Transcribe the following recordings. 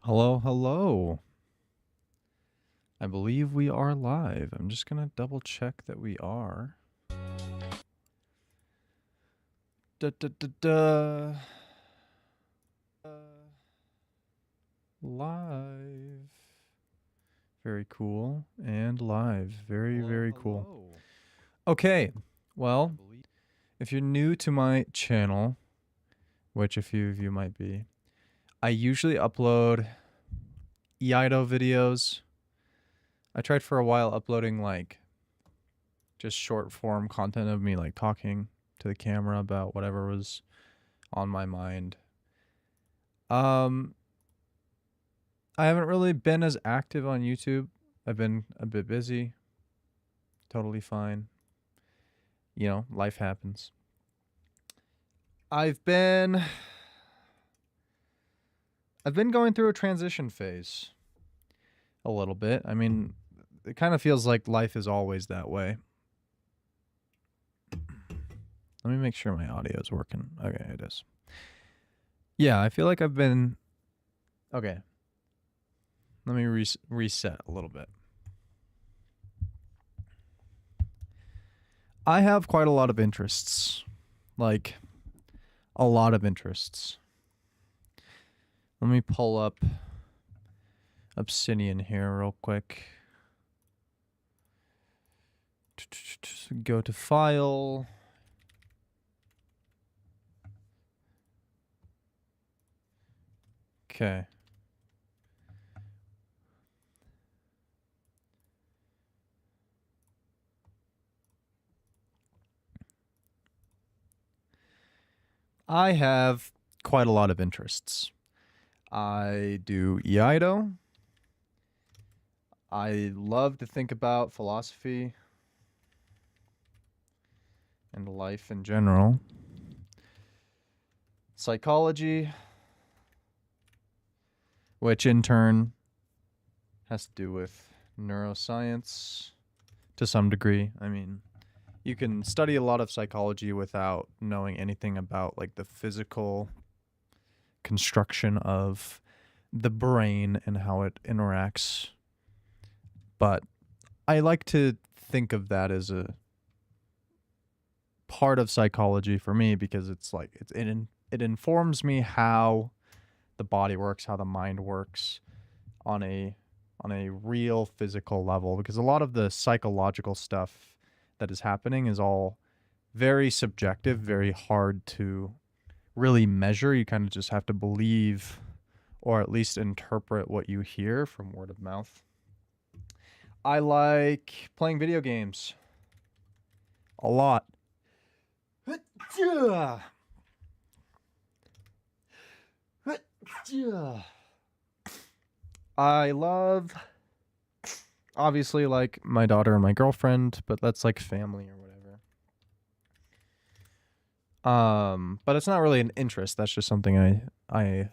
Hello, hello. I believe we are live. I'm just going to double check that we are. Da, da, da, da. Live. Very cool. And live. Very cool. Okay. Well, if you're new to my channel, which a few of you might be, I usually upload EIDO videos. I tried for a while uploading like just short form content of me like talking to the camera about whatever was on my mind. I haven't really been as active on YouTube. I've been a bit busy. Totally fine. You know, life happens. I've been going through a transition phase a little bit. I mean, it kind of feels like life is always that way. Let me make sure my audio is working. Okay, it is. Yeah, I feel like I've been... Okay. Let me reset a little bit. I have quite a lot of interests. Like, a lot of interests. Let me pull up Obsidian here real quick. Go to File. Okay. I have quite a lot of interests. I do EIDO. I love to think about philosophy and life in general. Psychology, which in turn has to do with neuroscience to some degree. I mean, you can study a lot of psychology without knowing anything about like the physical construction of the brain and how it interacts. But I like to think of that as a part of psychology for me because it's like it informs me how the body works, how the mind works on a real physical level, because a lot of the psychological stuff that is happening is all very subjective, very hard to really measure. You kind of just have to believe or at least interpret what you hear from word of mouth. I like playing video games a lot. I love, obviously, like my daughter and my girlfriend, but that's like family or whatever. But it's not really an interest. That's just something I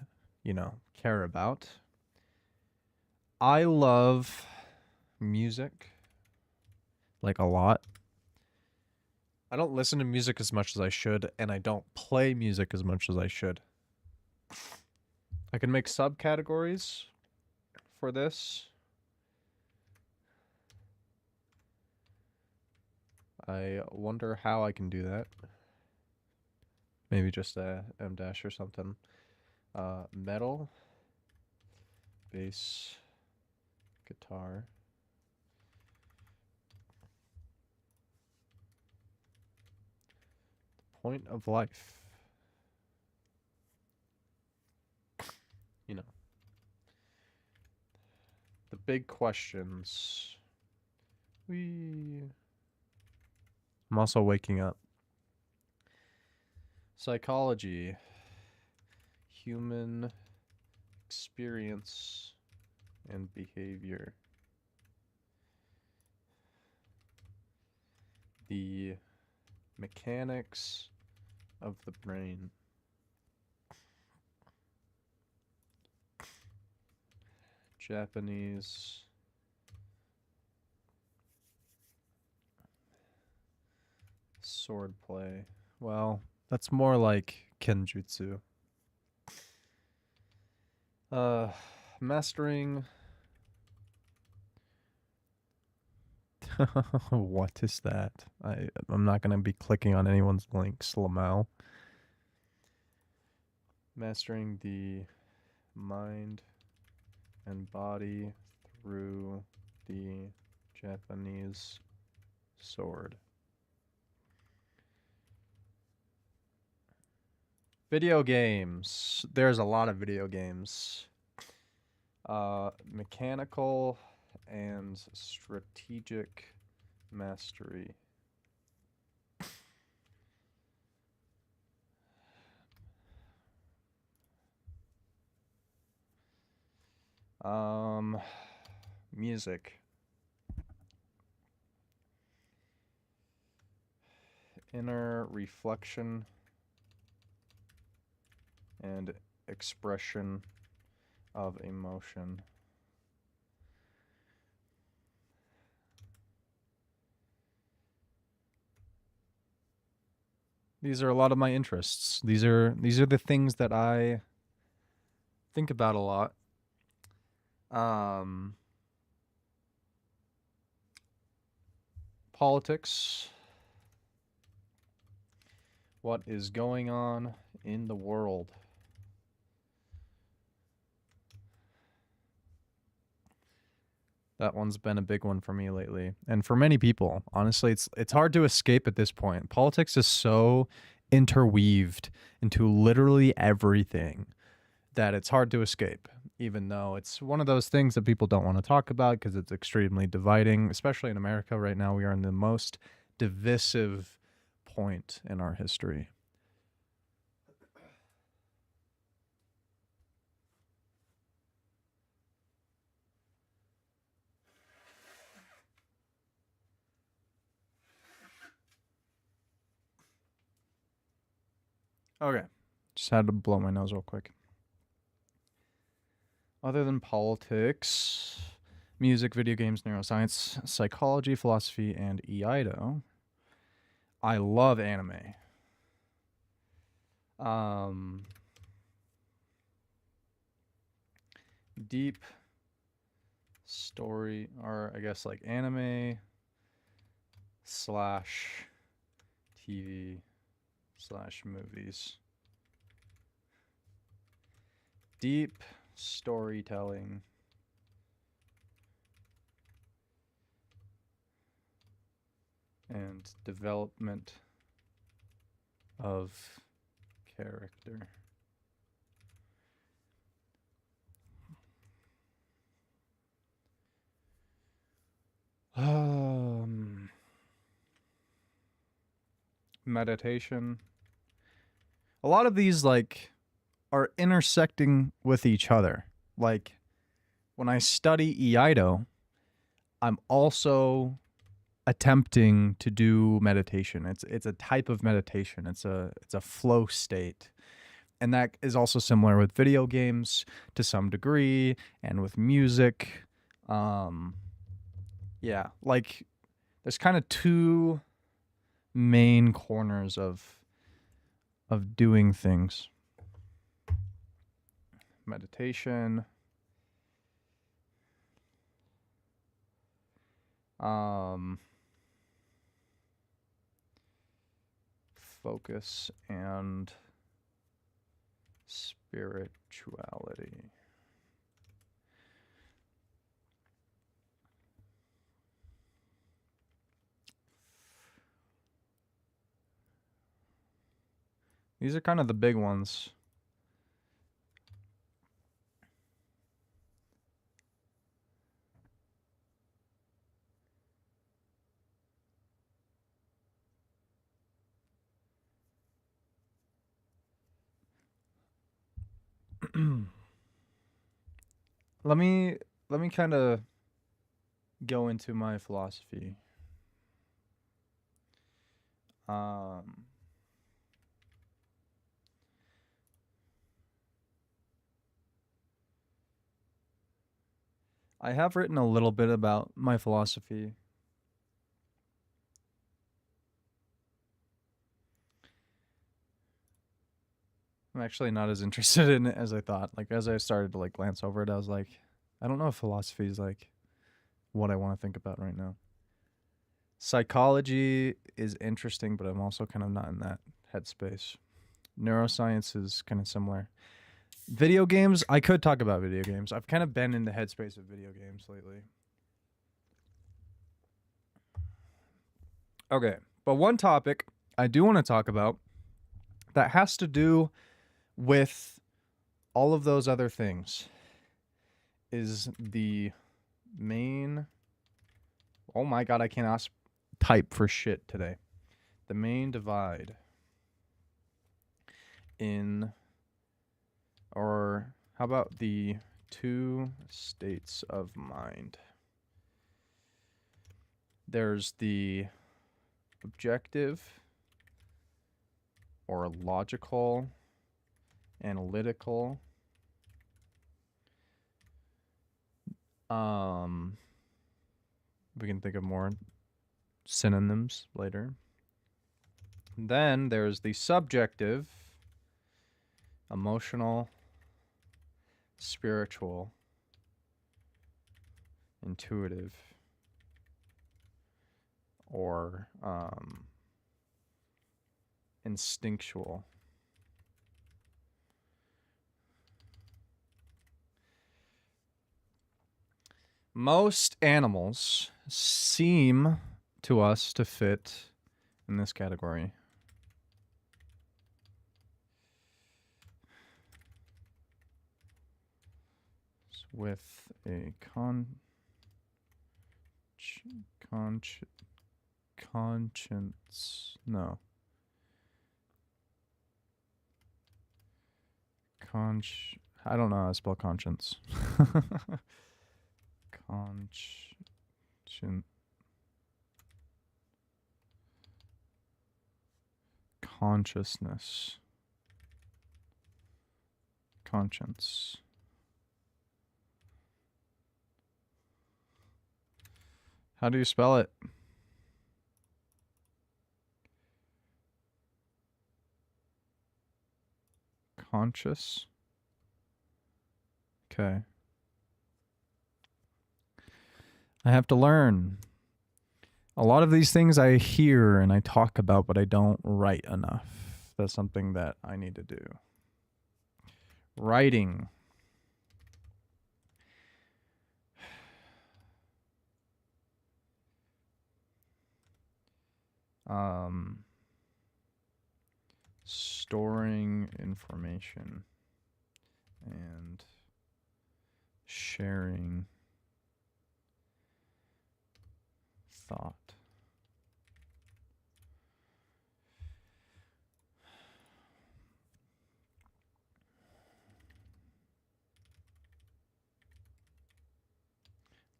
care about. I love music, like a lot. I don't listen to music as much as I should, and I don't play music as much as I should. I can make subcategories for this. I wonder how I can do that. Maybe just a M dash or something. Metal, bass, guitar. Point of life. You know. The big questions. I'm also waking up. Psychology. Human experience and behavior. The mechanics of the brain. Japanese. Swordplay. Well, that's more like kenjutsu. Mastering. What is that? I'm not going to be clicking on anyone's links, Lamau. Mastering the mind and body through the Japanese sword. Video games. There's a lot of video games. Mechanical and strategic mastery. Music. Inner reflection and expression of emotion. These are a lot of my interests. These are the things that I think about a lot. Politics. What is going on in the world? That one's been a big one for me lately. And for many people, honestly, it's hard to escape at this point. Politics is so interweaved into literally everything that it's hard to escape, even though it's one of those things that people don't want to talk about because it's extremely dividing, especially in America right now. We are in the most divisive point in our history. Okay, just had to blow my nose real quick. Other than politics, music, video games, neuroscience, psychology, philosophy, and Iaido, I love anime. Deep story, or I guess like anime slash TV slash movies. Deep storytelling. And development of character. Meditation. A lot of these like are intersecting with each other. Like when I study Iaido, I'm also attempting to do meditation. It's a type of meditation. It's a flow state. And that is also similar with video games to some degree and with music. Yeah, like there's kind of two main corners of doing things. Meditation. Focus and spirituality. These are kind of the big ones. Let me kind of go into my philosophy. I have written a little bit about my philosophy. actually not as interested in it as I thought. Like, as I started to like glance over it, I was like, I don't know if philosophy is like what I want to think about right now. Psychology is interesting, but I'm also kind of not in that headspace. Neuroscience is kind of similar. Video games, I could talk about video games. I've kind of been in the headspace of video games lately. Okay, but one topic I do want to talk about that has to do with all of those other things is the main... Oh my god, I can't type for shit today. The main divide in... Or how about the two states of mind? There's the objective or logical, analytical. We can think of more synonyms later. Then there's the subjective, emotional, spiritual, intuitive, or instinctual. Most animals seem to us to fit in this category. With a conscience. No. I don't know how to spell conscience. Consciousness. Conscience. How do you spell it? Conscious? Okay. I have to learn. A lot of these things I hear and I talk about, but I don't write enough. That's something that I need to do. Writing. Storing information and sharing thought.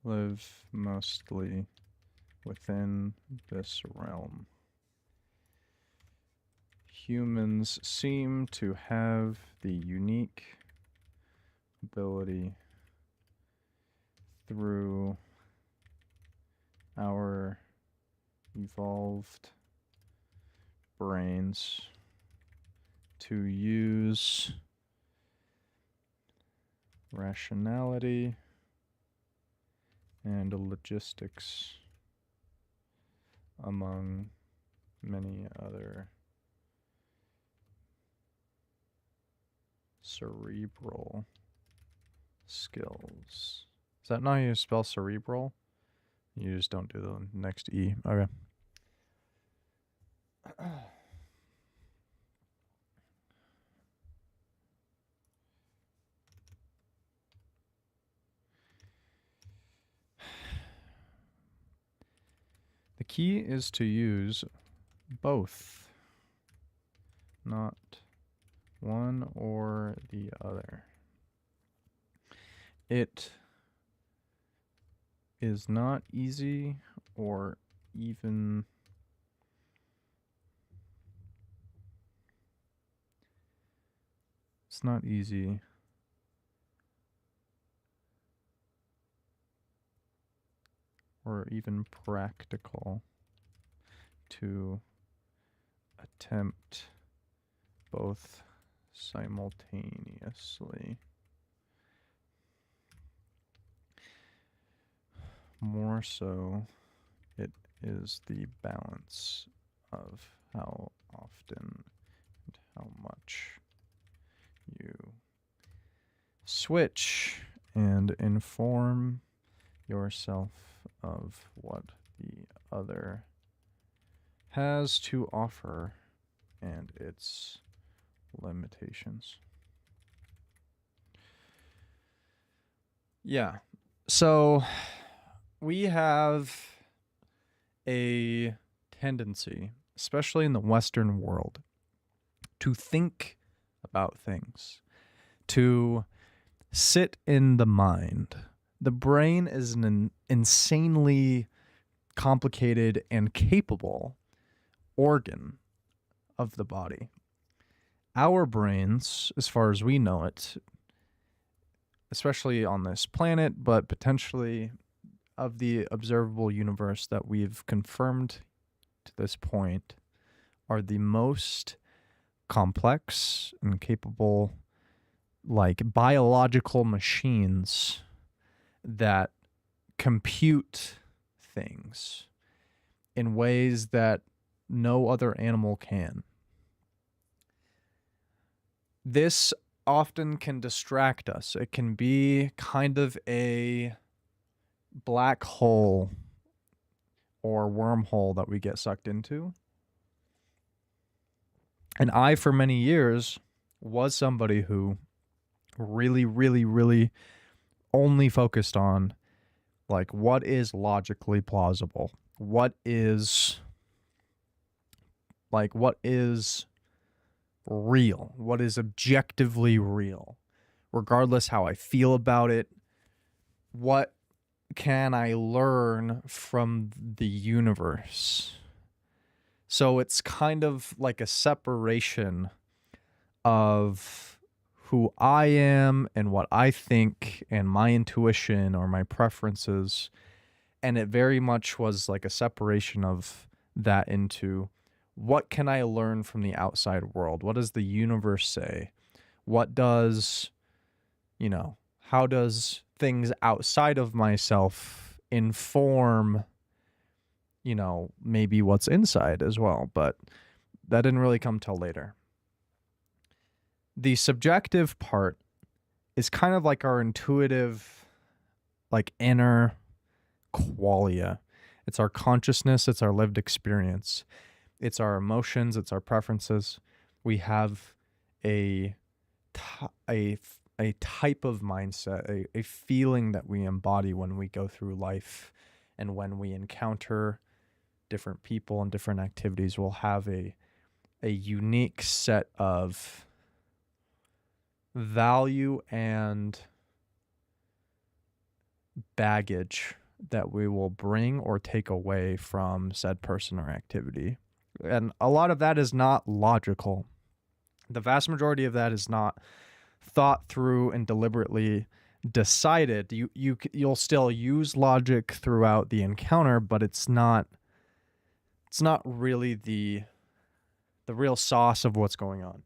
Live mostly within this realm. Humans seem to have the unique ability through our evolved brains to use rationality and logistics among many other cerebral skills. Is that not how you spell cerebral? You just don't do the next E. Okay. The key is to use both, not one or the other. It is not easy or even it's not easy or even practical to attempt both simultaneously. More so, it is the balance of how often and how much you switch and inform yourself of what the other has to offer and its limitations. Yeah. So we have a tendency, especially in the Western world, to think about things, to sit in the mind. The brain is an insanely complicated and capable organ of the body. Our brains, as far as we know it, especially on this planet, but potentially of the observable universe that we've confirmed to this point, are the most complex and capable, like, biological machines that compute things in ways that no other animal can. This often can distract us. It can be kind of a black hole or wormhole that we get sucked into. And I, for many years, was somebody who really, really, really only focused on, like, what is logically plausible? What is real? What is objectively real? Regardless how I feel about it, what can I learn from the universe? So it's kind of like a separation of who I am and what I think and my intuition or my preferences. And it very much was like a separation of that into, what can I learn from the outside world? What does the universe say? What does, how does things outside of myself inform, maybe what's inside as well? But that didn't really come till later. The subjective part is kind of like our intuitive, like, inner qualia. It's our consciousness, it's our lived experience. It's our emotions, it's our preferences. We have a type of mindset, a feeling that we embody when we go through life and when we encounter different people and different activities. We'll have a unique set of value and baggage that we will bring or take away from said person or activity. And a lot of that is not logical. The vast majority of that is not thought through and deliberately decided. You'll still use logic throughout the encounter, but it's not really the real sauce of what's going on.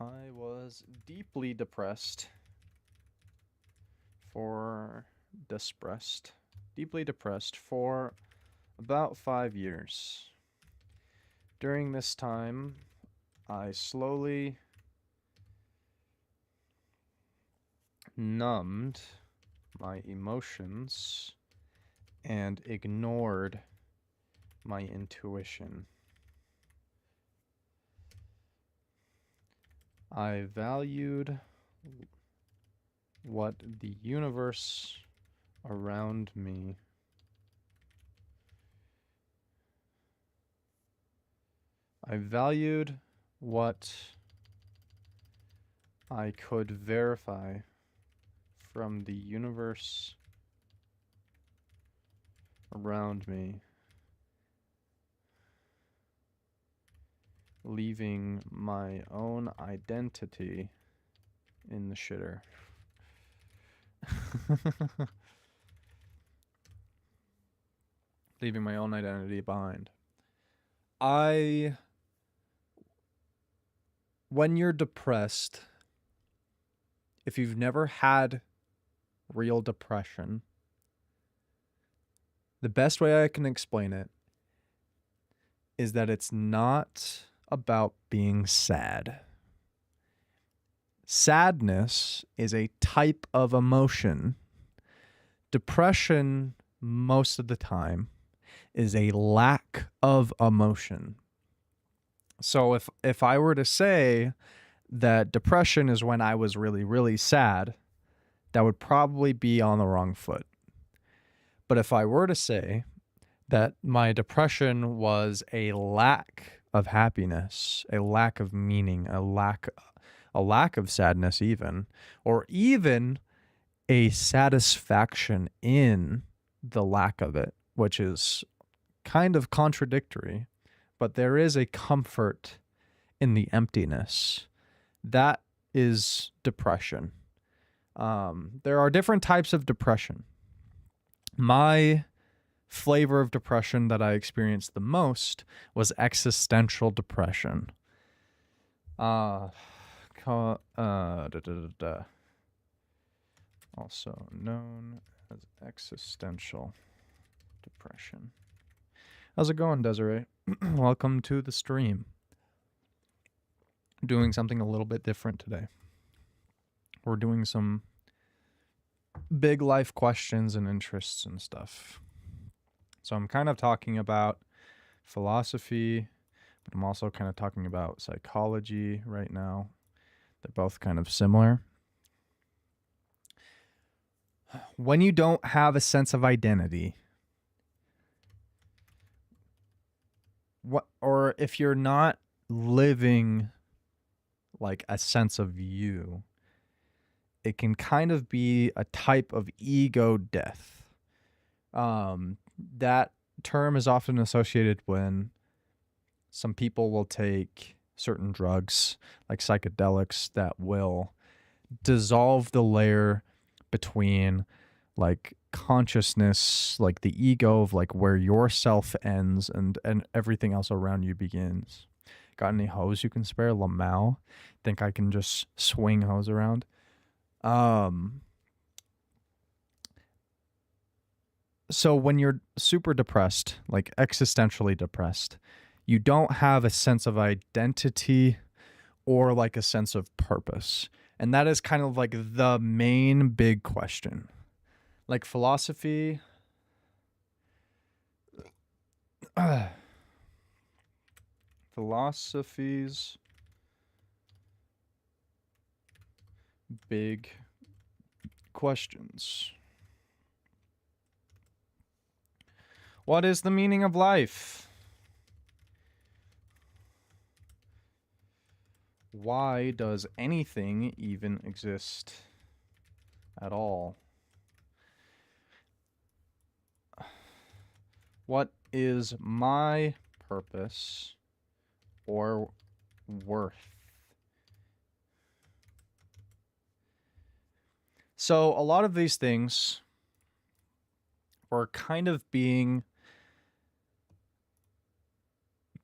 I was deeply depressed for about 5 years. During this time, I slowly numbed my emotions and ignored my intuition. I valued what the universe around me what I could verify from the universe around me, leaving my own identity in the shitter. leaving my own identity behind. When you're depressed, if you've never had real depression, the best way I can explain it is that it's not about being sad. Sadness is a type of emotion. Depression, most of the time, is a lack of emotion. So if I were to say that depression is when I was really, really sad, that would probably be on the wrong foot. But if I were to say that my depression was a lack of happiness, a lack of meaning, a lack of sadness even, or even a satisfaction in the lack of it, which is kind of contradictory, but there is a comfort in the emptiness. That is depression. There are different types of depression. My flavor of depression that I experienced the most was existential depression. Also known as existential depression. How's it going, Desiree? Welcome to the stream. Doing something a little bit different today. We're doing some big life questions and interests and stuff. So I'm kind of talking about philosophy, but I'm also kind of talking about psychology right now. They're both kind of similar. When you don't have a sense of identity, or if you're not living like a sense of you, it can kind of be a type of ego death. That term is often associated when some people will take certain drugs, like psychedelics, that will dissolve the layer between like consciousness, like the ego of like where your self ends and everything else around you begins. Got any hose you can spare? Lamau? Think I can just swing hose around? So when you're super depressed, like existentially depressed, you don't have a sense of identity or like a sense of purpose. And that is kind of like the main big question. Like philosophy, philosophy's big questions. What is the meaning of life? Why does anything even exist at all? What is my purpose or worth? So a lot of these things were kind of being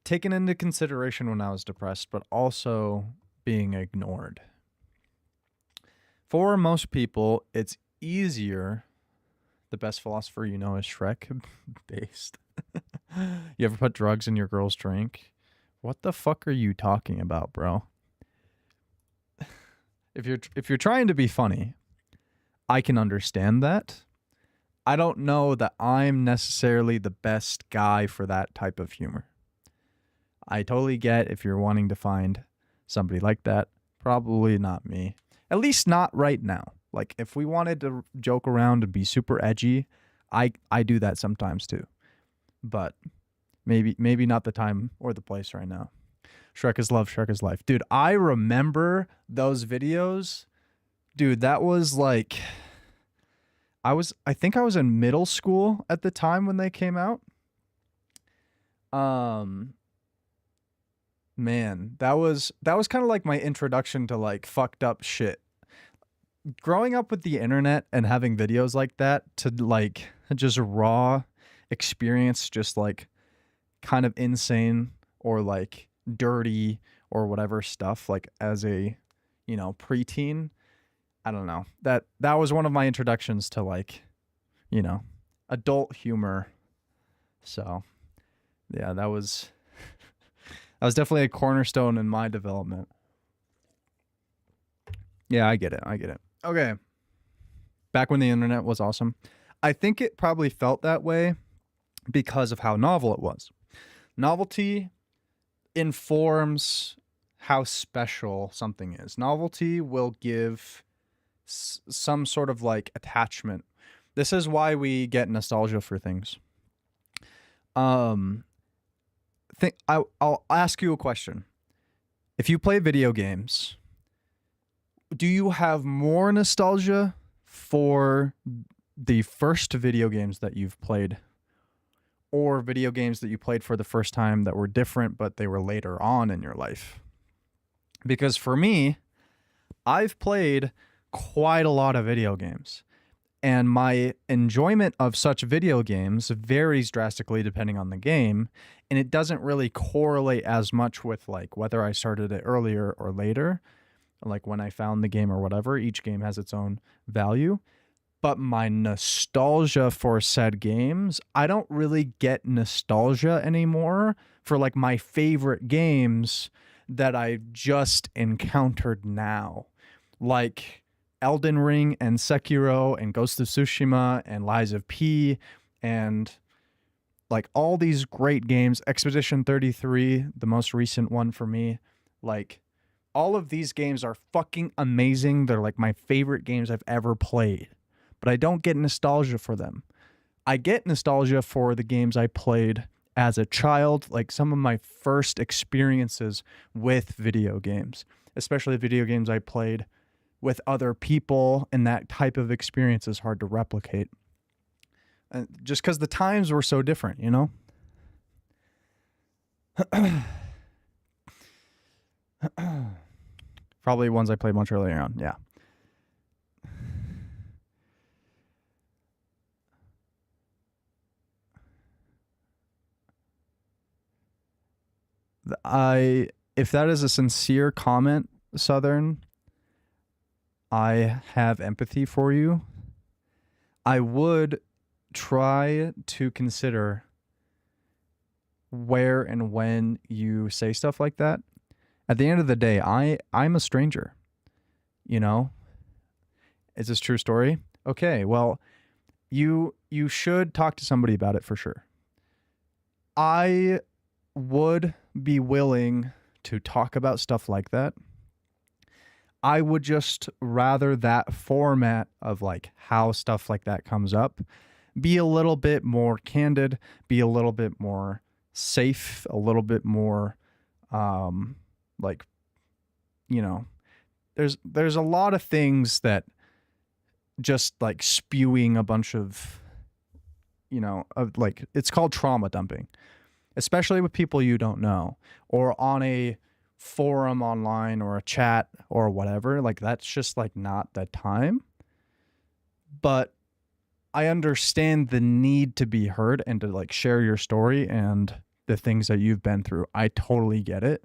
taken into consideration when I was depressed, but also being ignored. For most people, it's easier. The best philosopher you know is Shrek based. You ever put drugs in your girl's drink? What the fuck are you talking about, bro? If you're trying to be funny, I can understand that. I don't know that I'm necessarily the best guy for that type of humor. I totally get if you're wanting to find somebody like that. Probably not me. At least not right now. Like, if we wanted to joke around and be super edgy, I do that sometimes too. But maybe not the time or the place right now. Shrek is love, Shrek is life. Dude, I remember those videos. Dude, that was like... I think I was in middle school at the time when they came out. Man, that was kind of like my introduction to like fucked up shit. Growing up with the internet and having videos like that to like just raw experience just like kind of insane or like dirty or whatever stuff like as a, you know, preteen. I don't know. That was one of my introductions to like, you know, adult humor. So, yeah, that was definitely a cornerstone in my development. Yeah, I get it. I get it. Okay. Back when the internet was awesome. I think it probably felt that way because of how novel it was. Novelty informs how special something is. Novelty will give some sort of like attachment. This is why we get nostalgia for things. I'll ask you a question. If you play video games, do you have more nostalgia for the first video games that you've played, or video games that you played for the first time that were different but they were later on in your life? Because for me, I've played quite a lot of video games, and my enjoyment of such video games varies drastically depending on the game, and it doesn't really correlate as much with like whether I started it earlier or later, like when I found the game or whatever. Each game has its own value. But my nostalgia for said games, I don't really get nostalgia anymore for like my favorite games that I just encountered now. Like Elden Ring and Sekiro and Ghost of Tsushima and Lies of P and like all these great games. Expedition 33, the most recent one for me. Like all of these games are fucking amazing. They're like my favorite games I've ever played. But I don't get nostalgia for them. I get nostalgia for the games I played as a child, like some of my first experiences with video games, especially video games I played with other people, and that type of experience is hard to replicate. Just because the times were so different, you know? Probably ones I played much earlier on, yeah. If that is a sincere comment, Southern, I have empathy for you. I would try to consider where and when you say stuff like that. At the end of the day, I'm a stranger. You know? Is this true story? Okay, well, you should talk to somebody about it for sure. I would be willing to talk about stuff like that. I would just rather that format of like how stuff like that comes up be a little bit more candid, be a little bit more safe, a little bit more like, you know, there's a lot of things that just like spewing a bunch of, you know, of like, it's called trauma dumping, especially with people you don't know or on a forum online or a chat or whatever. Like that's just like not the time. But I understand the need to be heard and to like share your story and the things that you've been through. I totally get it.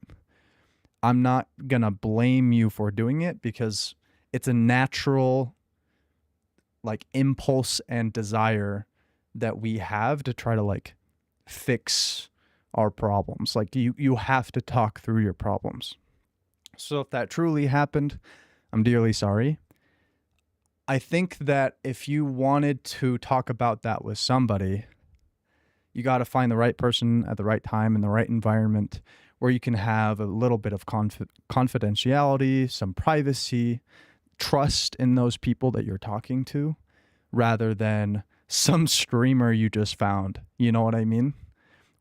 I'm not gonna blame you for doing it because it's a natural like impulse and desire that we have to try to like fix our problems. Like you have to talk through your problems. So if that truly happened, I'm dearly sorry. I think that if you wanted to talk about that with somebody, you got to find the right person at the right time in the right environment where you can have a little bit of confidentiality, some privacy, trust in those people that you're talking to, rather than some streamer you just found. You know what I mean?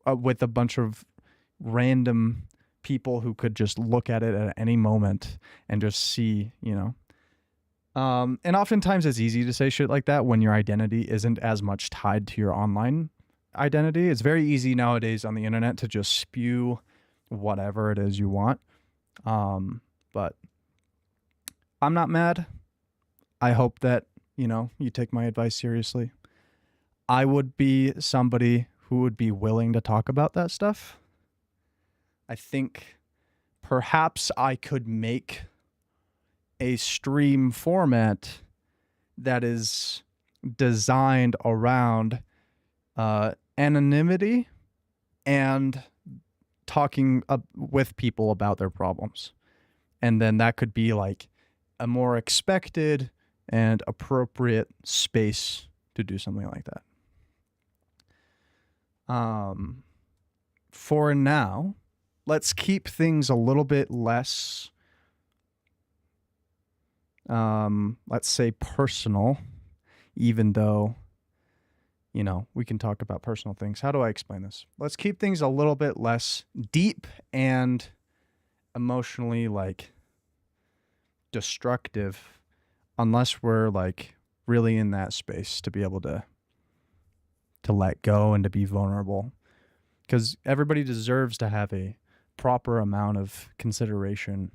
With a bunch of random people who could just look at it at any moment and just see, you know. And oftentimes it's easy to say shit like that when your identity isn't as much tied to your online identity. It's very easy nowadays on the internet to just spew whatever it is you want. But I'm not mad. I hope that, you know, you take my advice seriously. I would be somebody who would be willing to talk about that stuff. I think perhaps I could make a stream format that is designed around anonymity and talking with people about their problems. And then that could be like a more expected and appropriate space to do something like that. For now, let's keep things a little bit less, let's say, personal, even though, you know, we can talk about personal things. How do I explain this? Let's keep things a little bit less deep and emotionally, like, destructive, unless we're, like, really in that space to be able to let go and to be vulnerable. Because everybody deserves to have a proper amount of consideration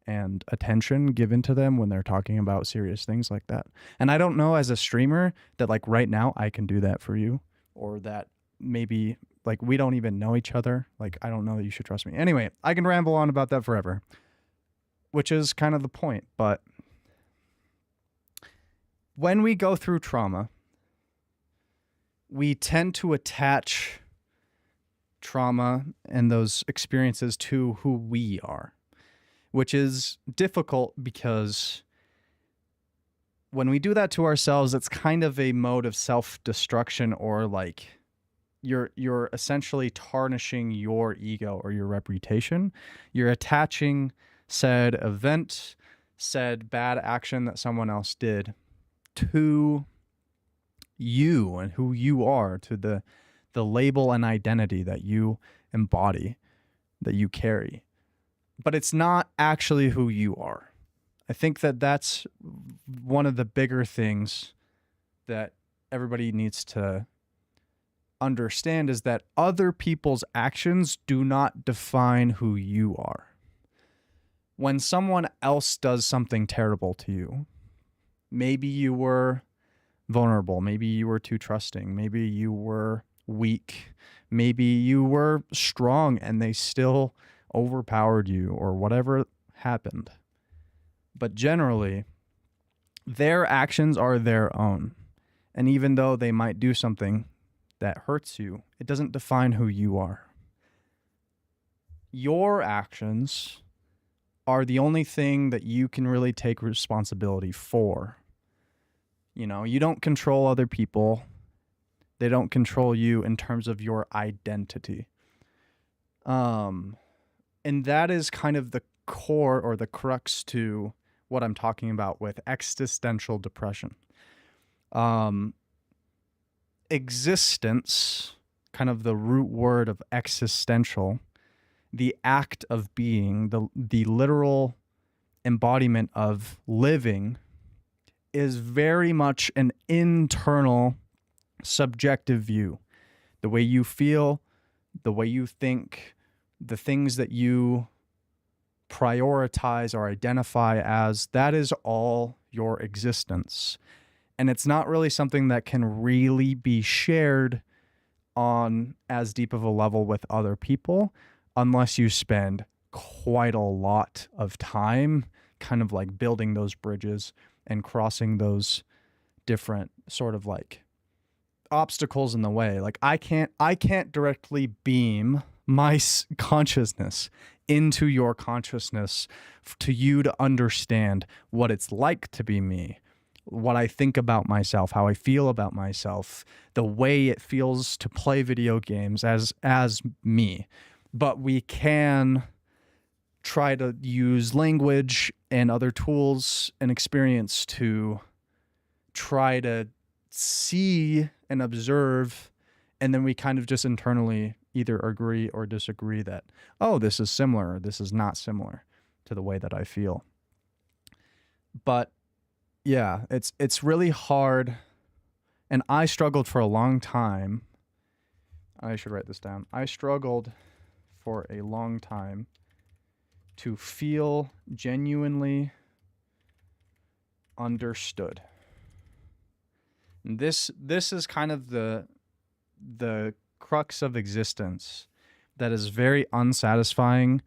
and attention given to them when they're talking about serious things like that. And I don't know, as a streamer, that like right now I can do that for you, or that maybe like we don't even know each other. Like, I don't know that you should trust me. Anyway, I can ramble on about that forever, which is kind of the point. But when we go through trauma, we tend to attach trauma and those experiences to who we are, which is difficult because when we do that to ourselves, it's kind of a mode of self-destruction, or like you're essentially tarnishing your ego or your reputation. You're attaching said event, said bad action that someone else did to you and who you are, to the label and identity that you embody, that you carry. But it's not actually who you are. I think that that's one of the bigger things that everybody needs to understand, is that other people's actions do not define who you are. When someone else does something terrible to you, maybe you were vulnerable, maybe you were too trusting, maybe you were weak, maybe you were strong and they still overpowered you, or whatever happened. But generally, their actions are their own. And even though they might do something that hurts you, it doesn't define who you are. Your actions are the only thing that you can really take responsibility for. You know, you don't control other people. They don't control you in terms of your identity. And that is kind of the core or the crux to what I'm talking about with existential depression. Existence, kind of the root word of existential, the act of being, the literal embodiment of living, is very much an internal, subjective view. The way you feel, the way you think, the things that you prioritize or identify as, that is all your existence. And it's not really something that can really be shared on as deep of a level with other people unless you spend quite a lot of time kind of like building those bridges and crossing those different sort of like obstacles in the way. Like I can't directly beam my consciousness into your consciousness to you to understand what it's like to be me, what I think about myself, how I feel about myself, the way it feels to play video games as me. But we can try to use language and other tools and experience to try to see and observe, and then we kind of just internally either agree or disagree that, oh, this is similar, or this is not similar to the way that I feel. But yeah, it's really hard, and I struggled for a long time. I should write this down. I struggled for a long time to feel genuinely understood. And this is kind of the crux of existence that is very unsatisfying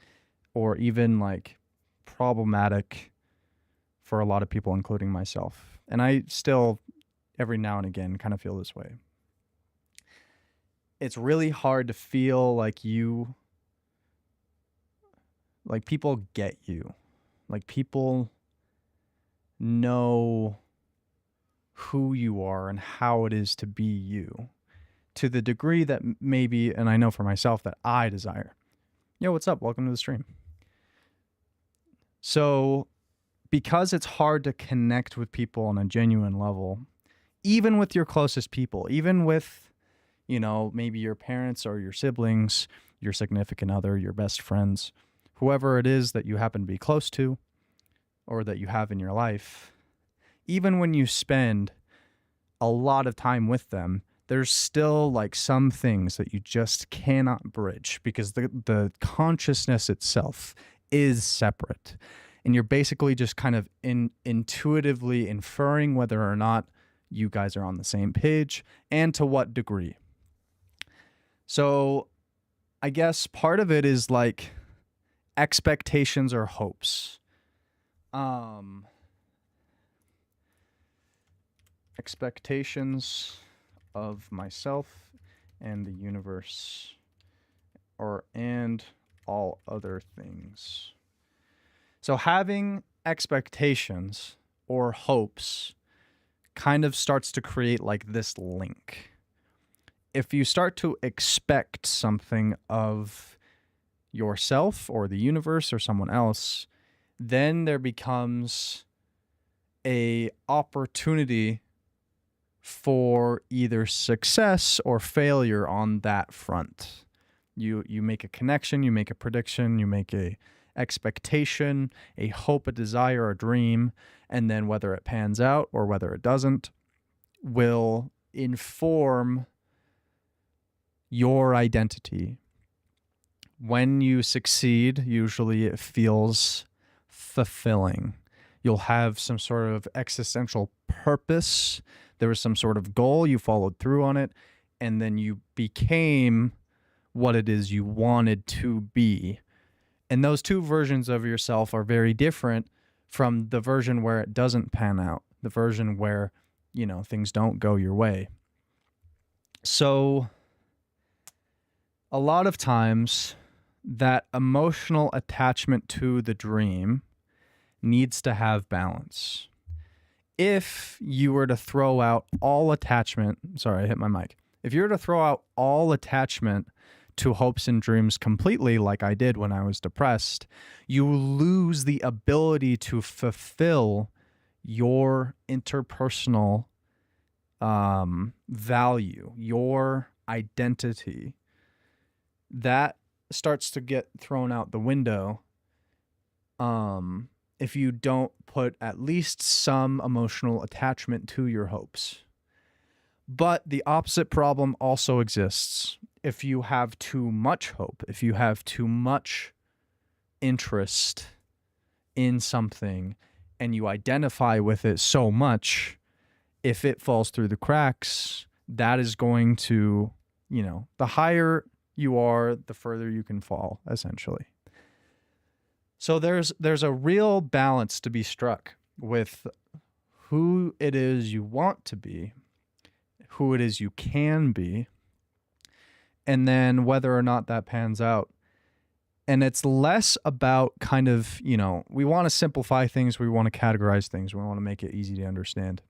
or even like problematic for a lot of people, including myself. And I still, every now and again, kind of feel this way. It's really hard to feel like people get you. Like people know who you are and how it is to be you to the degree that maybe, and I know for myself that I desire. Yo, what's up? Welcome to the stream. So because it's hard to connect with people on a genuine level, even with your closest people, even with, you know, maybe your parents or your siblings, your significant other, your best friends, whoever it is that you happen to be close to or that you have in your life, even when you spend a lot of time with them, there's still like some things that you just cannot bridge because the consciousness itself is separate. And you're basically just kind of intuitively inferring whether or not you guys are on the same page and to what degree. So I guess part of it is like expectations or hopes. Expectations of myself and the universe and all other things. So having expectations or hopes kind of starts to create like this link. If you start to expect something of yourself or the universe or someone else, then there becomes a opportunity for either success or failure on that front. You make a connection, you make a prediction, you make a expectation, a hope, a desire, a dream, and then whether it pans out or whether it doesn't will inform your identity. When you succeed, usually it feels fulfilling. You'll have some sort of existential purpose. There was some sort of goal, you followed through on it, and then you became what it is you wanted to be. And those two versions of yourself are very different from the version where it doesn't pan out, the version where, you know, things don't go your way. So a lot of times that emotional attachment to the dream needs to have balance. If you were to throw out all attachment, sorry, I hit my mic. If you were to throw out all attachment to hopes and dreams completely, like I did when I was depressed, you lose the ability to fulfill your interpersonal value, your identity. That starts to get thrown out the window if you don't put at least some emotional attachment to your hopes. But the opposite problem also exists. If you have too much hope, if you have too much interest in something and you identify with it so much, if it falls through the cracks, that is going to, you know, the higher you are, the further you can fall, essentially. So there's a real balance to be struck with who it is you want to be, who it is you can be, and then whether or not that pans out. And it's less about kind of, you know, we want to simplify things, we want to categorize things, we want to make it easy to understand.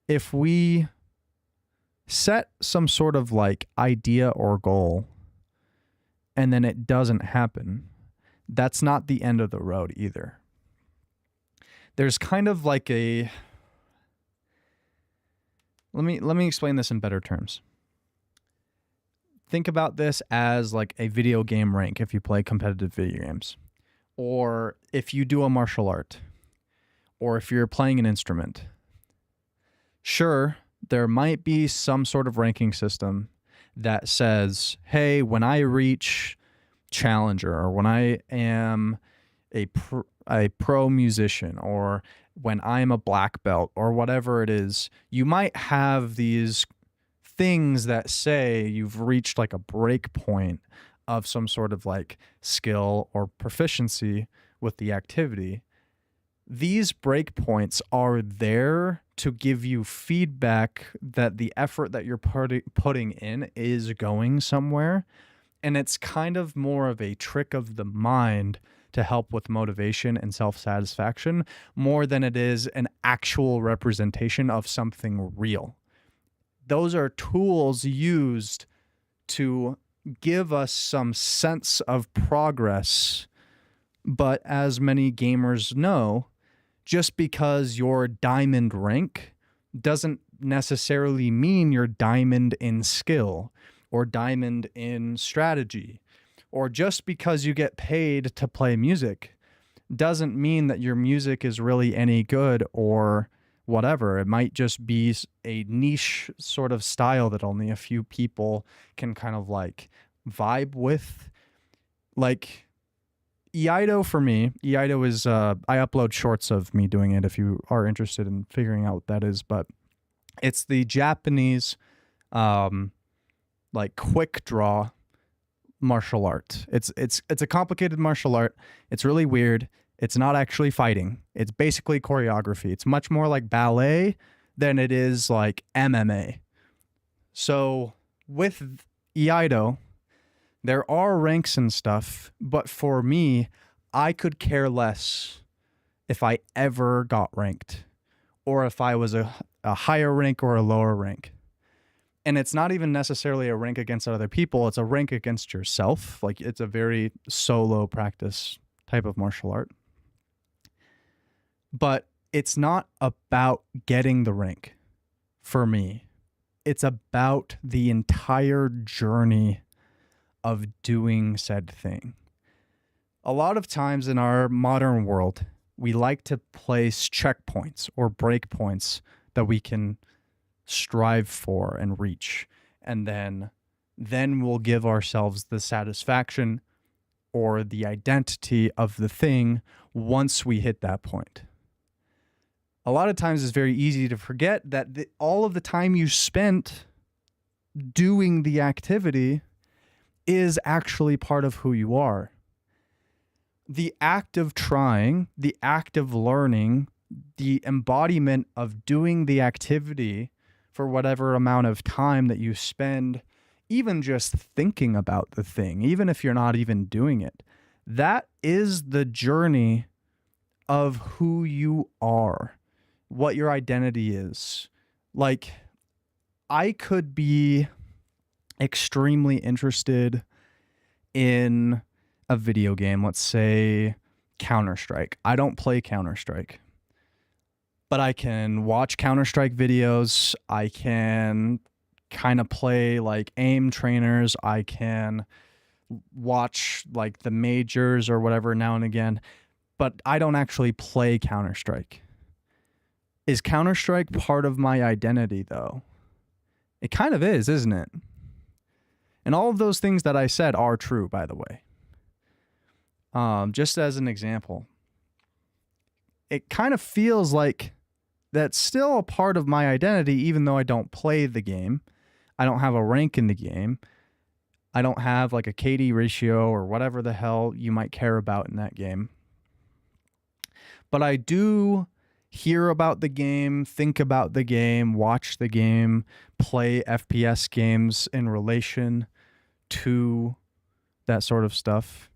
If we set some sort of like idea or goal and then it doesn't happen, that's not the end of the road either. There's kind of like a, let me explain this in better terms. Think about this as like a video game rank if you play competitive video games, or if you do a martial art, or if you're playing an instrument. Sure, there might be some sort of ranking system that says, hey, when I reach challenger, or when I am a pro musician, or when I'm a black belt, or whatever it is, you might have these things that say you've reached like a break point of some sort of like skill or proficiency with the activity. These breakpoints are there to give you feedback that the effort that you're putting in is going somewhere. And it's kind of more of a trick of the mind to help with motivation and self-satisfaction more than it is an actual representation of something real. Those are tools used to give us some sense of progress. But as many gamers know, just because you're diamond rank doesn't necessarily mean you're diamond in skill or diamond in strategy. Or just because you get paid to play music doesn't mean that your music is really any good or whatever. It might just be a niche sort of style that only a few people can kind of like vibe with. Like Iaido for me, Iaido is, I upload shorts of me doing it if you are interested in figuring out what that is, but it's the Japanese like quick draw martial art. It's a complicated martial art. It's really weird. It's not actually fighting. It's basically choreography. It's much more like ballet than it is like MMA. So with Iaido, there are ranks and stuff, but for me, I could care less if I ever got ranked or if I was a higher rank or a lower rank. And it's not even necessarily a rank against other people. It's a rank against yourself. Like, it's a very solo practice type of martial art. But it's not about getting the rank for me. It's about the entire journey of doing said thing. A lot of times in our modern world, we like to place checkpoints or breakpoints that we can strive for and reach, and then we'll give ourselves the satisfaction or the identity of the thing once we hit that point. A lot of times it's very easy to forget that all of the time you spent doing the activity is actually part of who you are. The act of trying, the act of learning, the embodiment of doing the activity for whatever amount of time that you spend, even just thinking about the thing, even if you're not even doing it, that is the journey of who you are, what your identity is. Like, I could be extremely interested in a video game, let's say Counter-Strike. I don't play Counter-Strike, but I can watch Counter-Strike videos. I can kind of play like aim trainers. I can watch like the majors or whatever now and again, but I don't actually play Counter-Strike. Is Counter-Strike part of my identity though? It kind of is, isn't it? And all of those things that I said are true, by the way. Just as an example, it kind of feels like that's still a part of my identity, even though I don't play the game. I don't have a rank in the game. I don't have like a KD ratio or whatever the hell you might care about in that game. But I do hear about the game, think about the game, watch the game, play FPS games in relation to that sort of stuff.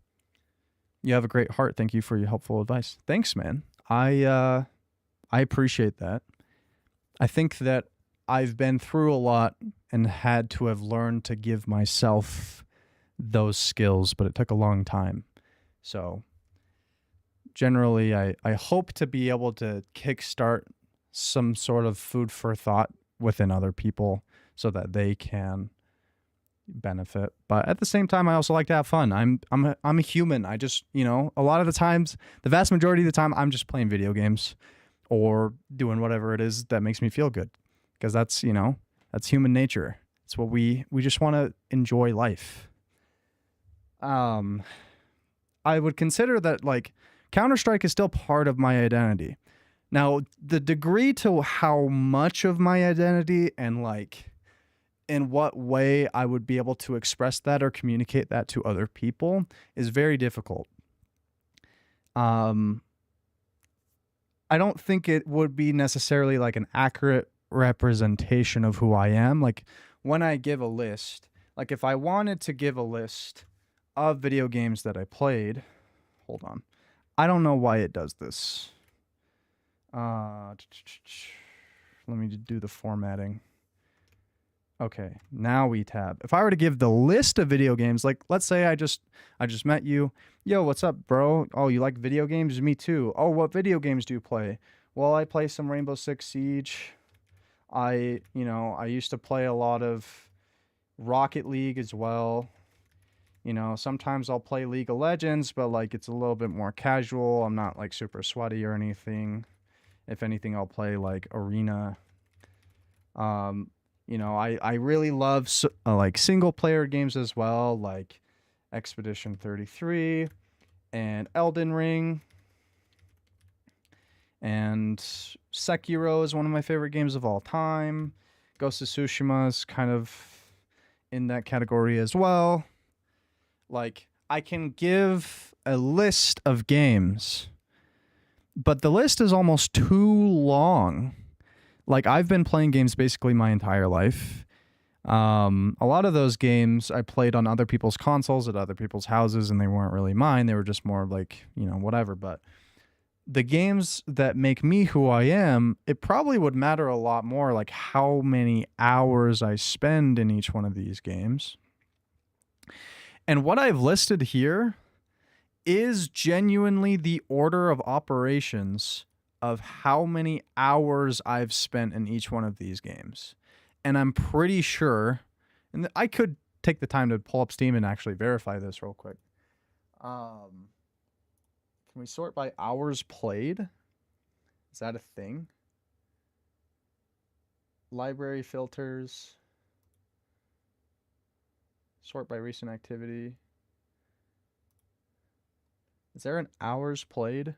You have a great heart. Thank you for your helpful advice. Thanks, man. I appreciate that. I think that I've been through a lot and had to have learned to give myself those skills, but it took a long time. So generally, I hope to be able to kickstart some sort of food for thought within other people so that they can benefit. But at the same time, I also like to have fun. I'm a human. I just, a lot of the times, the vast majority of the time, I'm just playing video games or doing whatever it is that makes me feel good, because that's human nature. It's what we just want to enjoy life. I would consider that like Counter-Strike is still part of my identity. Now, the degree to how much of my identity and like in what way I would be able to express that or communicate that to other people is very difficult. I don't think it would be necessarily like an accurate representation of who I am. Like when I give a list, like if I wanted to give a list of video games that I played, hold on. I don't know why it does this. Let me do the formatting. Okay, now we tab. If I were to give the list of video games, like let's say I just met you. Yo, what's up, bro? Oh, you like video games? Me too. Oh, what video games do you play? Well, I play some Rainbow Six Siege. I used to play a lot of Rocket League as well. Sometimes I'll play League of Legends, but like it's a little bit more casual. I'm not like super sweaty or anything. If anything, I'll play like Arena. I really love like single player games as well, like Expedition 33 and Elden Ring. And Sekiro is one of my favorite games of all time. Ghost of Tsushima is kind of in that category as well. Like, I can give a list of games, but the list is almost too long. Like, I've been playing games basically my entire life. A lot of those games I played on other people's consoles at other people's houses, and they weren't really mine. They were just more like, whatever. But the games that make me who I am, it probably would matter a lot more, like how many hours I spend in each one of these games. And what I've listed here is genuinely the order of operations of how many hours I've spent in each one of these games. And I'm pretty sure, and I could take the time to pull up Steam and actually verify this real quick. Can we sort by hours played? Is that a thing? Library filters. Sort by recent activity. Is there an hours played?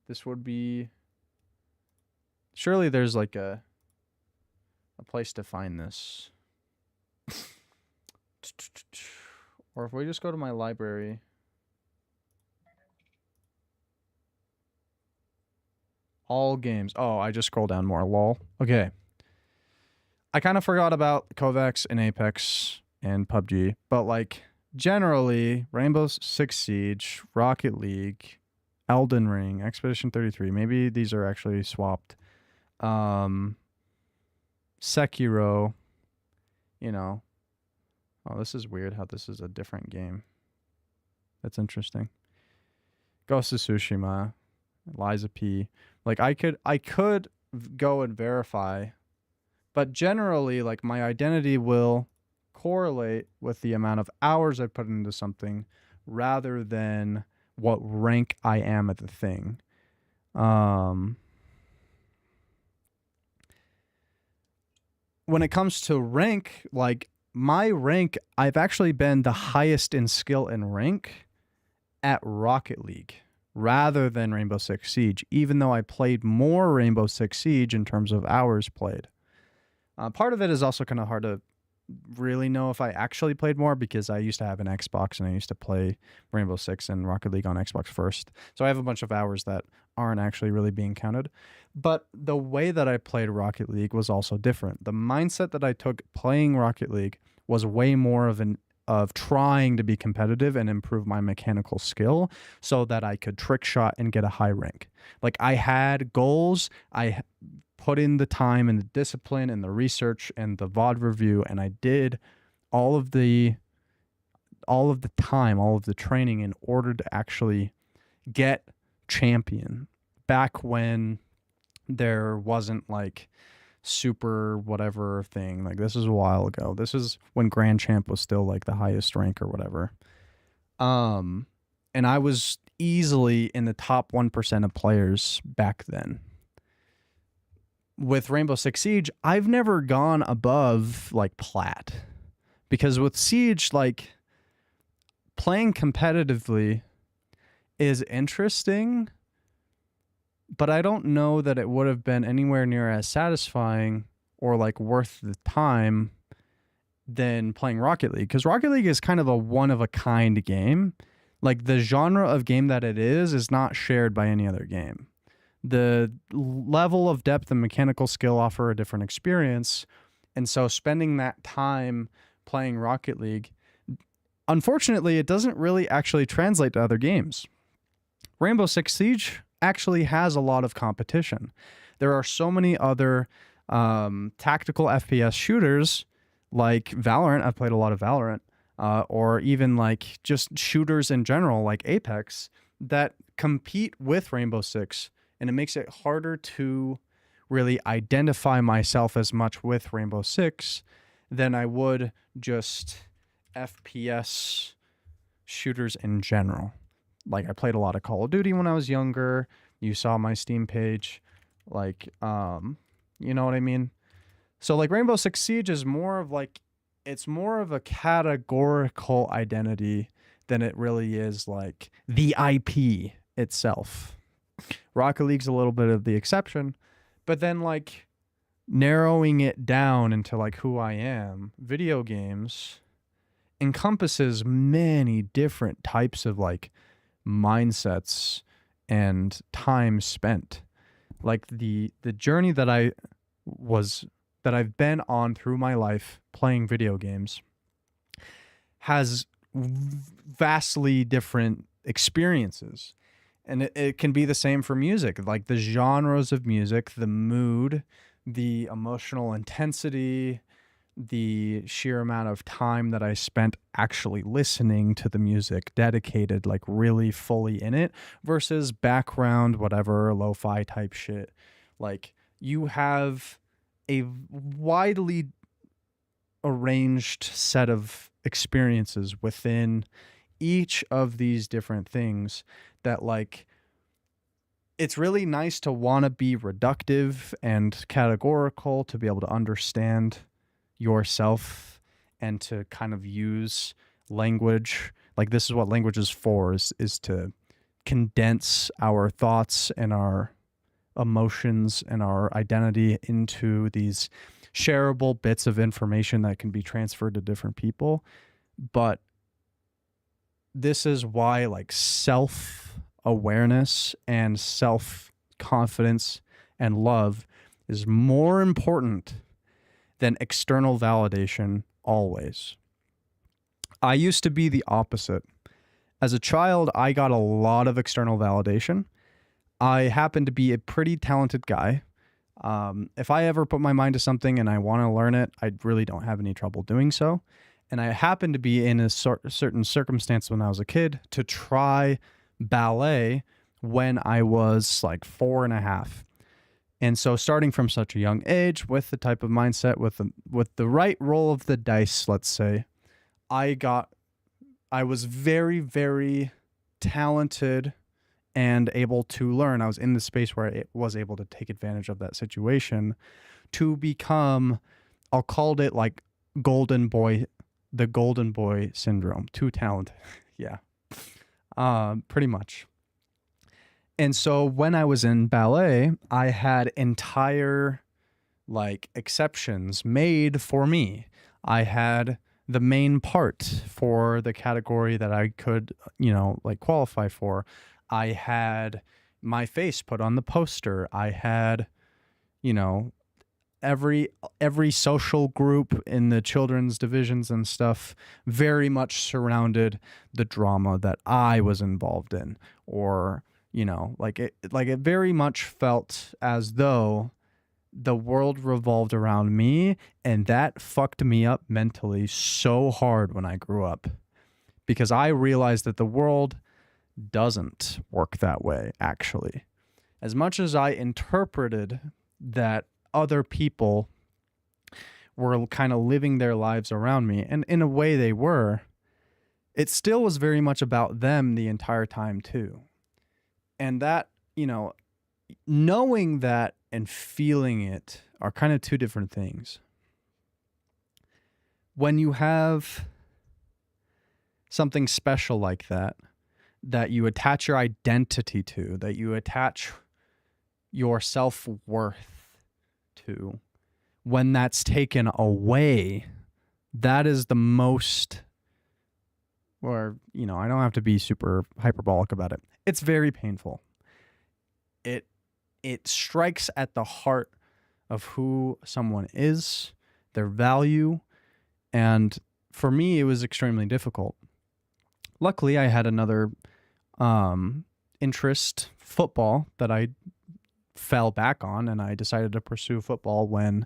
This would be... Surely there's like a place to find this. Or if we just go to my library. All games. Oh, I just scroll down more. Lol. Okay. I kind of forgot about Kovacs and Apex and PUBG. But like generally, Rainbow Six Siege, Rocket League, Elden Ring, Expedition 33. Maybe these are actually swapped. Sekiro. Oh, this is weird how this is a different game. That's interesting. Ghost of Tsushima. Liza P. Like I could go and verify, but generally like my identity will correlate with the amount of hours I put into something rather than what rank I am at the thing. When it comes to rank, like my rank, I've actually been the highest in skill and rank at Rocket League rather than Rainbow Six Siege, even though I played more Rainbow Six Siege in terms of hours played. Part of it is also kind of hard to really know if I actually played more because I used to have an Xbox and I used to play Rainbow Six and Rocket League on Xbox first. So I have a bunch of hours that aren't actually really being counted. But the way that I played Rocket League was also different. The mindset that I took playing Rocket League was way more of trying to be competitive and improve my mechanical skill so that I could trick shot and get a high rank. Like I had goals, I put in the time and the discipline and the research and the VOD review, and I did all of the time, all of the training in order to actually get champion back when there wasn't like super whatever thing. Like this is a while ago. This is when Grand Champ was still like the highest rank or whatever. And I was easily in the top 1% of players back then. With Rainbow Six Siege, I've never gone above like plat. Because with Siege, like playing competitively, is interesting, but I don't know that it would have been anywhere near as satisfying or like worth the time than playing Rocket League, because Rocket League is kind of a one of a kind game. Like the genre of game that it is not shared by any other game. The level of depth and mechanical skill offer a different experience. And so spending that time playing Rocket League, unfortunately, it doesn't really actually translate to other games. Rainbow Six Siege actually has a lot of competition. There are so many other tactical FPS shooters like Valorant. I've played a lot of Valorant, or even like just shooters in general, like Apex, that compete with Rainbow Six, and it makes it harder to really identify myself as much with Rainbow Six than I would just FPS shooters in general. Like I played a lot of Call of Duty when I was younger. You saw my Steam page, like, you know what I mean? So like Rainbow Six Siege is more of like, it's more of a categorical identity than it really is like the IP itself. Rocket League's a little bit of the exception, but then like narrowing it down into like who I am, video games encompasses many different types of like mindsets and time spent. Like the journey that I've been on through my life playing video games has vastly different experiences. And it can be the same for music, like the genres of music, the mood, the emotional intensity, the sheer amount of time that I spent actually listening to the music, dedicated, like really fully in it, versus background, whatever, lo-fi type shit. Like you have a widely arranged set of experiences within each of these different things that like it's really nice to want to be reductive and categorical to be able to understand yourself and to kind of use language. Like this is what language is for, is to condense our thoughts and our emotions and our identity into these shareable bits of information that can be transferred to different people. But this is why like self-awareness and self-confidence and love is more important than external validation always. I used to be the opposite. As a child, I got a lot of external validation. I happen to be a pretty talented guy. If I ever put my mind to something and I want to learn it, I really don't have any trouble doing so. And I happened to be in a certain circumstance when I was a kid to try ballet when I was like 4.5. And so starting from such a young age with the type of mindset, with the right roll of the dice, let's say, I was very, very talented and able to learn. I was in the space where I was able to take advantage of that situation to become, I'll call it like the golden boy syndrome. Too talented. Yeah. Pretty much. And so when I was in ballet, I had entire like exceptions made for me. I had the main part for the category that I could, like qualify for. I had my face put on the poster. I had, every social group in the children's divisions and stuff very much surrounded the drama that I was involved in, or it very much felt as though the world revolved around me, and that fucked me up mentally so hard when I grew up, because I realized that the world doesn't work that way, actually. As much as I interpreted that other people were kind of living their lives around me, and in a way they were, it still was very much about them the entire time too. And that, knowing that and feeling it are kind of two different things. When you have something special like that, that you attach your identity to, that you attach your self-worth to, when that's taken away, that is the most, or, you know, I don't have to be super hyperbolic about it. It's very painful. It strikes at the heart of who someone is, their value, and for me, it was extremely difficult. Luckily, I had another interest, football, that I fell back on, and I decided to pursue football when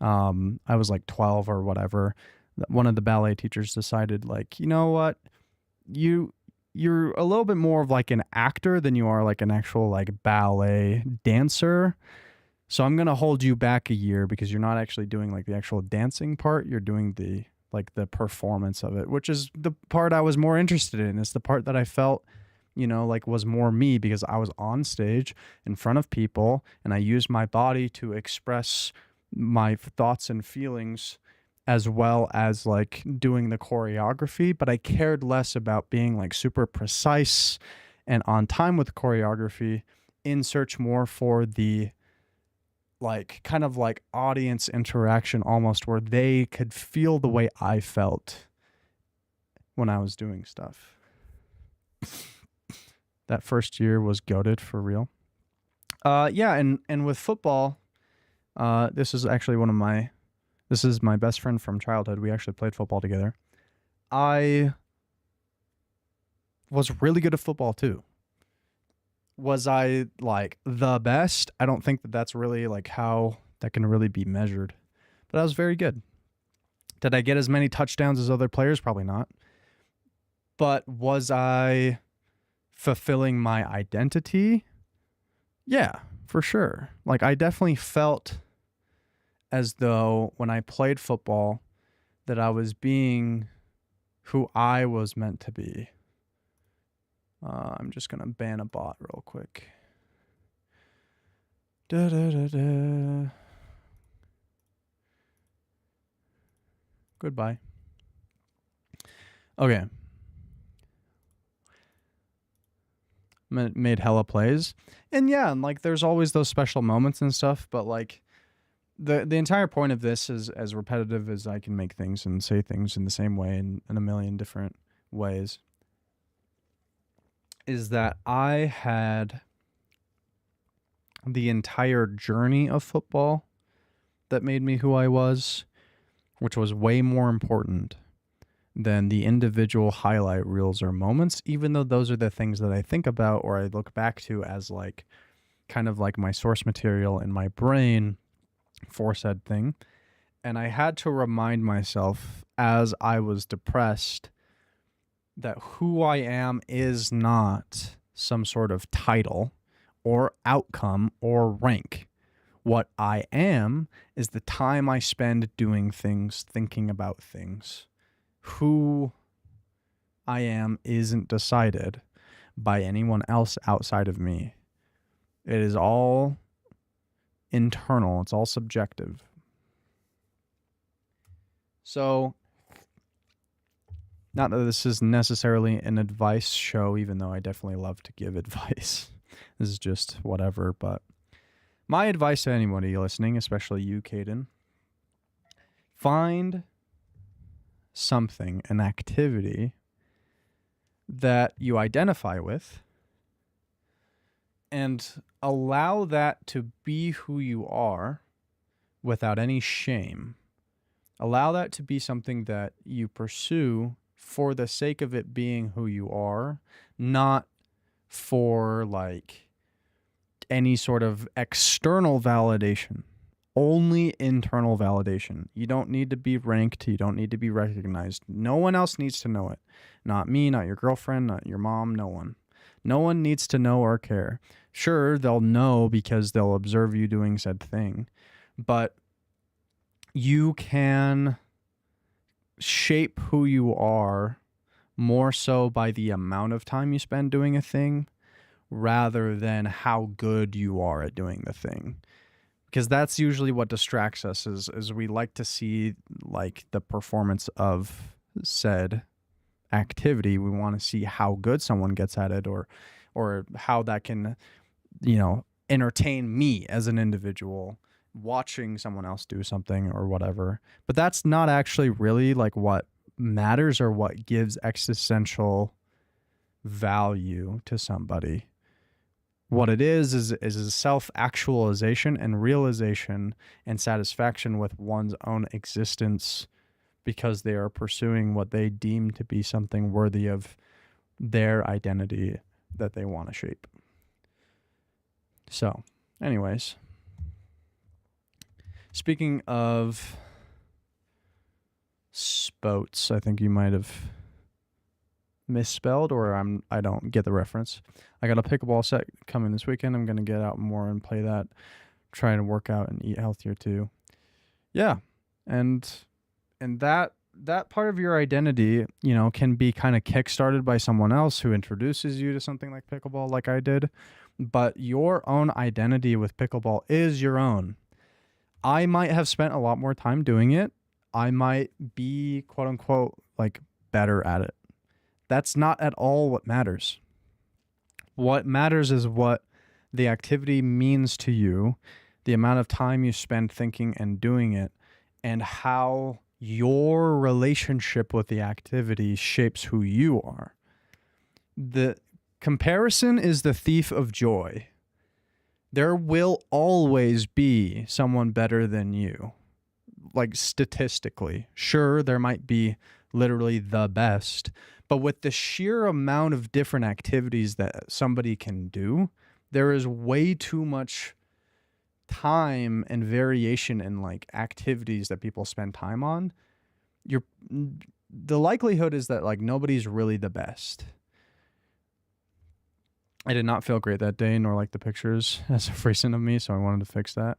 I was like 12 or whatever. One of the ballet teachers decided, like, you know what, you're a little bit more of like an actor than you are like an actual like ballet dancer. So I'm going to hold you back a year because you're not actually doing like the actual dancing part. You're doing the like the performance of it, which is the part I was more interested in. It's the part that I felt, you know, like was more me, because I was on stage in front of people and I used my body to express my thoughts and feelings, as well as like doing the choreography. But I cared less about being like super precise and on time with choreography, in search more for the like kind of like audience interaction, almost, where they could feel the way I felt when I was doing stuff. That first year was goated for real. Yeah, and with football, this is actually this is my best friend from childhood. We actually played football together. I was really good at football too. Was I like the best? I don't think that that's really like how that can really be measured. But I was very good. Did I get as many touchdowns as other players? Probably not. But was I fulfilling my identity? Yeah, for sure. Like, I definitely felt as though when I played football that I was being who I was meant to be. I'm just going to ban a bot real quick. Goodbye. Okay. Made hella plays. And yeah, like there's always those special moments and stuff, but like the entire point of this is, as repetitive as I can make things and say things in the same way in a million different ways, is that I had the entire journey of football that made me who I was, which was way more important than the individual highlight reels or moments, even though those are the things that I think about or I look back to as like kind of like my source material in my brain for said thing. And I had to remind myself as I was depressed that who I am is not some sort of title or outcome or rank. What I am is the time I spend doing things, thinking about things. Who I am isn't decided by anyone else outside of me. It is all internal. It's all subjective. So, not that this is necessarily an advice show, even though I definitely love to give advice. This is just whatever, but my advice to anybody listening, especially you, Caden, find something, an activity that you identify with, and allow that to be who you are without any shame. Allow that to be something that you pursue for the sake of it being who you are, not for like any sort of external validation. Only internal validation. You don't need to be ranked. You don't need to be recognized. No one else needs to know it. Not me, not your girlfriend, not your mom, no one. No one needs to know or care. Sure, they'll know because they'll observe you doing said thing, but you can shape who you are more so by the amount of time you spend doing a thing rather than how good you are at doing the thing. Because that's usually what distracts us is we like to see like the performance of said activity. We want to see how good someone gets at it, or how that can, entertain me as an individual watching someone else do something or whatever. But that's not actually really like what matters or what gives existential value to somebody. What it is a self-actualization and realization and satisfaction with one's own existence, because they are pursuing what they deem to be something worthy of their identity that they want to shape. So, anyways, speaking of spoats, I think you might have misspelled, or I don't get the reference. I got a pickleball set coming this weekend. I'm going to get out more and play that, try to work out and eat healthier too. Yeah. And that part of your identity, can be kind of kickstarted by someone else who introduces you to something like pickleball, like I did. But your own identity with pickleball is your own. I might have spent a lot more time doing it. I might be, quote unquote, like better at it. That's not at all what matters. What matters is what the activity means to you, the amount of time you spend thinking and doing it, and how your relationship with the activity shapes who you are. The comparison is the thief of joy. There will always be someone better than you, like statistically. Sure, there might be literally the best, but with the sheer amount of different activities that somebody can do, there is way too much time and variation in like activities that people spend time on. The likelihood is that like nobody's really the best. I did not feel great that day, nor like the pictures as of recent of me, so I wanted to fix that.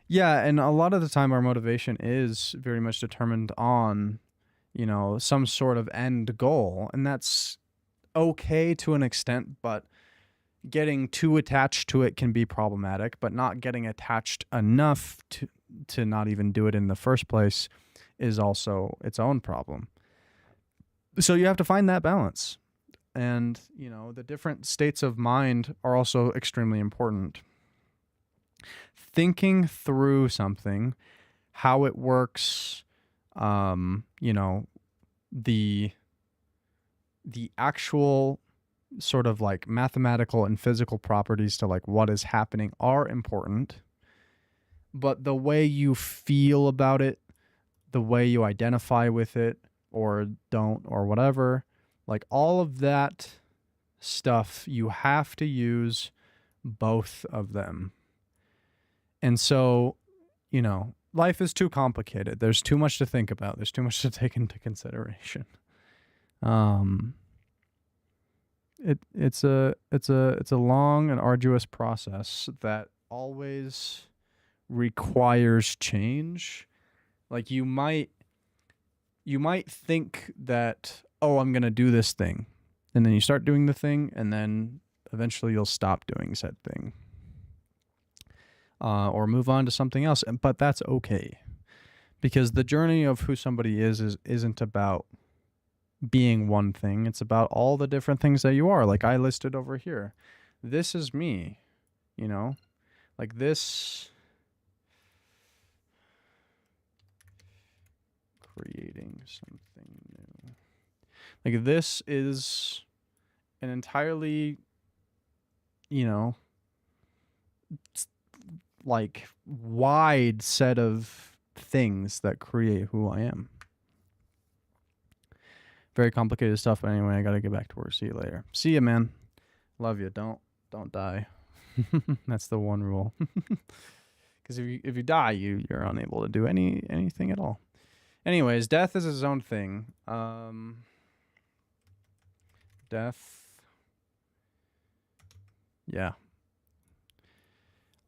Yeah, and a lot of the time our motivation is very much determined on, some sort of end goal, and that's okay to an extent, but getting too attached to it can be problematic, but not getting attached enough to not even do it in the first place is also its own problem. So you have to find that balance. And, the different states of mind are also extremely important. Thinking through something, how it works, the actual sort of like mathematical and physical properties to like what is happening are important, but the way you feel about it, the way you identify with it or don't or whatever, like all of that stuff, you have to use both of them. And so, life is too complicated. There's too much to think about. There's too much to take into consideration. It's a long and arduous process that always requires change. Like you might think that, oh, I'm going to do this thing. And then you start doing the thing, and then eventually you'll stop doing said thing. Or move on to something else. But that's okay. Because the journey of who somebody isn't about being one thing. It's about all the different things that you are. Like I listed over here. This is me, like this. Creating something new. Like this is an entirely, like wide set of things that create who I am. Very complicated stuff, but anyway, I gotta get back to work. See you later. See ya, man. Love you. Don't die. That's the one rule. Because if you die, you're unable to do anything at all. Anyways, death is its own thing. Death. Yeah.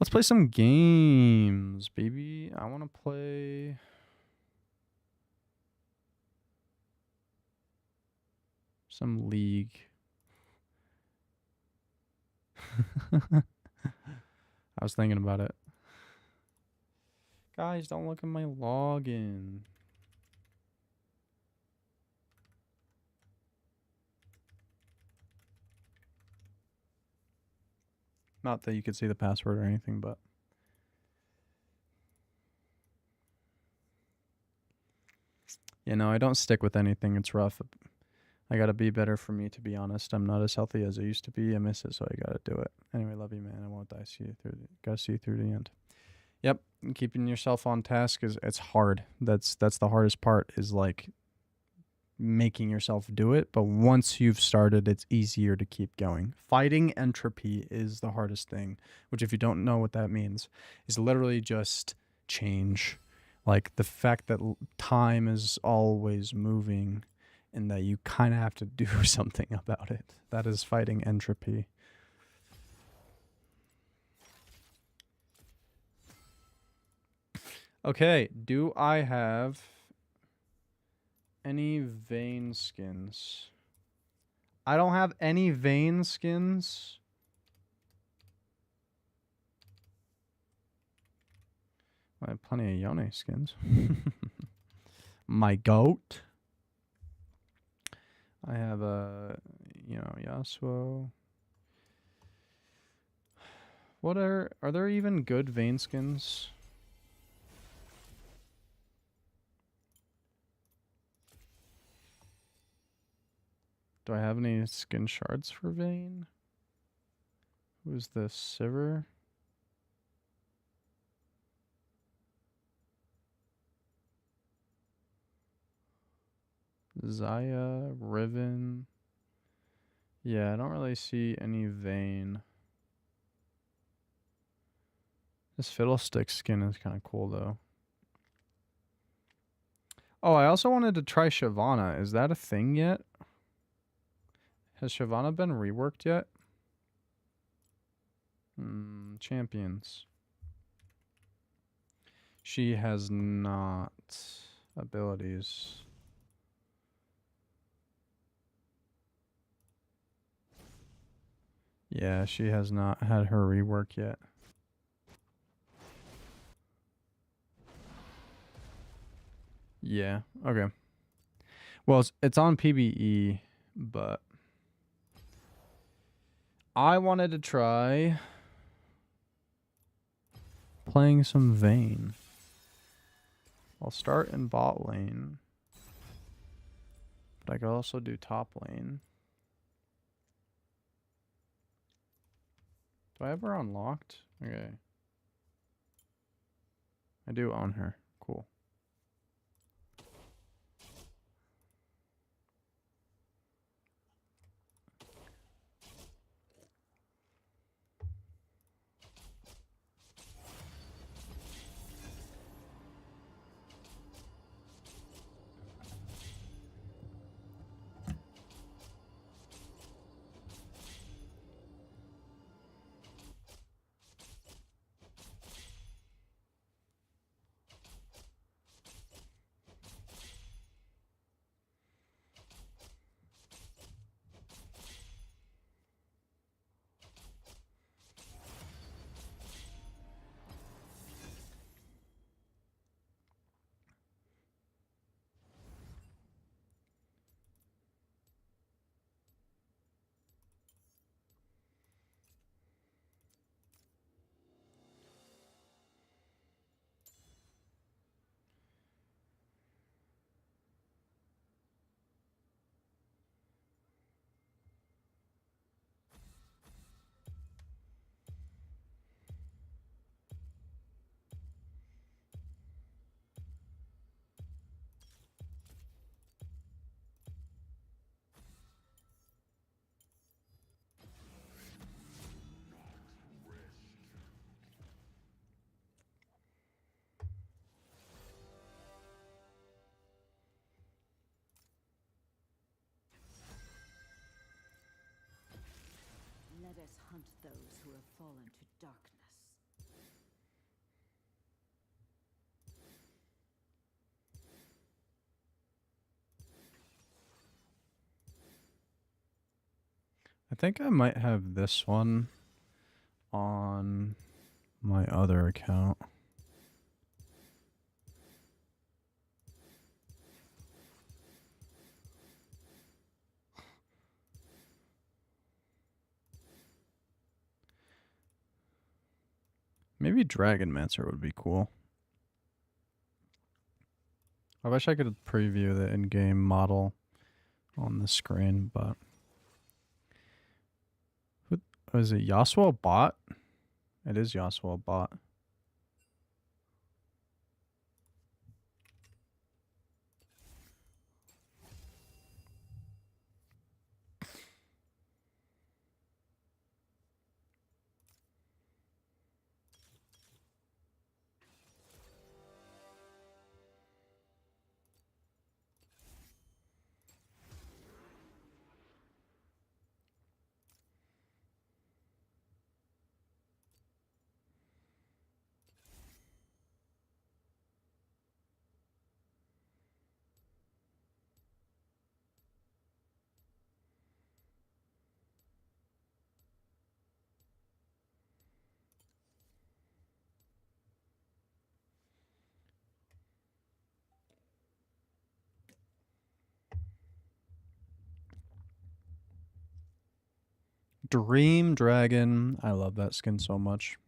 Let's play some games, baby. I want to play. Some League. I was thinking about it. Guys, don't look at my login. Not that you could see the password or anything, but you know, I don't stick with anything. It's rough. I gotta be better for me, to be honest. I'm not as healthy as I used to be. I miss it, so I gotta do it. Anyway, love you, man. I won't die. See you through. Gotta see you through the end. Yep, keeping yourself on task it's hard. That's the hardest part. Is like making yourself do it. But once you've started, it's easier to keep going. Fighting entropy is the hardest thing. Which, if you don't know what that means, is literally just change. Like the fact that time is always moving and that you kind of have to do something about it. That is fighting entropy. Okay, do I have any vein skins? I don't have any vein skins. I have plenty of Yone skins. My goat. I have a, Yasuo. What are there even good vein skins? Do I have any skin shards for Vayne? Who's this? Sivir? Zaya, Riven. Yeah, I don't really see any Vayne. This Fiddlestick skin is kind of cool, though. Oh, I also wanted to try Shyvana. Is that a thing yet? Has Shyvana been reworked yet? Champions. She has not. Abilities. Yeah, she has not had her rework yet. Yeah, okay. Well, it's on PBE, but I wanted to try playing some Vayne. I'll start in bot lane, but I could also do top lane. Do I have her unlocked? Okay. I do own her. Cool. Let us hunt those who have fallen to darkness. I think I might have this one on my other account. Maybe Dragonmancer would be cool. I wish I could preview the in-game model on the screen, but... is it Yasuo bot? It is Yasuo bot. Dream Dragon. I love that skin so much.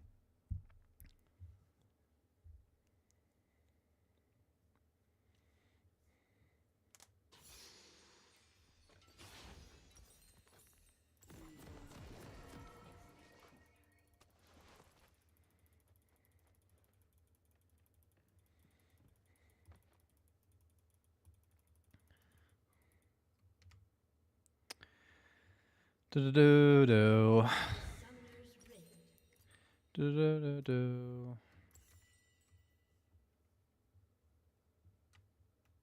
Do-do-do-do. Do-do-do-do.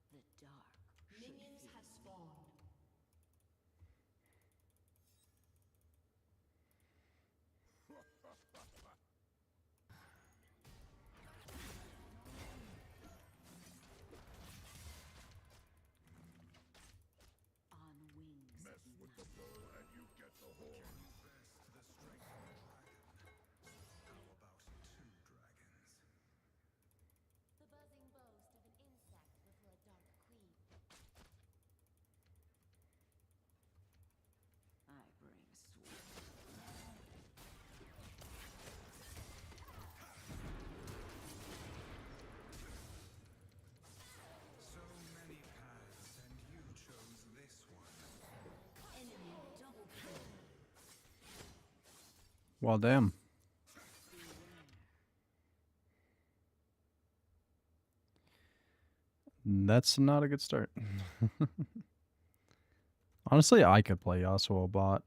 The dark minions have spawned. On wings of The buzzing boast of an insect before a dark queen. I bring sweet. So many paths, and you chose this one. Enemy double kill. Well, damn. That's not a good start. Honestly, I could play Yasuo bot.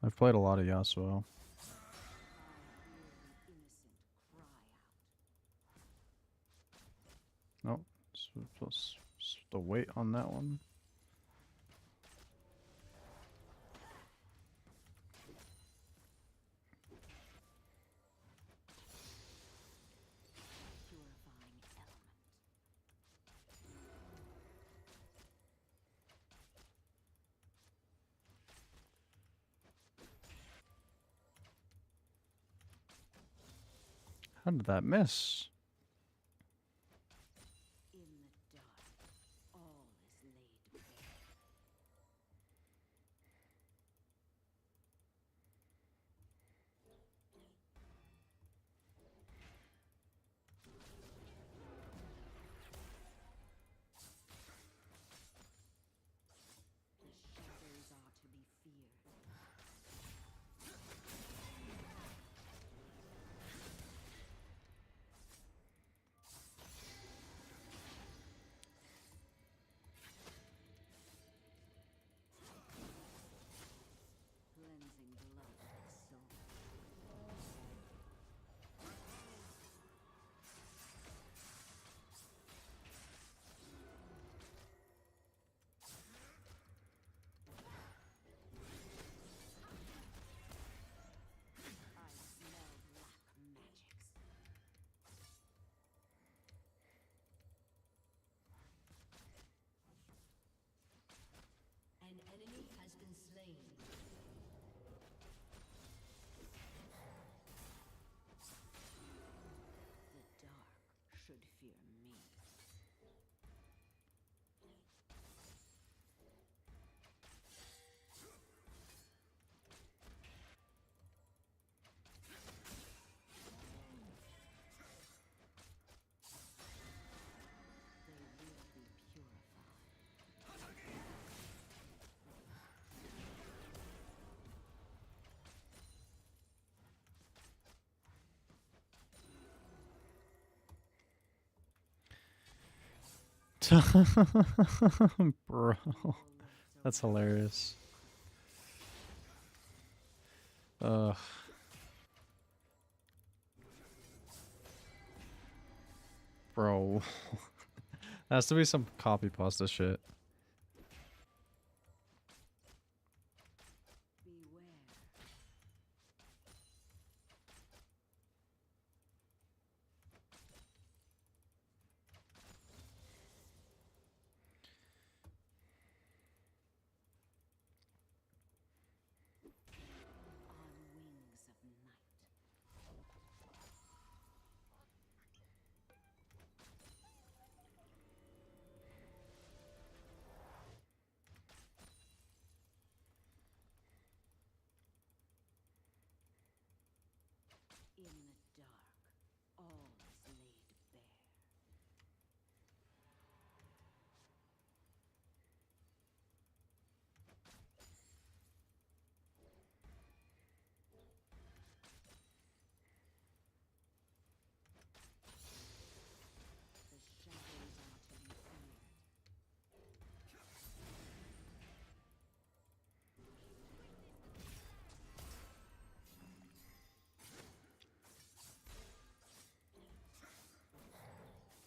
I've played a lot of Yasuo. Innocent cry out. No, supposed to wait on that one. Purifying element. How did that miss? In the dark, all is laid bare. The shadows are to be feared. Bro, that's hilarious. Ugh. Bro. Has to be some copy pasta shit. Beware. On wings of night. In the dark, all is laid bare. The shadows are to be feared.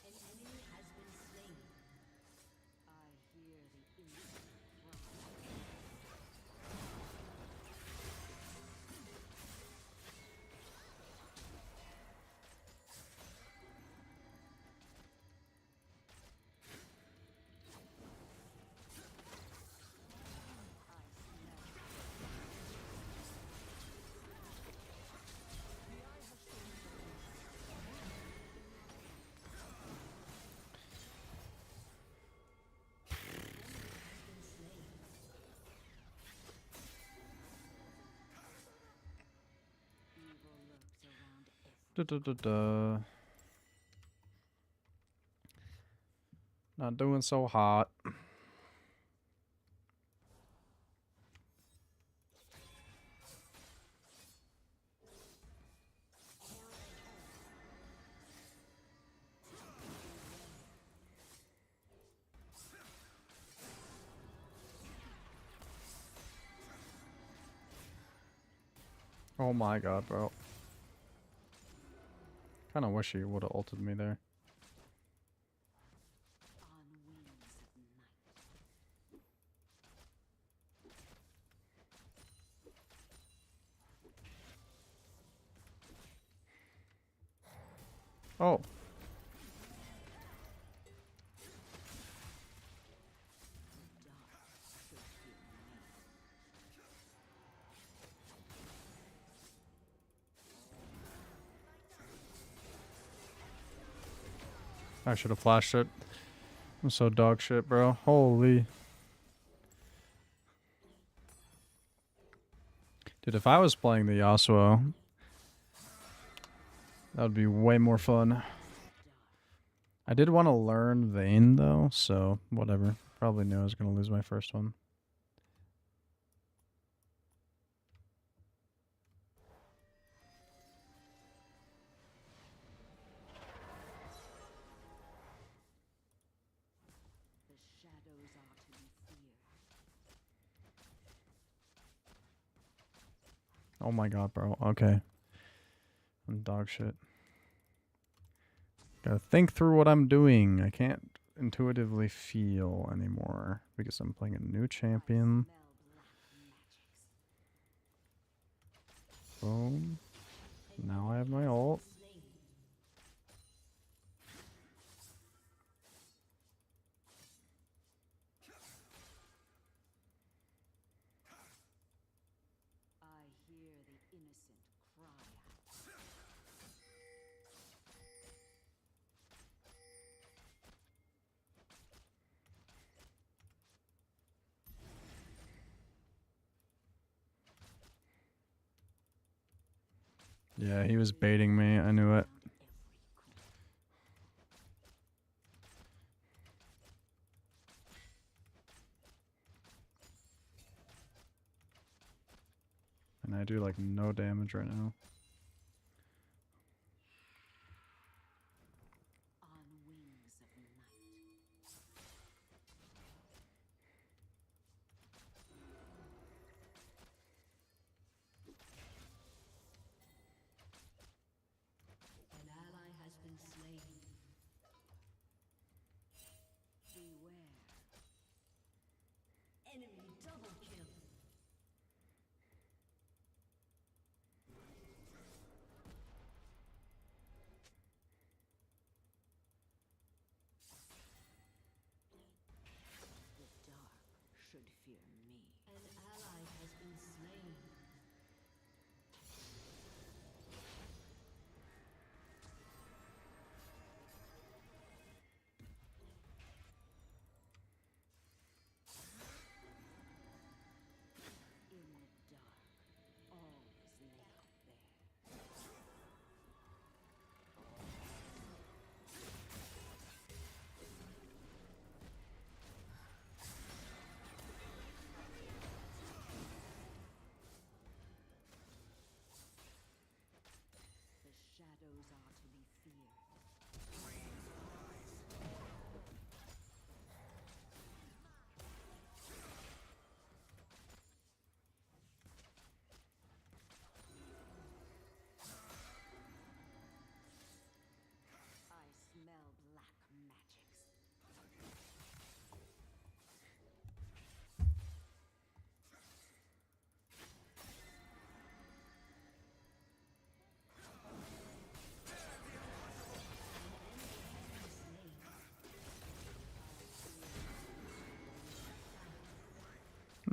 An enemy has been slain. I hear the innocent cry. Evil lurks around every Da, da, da, da. Not doing so hot. Oh my god, bro. Kinda wish he would have ulted me there. on wings of night. Oh. I should have flashed it. I'm so dog shit, bro. Holy. Dude, if I was playing the Yasuo, that would be way more fun. I did want to learn Vayne, though, so whatever. Probably knew I was going to lose my first one. The shadows are to be feared. Oh my god, bro. Okay. I'm dog shit. Gotta think through what I'm doing. I can't intuitively feel anymore because I'm playing a new champion. Boom. Now I have my ult. I hear the innocent cry out. Yeah, he was baiting me. I knew it. And I do like no damage right now. On wings of night.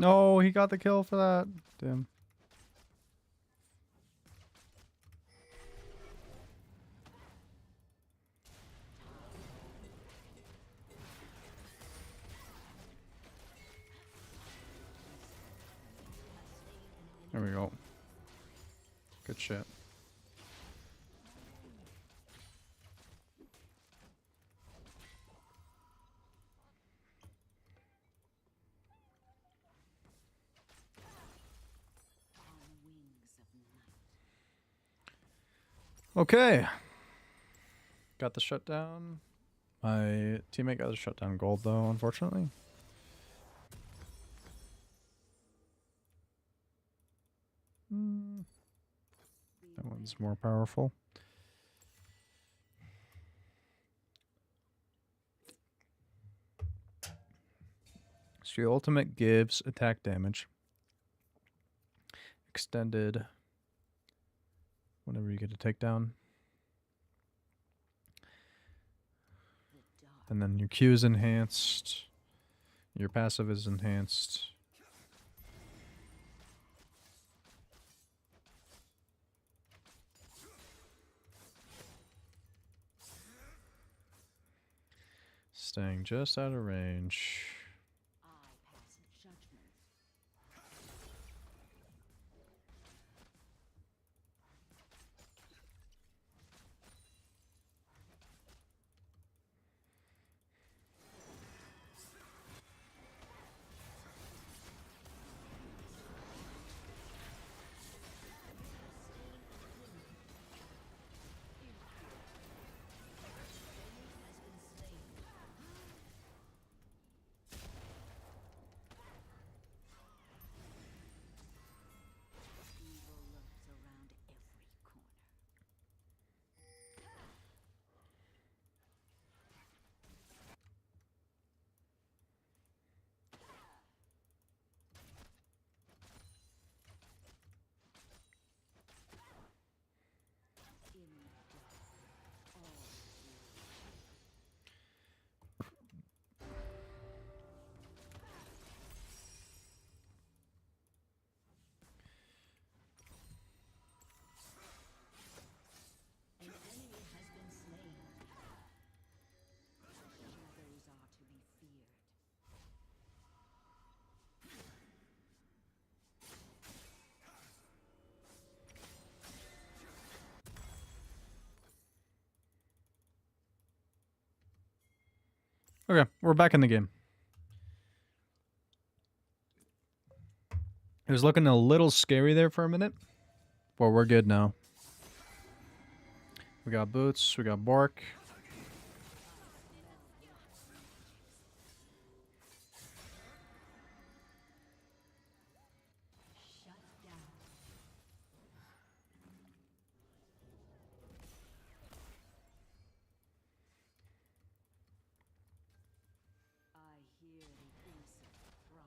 No, he got the kill for that. Damn. There we go. Good shit. Okay. Got the shutdown. My teammate got the shutdown gold though, unfortunately. That one's more powerful. So your ultimate gives attack damage. Extended whenever you get a takedown. And then your Q is enhanced. Your passive is enhanced. Staying just out of range. I pass judgment. Evil lurks around every corner. In the dark, all an enemy has been slain. Shadows are to be feared. Okay, we're back in the game. It was looking a little scary there for a minute, but we're good now. We got Boots, we got Bork. Shut down. I hear the insect cry.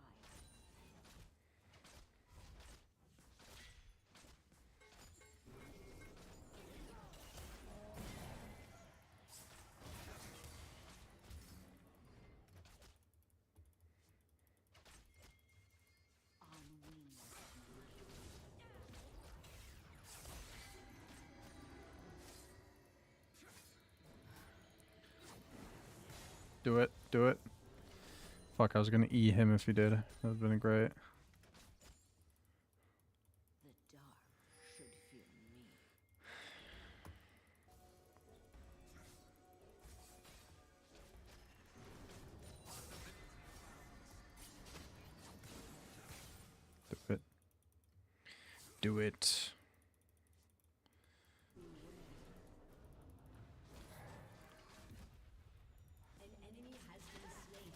On wings of night. Do it, do it. Fuck, I was gonna E him if he did. That would've been great. The dark should fear me. Do it. Do it. An enemy has been slain.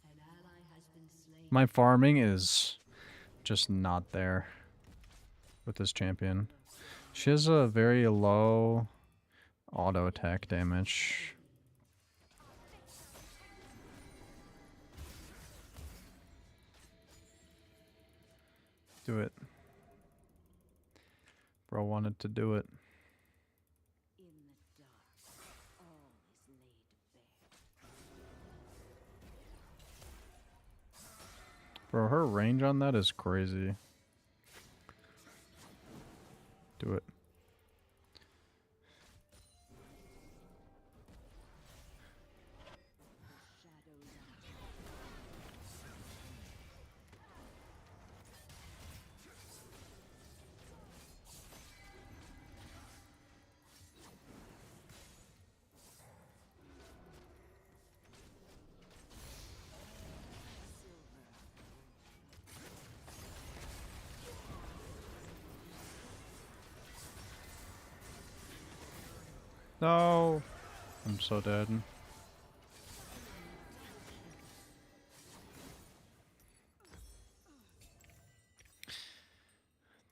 An ally has been slain. My farming is just not there with this champion. She has a very low auto attack damage. Do it. Bro wanted to do it. In the dark, all is laid bare. Bro, her range on that is crazy. Do it. No! I'm so dead.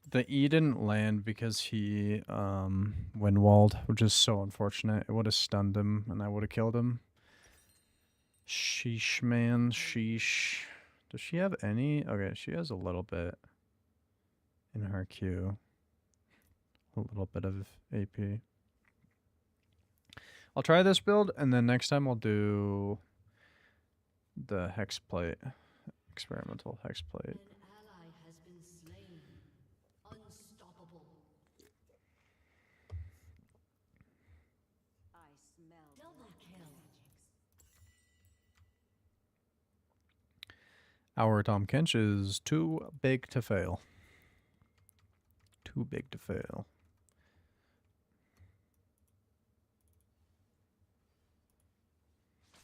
The E didn't land because he wind-walled, which is so unfortunate. It would have stunned him and I would have killed him. Sheesh, man. Sheesh. Does she have any? Okay, she has a little bit in her Q. A little bit of AP. I'll try this build, and then next time I'll do the Hex Plate. Experimental Hex Plate. An ally has been slain. Unstoppable. I smell double kill. Our Tom Kench is too big to fail. Too big to fail.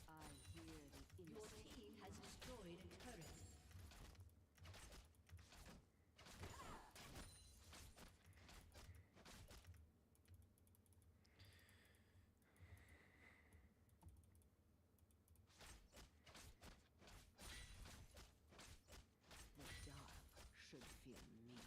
I hear the Your team has destroyed a turret. The dark should fear me.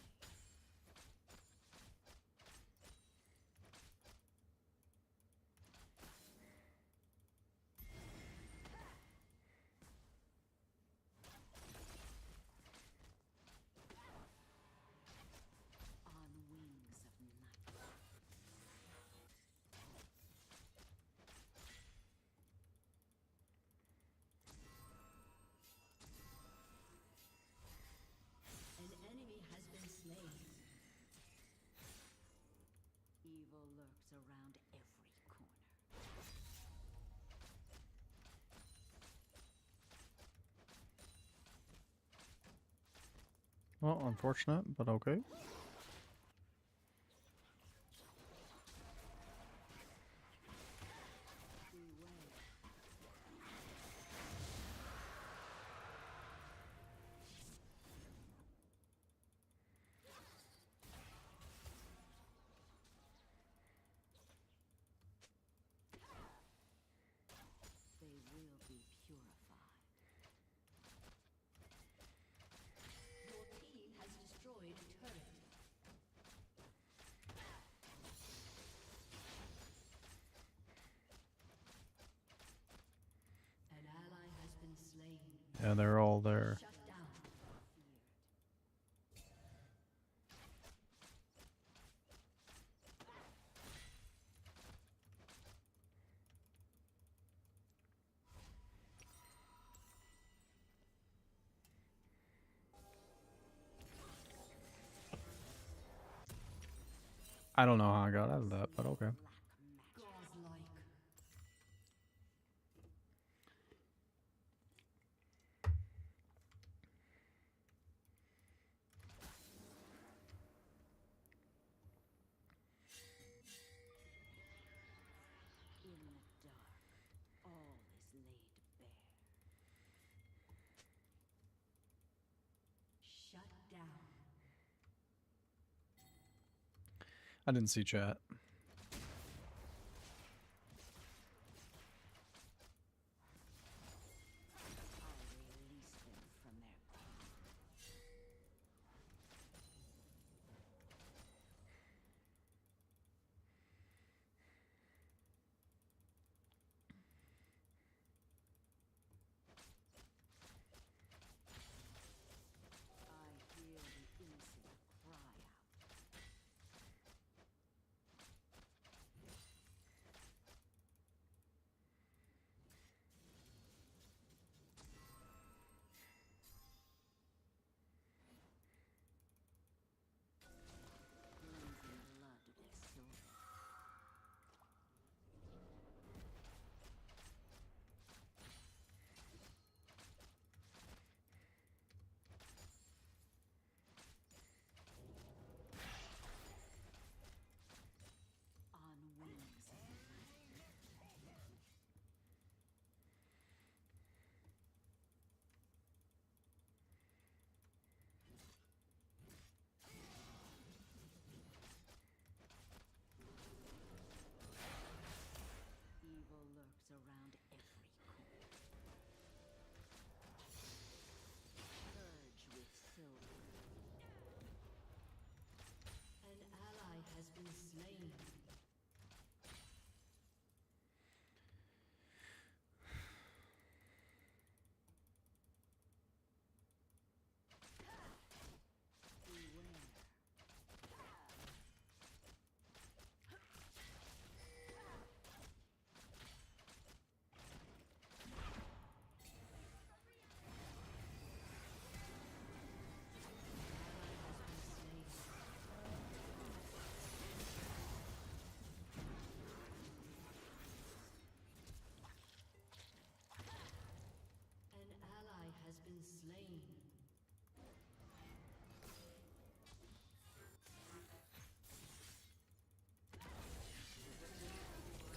On wings of night. An enemy has been slain. Evil lurks around every corner. Well, unfortunate, but okay. They will be purified. Your team has destroyed a turret. An ally has been slain. Yeah, they're all there. Shut down. I don't know how I got out of that, but okay. Godlike. In the dark, all is laid bare. Shut down. I didn't see chat. I'll release them from their I hear the innocent cry out.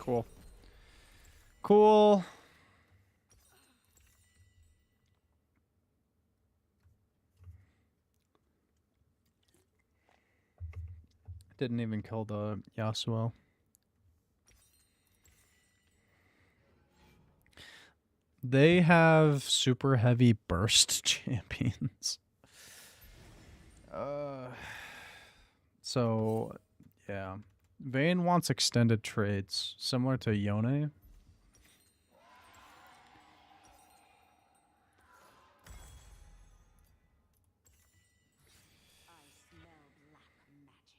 Cool. Cool. Didn't even kill the Yasuo. They have super heavy burst champions. So, yeah. Vayne wants extended trades, similar to Yone. I smell black magics.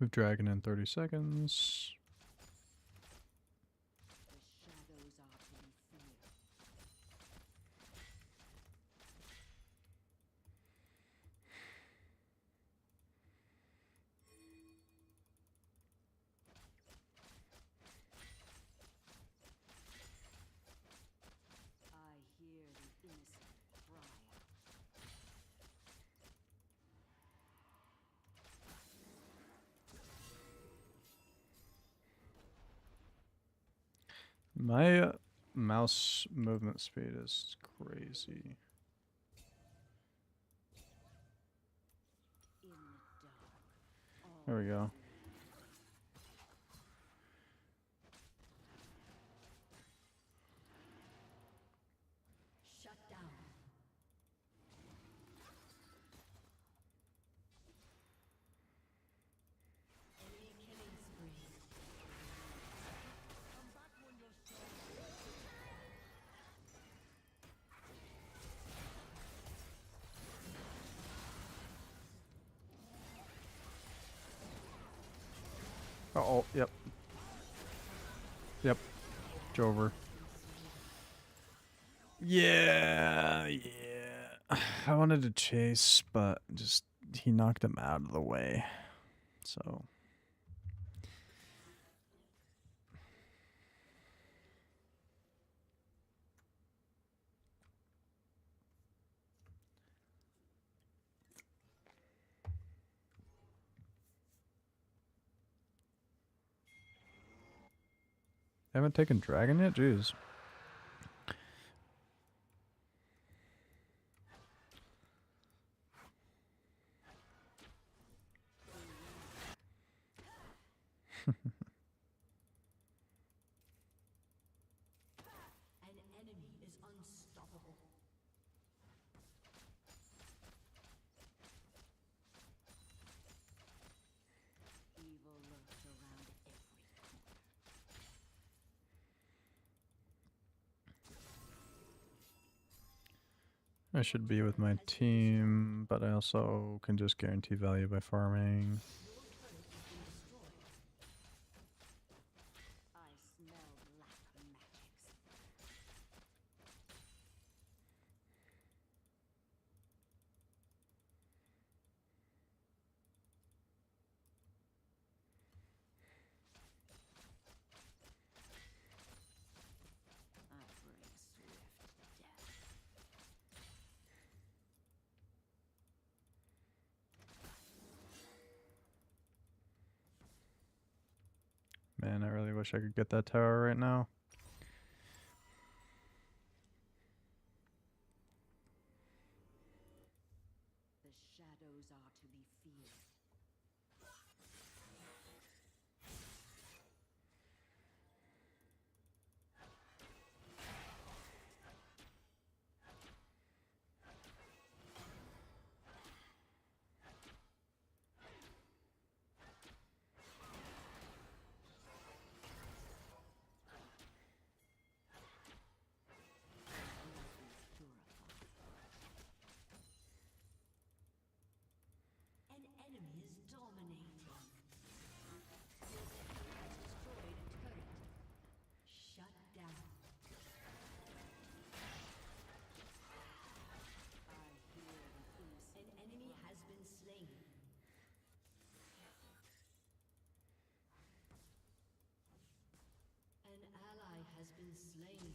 Move dragon in 30 seconds. The shadows are to be feared. I hear the innocent cry out. My mouse movement speed is crazy. In the dark, all There we go. shut down. Enemy killing spree. Oh, yep. Yep. Jover. Yeah, yeah. I wanted to chase, but just he knocked him out of the way. So haven't taken dragon yet? Jeez. An enemy is unstoppable. Evil lurks around every corner. I should be with my team, but I also can just guarantee value by farming. I smell black magics. I bring swift death. Man, I really wish I could get that tower right now. The shadows are to be feared. An enemy is dominating. Destroyed a turret. Shut down. I hear the innocent. An enemy has been slain. An ally has been slain.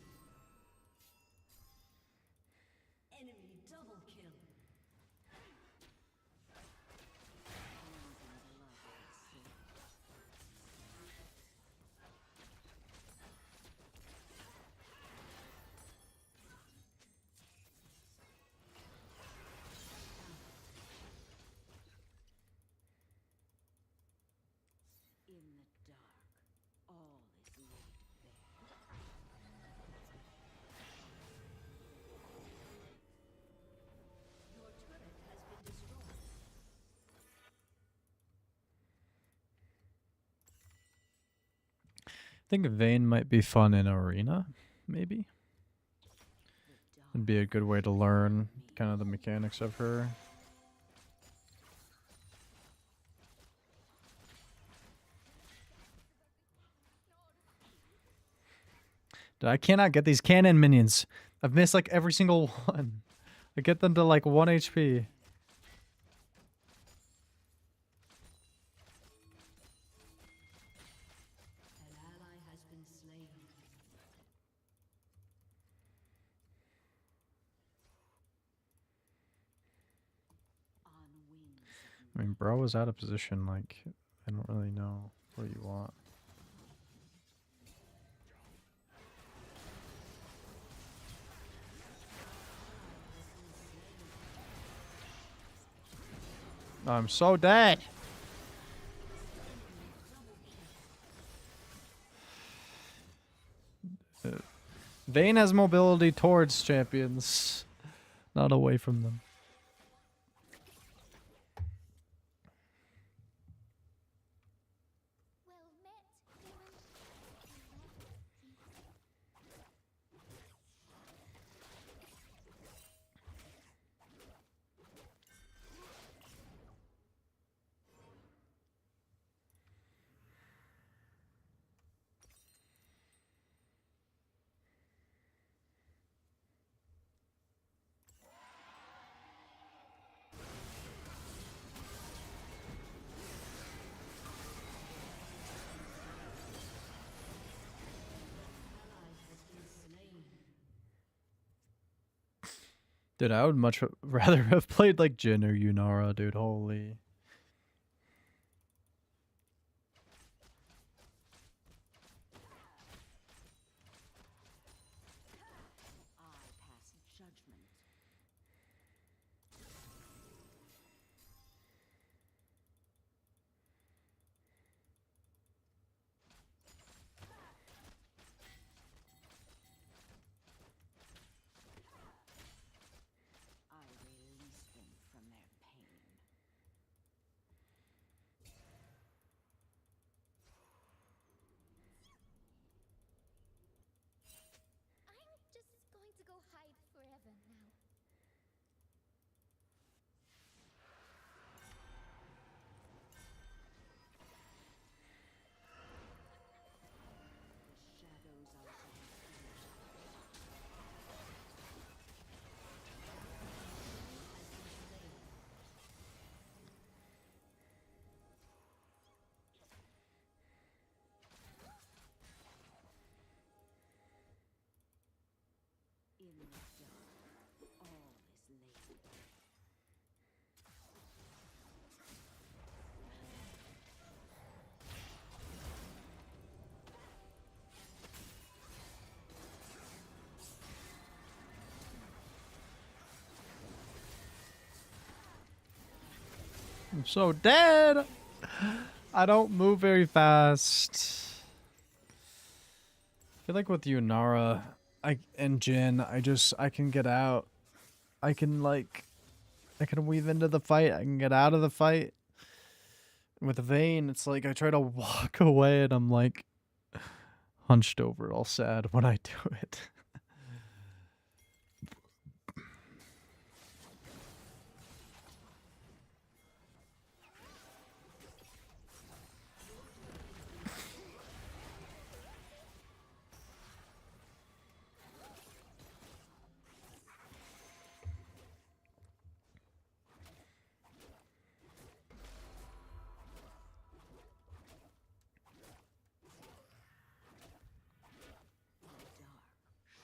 think Vayne might be fun in Arena, maybe. It'd be a good way to learn kind of the mechanics of her. Dude, I cannot get these cannon minions. I've missed like every single one. I get them to like 1 HP. An ally has been slain. On wings of I mean, bro was out of position. Like, I don't really know what you want. I'm so dead. Vayne has mobility towards champions, not away from them. Well met, Dude, I would much rather have played like Jhin or Yunara, dude. Holy. I pass judgment. I release them from their pain. I'm just going to go hide forever now. The shadows are confused. In the dark, all is laid. I'm so dead. I don't move very fast. I feel like with Yunara and Jhin, I can get out. I can weave into the fight. I can get out of the fight. With Vayne, it's like I try to walk away and I'm like hunched over, all sad when I do it. The dark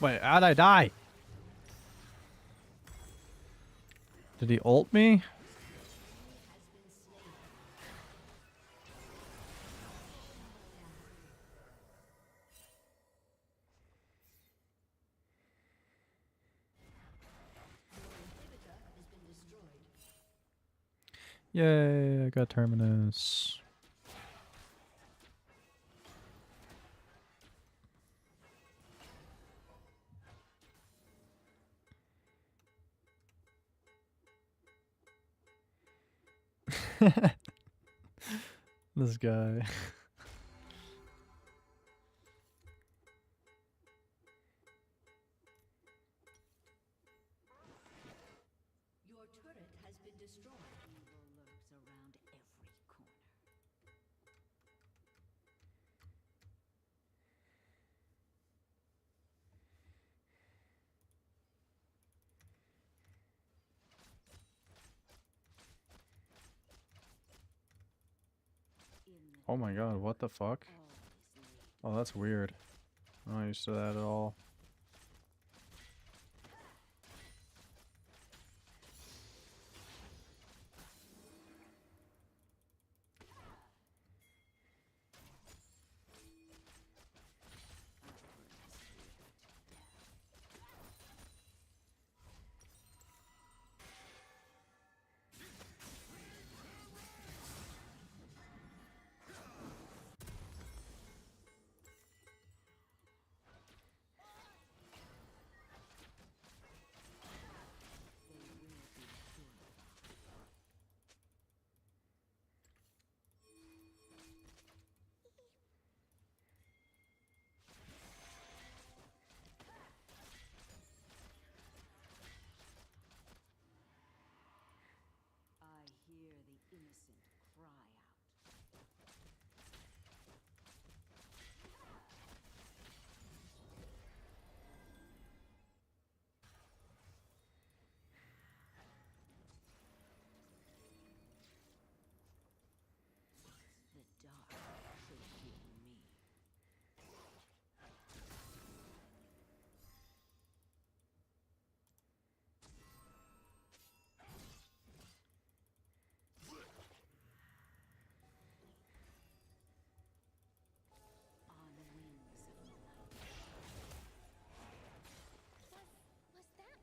Wait, how'd I die? Did he ult me? Yay, I got Terminus. This guy. Your turret has been destroyed. Evil lurks around every corner. Oh my god, what the fuck? Always late. Oh, that's weird. I'm not used to that at all. I hear the innocent cry out. The dark should heal me. On the wings of the night. Was that?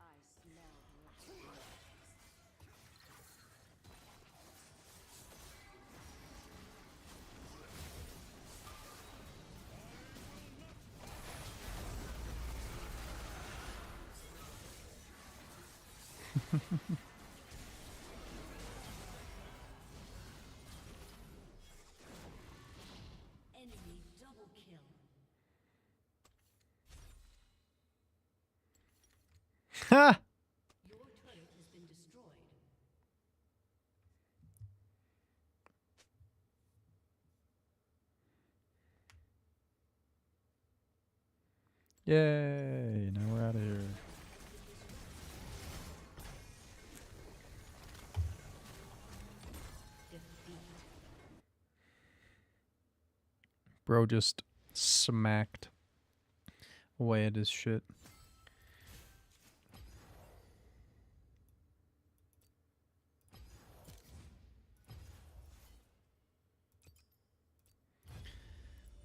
I smell black roses. Enemy double kill. Ha! Your turret has been destroyed. Yay! Now we're out of here. Defeat. Bro just smacked away at his shit.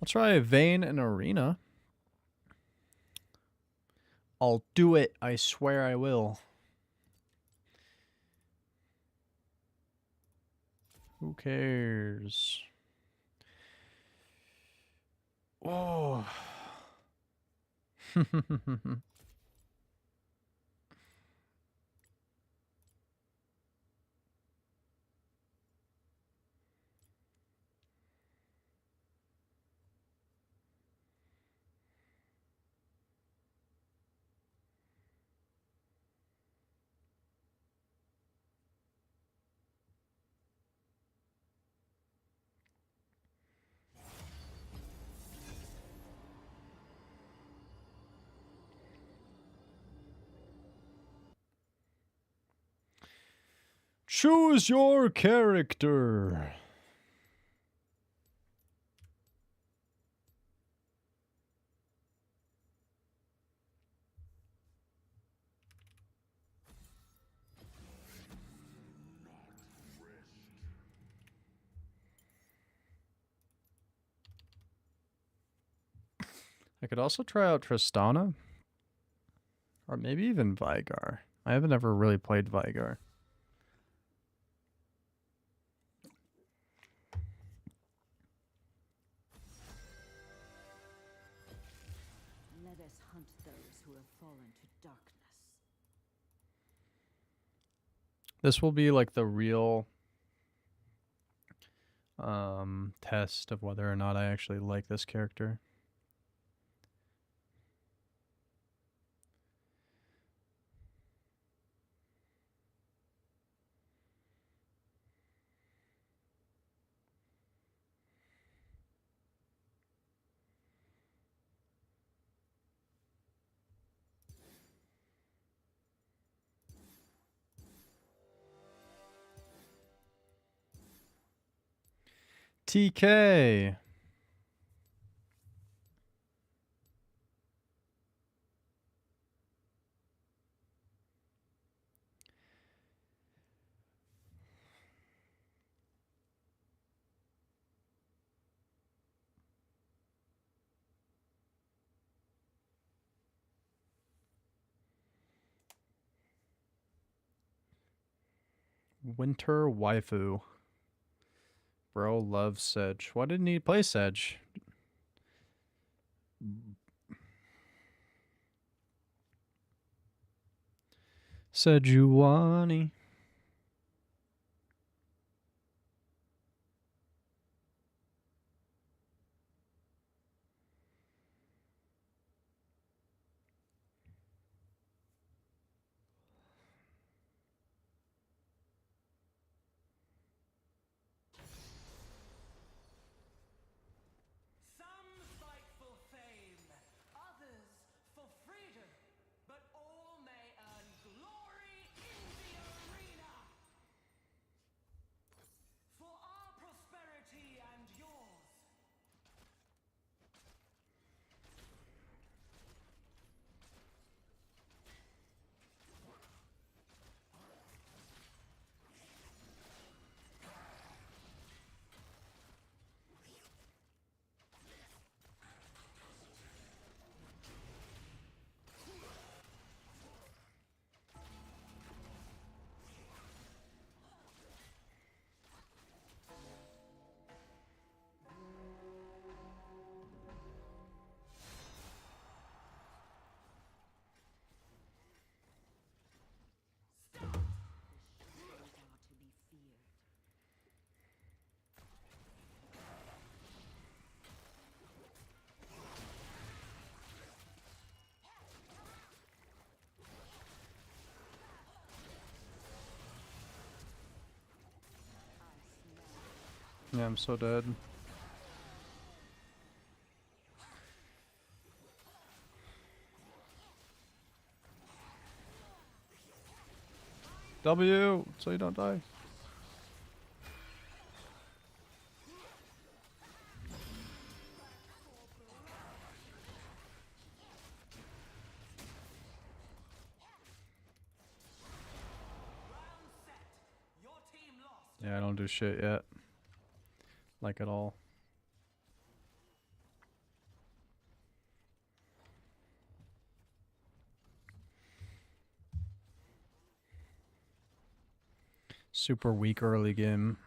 I'll try Vayne and Arena. I'll do it. I swear I will. Who cares? Oh. Choose your character. I could also try out Tristana. Or maybe even Vigar. I haven't ever really played Vigar. Let us hunt those who have fallen to darkness. This will be like the real test of whether or not I actually like this character. TK. Winter waifu. Bro loves Sedge. Why didn't he play Sedge? Sejuani. Some fight for fame, others for freedom, but all may earn glory in the arena. For our prosperity and yours. The shadows are to be feared. Yeah, I'm so dead. W, so you don't die. Round set. Your team lost. Yeah, I don't do shit yet. Like at all. Super weak early game.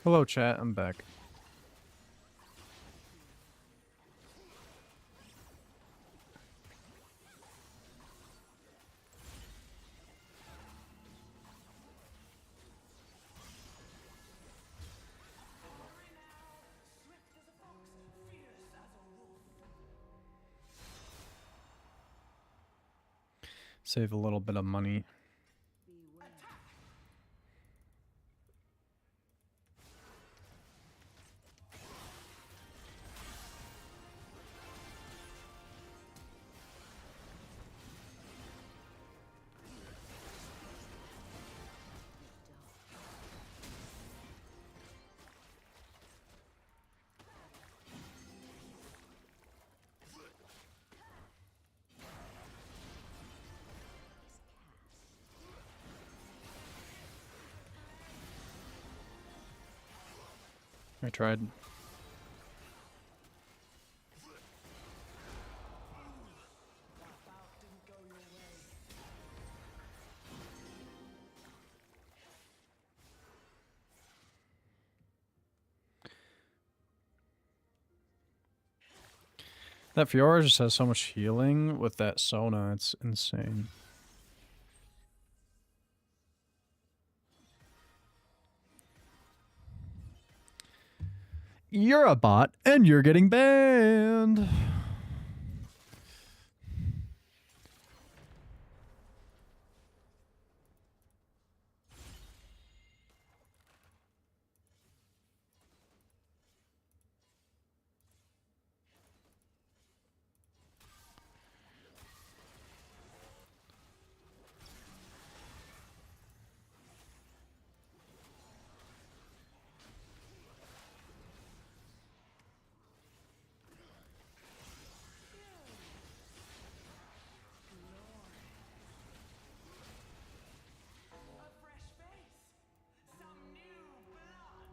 Hello, chat. I'm back. Save a little bit of money. I tried. That Fiora just has so much healing with that Sona, it's insane. You're a bot, and you're getting banned! A fresh face. Some new blood.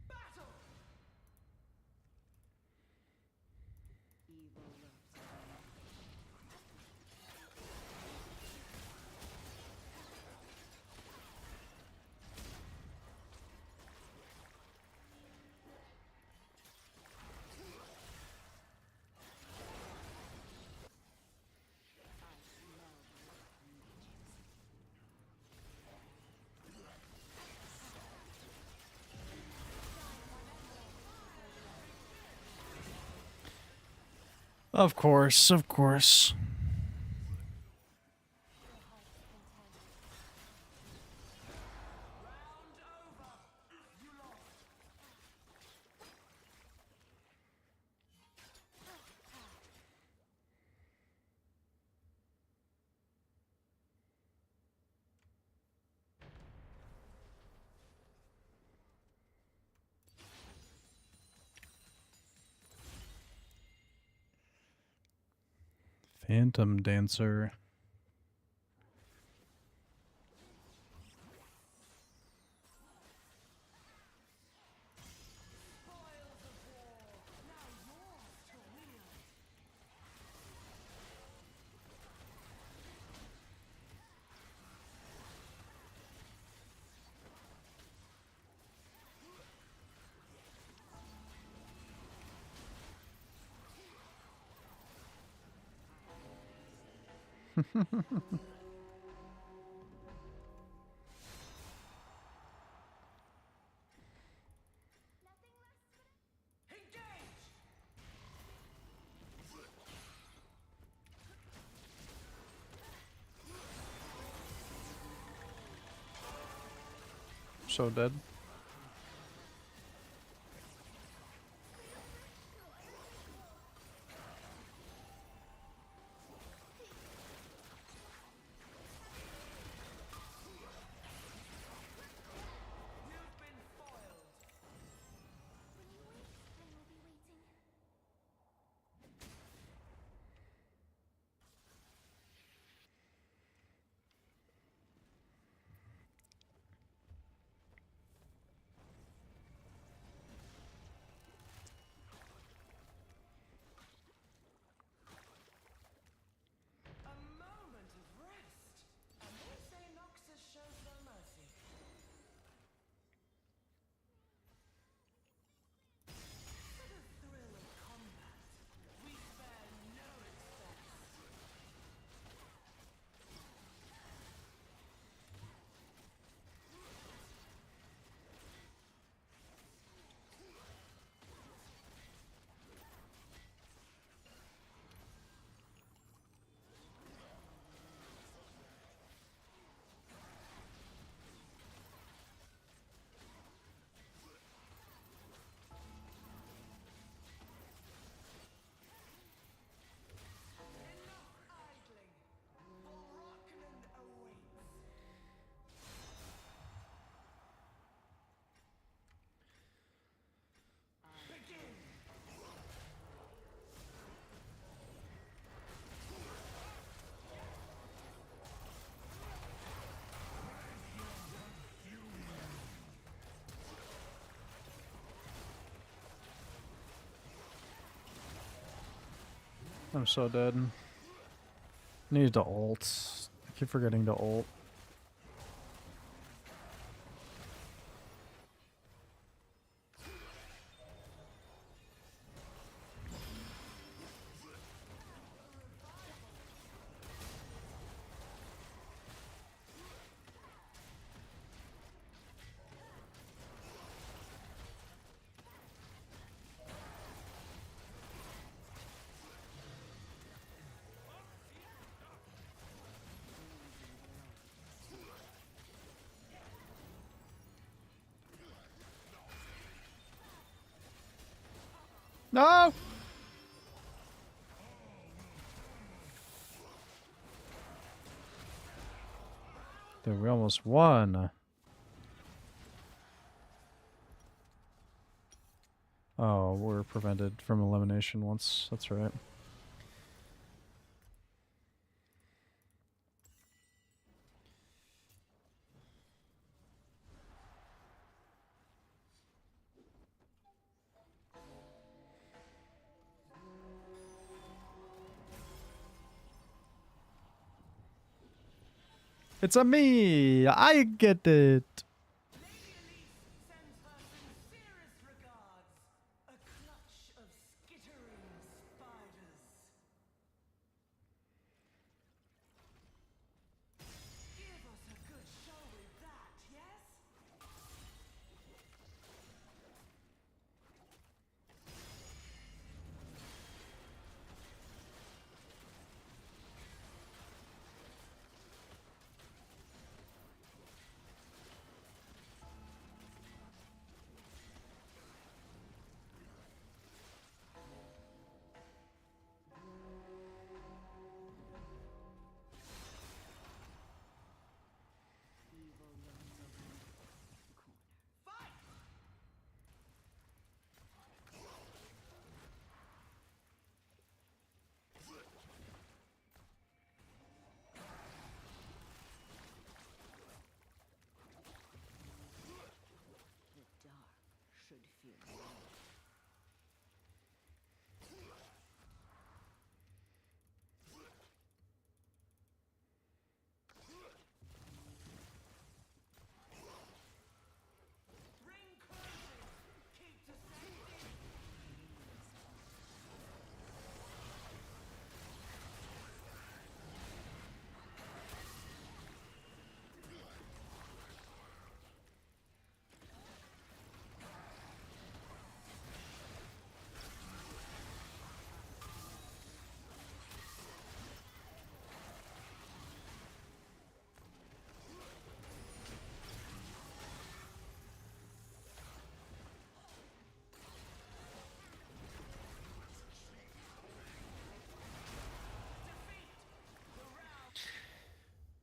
Battle. Evil lurks. Of course, of course. Phantom Dancer. So dead. You've been foiled. When you wait, I will be waiting. I'm so dead. Need to ult. I keep forgetting to ult. No! Dude, we almost won. Oh, we're prevented from elimination once. That's right. It's a me! I get it! Lady Elise sends her sincerest regards. A clutch of skittering spiders. Give us a good show with that, yes? Fight! The dark should fear me. Ring curses! Keep to safety!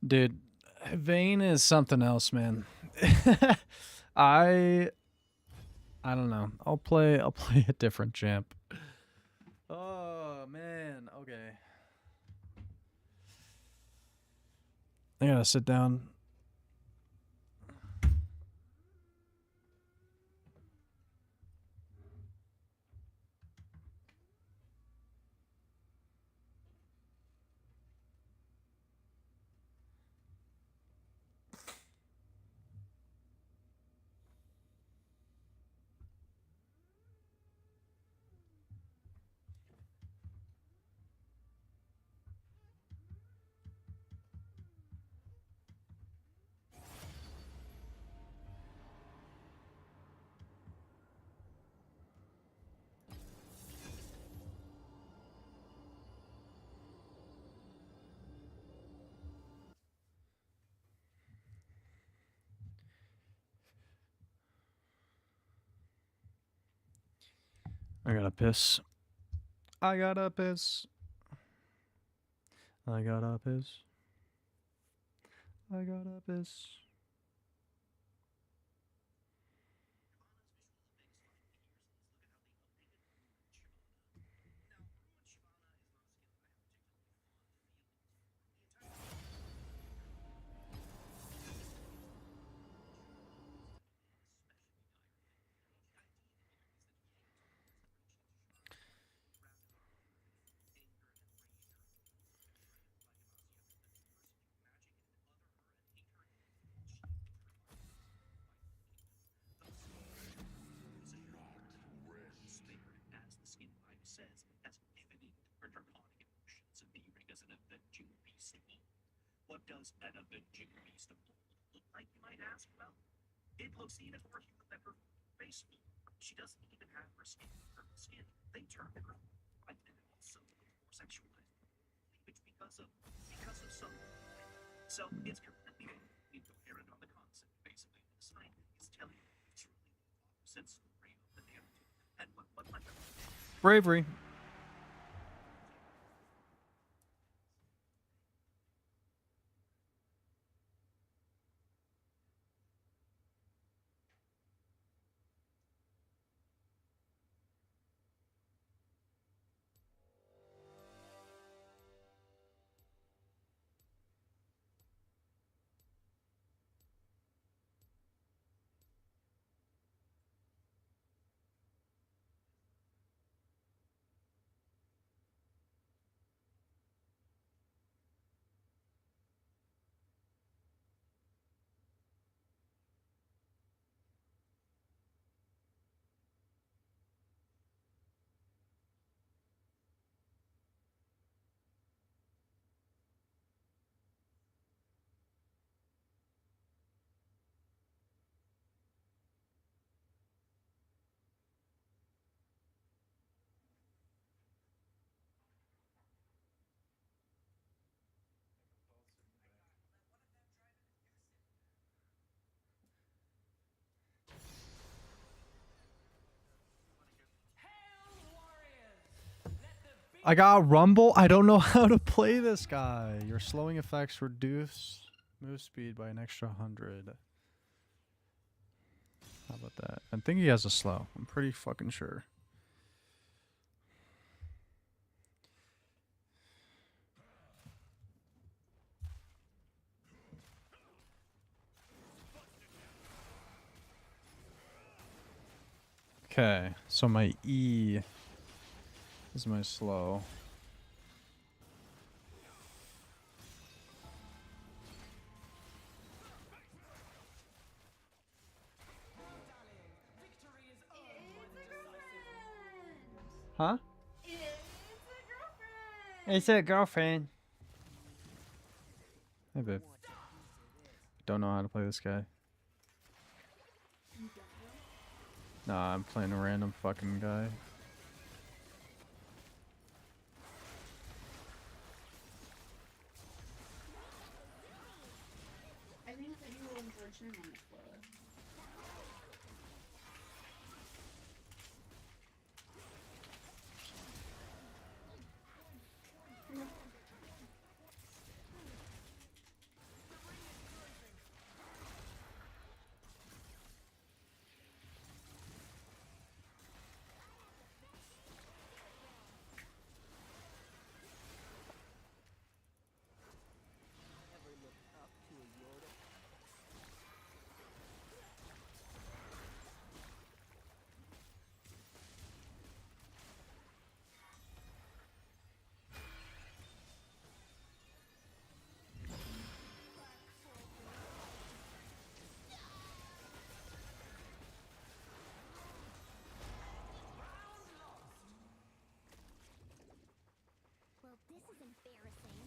Dude, Vayne is something else, man. I don't know. I'll play a different champ. Oh man, okay. I gotta sit down. I gotta piss. I gotta piss. I gotta piss. I gotta piss. What does an avenging beast of look like, you might ask? Well, it looks even more human than her face. She doesn't even have her skin. Her skin, they turned her white and also more sexualized. It's because of some. So it's completely incoherent on the concept. Basically, the sign is telling you truly the opposite story of the narrative. And what my Bravery. Hail warriors! Let the I got Rumble. I don't know how to play this guy. Your slowing effects reduce move speed by an extra 100. How about that? I think he has a slow. I'm pretty fucking sure. Okay, so my E is my slow. victory is earned by It's the a decisive. girlfriend. Huh? It's a girlfriend. It's a girlfriend. Hey, babe. Don't know how to play this guy. Nah, I'm playing a random fucking guy. I think that you will enjoy Chillin on this floor. Well, this is embarrassing.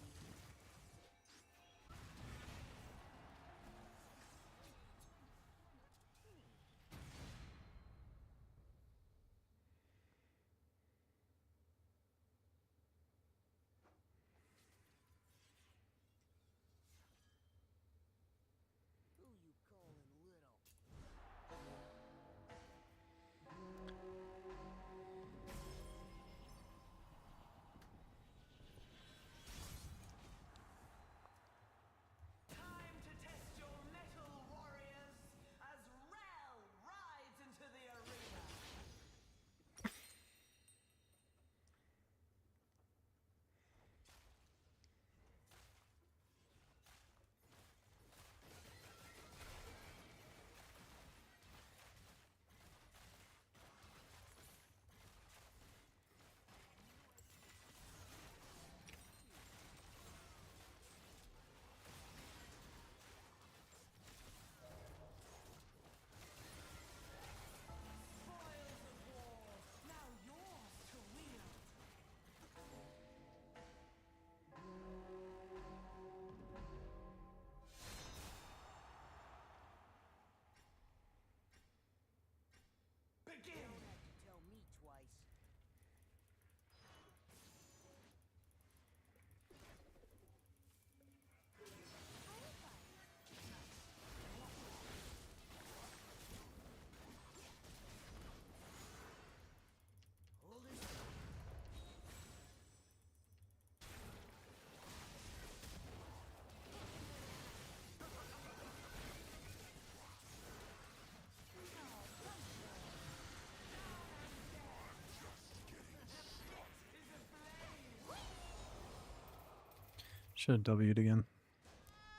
Should have W'd again.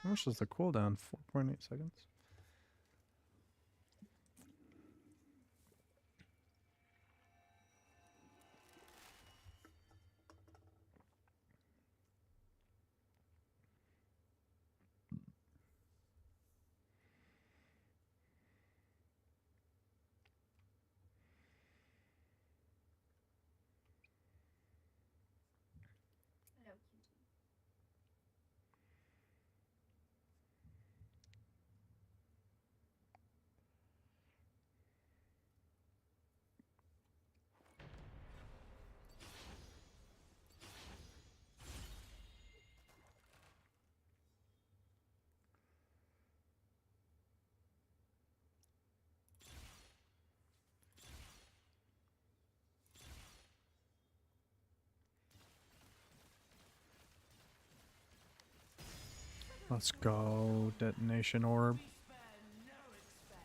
How much is the cooldown? 4.8 seconds. Hello, cutie. Let's go, detonation orb. We spare no expense.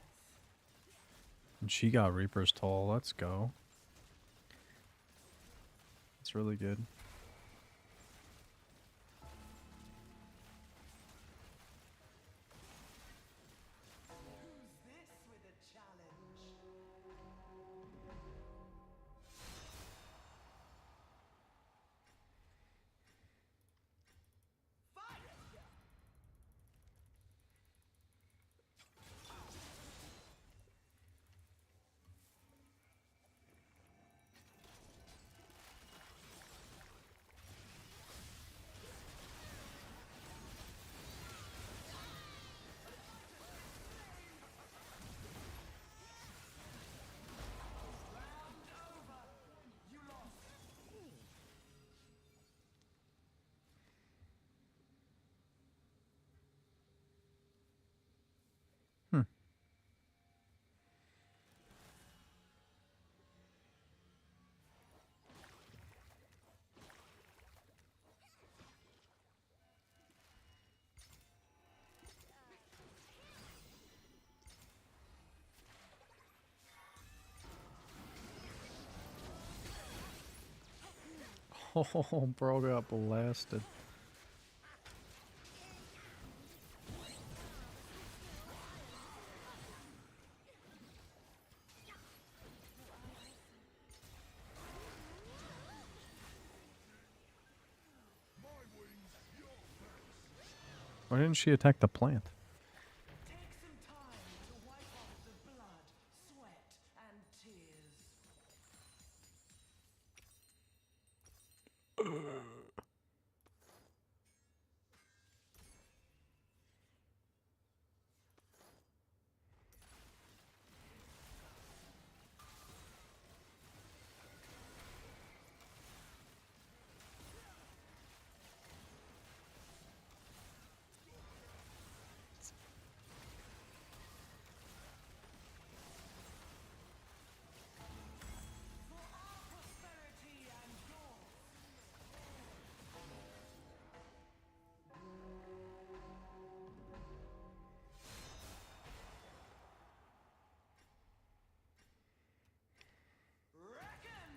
And she got Reaper's Toll. Let's go. That's really good. Who's this with a challenge? Fire! Round over. You lost. Hmm. Oh, bro got blasted. Why didn't she attack the plant? Take some time to wipe off the blood, sweat, and tears. For our prosperity and yours. Reckon!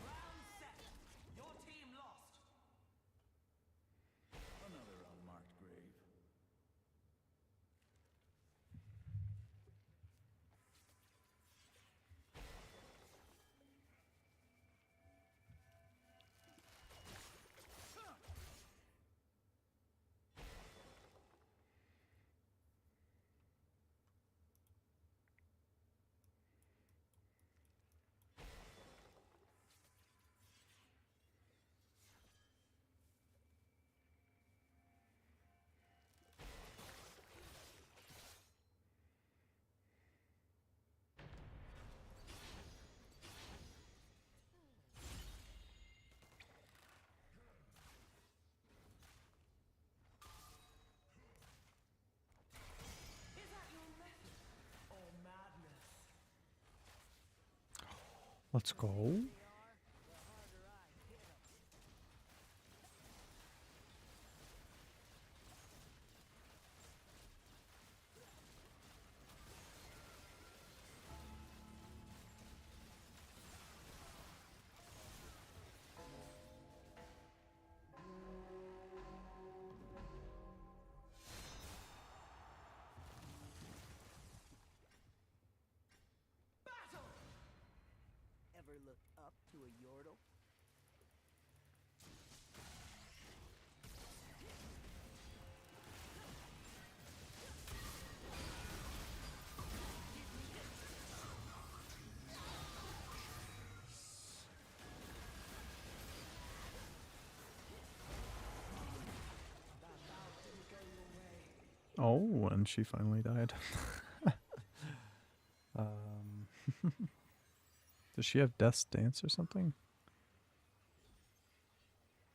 Round set. Your team lost. Another unmarked grave. Is that your method? Or madness? Let's go. Oh, and she finally died. um, does she have Death's Dance or something?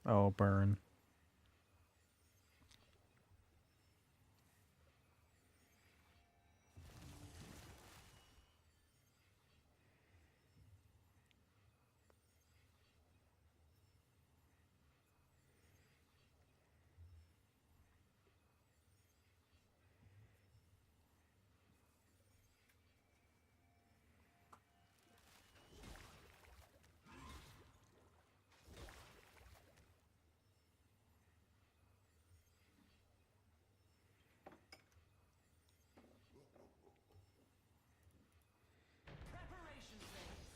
Oh, burn. Preparation phase.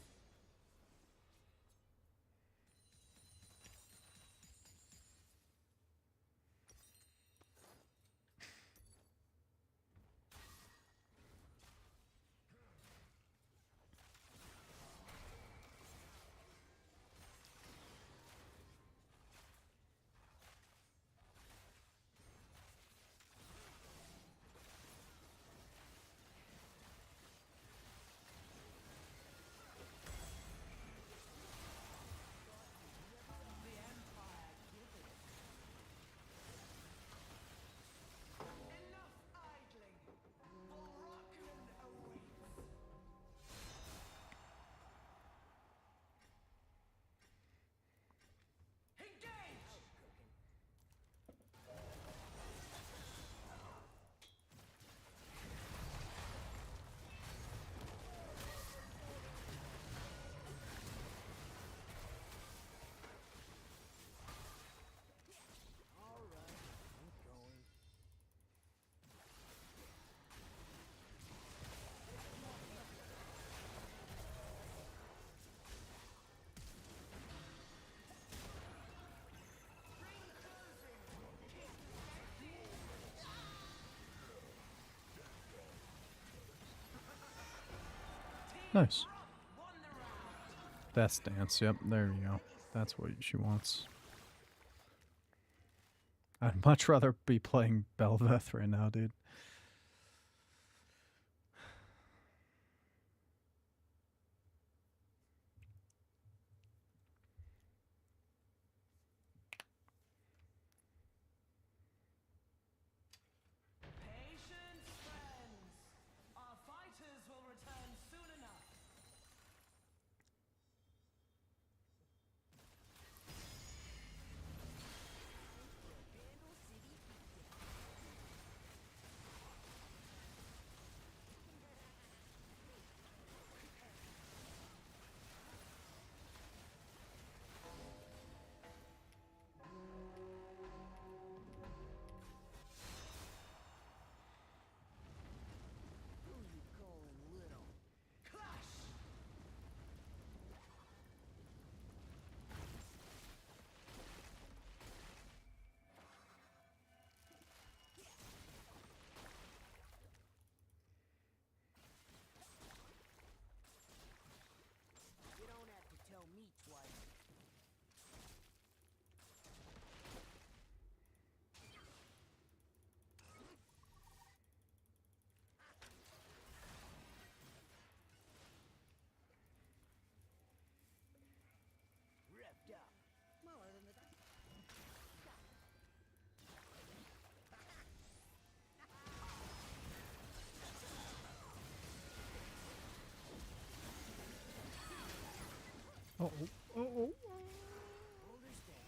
The Empire giveth. Enough idling. Voraclan awaits. Engage! Nice. Won the round. Death's Dance. Yep, there you go. That's what she wants. I'd much rather be playing Belveth right now, dude. Patience, friends. Our fighters will return soon enough. Clash! You don't have to tell me twice. Revved up. Smaller than the dice. Oh, oh, oh. Understand.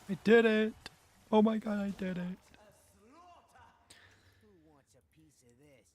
I did it! Oh my god, I did it. A slaughter! Who wants a piece of this?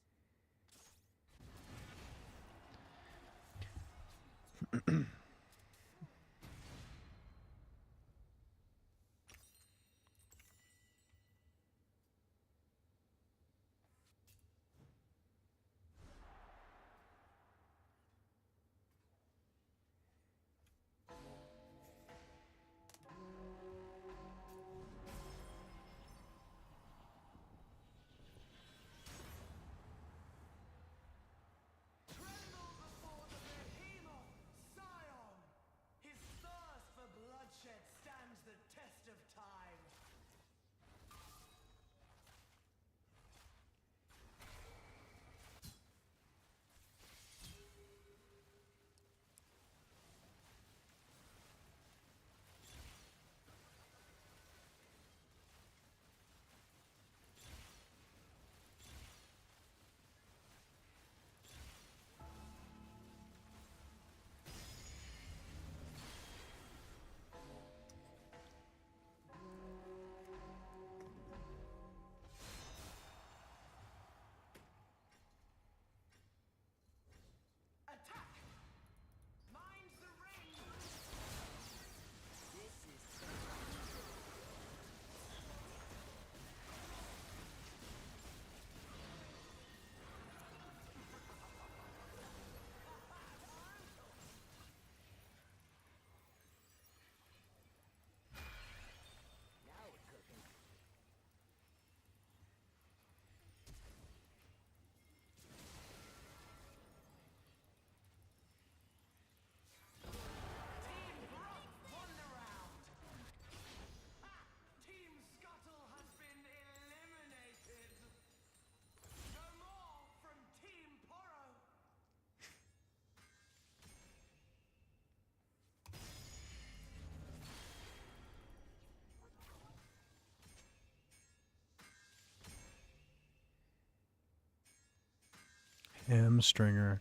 Hamstringer.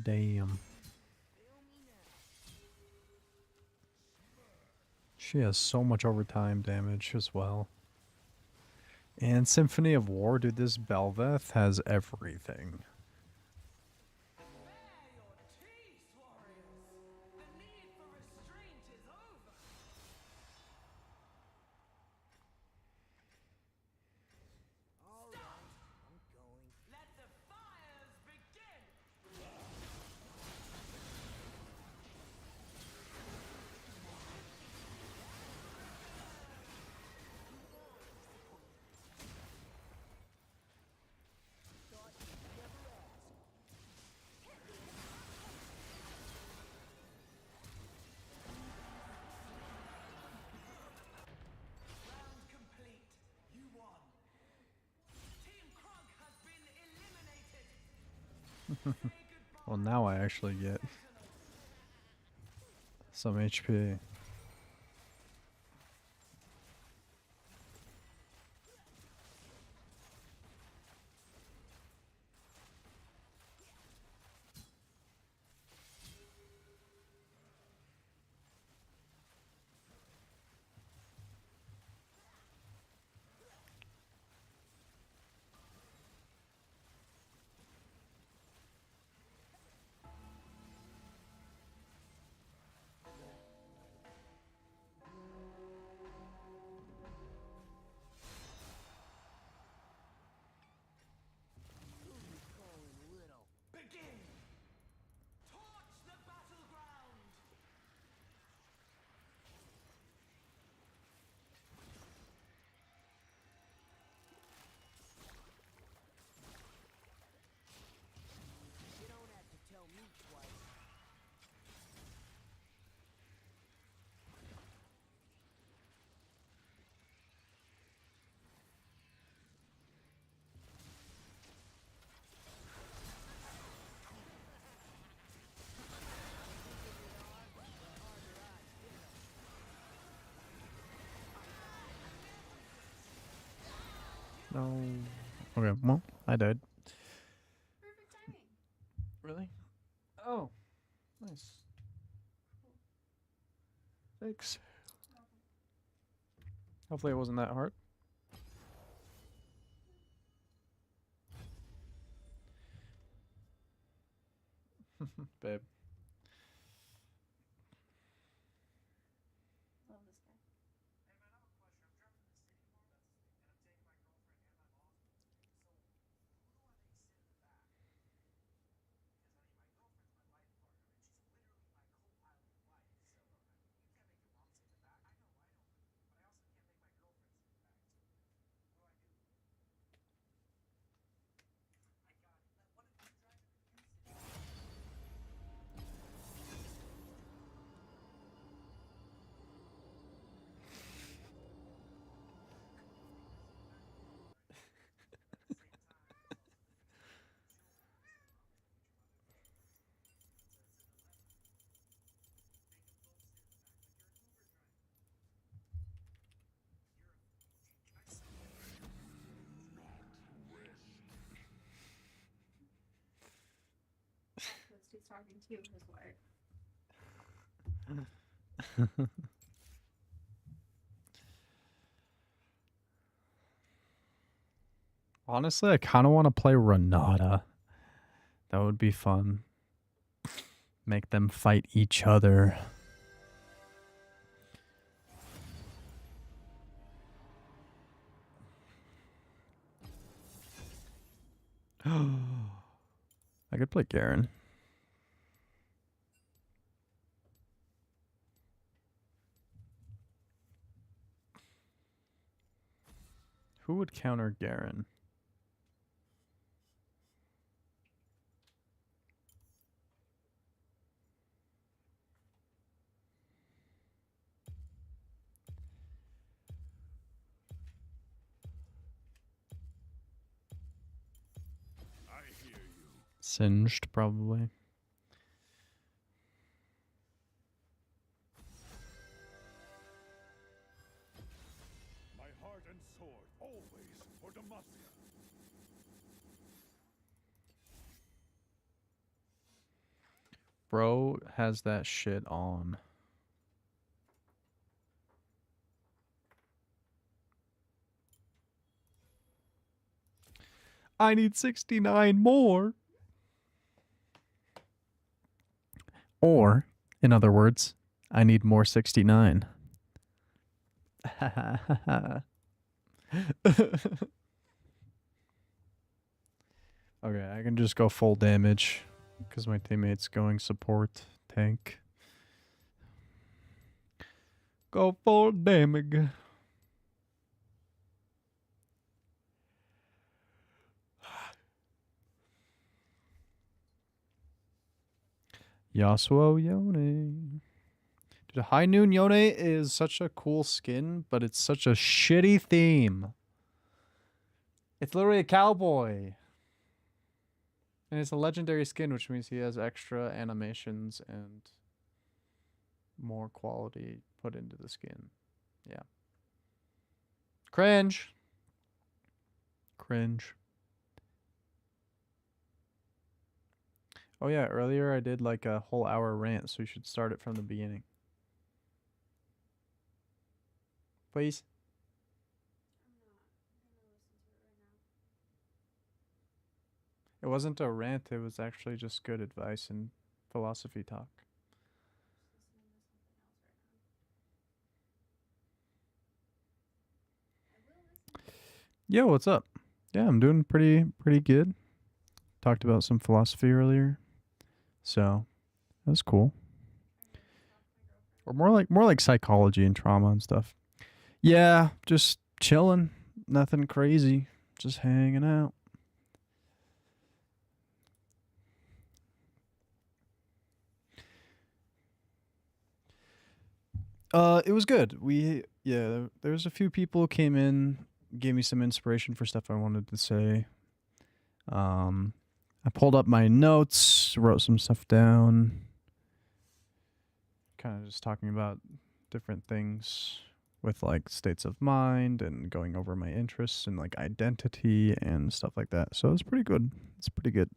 Damn. She has so much overtime damage as well. And Symphony of War, dude, this Belveth has everything. Bare your teeth, warriors! The need for restraint is over! Stop! I'm going. Let the fires begin! Round complete. You won. Team Krunk has been eliminated. Say goodbye. Well, now I actually get some HP. Begin! Torch the battleground! You don't have to tell me twice. No. Okay, well, I died. Perfect timing. Really? Oh, nice. Thanks. Hopefully it wasn't that hard. Babe. Love this guy. That's he's talking to his wife. Honestly, I kind of want to play Renata. That would be fun. Make them fight each other. I could play Garen. Who would counter Garen? Singed, probably. My heart and sword, always for Demacia. Bro has that shit on. I need 69 more. Or, in other words, I need more 69. Okay, I can just go full damage because my teammate's going support tank. Go full damage. Yasuo Yone. Dude, High Noon Yone is such a cool skin, but it's such a shitty theme. It's literally a cowboy. And it's a legendary skin, which means he has extra animations and more quality put into the skin. Yeah. Cringe. Cringe. Oh yeah, earlier I did like a whole hour rant, so you should start it from the beginning. Please. It wasn't a rant, it was actually just good advice and philosophy talk. Yeah, what's up? Yeah, I'm doing pretty good. Talked about some philosophy earlier. So, that's cool. Or more like psychology and trauma and stuff. Yeah, just chilling. Nothing crazy. Just hanging out. It was good. There's a few people who came in, gave me some inspiration for stuff I wanted to say. I pulled up my notes, wrote some stuff down. Kind of just talking about different things with like states of mind and going over my interests and like identity and stuff like that. So it's pretty good. It's pretty good.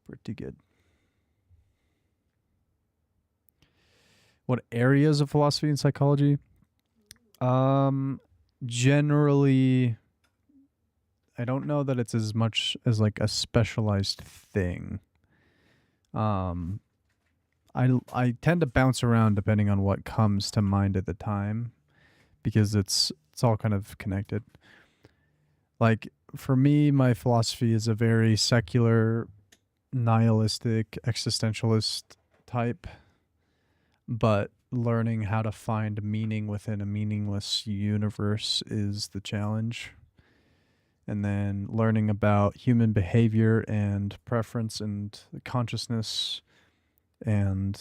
Pretty good. What areas of philosophy and psychology? Generally, I don't know that it's as much as like a specialized thing. I tend to bounce around depending on what comes to mind at the time, because it's all kind of connected. Like for me, my philosophy is a very secular, nihilistic, existentialist type, but learning how to find meaning within a meaningless universe is the challenge. And then learning about human behavior and preference and consciousness and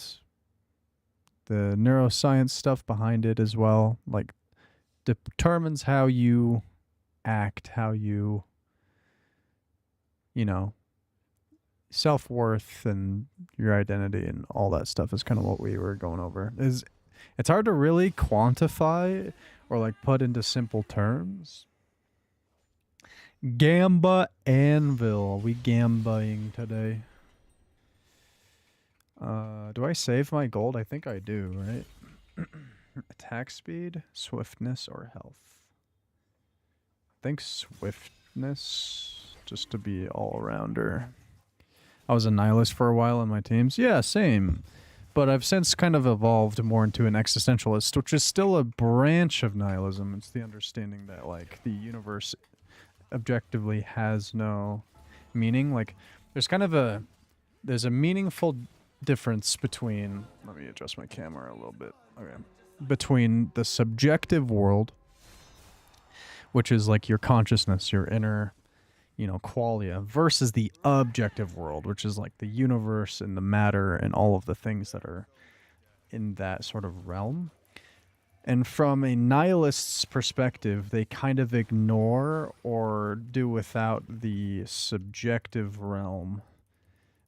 the neuroscience stuff behind it as well, like determines how you act, how you know, self-worth and your identity and all that stuff is kind of what we were going over. It's hard to really quantify or like put into simple terms. Gamba Anvil. We gambaing today. Do I save my gold? I think I do, right? Attack speed, swiftness, or health? I think swiftness, just to be all-rounder. I was a nihilist for a while in my teams. Yeah, same. But I've since kind of evolved more into an existentialist, which is still a branch of nihilism. It's the understanding that like the universe objectively has no meaning. Like there's a meaningful difference between, let me adjust my camera a little bit. Okay. Between the subjective world, which is like your consciousness, your inner, qualia, versus the objective world, which is like the universe and the matter and all of the things that are in that sort of realm. And from a nihilist's perspective, they kind of ignore or do without the subjective realm.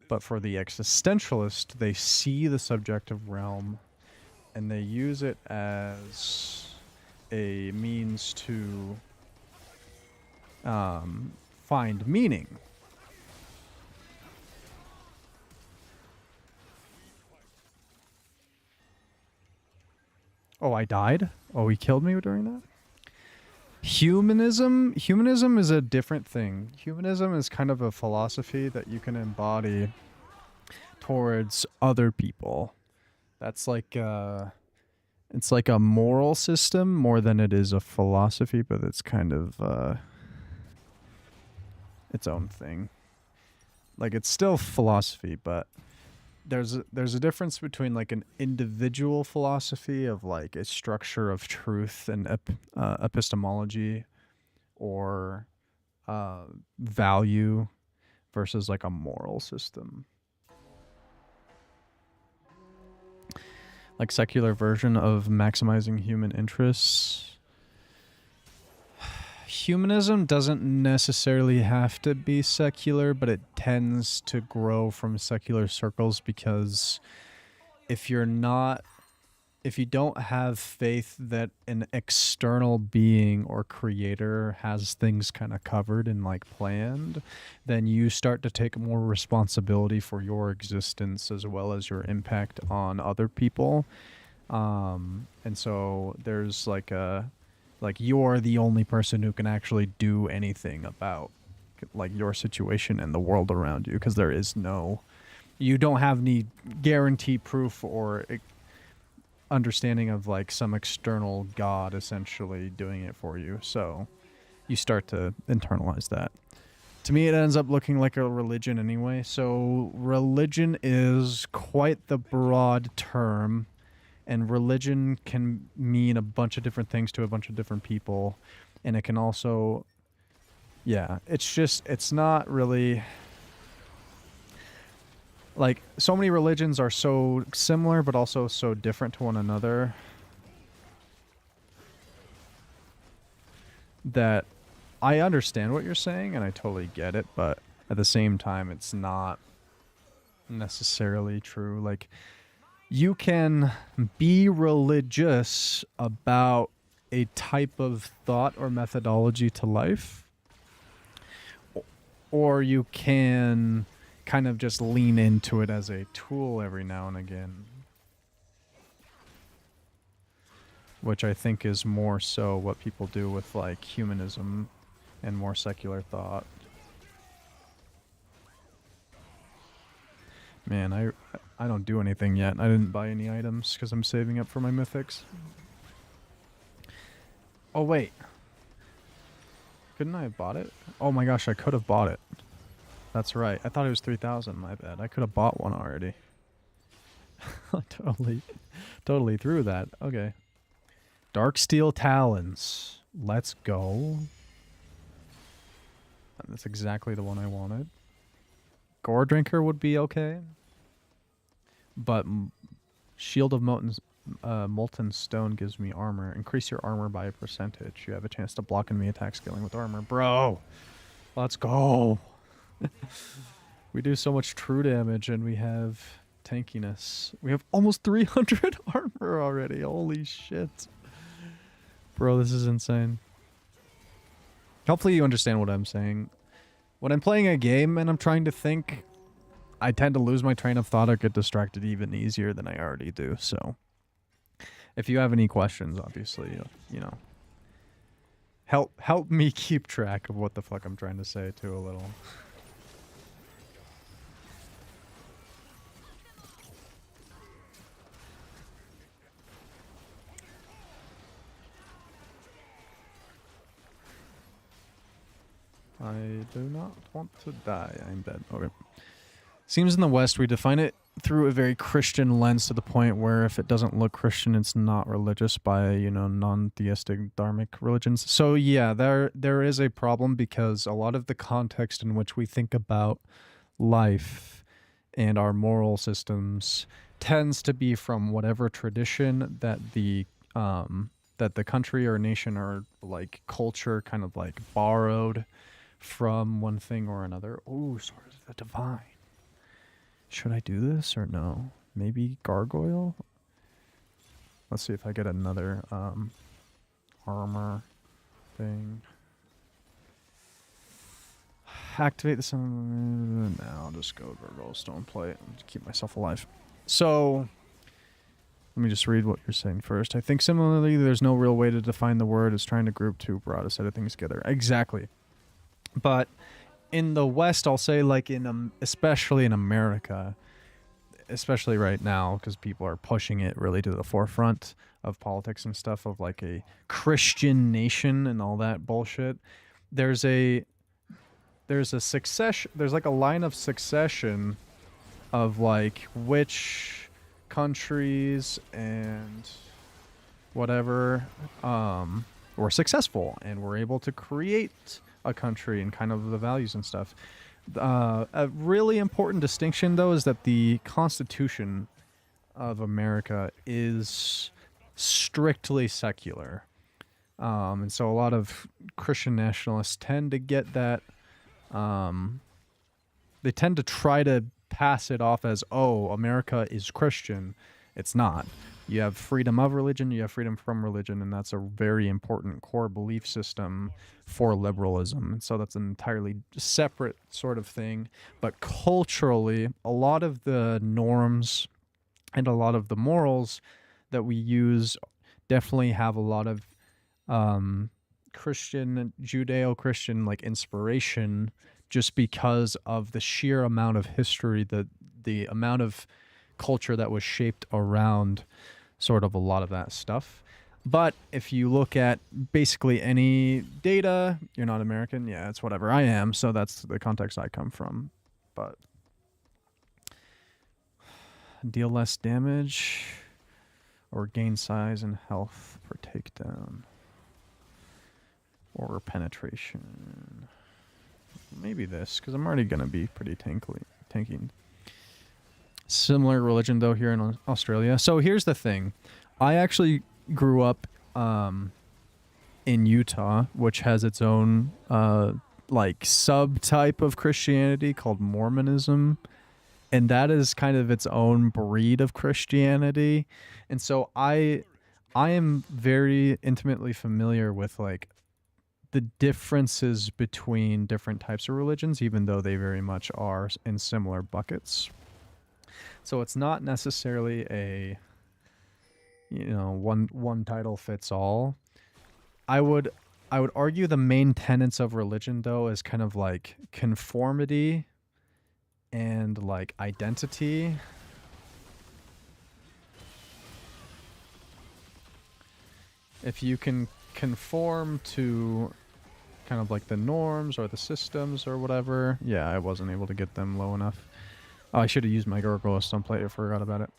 But for the existentialist, they see the subjective realm and they use it as a means to find meaning. Oh, I died? Oh, he killed me during that? Humanism is a different thing. Humanism is kind of a philosophy that you can embody towards other people. That's like it's like a moral system more than it is a philosophy, but it's kind of its own thing. Like it's still philosophy, but there's a difference between like an individual philosophy of like a structure of truth and epistemology or value versus like a moral system. Like secular version of maximizing human interests. Humanism doesn't necessarily have to be secular, but it tends to grow from secular circles because if you don't have faith that an external being or creator has things kind of covered and like planned, then you start to take more responsibility for your existence as well as your impact on other people. And so there's like you're the only person who can actually do anything about like your situation and the world around you because you don't have any guarantee proof or understanding of like some external god essentially doing it for you. So you start to internalize that. To me, it ends up looking like a religion anyway. So religion is quite the broad term, and religion can mean a bunch of different things to a bunch of different people. And it can also, it's not really like so many religions are so similar but also so different to one another that I understand what you're saying and I totally get it, but at the same time it's not necessarily true. Like you can be religious about a type of thought or methodology to life, or you can kind of just lean into it as a tool every now and again, which I think is more so what people do with like humanism and more secular thought. Man, I don't do anything yet. I didn't buy any items because I'm saving up for my mythics. Oh wait, couldn't I have bought it? Oh my gosh, I could have bought it. That's right. I thought it was 3,000. My bad. I could have bought one already. totally threw that. Okay. Darksteel Talons. Let's go. That's exactly the one I wanted. Gore Drinker would be okay. But Shield of Molten Stone gives me armor. Increase your armor by a percentage. You have a chance to block enemy attack scaling with armor. Bro, let's go. We do so much true damage and we have tankiness. We have almost 300 armor already. Holy shit. Bro, this is insane. Hopefully you understand what I'm saying. When I'm playing a game and I'm trying to think, I tend to lose my train of thought or get distracted even easier than I already do. So if you have any questions, obviously, you know, help me keep track of what the fuck I'm trying to say too a little. I do not want to die. I'm dead. Okay. Seems in the West we define it through a very Christian lens to the point where if it doesn't look Christian, it's not religious by, you know, non-theistic dharmic religions. So yeah, there is a problem because a lot of the context in which we think about life and our moral systems tends to be from whatever tradition that the country or nation or like culture kind of like borrowed from one thing or another. Oh, Sword of the Divine. Should I do this or no? Maybe Gargoyle? Let's see if I get another armor thing. Activate the sun. No, I'll just go Gargoyle Stone Plate and keep myself alive. So Let me just read what you're saying first. I think similarly, there's no real way to define the word as trying to group too broad a set of things together. Exactly. But in the West, I'll say, like, especially in America, especially right now, because people are pushing it really to the forefront of politics and stuff, of like a Christian nation and all that bullshit. There's a succession. There's like a line of succession of like which countries and whatever were successful and were able to create a country and kind of the values and stuff. A really important distinction, though, is that the Constitution of America is strictly secular. And so a lot of Christian nationalists tend to get that. They tend to try to pass it off as, oh, America is Christian. It's not. You have freedom of religion, you have freedom from religion, and that's a very important core belief system for liberalism. So that's an entirely separate sort of thing. But culturally, a lot of the norms and a lot of the morals that we use definitely have a lot of Christian, Judeo-Christian like inspiration, just because of the sheer amount of history, the amount of culture that was shaped around sort of a lot of that stuff. But if you look at basically any data, you're not American, yeah, it's whatever. I am, so that's the context I come from. But deal less damage or gain size and health per takedown or penetration. Maybe this, because I'm already going to be pretty tanking. Similar religion, though, here in Australia. So here's the thing. I actually grew up in Utah, which has its own like subtype of Christianity called Mormonism. And that is kind of its own breed of Christianity. And so I am very intimately familiar with like the differences between different types of religions, even though they very much are in similar buckets. So it's not necessarily a, one title fits all. I would argue the main tenets of religion, though, is kind of like conformity and like identity. If you can conform to kind of like the norms or the systems or whatever. Yeah, I wasn't able to get them low enough. Oh, I should have used my gargoyle someplace. I forgot about it.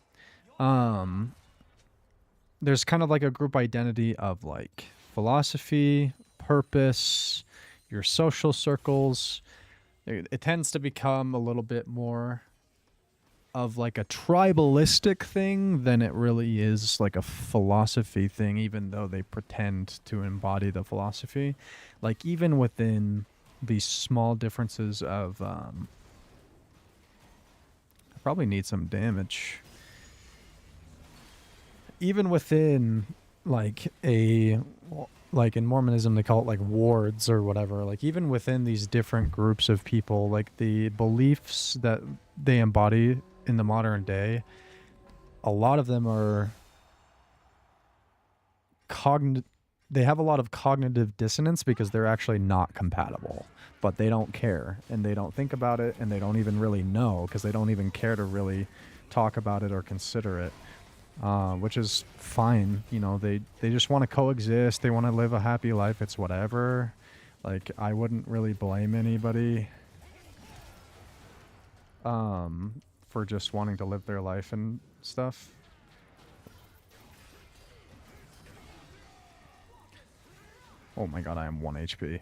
There's kind of like a group identity of like philosophy, purpose, your social circles. It tends to become a little bit more of like a tribalistic thing than it really is like a philosophy thing, even though they pretend to embody the philosophy. Like even within these small differences of I probably need some damage. Even within like in Mormonism they call it like wards or whatever, like even within these different groups of people, like the beliefs that they embody in the modern day, a lot of them are they have a lot of cognitive dissonance because they're actually not compatible, but they don't care and they don't think about it and they don't even really know because they don't even care to really talk about it or consider it, which is fine. They just want to coexist. They want to live a happy life. It's whatever. Like, I wouldn't really blame anybody for just wanting to live their life and stuff. Oh my god, I am 1 HP.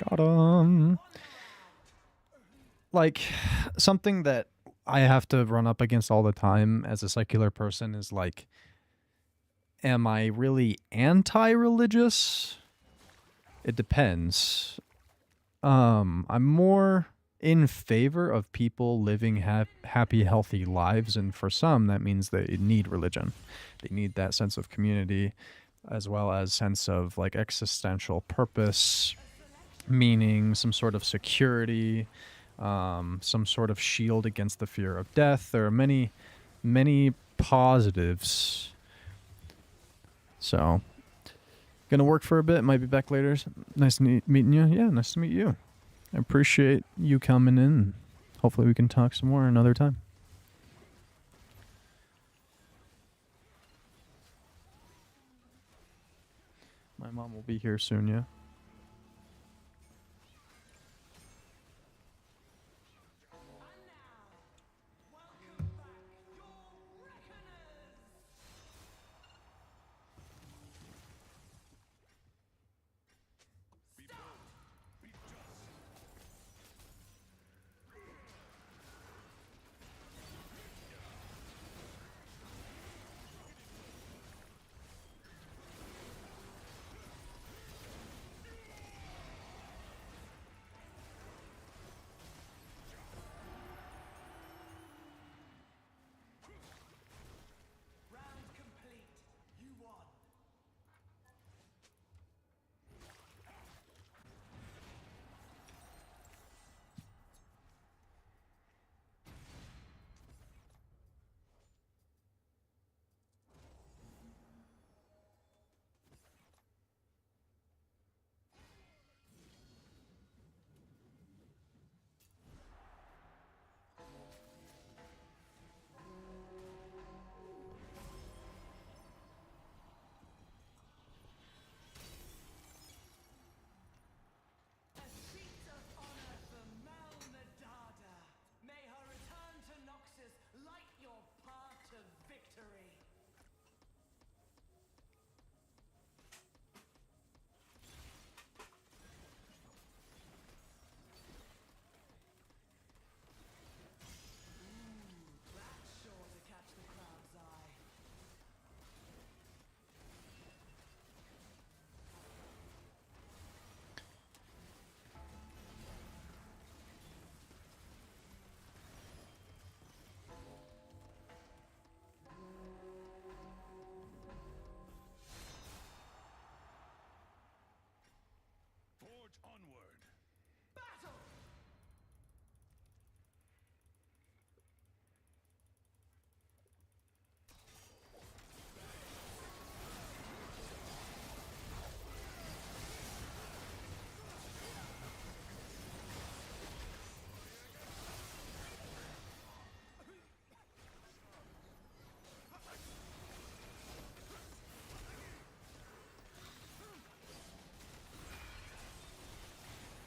Got him. Like, something that I have to run up against all the time as a secular person is like, am I really anti-religious? It depends. I'm more in favor of people living happy, healthy lives, and for some, that means they need religion. They need that sense of community, as well as sense of like existential purpose meaning some sort of security, some sort of shield against the fear of death. There are many, many positives. So, gonna work for a bit. Might be back later. Nice meeting you. Yeah, nice to meet you. I appreciate you coming in. Hopefully we can talk some more another time. My mom will be here soon, yeah? Round complete. You won. A seat of honor for Mel Nadada. May her return to Noxus light your path to victory. That's sure to catch the crowd's eye. Forge onward. Battle!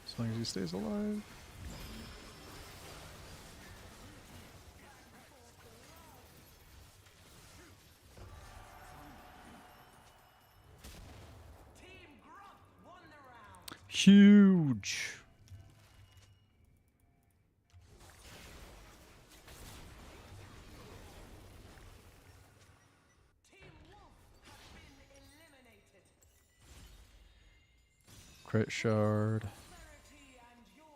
As long as he stays alive. Team Grump won the round. Huge. Team Wolf has been eliminated. Crit shard. Clarity and yours.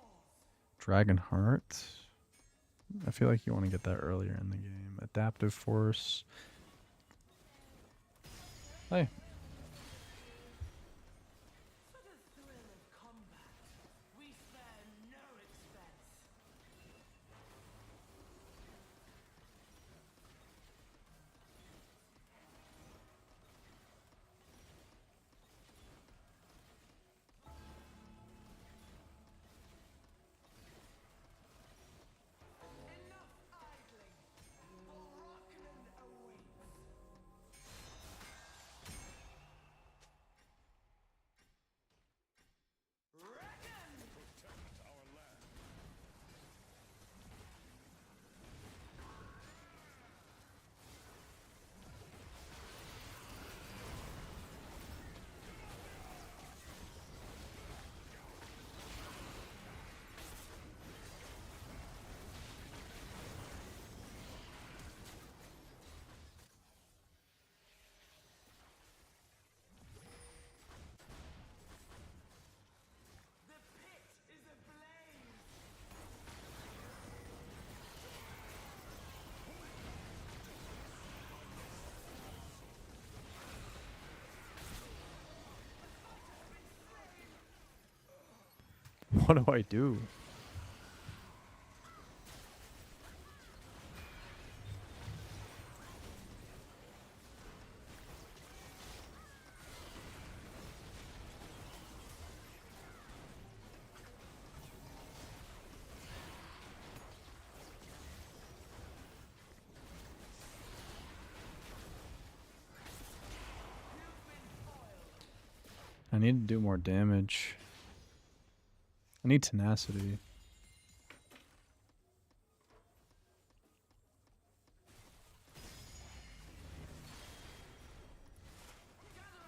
Dragon Heart. I feel like you want to get that earlier in the game. Adaptive Force. Hey. For the thrill of combat, we spare no expense. Enough idling, for Rockman awaits. What do I do? I need to do more damage. I need tenacity. Gather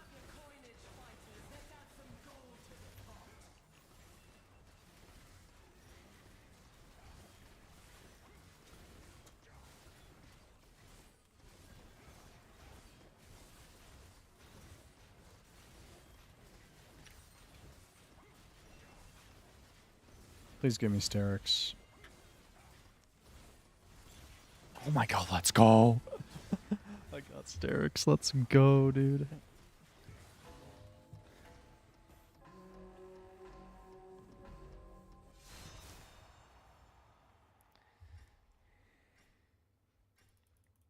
up your coinage, fighters. Let's add some gold to the pot. Please give me Sterix. Oh my god, let's go. I got Sterix. Let's go, dude.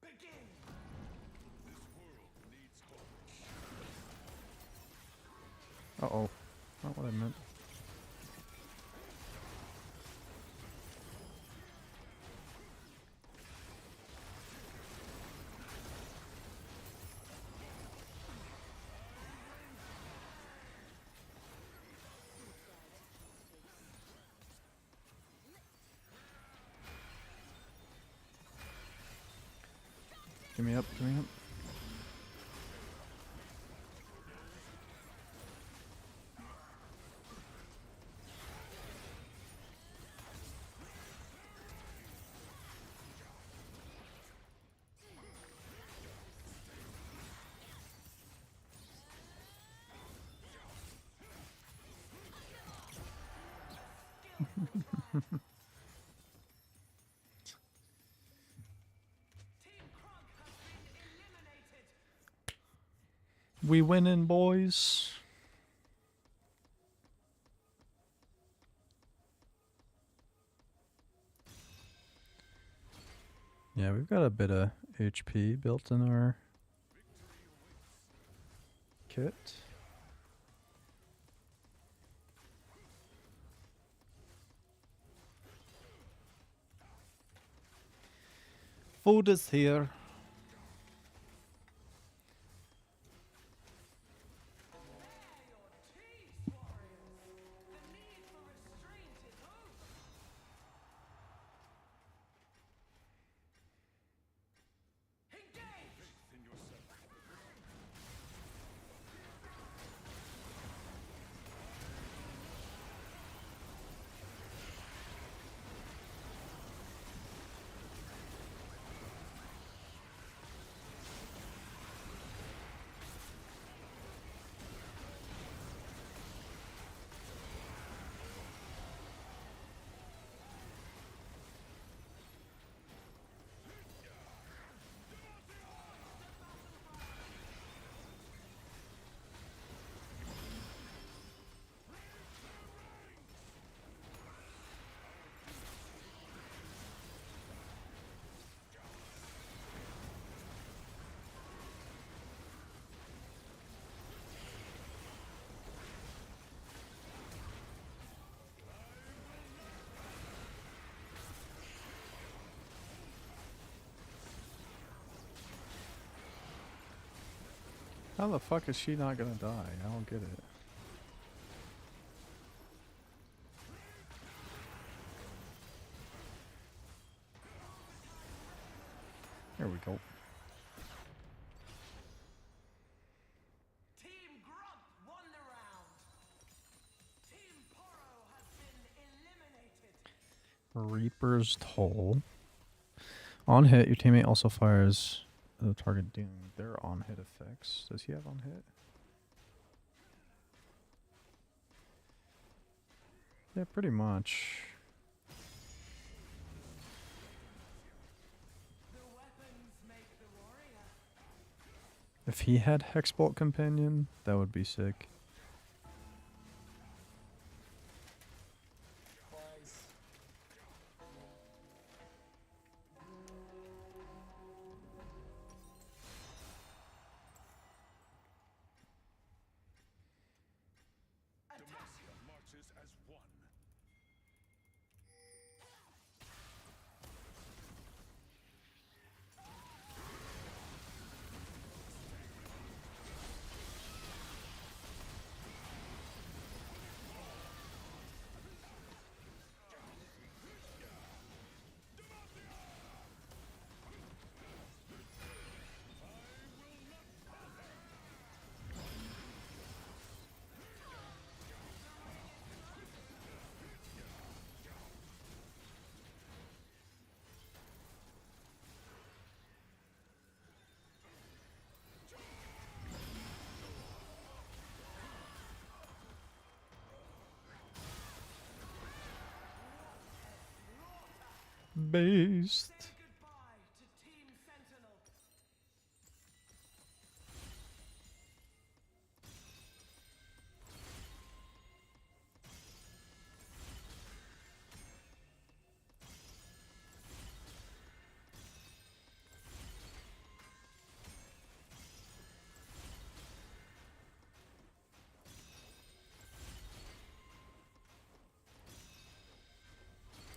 Begin. Uh-oh. Not what I meant. Give me up, give me up. Team Krog has been eliminated. We winning, boys. Yeah, we've got a bit of HP built in our kit. Food is here. Bare your teeth, warriors. The need for restraint is over. Engage. How the fuck is she not gonna die? I don't get it. There we go. Team Grump won the round. Team Poro has been eliminated. Reaper's Toll. On hit, your teammate also fires the target dealing their on hit effects. Does he have on hit? Yeah, pretty much. The weapons make the warrior. If he had Hexbolt Companion, that would be sick. beast. Say goodbye to Team Sentinel.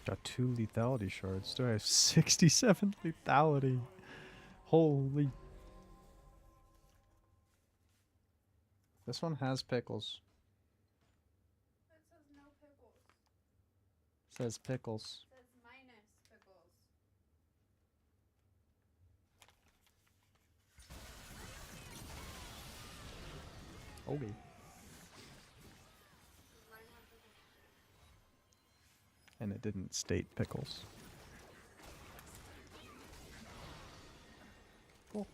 Got 2 lethality shards. Do I have 67 lethality? Holy. This one has pickles. That says no pickles. Says pickles. It says minus pickles. Okay. Mine have pickles too. And it didn't state pickles. Cool.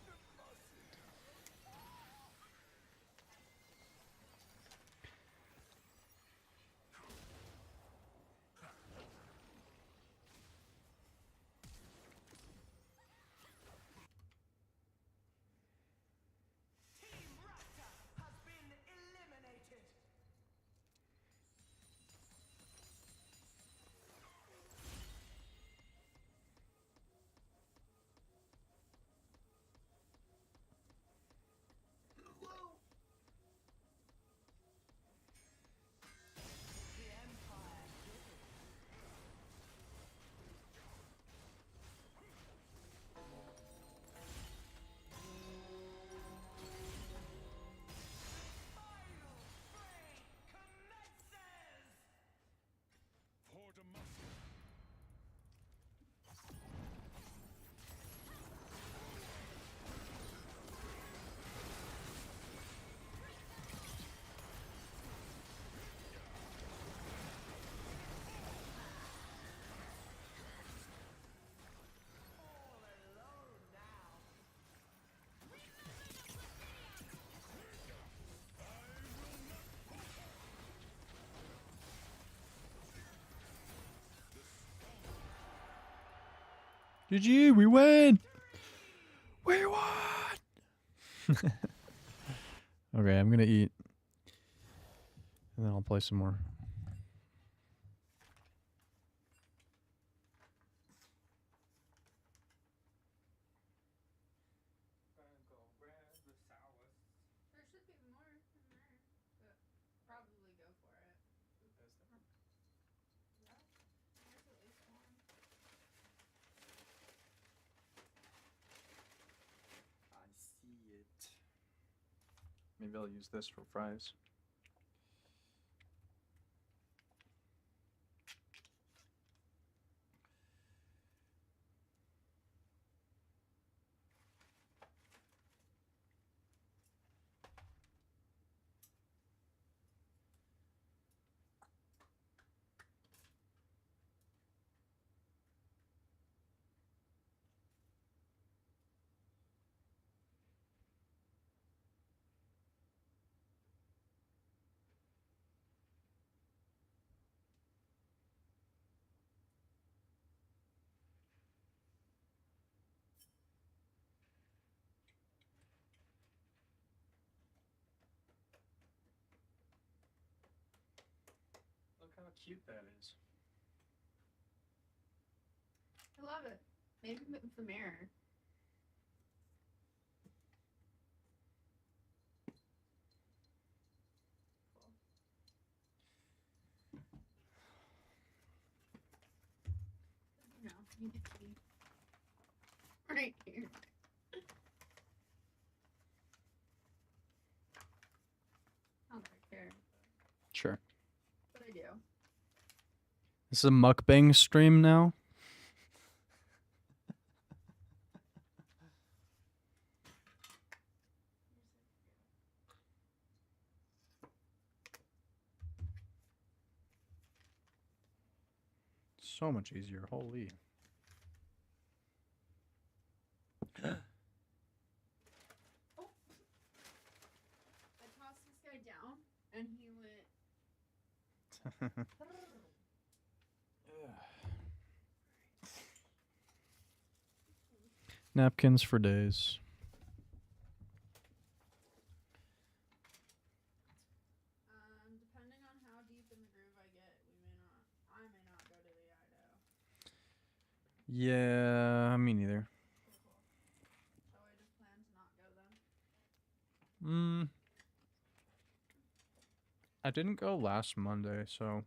Team Raptor has been eliminated. The Empire. Final fray commences. For Demacia. All alone now. GG, we win! We won! Okay, I'm gonna eat. And then I'll play some more. There should be more in there, but probably go for it. Yeah, there's at least one. I see it. Maybe I'll use this for fries. Look how cute that is. I love it. Maybe move the mirror. Cool. You know, you get to be right here. Not that I care, Sure. but I do. This is a mukbang stream now. So much easier. Holy. I tossed this guy down, and he went. Napkins for days. Depending on how deep in the groove I get, I may not go to the Idaho. Yeah, me neither. Cool. Shall I just plan to not go then? I didn't go last Monday, so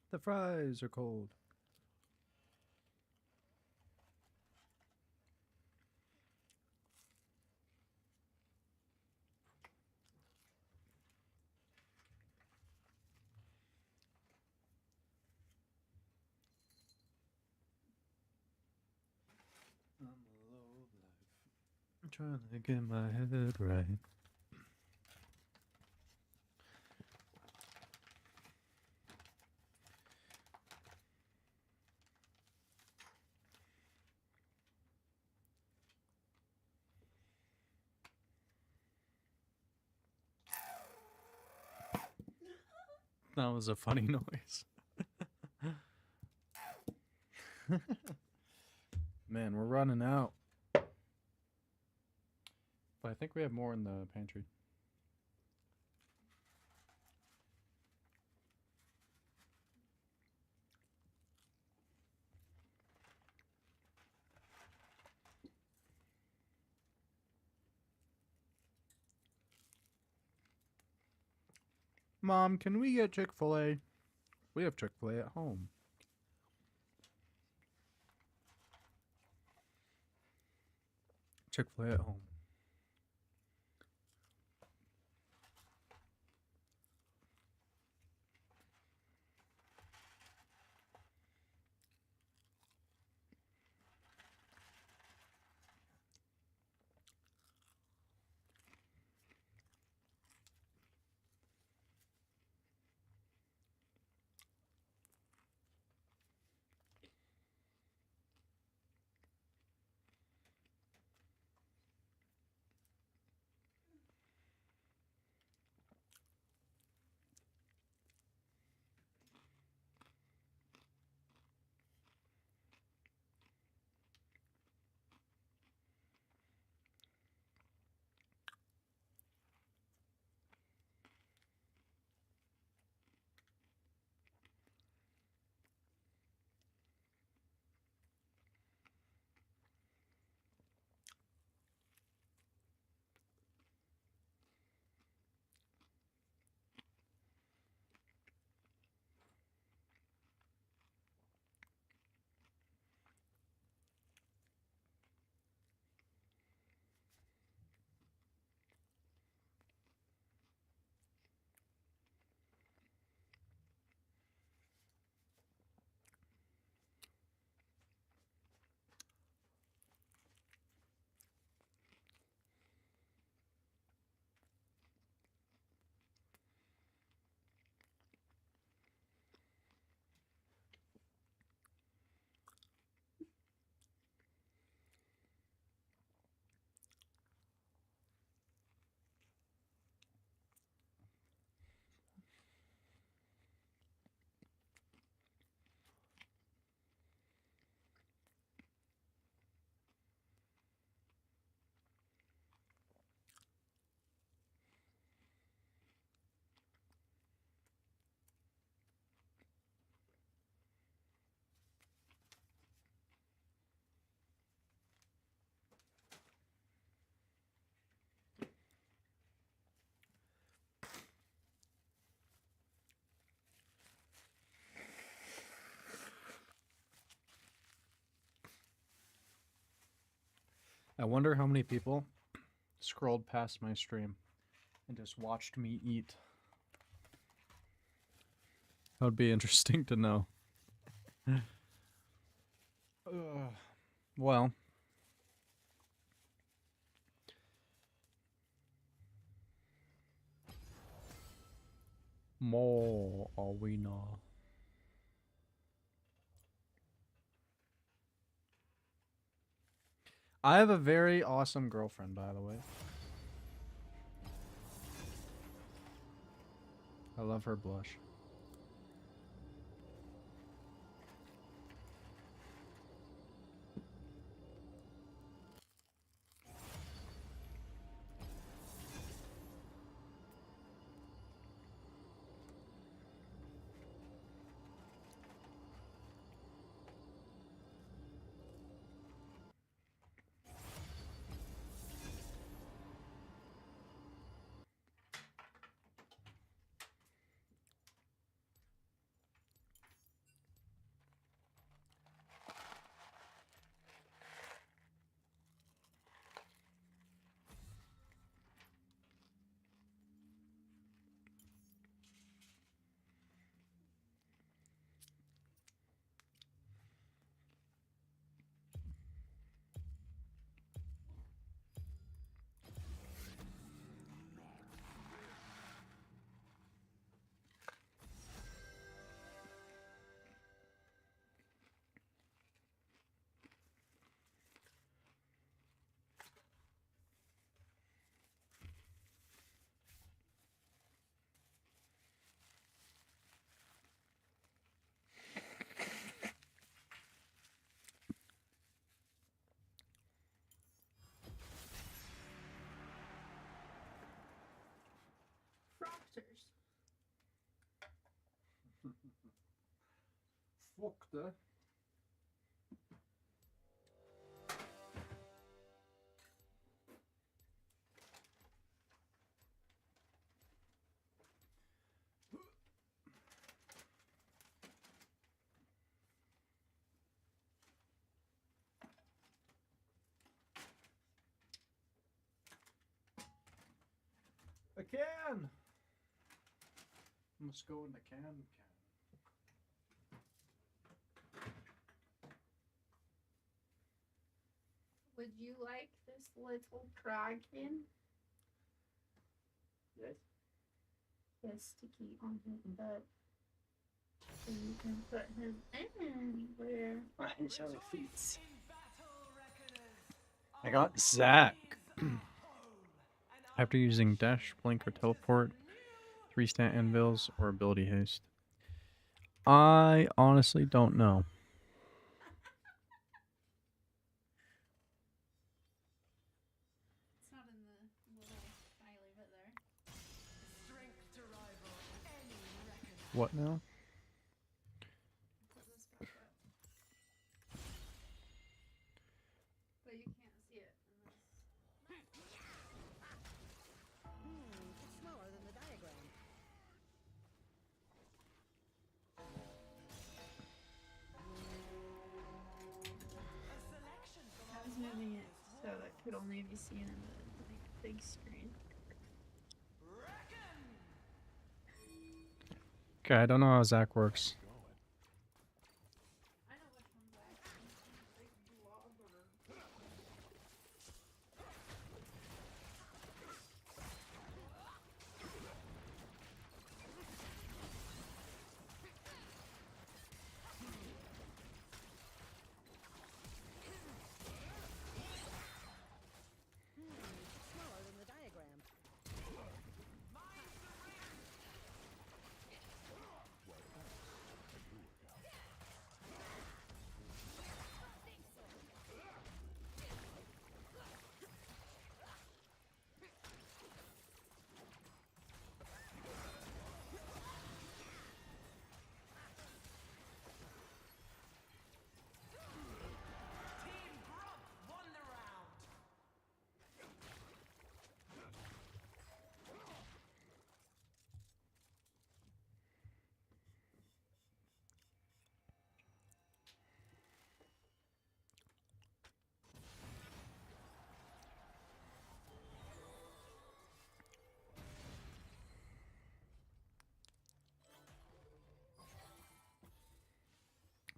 the fries are cold. I'm a low life. I'm trying to get my head right. That was a funny noise. Man, we're running out. But I think we have more in the pantry. Mom, can we get Chick-fil-A? We have Chick-fil-A at home. Chick-fil-A at home. I wonder how many people scrolled past my stream and just watched me eat. That would be interesting to know. Well, more arena. I have a very awesome girlfriend, by the way. I love her blush. Proctors. Fuck det. A can! Must go in the can. Would you like this little dragon? Yes. Yes, to keep on his butt. So you can put him anywhere. I got Zach. After using dash, blink, or teleport, 3-stat anvils, or ability haste. I honestly don't know. It's not in the little I leave it there. What now? Put this back up. But you can't see it unless. It's smaller than the diagram. I was moving it so it could only be seen in the big screen. Okay, I don't know how Zach works. I know which one's actually big blobber. It's smaller than the diagram.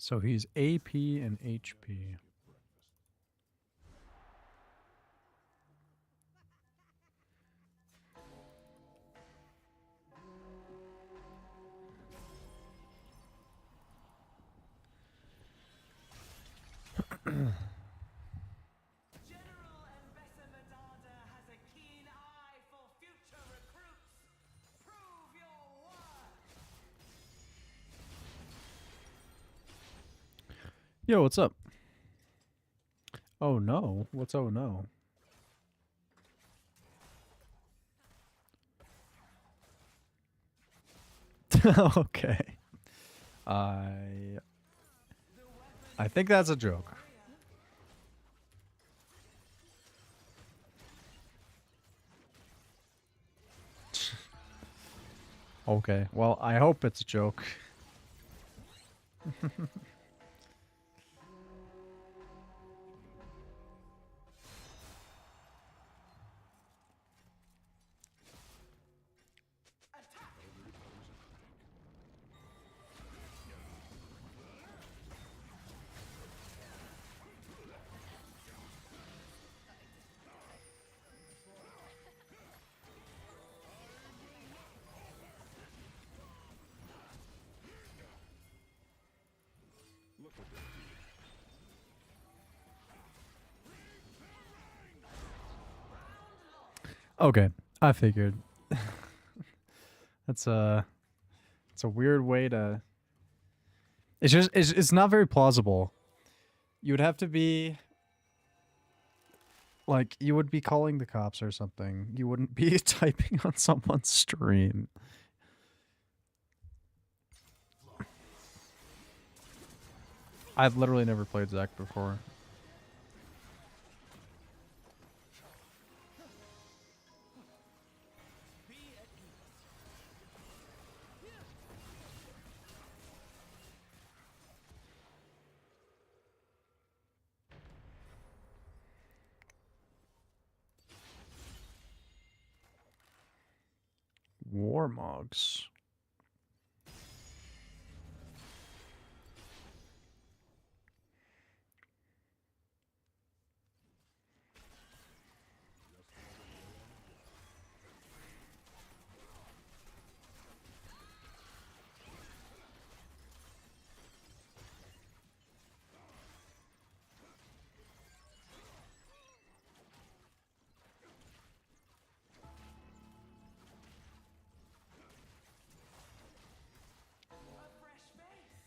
So he's AP and HP. General Mbesa has a keen eye for future recruits. Prove your worth. Yo, what's up? Oh no. What's oh no? Okay. I think that's a joke. Okay. Well, I hope it's a joke. Okay, I figured. That's a weird way to. It's just it's not very plausible. You would have to be like you would be calling the cops or something. You wouldn't be typing on someone's stream. I've literally never played Zac before. Warmogs. A fresh face.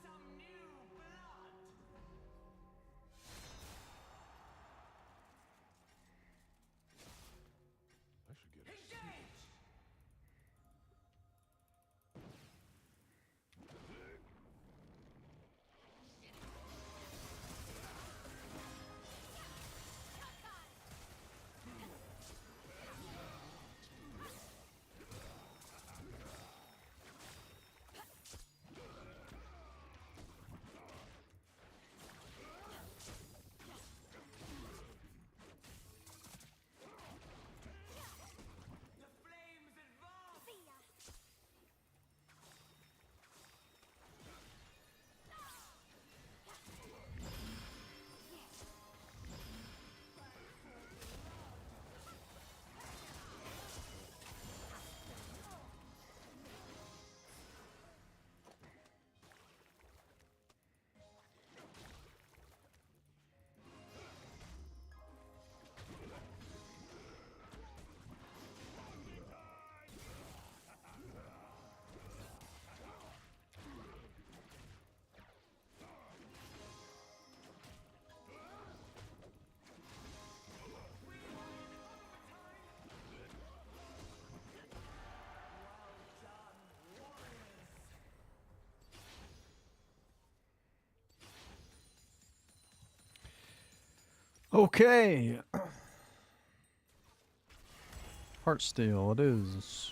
Some new blood. Engage! The flames advance! Okay. Heartsteel, it is.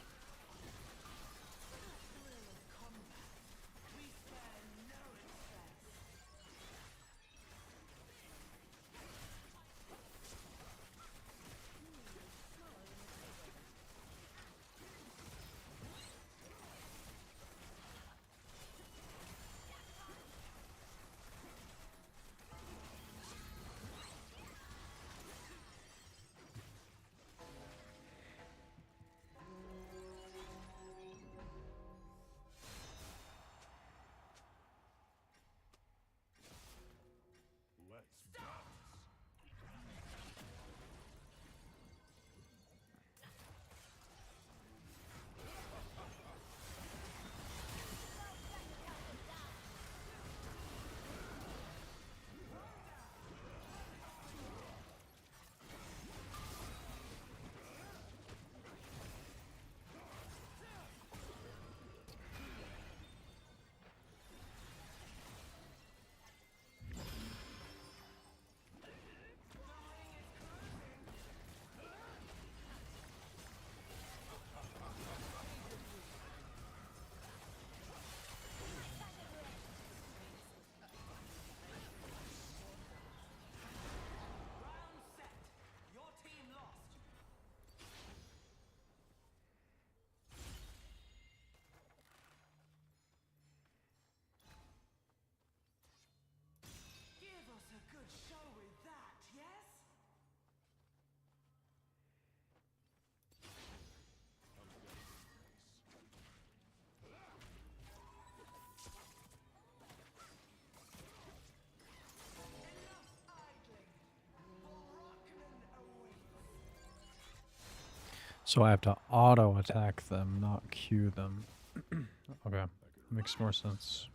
So I have to auto attack them, not Q them. Okay, makes more sense.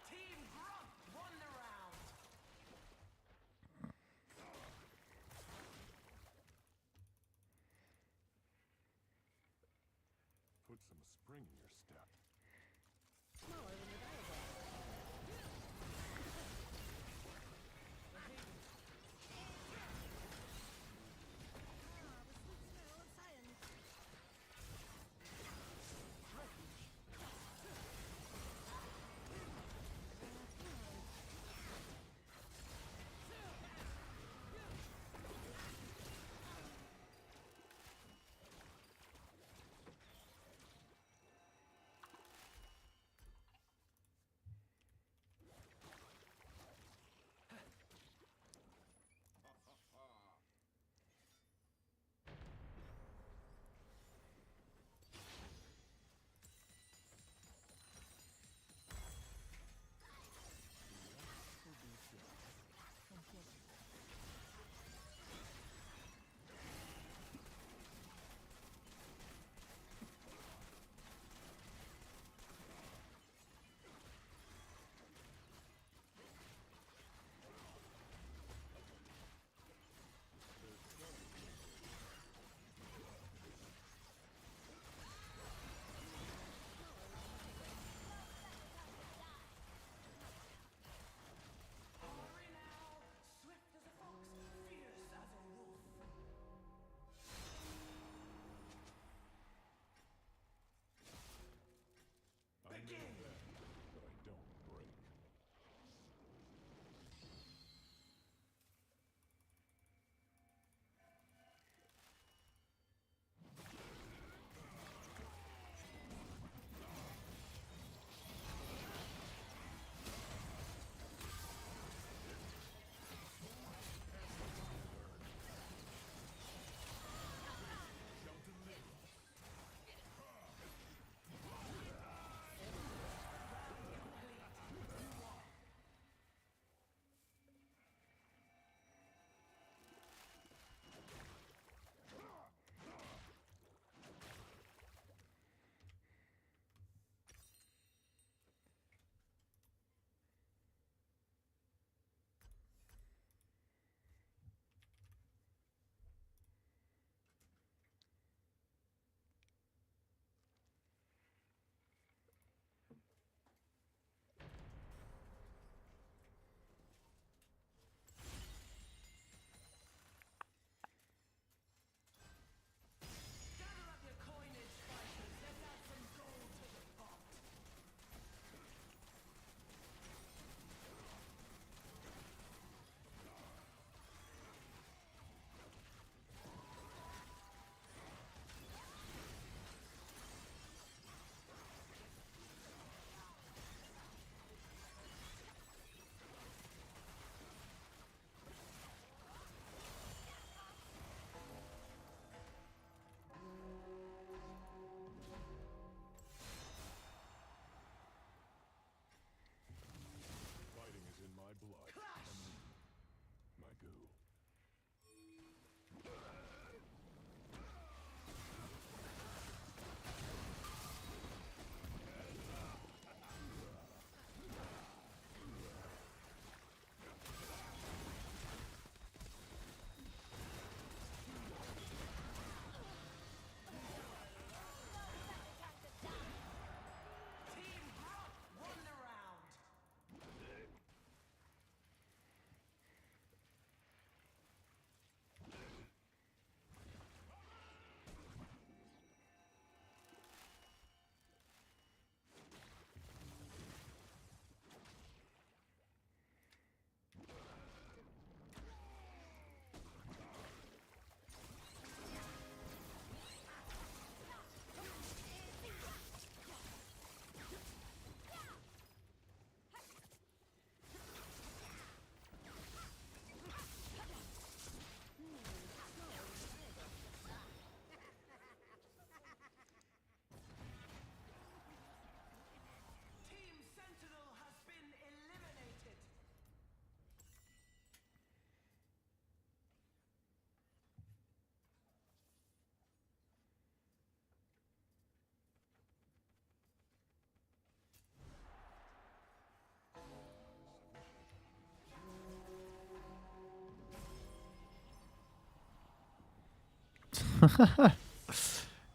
Team Grunt won the round. Put some spring in your step.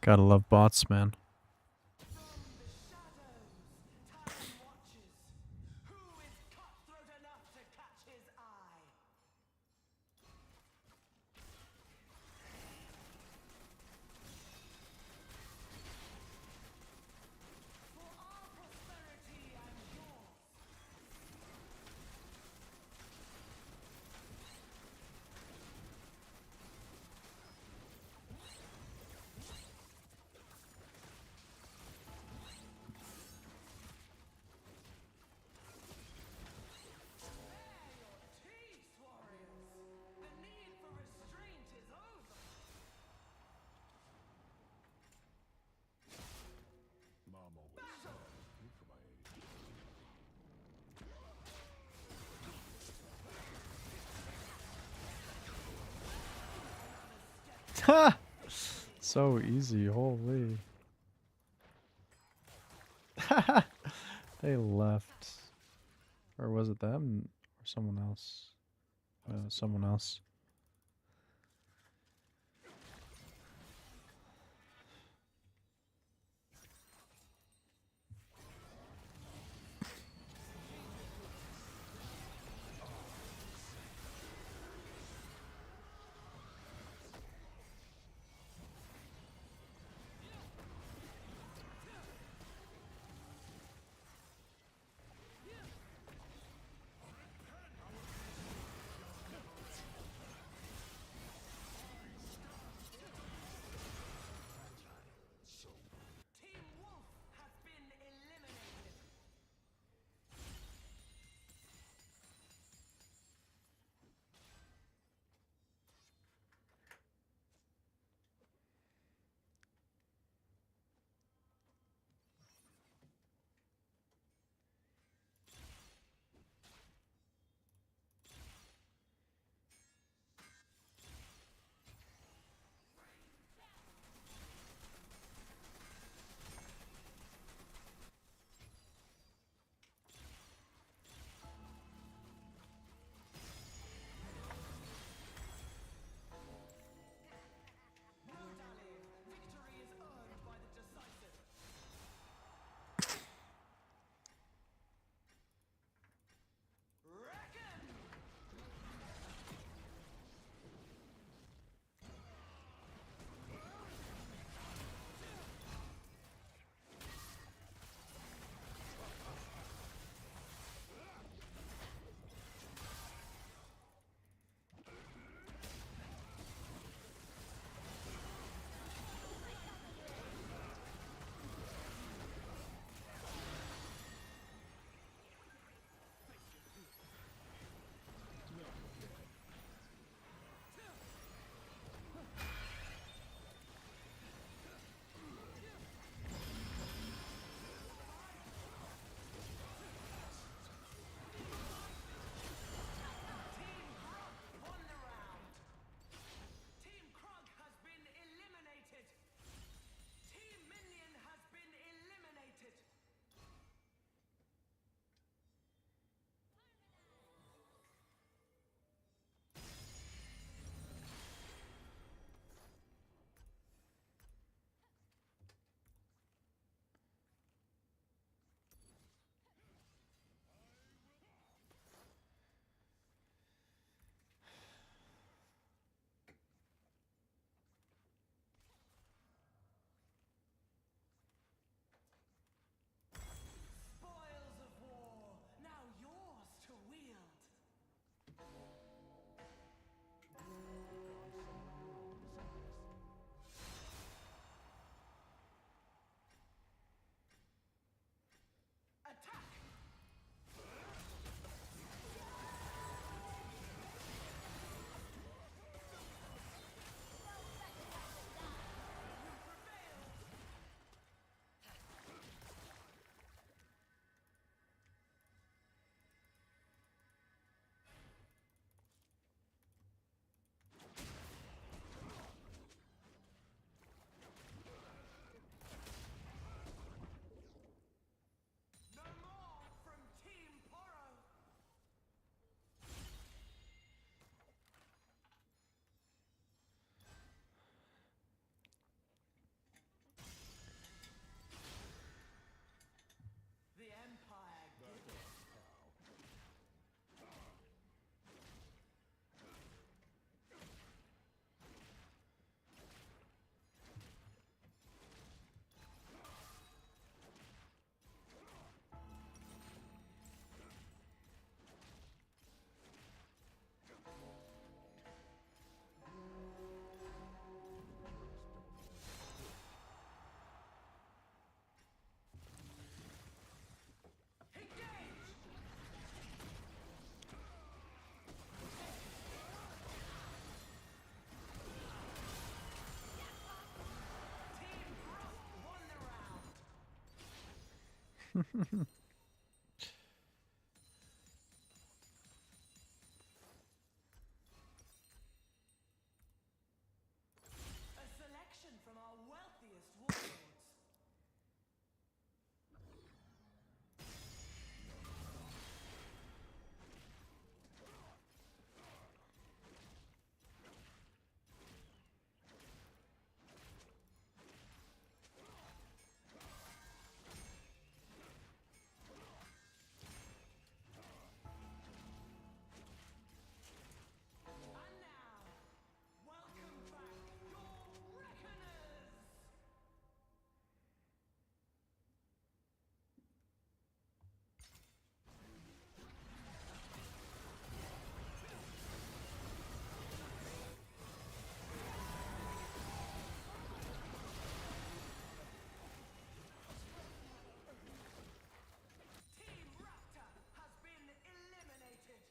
Gotta love bots, man. Time watches. Who is cutthroat enough to catch his eye? For our prosperity and yours. Peace, warriors. The need for restraint is over. Mom always said, "Look for my age." So easy, holy. They left. Or was it them? Or someone else? Someone else. A selection from our wealthiest warlords. And now, welcome back, your reckoners! Team Raptor has been eliminated.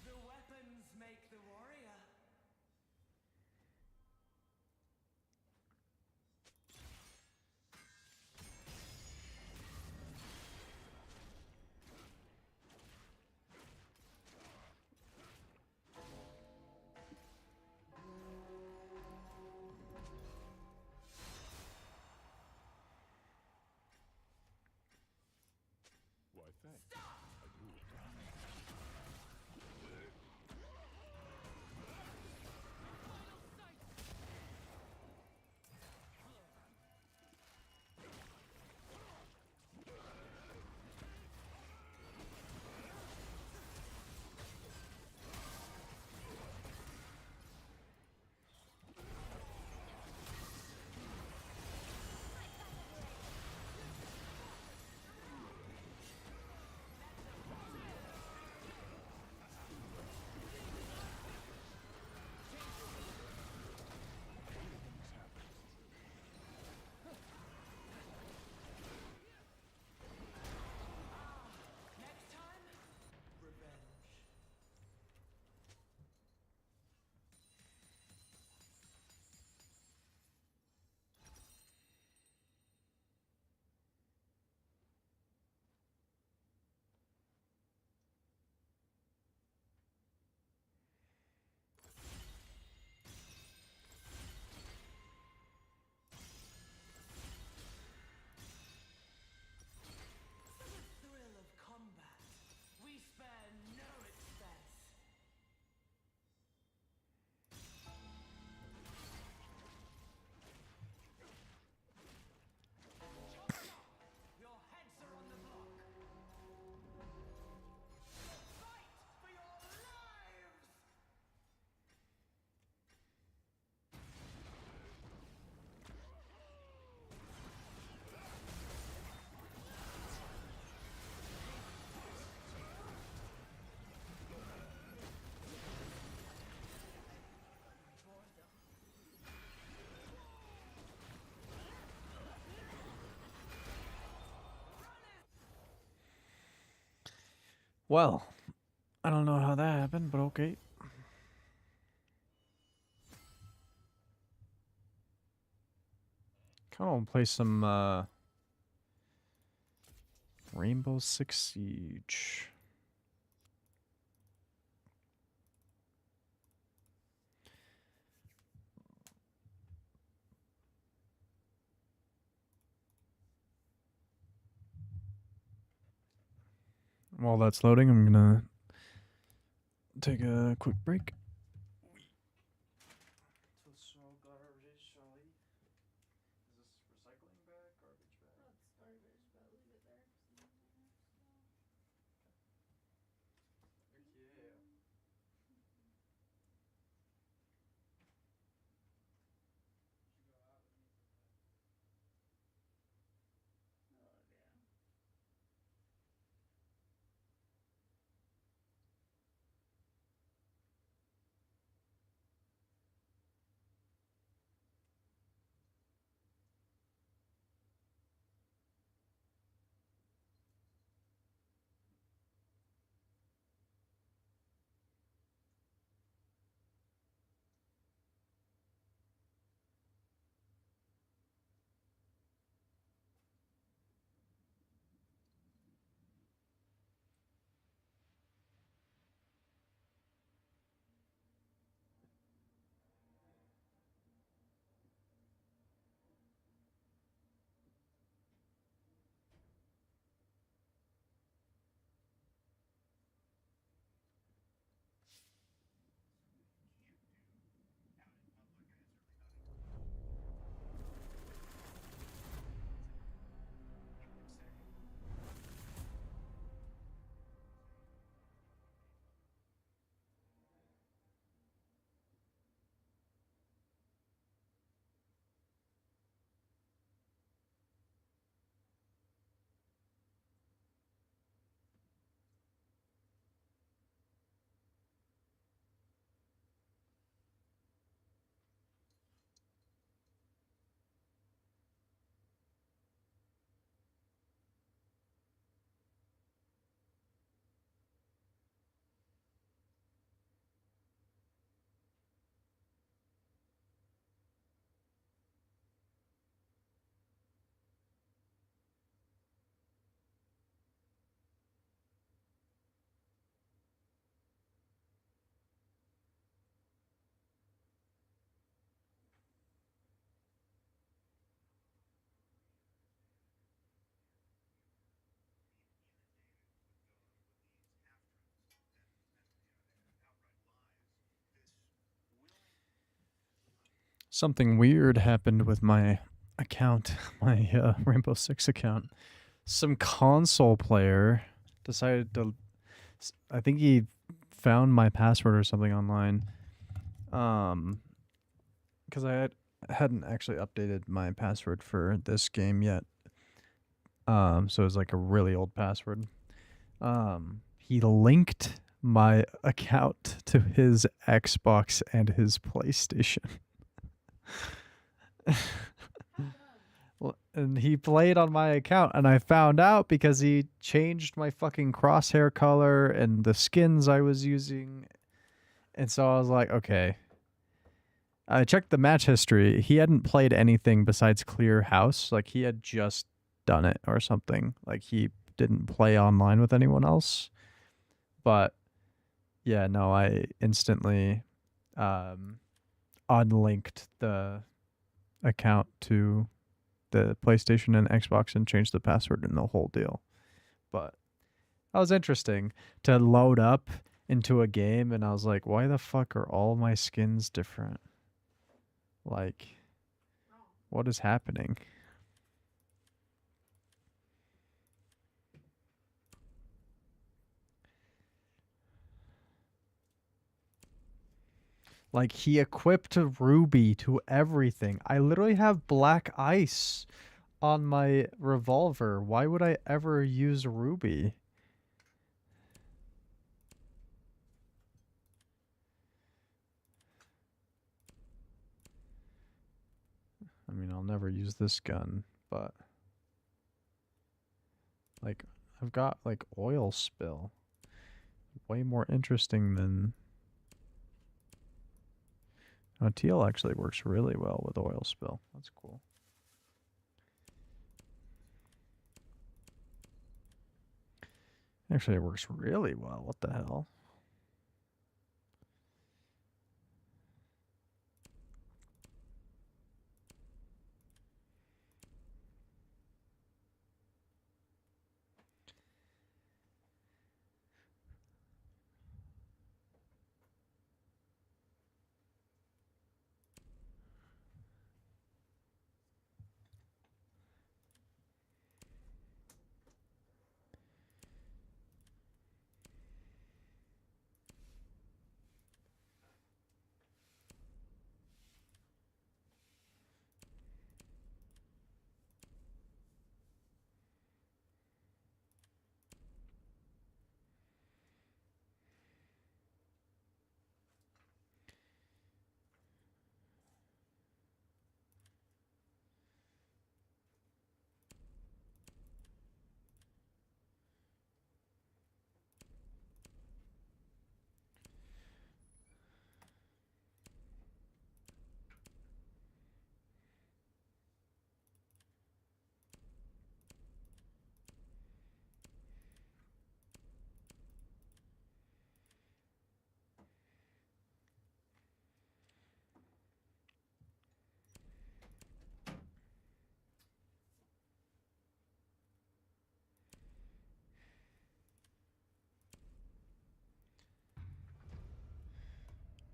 The weapons make the warrior. Why, thanks. Stop! I do it. Next time, revenge. For the thrill of combat, we spare no expense. Charge up! Your heads are on the block. Fight for your lives! Well, I don't know how that happened, but okay. Kind of want to play some Rainbow Six Siege. While that's loading, I'm gonna take a quick break. So garbage, Shelly. Is this recycling bag, garbage bag? That's garbage, but leave it there 'cause I'm in there still. Heck yeah. Should go out with me sometime. I love you. something weird happened with my account, my Rainbow Six account. Some console player decided to. I think he found my password or something online. Because hadn't actually updated my password for this game yet. So it was like a really old password. He linked my account to his Xbox and his PlayStation. And he played on my account, and I found out because he changed my fucking crosshair color and the skins I was using. And so I was like, okay. I checked the match history. He hadn't played anything besides Clear House. Like, he had just done it or something. Like, he didn't play online with anyone else. But yeah, no, I instantly unlinked the account to the PlayStation and Xbox and changed the password and the whole deal. But that was interesting to load up into a game, and I was like, why the fuck are all my skins different? Like, what is happening? Like, he equipped Ruby to everything. I literally have black ice on my revolver. Why would I ever use Ruby? I mean, I'll never use this gun, but like, I've got like oil spill. Way more interesting than teal actually works really well with oil spill. That's cool. Actually, it works really well. What the hell?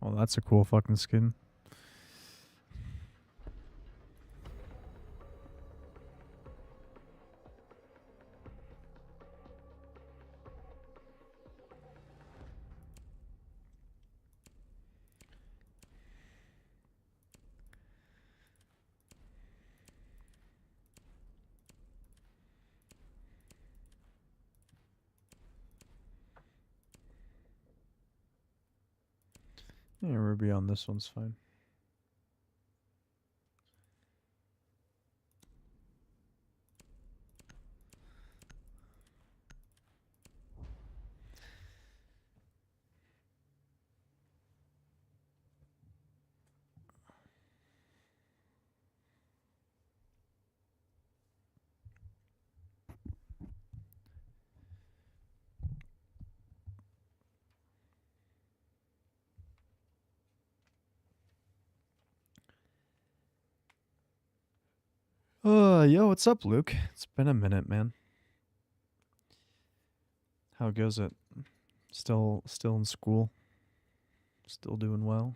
Well, that's a cool fucking skin. Yeah, Ruby on this one's fine. Yo, what's up, Luke? It's been a minute, man. How goes it? Still in school? Still doing well?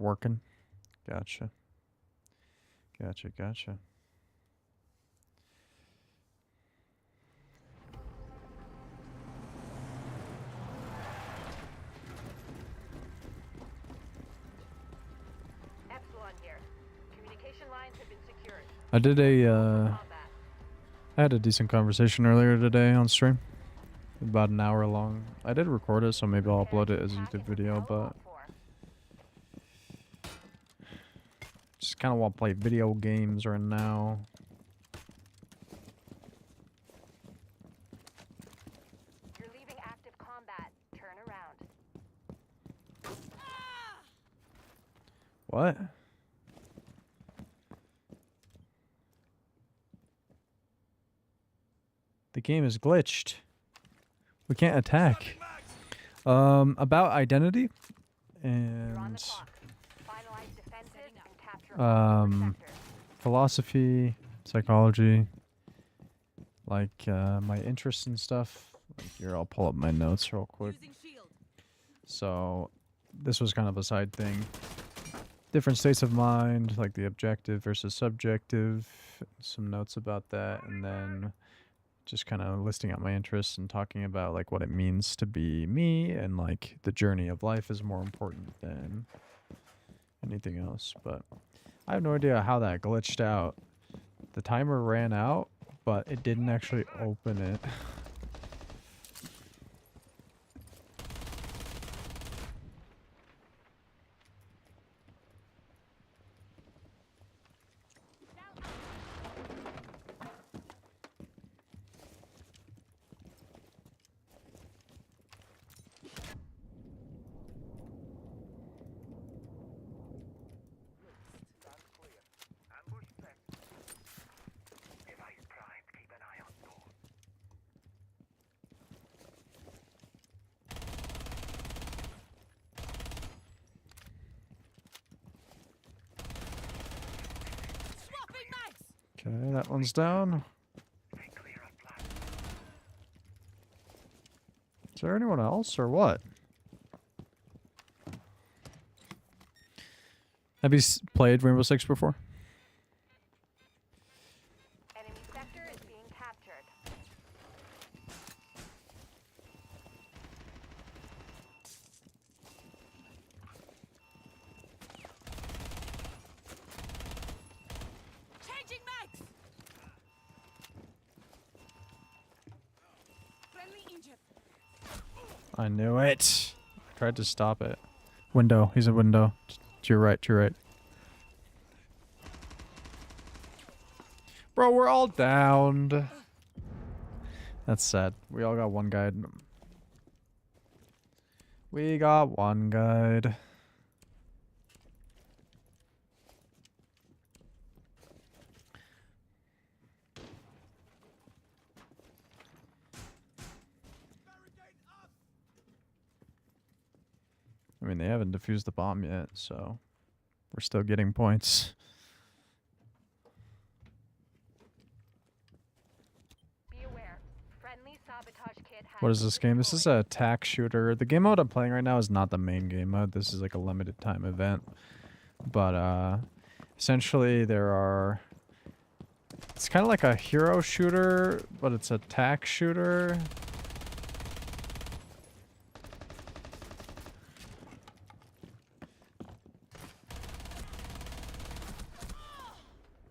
working. Gotcha. Gotcha. Epsilon here. Communication lines have been secured. I did a Combat. I had a decent conversation earlier today on stream. About an hour long. I did record it, so maybe I'll upload it as a YouTube video, but just kind of want to play video games right now. You're leaving active combat. Turn around. What? The game is glitched. We can't attack. About identity You're on the and clock. Finalize defenses and capture all sectors. philosophy, psychology, like my interests and stuff. Like here, I'll pull up my notes real quick. Using shield. So this was kind of a side thing. Different states of mind, like the objective versus subjective. Some notes about that, and then just kind of listing out my interests and talking about like what it means to be me, and like the journey of life is more important than anything else. But I have no idea how that glitched out. The timer ran out, but it didn't actually open it. Swapping mags. Okay, that one's down. Is there anyone else or what? Have you played Rainbow Six before? Enemy sector is being captured. Changing mags. Friendly injured. I knew it. I tried to stop it. Window. He's a window. To your right, to your right. Bro, we're all downed. That's sad. We all got one guide. We got one guide. I mean, they haven't defused the bomb yet, so we're still getting points. Be aware. Friendly sabotage kit has What is been this game? This is destroyed. a attack shooter. The game mode I'm playing right now is not the main game mode. This is like a limited time event. But essentially there are... It's kind of like a hero shooter, but it's a attack shooter.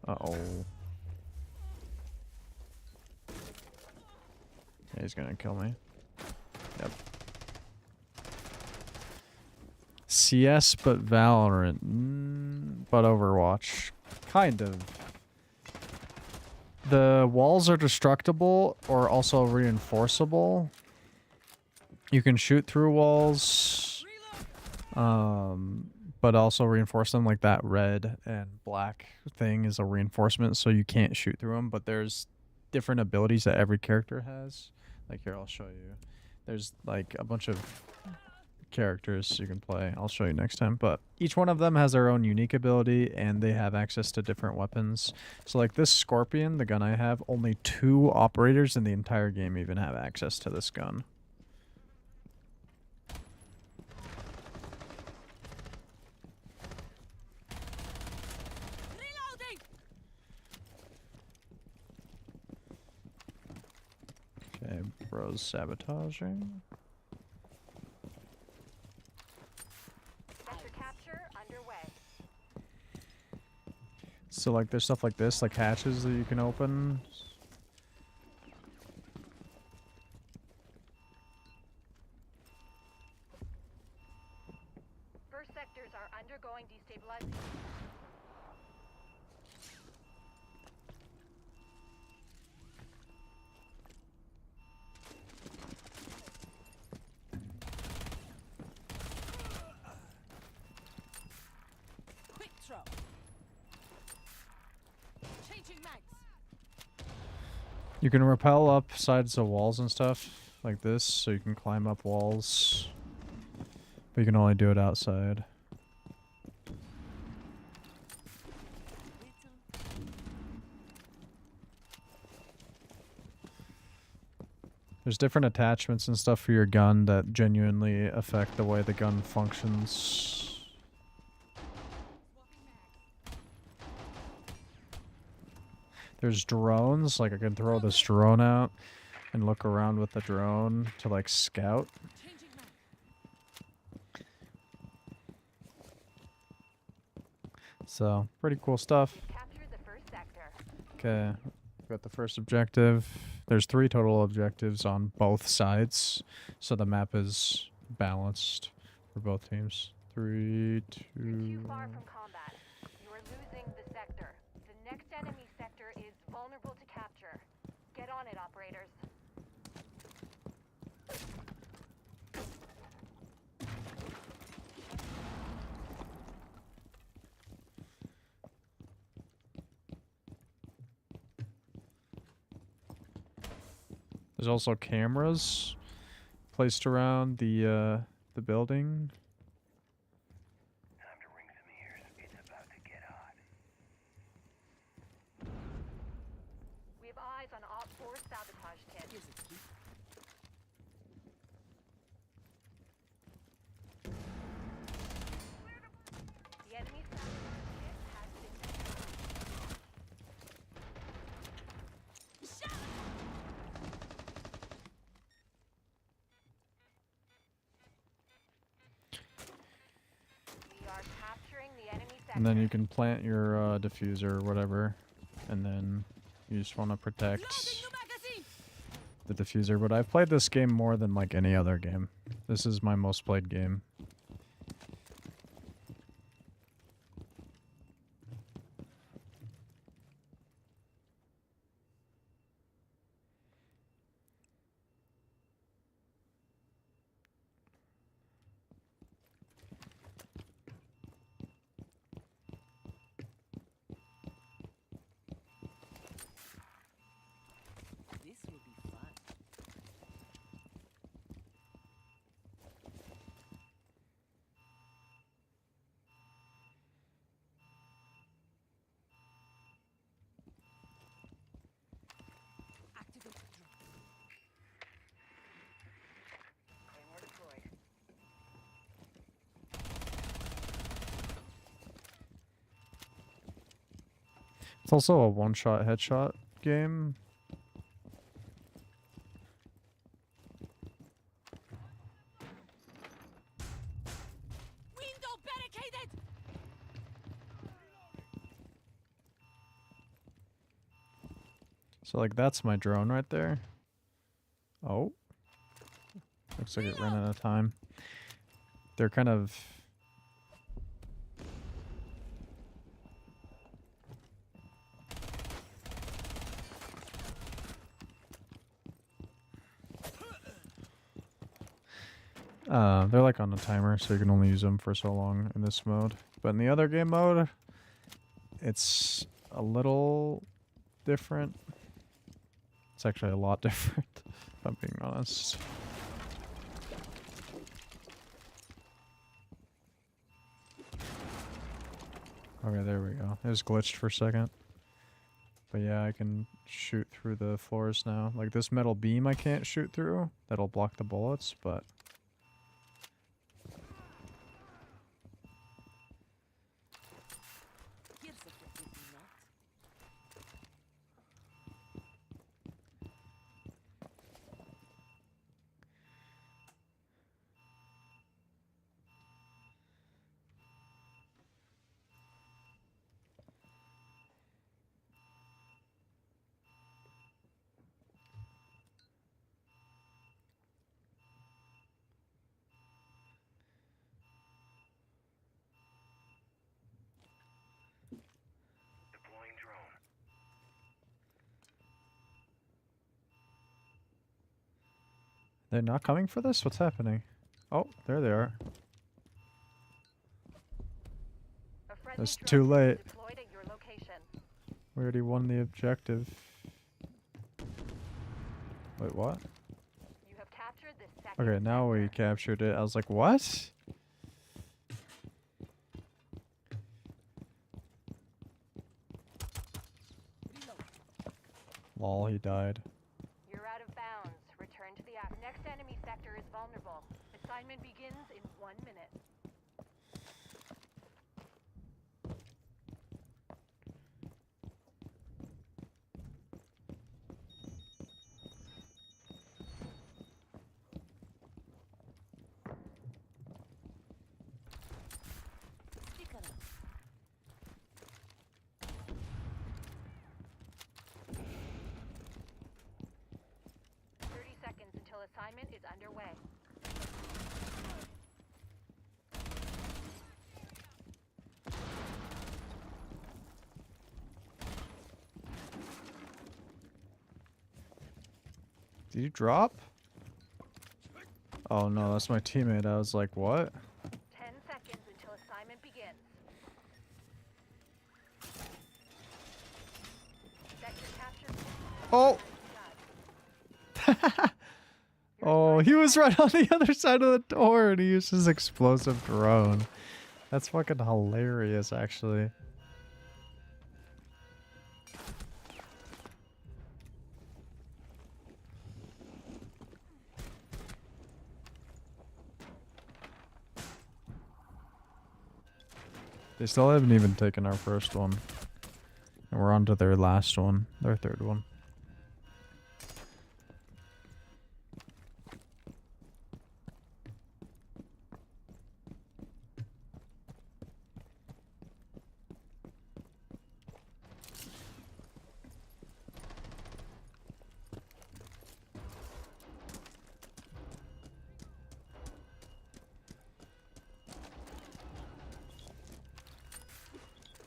Uh-oh. Yeah, he's gonna kill me. Yep. CS but Valorant. But Overwatch. Kind of. The walls are destructible or also reinforceable. You can shoot through walls. But also reinforce them, like that red and black thing is a reinforcement, so you can't shoot through them. But there's different abilities that every character has. Like here, I'll show you. There's like a bunch of characters you can play. I'll show you next time. But each one of them has their own unique ability, and they have access to different weapons. So like this Scorpion, the gun I have, only 2 operators in the entire game even have access to this gun. Okay, bro's sabotaging. Sector capture underway. So like there's stuff like this, like hatches that you can open. First sectors are undergoing destabilization. Quick throw. Changing mags. You can rappel up sides of walls and stuff like this, so you can climb up walls. But you can only do it outside. There's different attachments and stuff for your gun that genuinely affect the way the gun functions. There's drones, like I can throw this drone out and look around with the drone to like scout. Changing mag. So, pretty cool stuff. Captured the first sector. Okay, got the first objective. There's 3 total objectives on both sides, so the map is balanced for both teams. 3, 2. You're too far from combat. You are losing the sector. The next enemy sector is vulnerable to capture. Get on it, operators. There's also cameras placed around the building. Time to ring some ears. It's about to get hot. We have eyes on Op 4 sabotage kit. Here's a key. The enemy sabotage kit has been We are capturing the enemy sector. And then you can plant your diffuser or whatever, and then you just want to protect Loading new magazine. the diffuser. But I've played this game more than like any other game. This is my most played game. This will be fun. Activate drone. Claymore deployed. It's also a one-shot headshot game. Window barricaded. So like that's my drone right there. Oh. Looks like it ran out of time. They're kind of they're like on a timer, so you can only use them for so long in this mode. But in the other game mode, it's a little different. It's actually a lot different, if I'm being honest. Okay, there we go. It was glitched for a second. But yeah, I can shoot through the floors now. Like this metal beam I can't shoot through. That'll block the bullets, but... Here's a forgiving note. They're not coming for this? What's happening? Oh, there they are. A friendly It's drone too has been late. deployed at your location. We already won the objective. Wait, what? You have captured the second Okay, now we sector. captured it. I was like, what? Lol, he died. You're out of bounds. Return to the next enemy sector is vulnerable. Assignment begins in 1 minute. Chillin. 30 seconds until assignment is underway. Did you drop? Oh no, that's my teammate. I was like, what? 10 seconds until assignment begins. Sector captured. Oh! Oh, he was right on the other side of the door and he used his explosive drone. That's fucking hilarious, actually. They still haven't even taken our first one. And we're on to their last one. Their third one.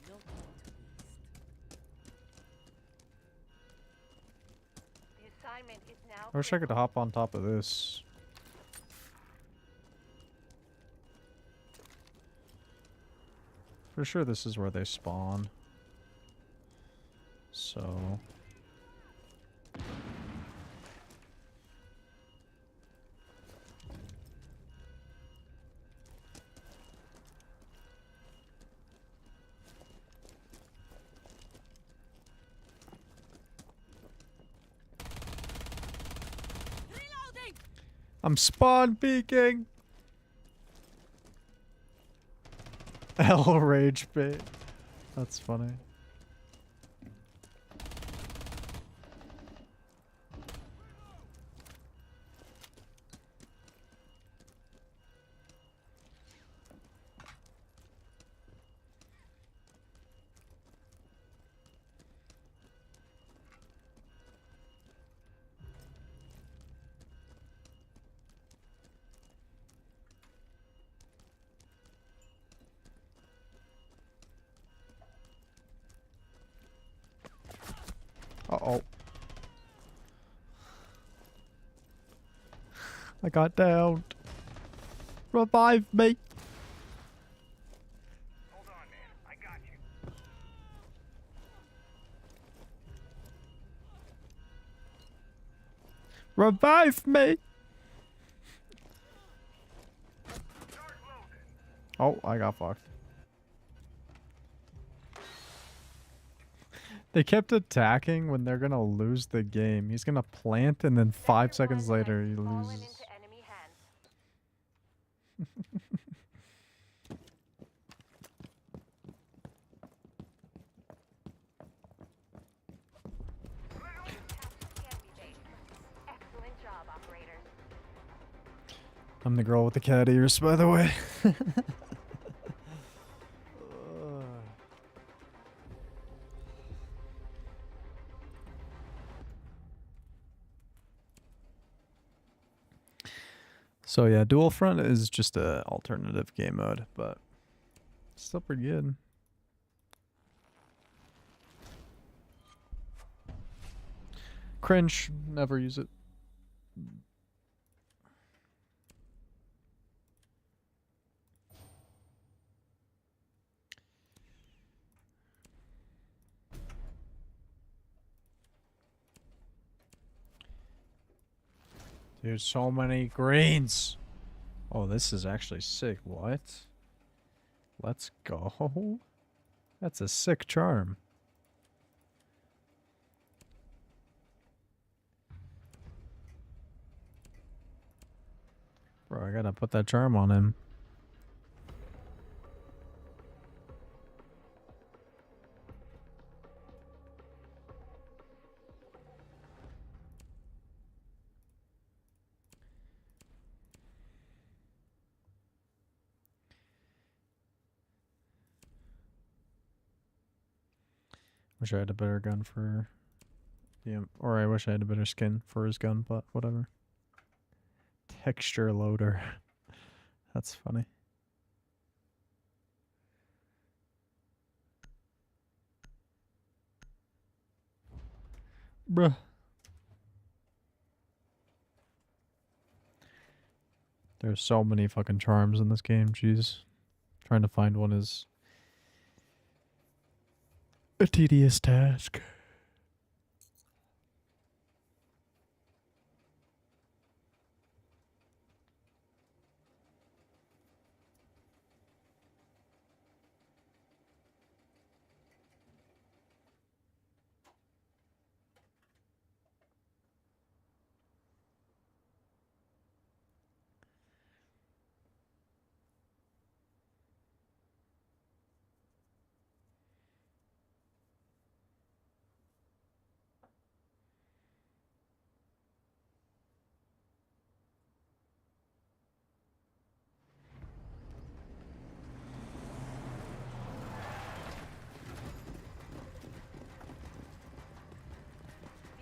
No time to waste. The assignment is now. I wish I could critical. hop on top of this. For sure this is where they spawn. So... Reloading! I'm spawn peeking! L rage bait. That's funny. Uh-oh. I got downed. Revive me. Hold on, man. I got you. Revive me. Start loading. Oh, I got fucked. They kept attacking when they're gonna lose the game. He's gonna plant and then 5 Sector seconds 1 later has he fallen loses. into enemy hands. Captured the enemy base. Excellent job, operators. I'm the girl with the cat ears, by the way. So yeah, Dual Front is just a alternative game mode, but still pretty good. Cringe, never use it. Dude, so many greens. Oh, this is actually sick. What? Let's go. That's a sick charm. Bro, I gotta put that charm on him. Wish I had a better gun for... Yeah, or I wish I had a better skin for his gun, but whatever. Texture loader. That's funny. Bruh. There's so many fucking charms in this game, jeez. Trying to find one is a tedious task.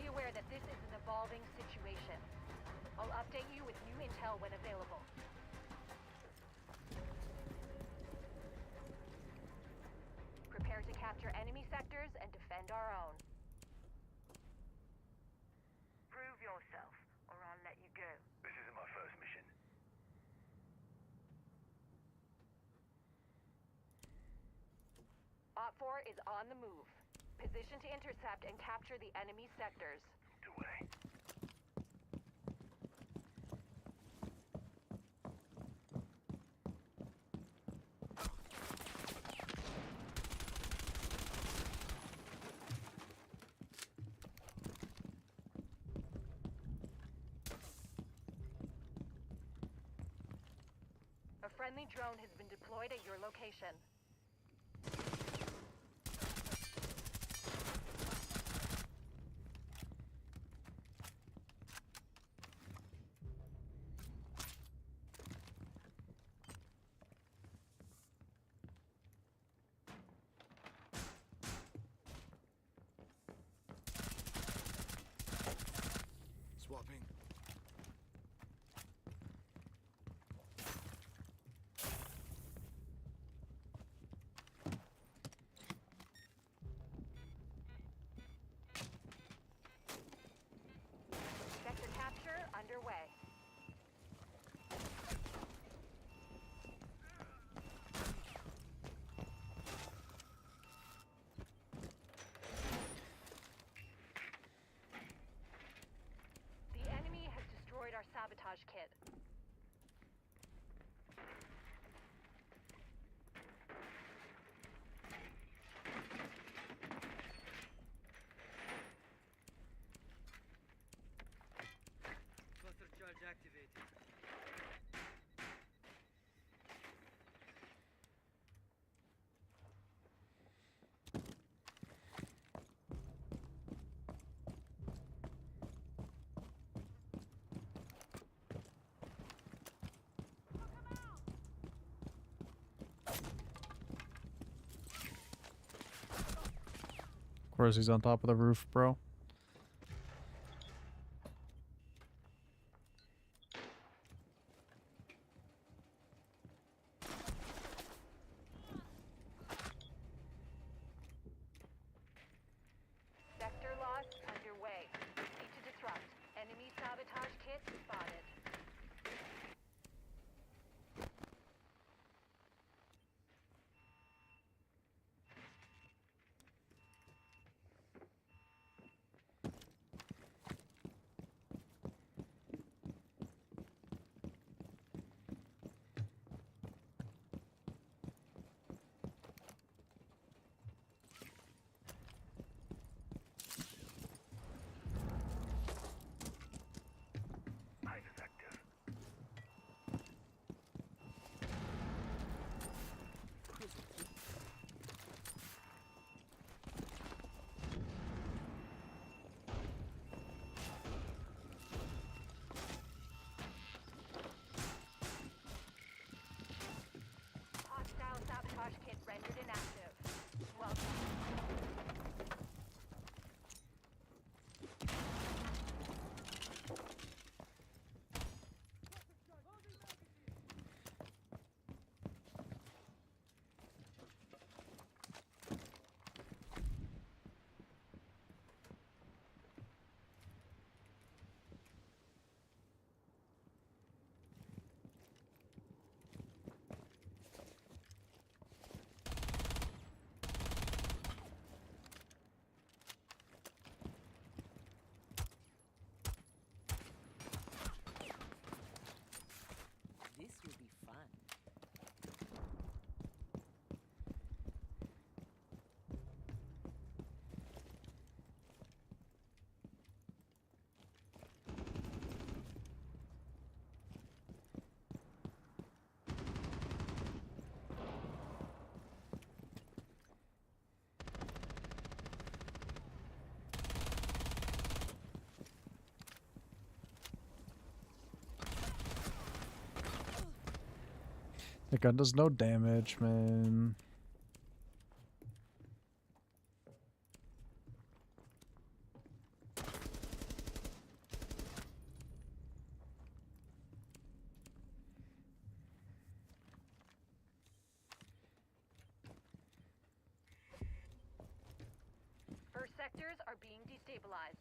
Be aware that this is an evolving situation. I'll update you with new intel when available. Prepare to capture enemy sectors and defend our own. Prove yourself, or I'll let you go. This isn't my first mission. Op 4 is on the move. Position to intercept and capture the enemy sectors. Away. A friendly drone has been deployed at your location. Swapping. Sector capture underway. The enemy has destroyed our sabotage kit. Cluster charge activated. Of course, he's on top of the roof, bro. Sector loss underway. Proceed to disrupt. Enemy sabotage kit spotted. active. Welcome. This will be fun. That gun does no damage, man. First sectors are being destabilized.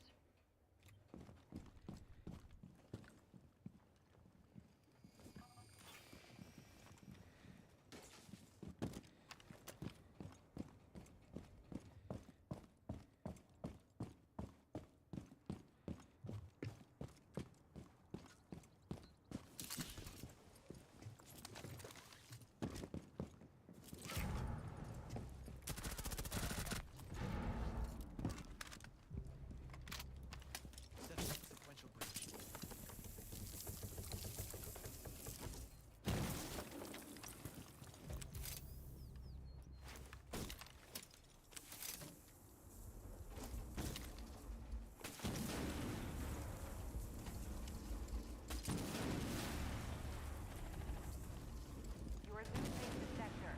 You are losing the sector.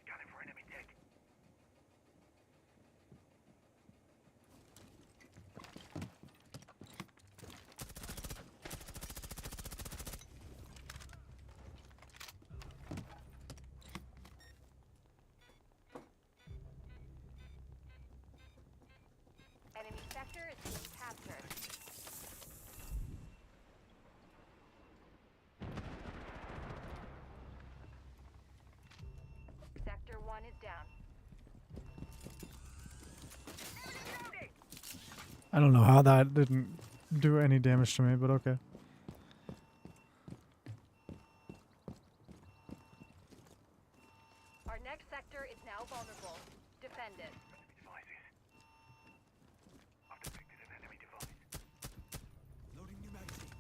Scanning for enemy tech. Enemy sector is being captured. Sector 1 is down. I don't know how that didn't do any damage to me, but okay. Our next sector is now vulnerable. Defend it. Devices. I've detected an enemy device. Loading new magazine.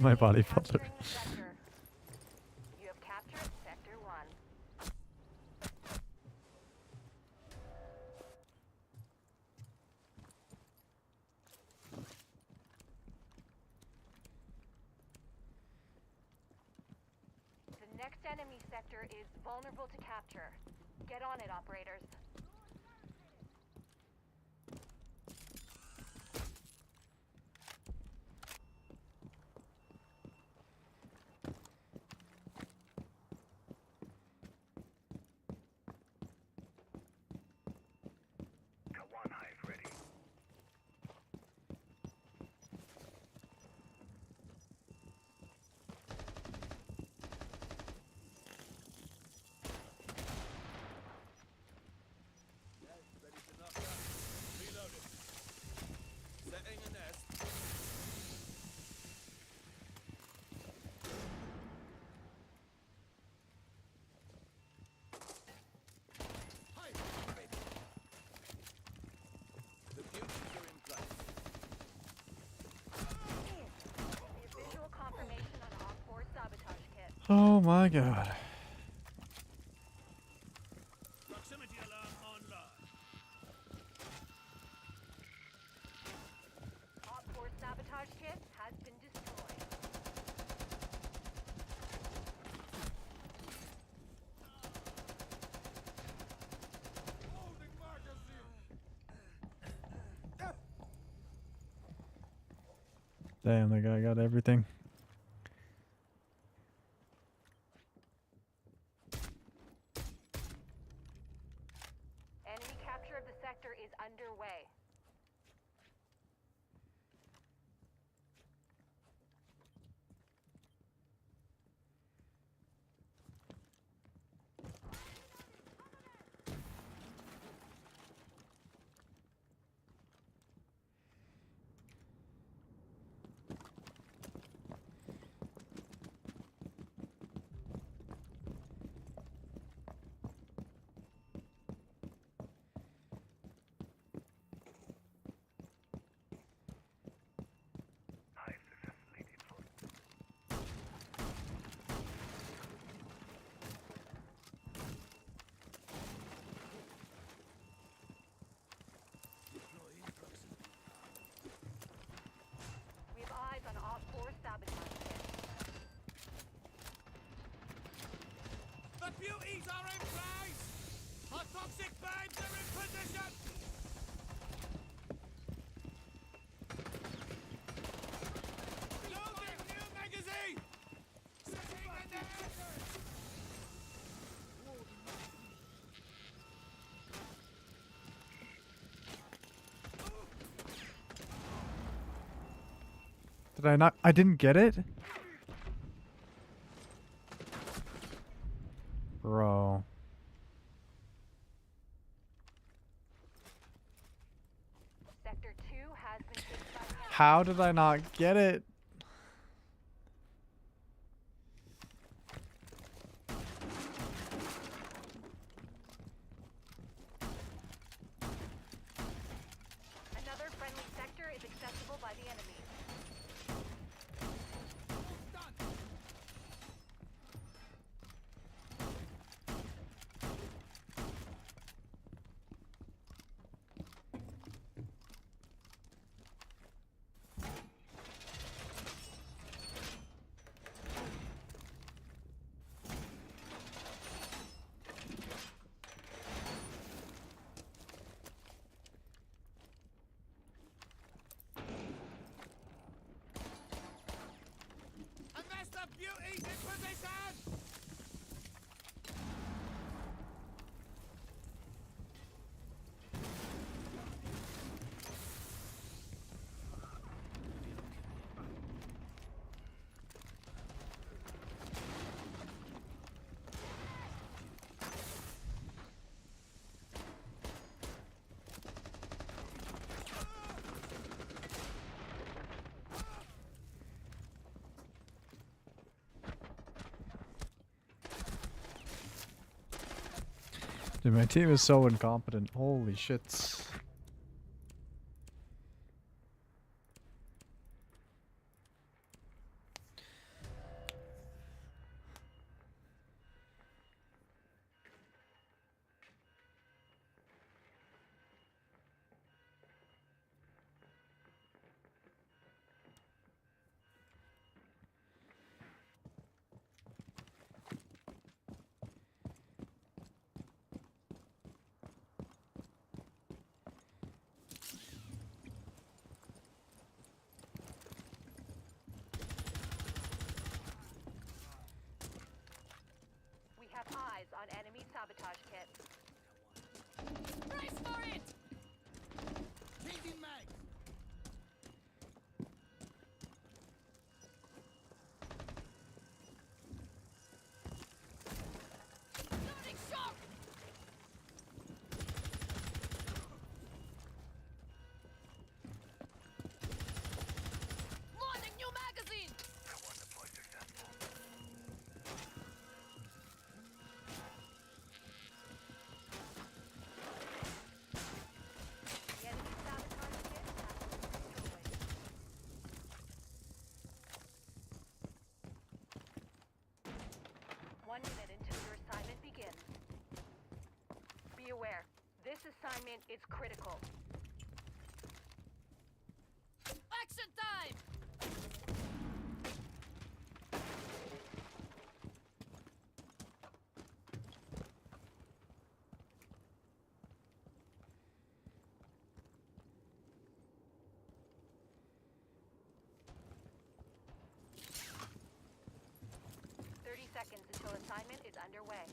My body felt it. Capturing the sector. You have captured sector 1. The next enemy sector is vulnerable to capture. Get on it, operators. Got one hive ready. Oh my god. Proximity alarm online. Op 4 sabotage kit has been destroyed. Damn, that guy got everything. Enemy capture of the sector is underway. Hive successfully deployed. We have eyes on Op 4 sabotage kit. The beauties are in place! Our toxic babes are in position! Loading new magazine! Setting an answer! Did I not? I didn't get it? Bro. Sector 2 has been taken by the enemy. How did I not get it? Another friendly sector is accessible by the enemy. And that's the beauties in position! Dude, my team is so incompetent. Holy shit. We have eyes on enemy sabotage kit. Brace for it! Changing mag! Loading shock! Loading new magazine! L1 deploy successful. assignment is critical. Action time! Seconds until assignment is underway.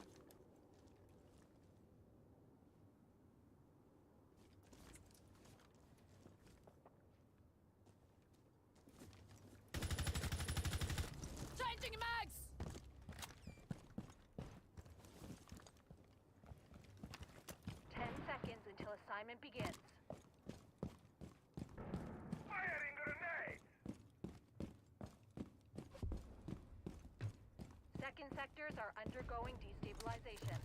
Changing mags! 10 seconds until assignment begins. Firing grenades! Second sectors are undergoing destabilization.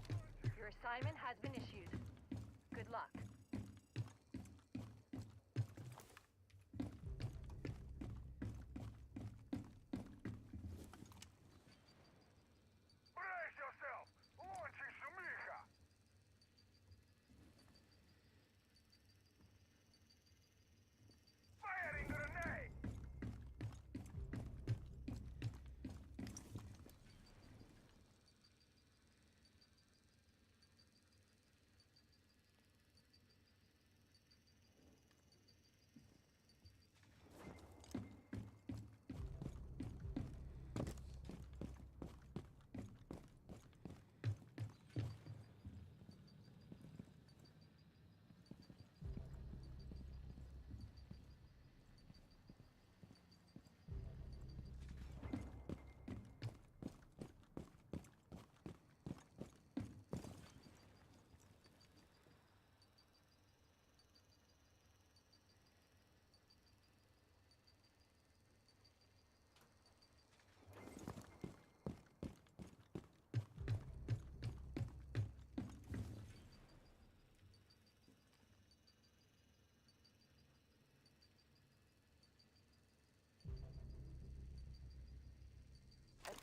Your assignment has been issued. Good luck. Brace yourself! Launching Shumiha! Firing grenade!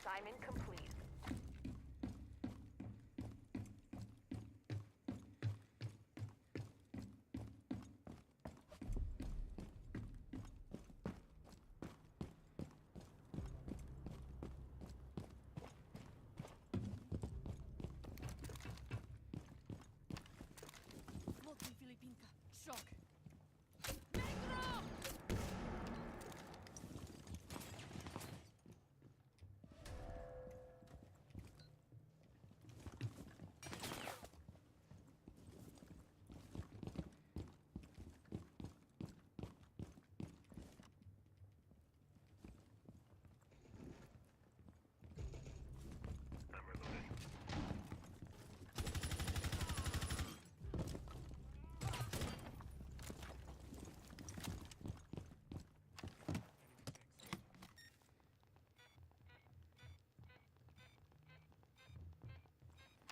Assignment complete. Smoking Filipinka. Shock. Negro! I'm reloading.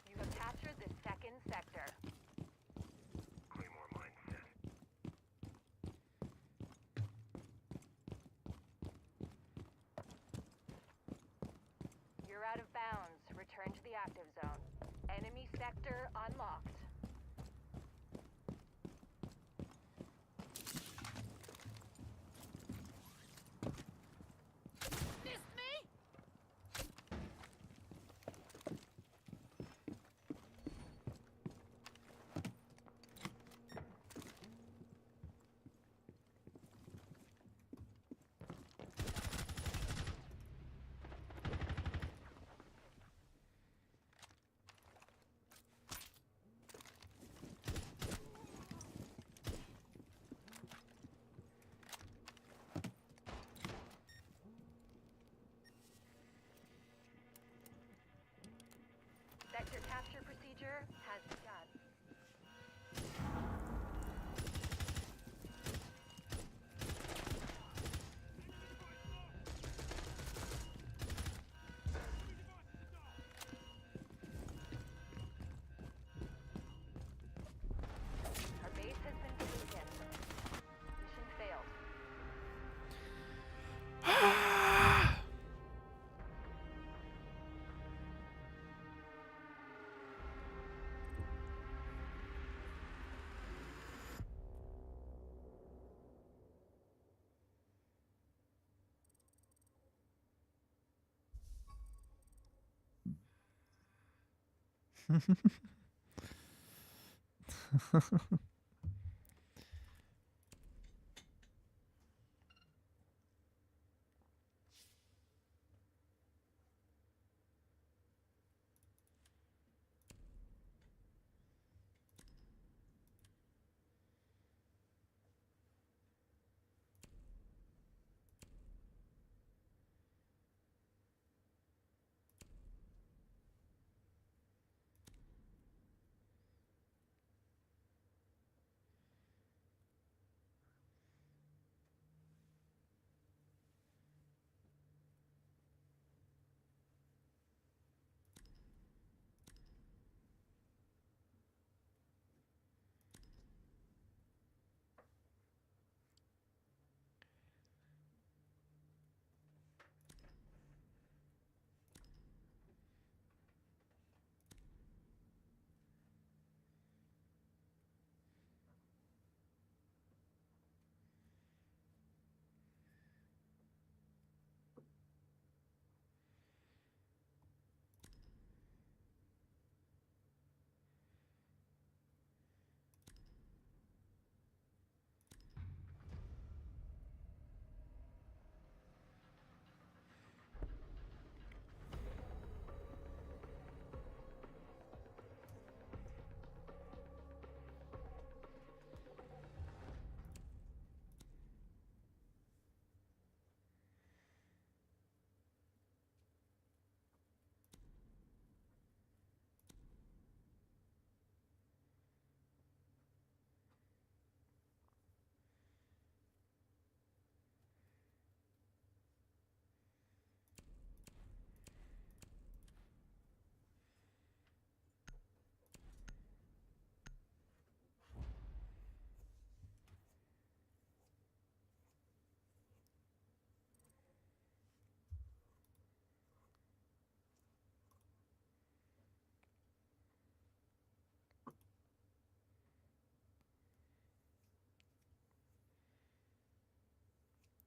You have captured the second sector. Claymore mindset. You're out of bounds. Return to the active zone. Enemy sector unlocked. Missed me?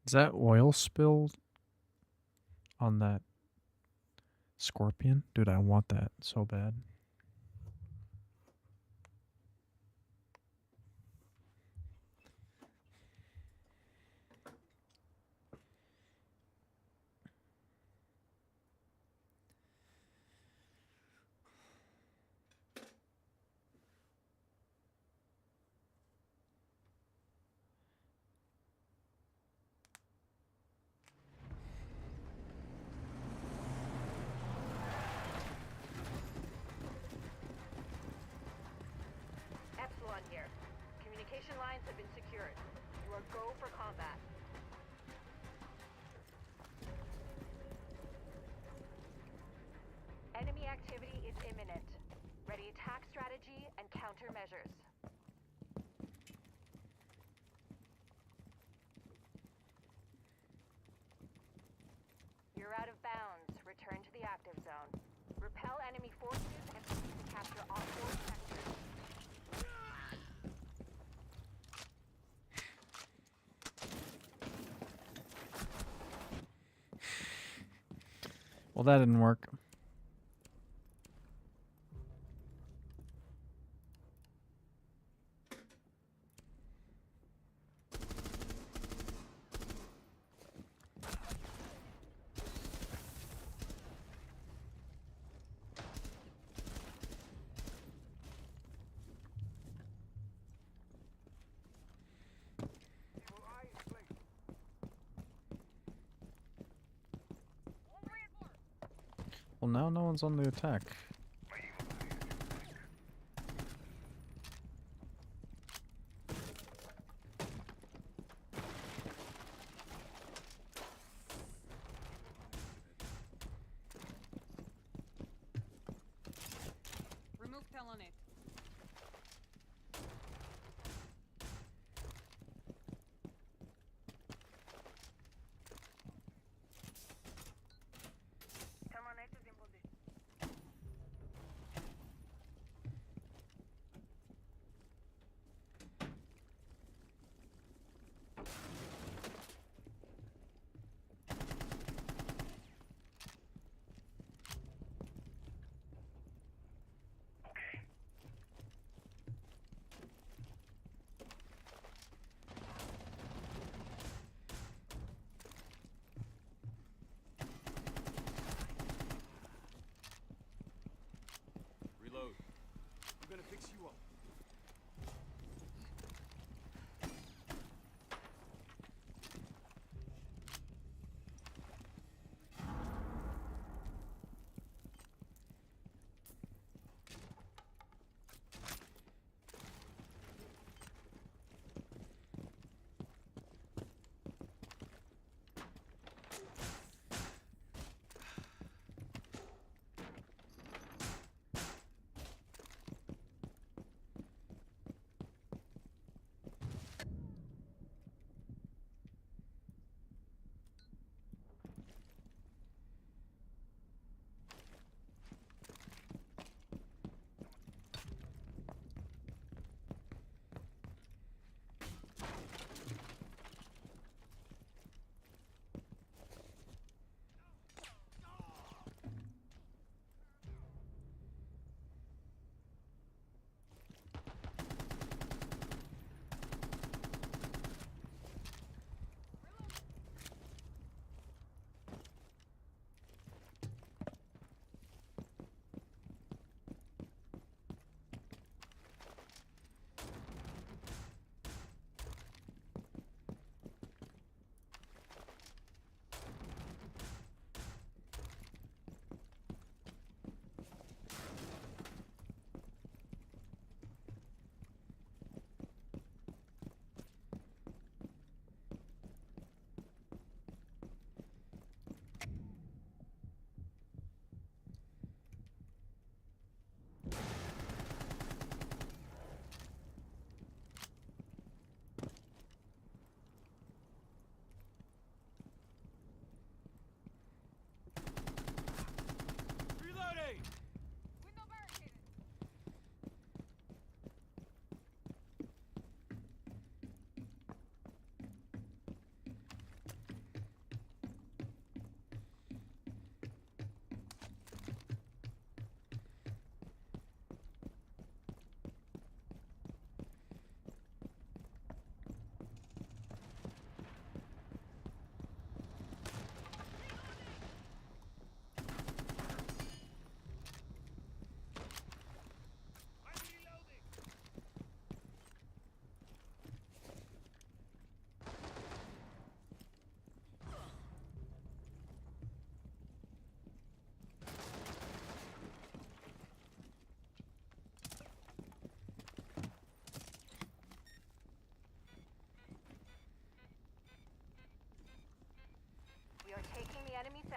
Is that oil spilled on that scorpion? Dude, I want that so bad. Epsilon here. Communication lines have been secured. You are go for combat. Enemy activity is imminent. Ready attack strategy and countermeasures. You're out of bounds. Return to the active zone. Repel enemy forces and proceed to capture all four sectors. Well, that didn't work. Well, now no one's on the attack. Remove Telonate. Telonate is in position.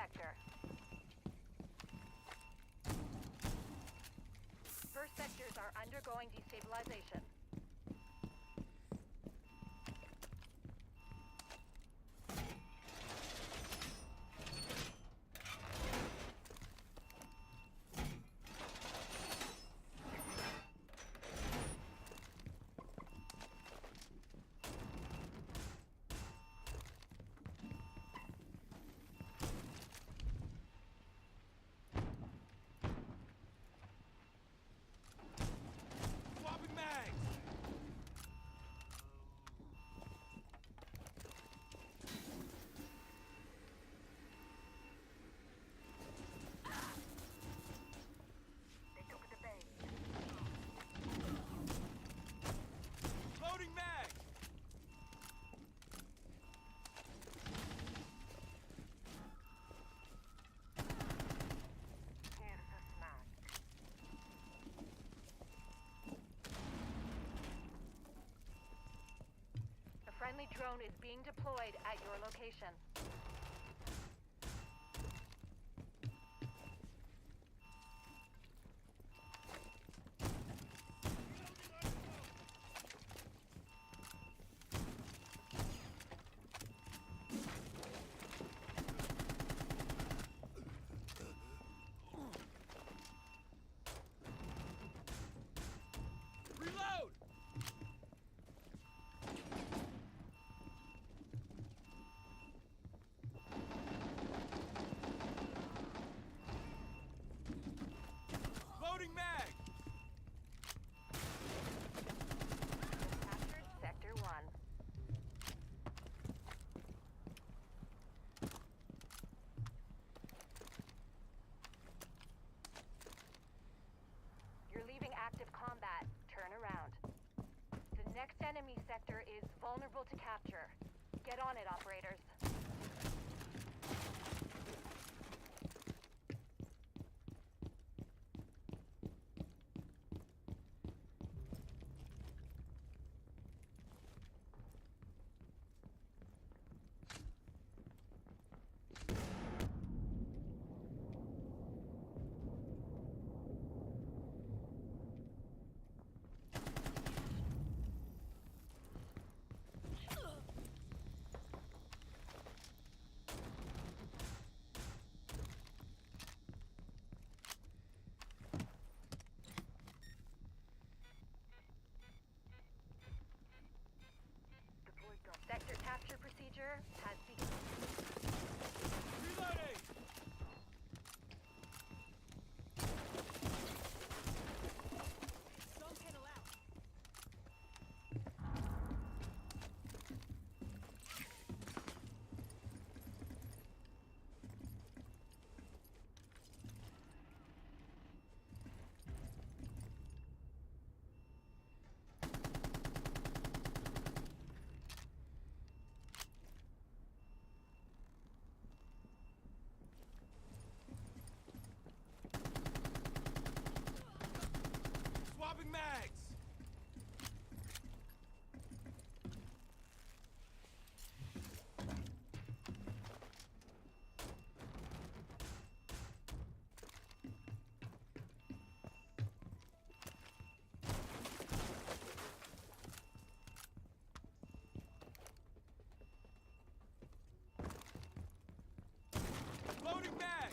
sector. First sectors are undergoing destabilization. Swapping mags! They took the base. Loading mag! Here's the smash. A friendly drone is being deployed at your location. Reload! Loading mag! Captured Sector 1. You're leaving active combat. Turn around. The next enemy sector is vulnerable to capture. Get on it, operators. Sector capture procedure has begun. Reloading! Some can allow. Swapping mags! Loading mag!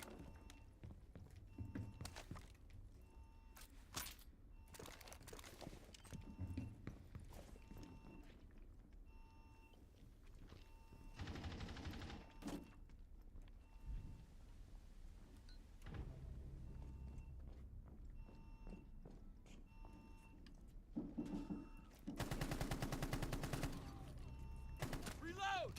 Reload!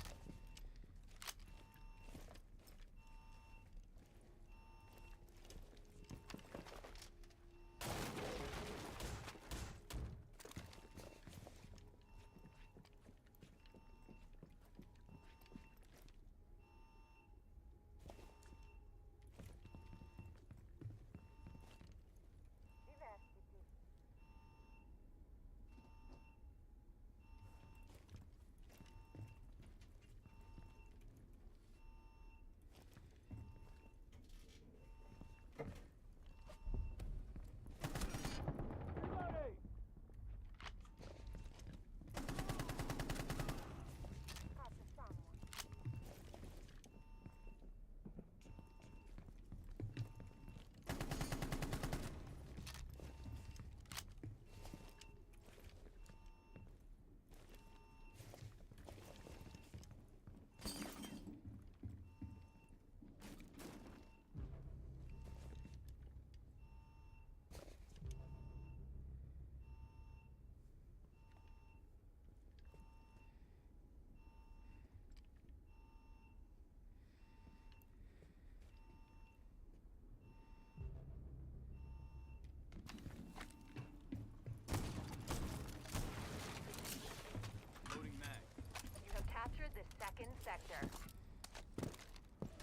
sector.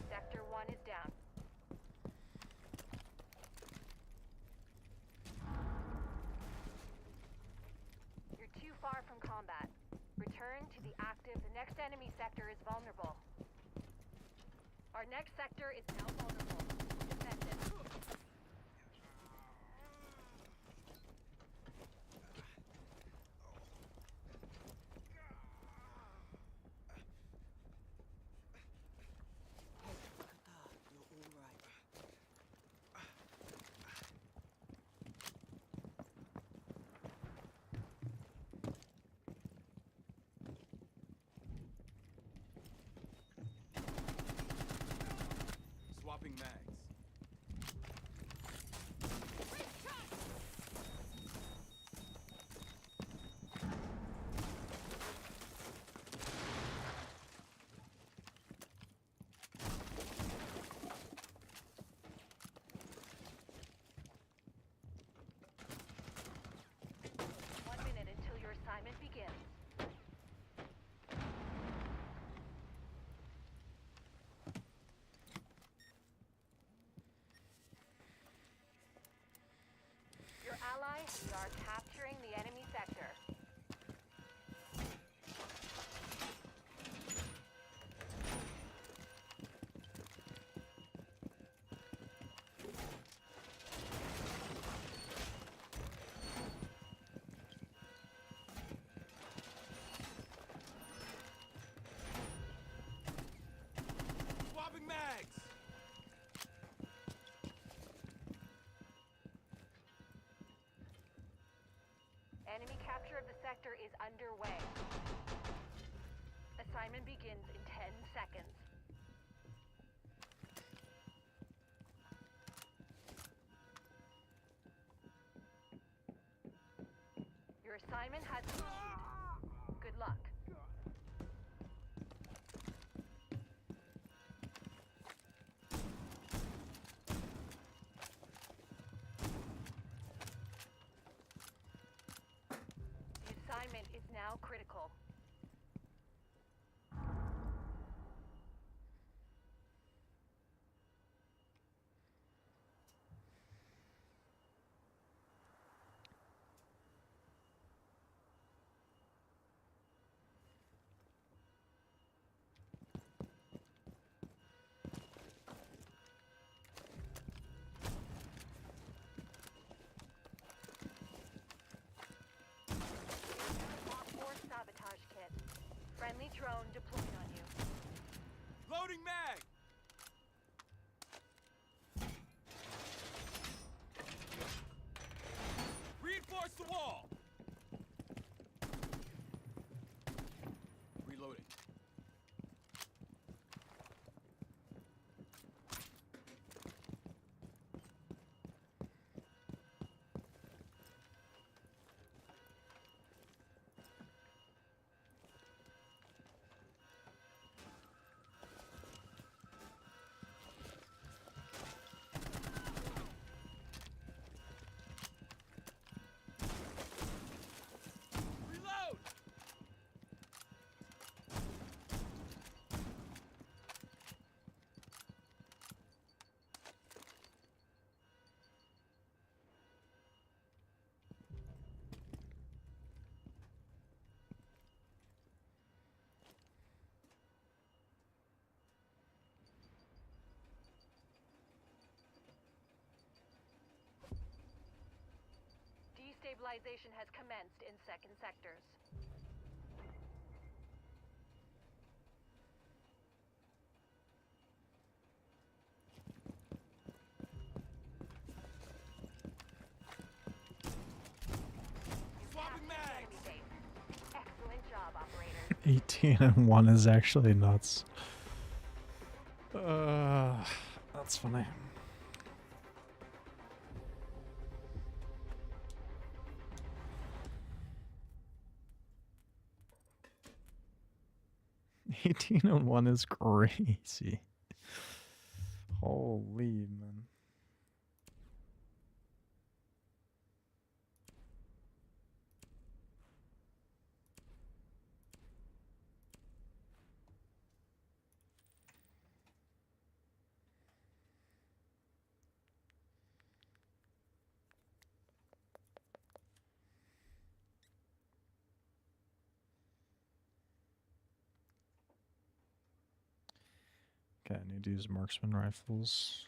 Sector 1 is down. You're too far from combat. Return to the active. The next enemy sector is vulnerable. Our next sector is now vulnerable. Defend it. You're all right. Swapping mags. One minute until your assignment begins. Your allies are capturing the enemy sector. Swapping mags! Enemy capture of the sector is underway. Assignment begins in 10 seconds. Your assignment has ended. Good luck. The assignment is now critical. More sabotage kit. Friendly drone deployed on you. Loading mag! Reinforce the wall! Reloading. Reload! Destabilization has commenced in second sectors. Swapping mags! Enemy base. Excellent job, operators. 18 and 1 is actually nuts. That's funny. Eighteen and 1 is crazy. Holy man. Okay, I need to use marksman rifles.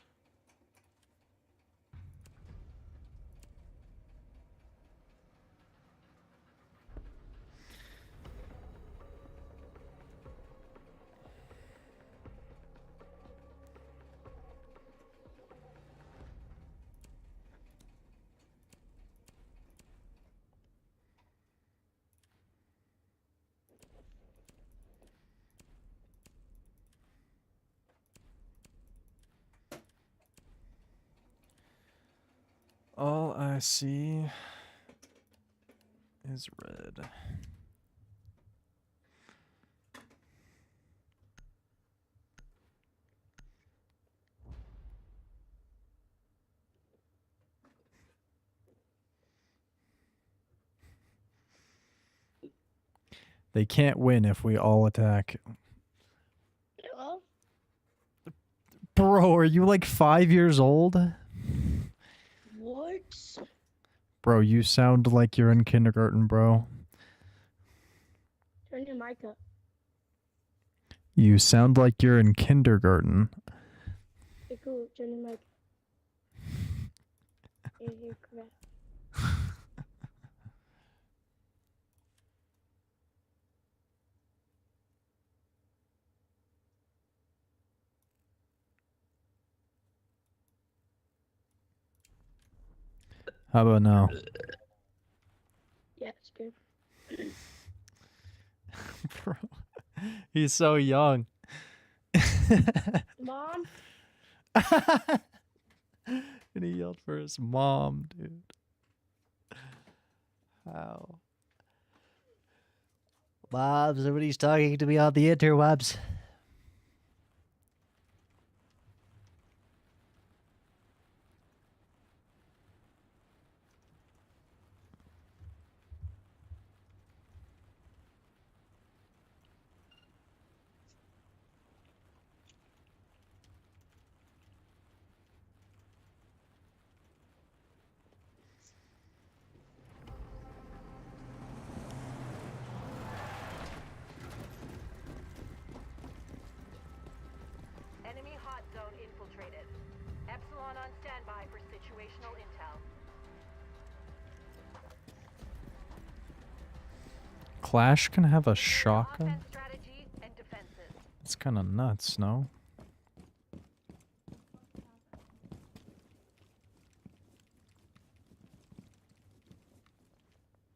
All I see is red. They can't win if we all attack. Hello? Bro, are you like 5 years old? What? Bro, you sound like you're in kindergarten, bro. Turn your mic up. You sound like you're in kindergarten. Okay, cool. Turn your mic up. You're correct. How about now? Yeah, it's good. Bro, he's so young. Mom? And he yelled for his mom, dude. How? Bob, somebody's talking to me on the interwebs. Enemy hot zone infiltrated. Epsilon on standby for situational intel. Clash can have a Their shotgun? offense strategies and defenses. It's kind of nuts, no?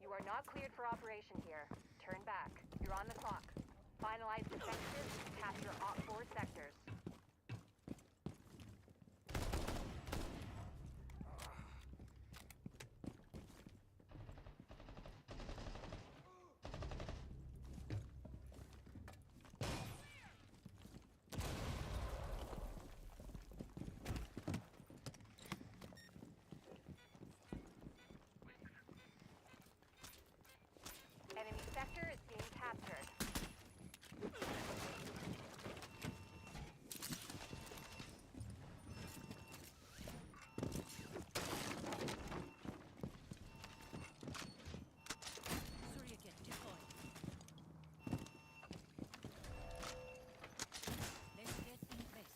You are not cleared for operation here. Turn back. You're on the clock. Finalize defenses. Capture Op 4 sectors. Enemy sector is being captured. Surrogate deployed. Laser gate in place.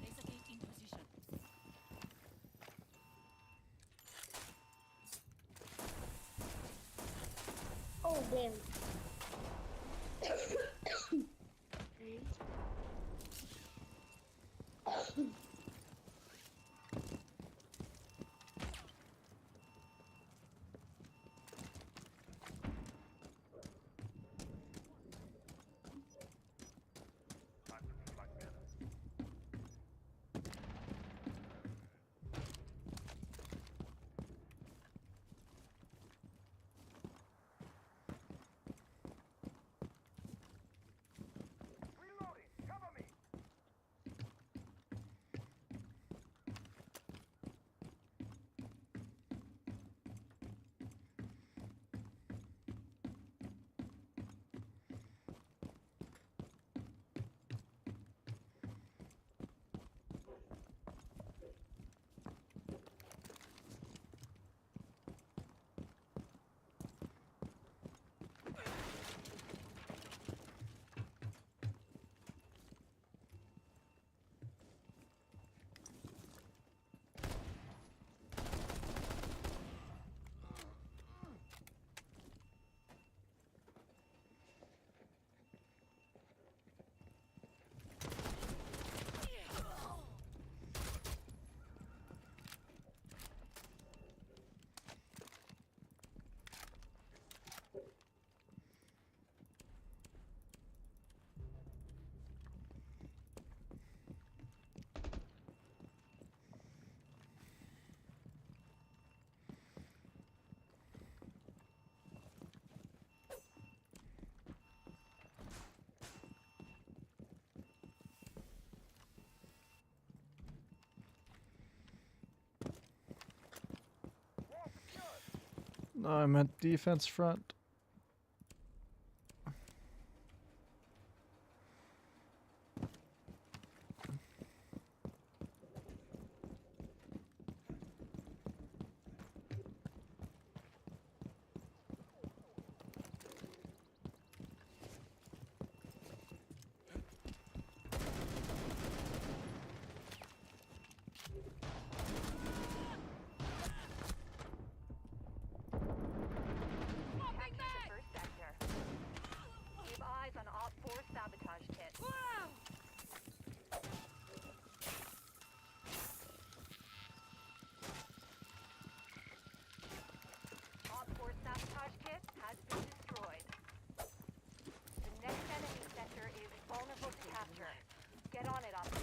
Laser gate in position. Oh, damn. No, I meant defense front. Capture the first sector. Keep eyes on Op 4 sabotage kit. Op 4 sabotage kit has been destroyed. The next enemy sector is vulnerable to capture. Get on it, Op 4.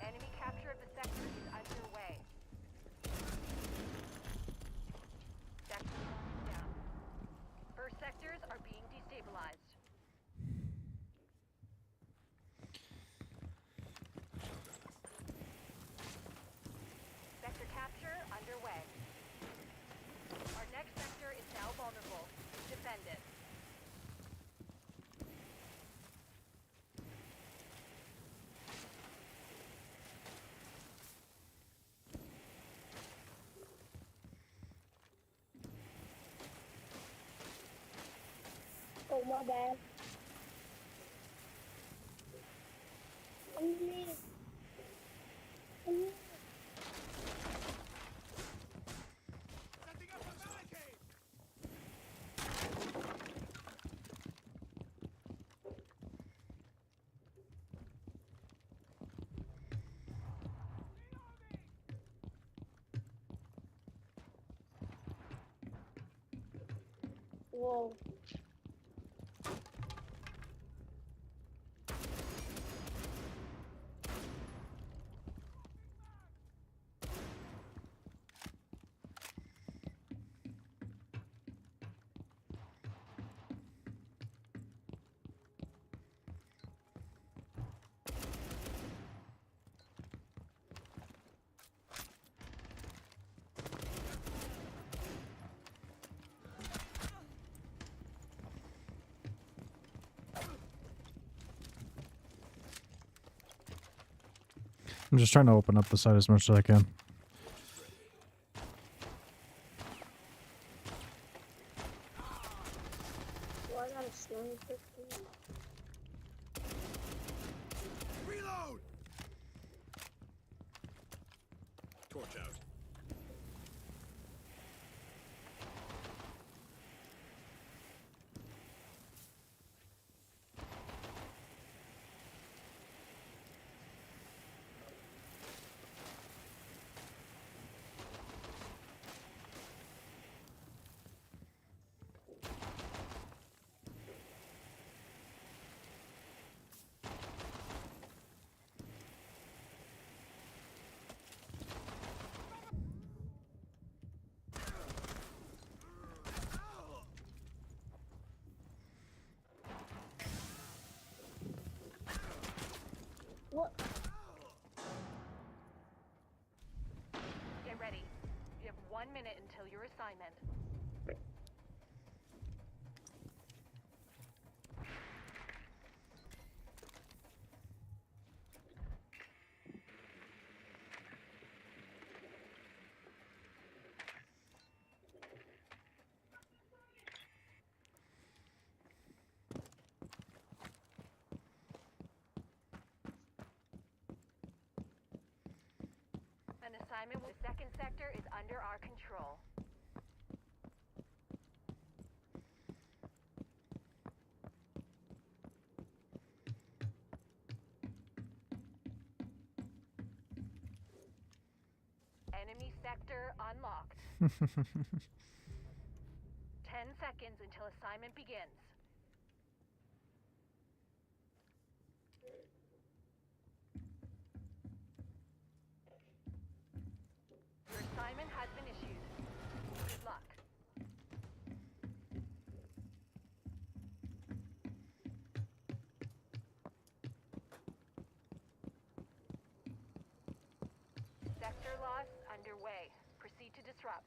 Enemy capture of the sector is underway. Sector locking down. First sectors are being destabilized. Sector capture underway. Our next sector is now vulnerable. Defend it. Oh, my bad. Underneath. Underneath. Setting up a barricade! Whoa. I'm just trying to open up the side as much as I can. Well, I got a sniper. Reload! Torch out. What? Get ready. You have 1 minute until your assignment. An assignment. The second sector is under our control. Enemy sector unlocked. 10 seconds until assignment begins. Your assignment has been issued. Good luck. Sector loss underway. Proceed to disrupt.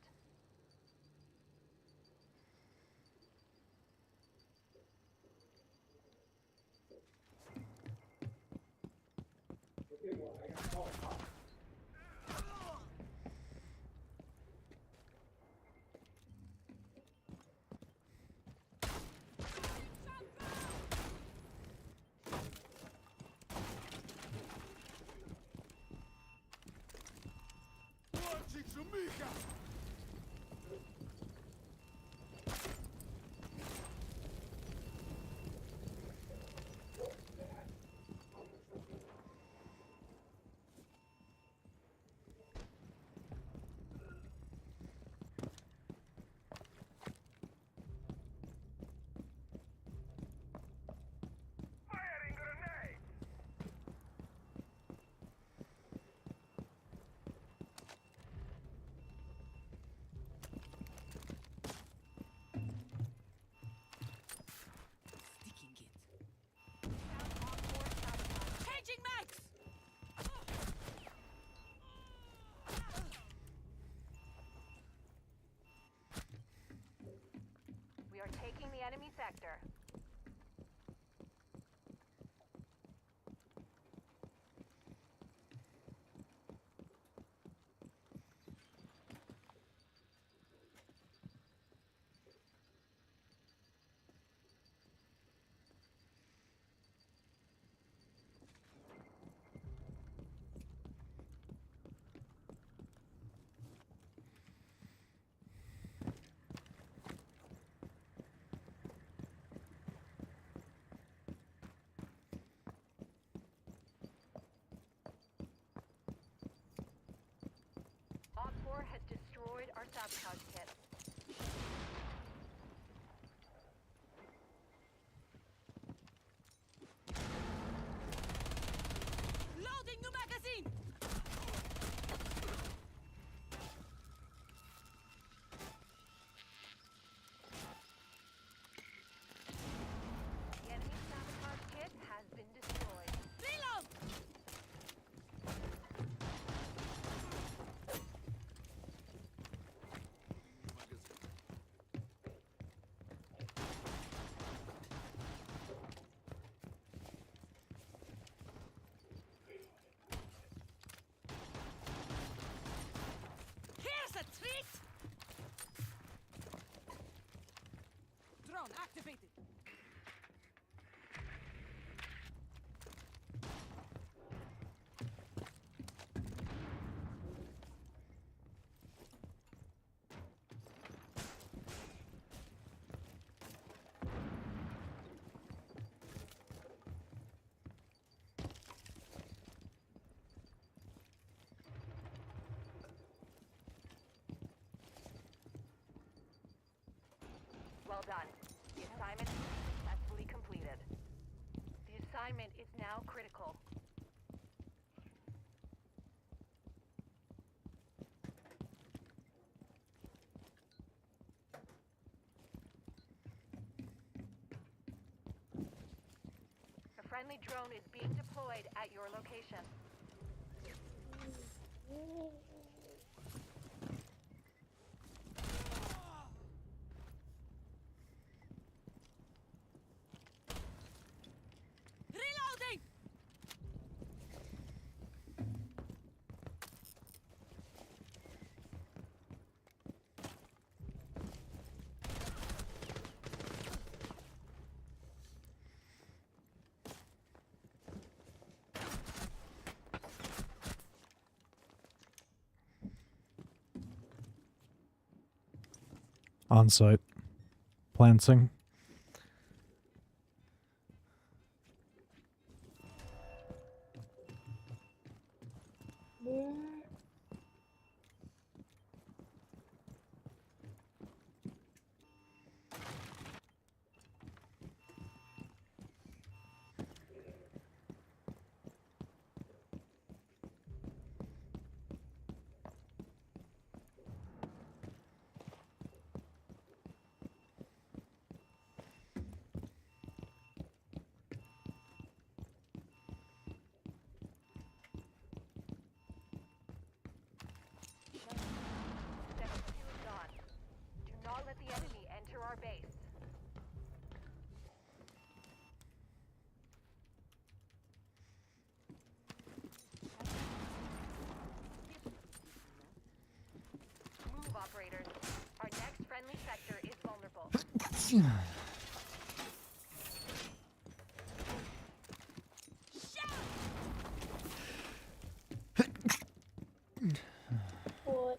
Firing grenade! Sticking it. Changing mags! We are taking the enemy sector. Op 4 has destroyed our sabotage kit. Loading new magazine! The enemy sabotage kit has been destroyed. Reload! Here's a treat! Drone activated. Well done. The assignment is successfully completed. The assignment is now critical. A friendly drone is being deployed at your location. Reloading! On site. Planting. Where? Sector 2 is gone. Do not let the enemy enter our base. Move, operators. Our next friendly sector is vulnerable. What?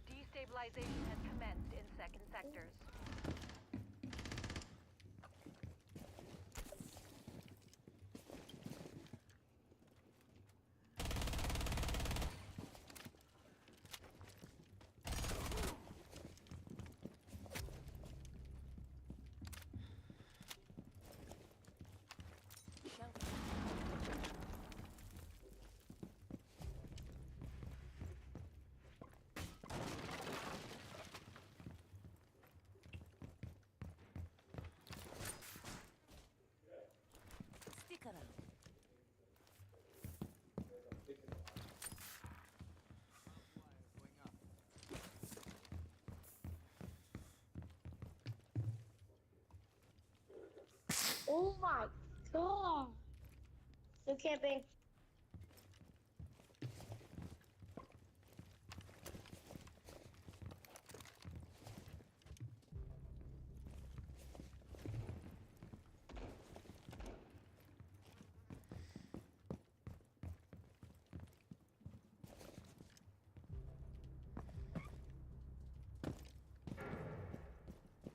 Destabilization has commenced in second sectors. Stick around. Oh my god. Still camping.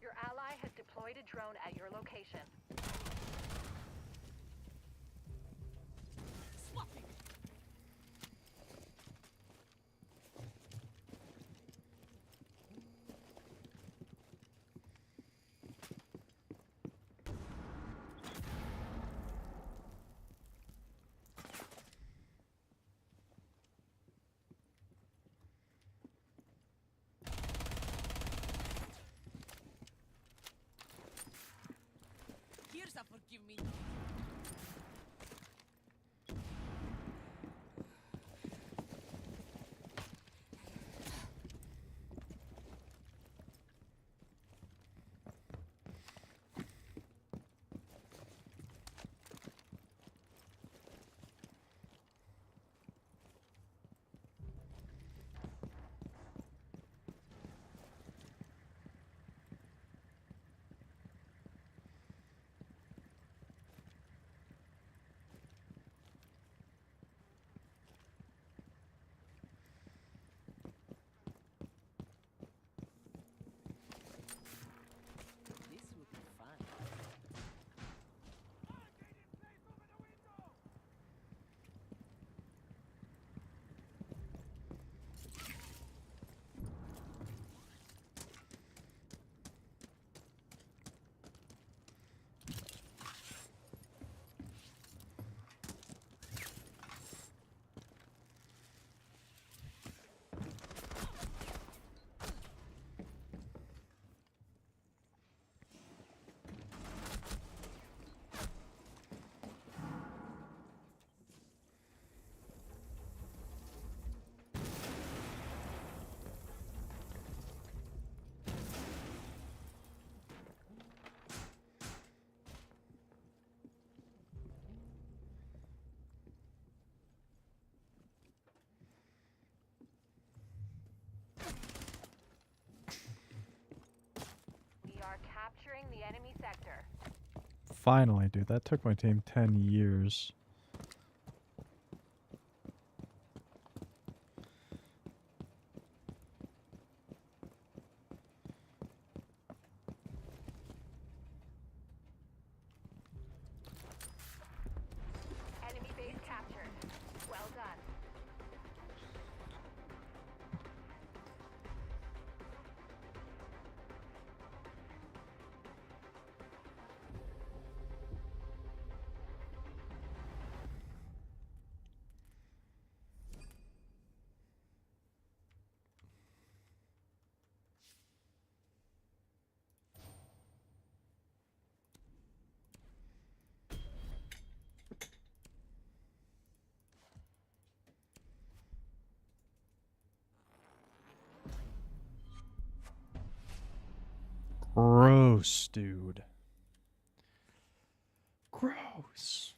Your ally has deployed a drone at your location. Swapping. Here's the enemy sector. Finally, dude. That took my team 10 years. Enemy base captured. Well done. Gross, dude. Gross.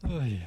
Oh, yeah.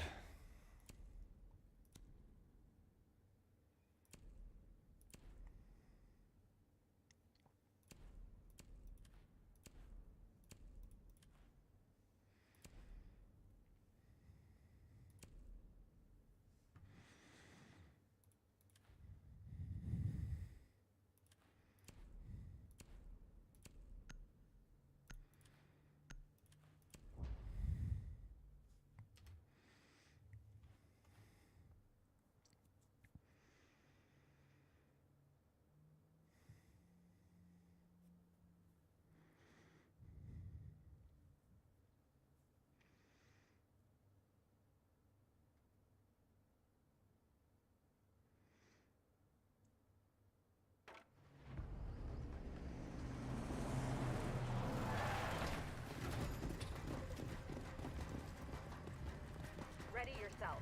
Ready yourself.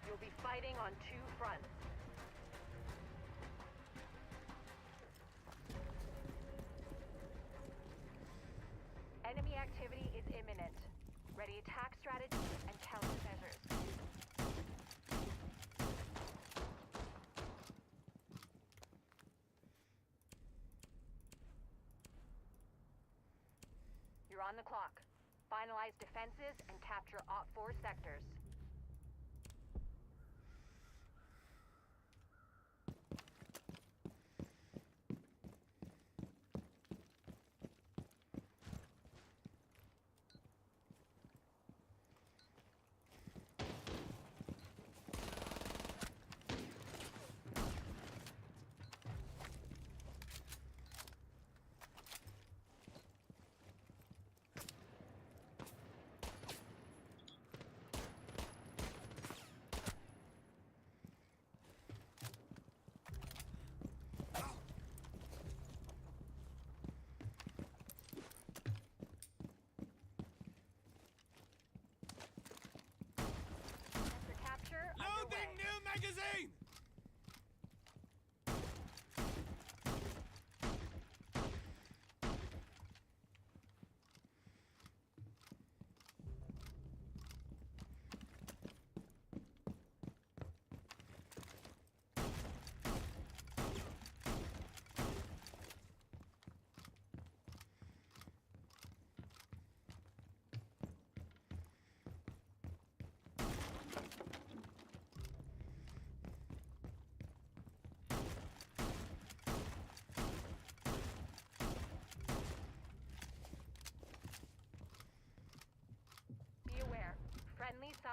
You'll be fighting on two fronts. Enemy activity is imminent. Ready attack strategies and countermeasures. You're on the clock. Finalize defenses and capture Op 4 sectors.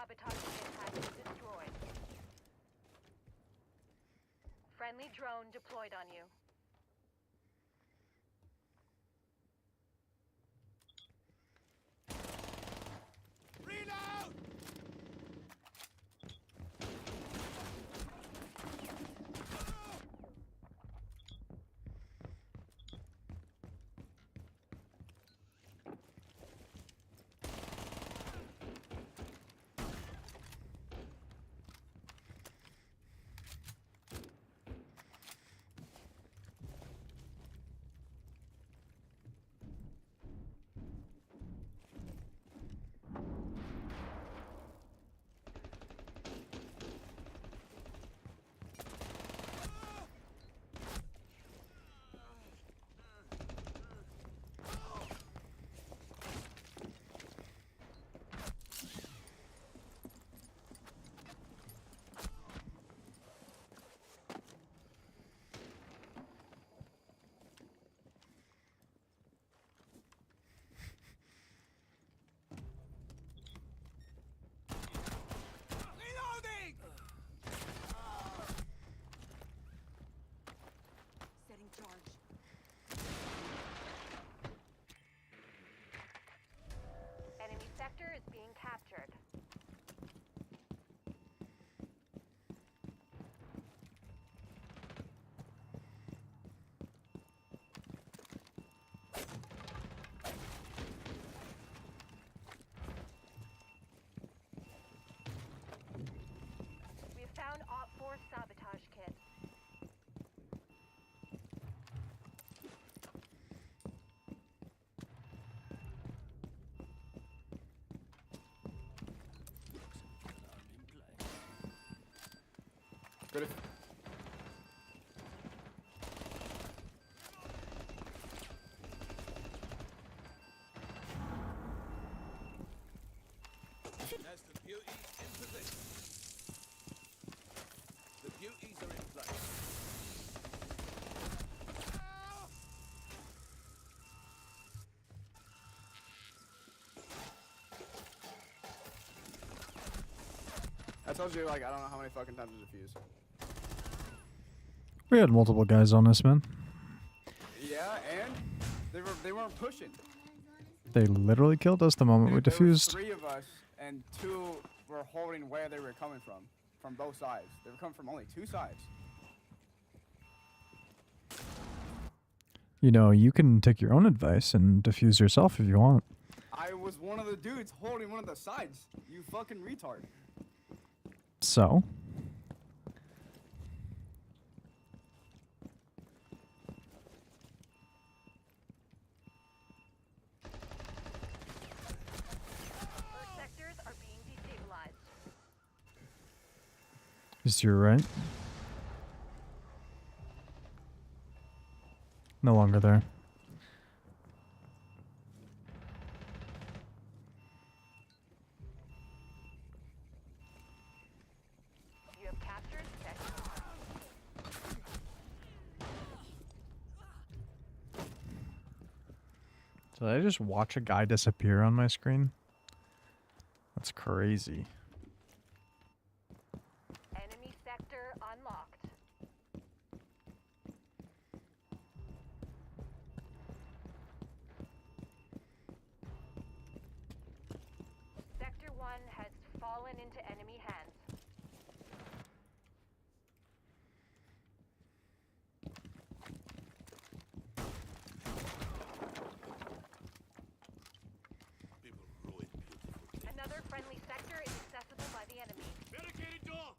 sabotage kit has been destroyed. Friendly drone deployed on you. Reload! Reloading! Setting charge. Enemy sector is being captured. We have found Op 4 sabotage kit. Good if As the beauty in position. The beauties are in place. I told you, like, I don't know how many fucking times to defuse. We had multiple guys on this, man. Yeah, and they weren't pushing. They literally killed us the moment we There was defused. 3 of us, and 2 were holding where they were coming from both sides. They were coming from only 2 sides. You know, you can take your own advice and defuse yourself if you want. I was one of the dudes holding one of the sides. You fucking retard. So? First sectors are being destabilized. Is you right? No longer there. You have captured sector. Did I just watch a guy disappear on my screen? That's crazy. Enemy sector unlocked. Sector 1 has fallen into enemy hands. People ruin beautiful things. Another friendly sector is accessible by the enemy. Barricaded door!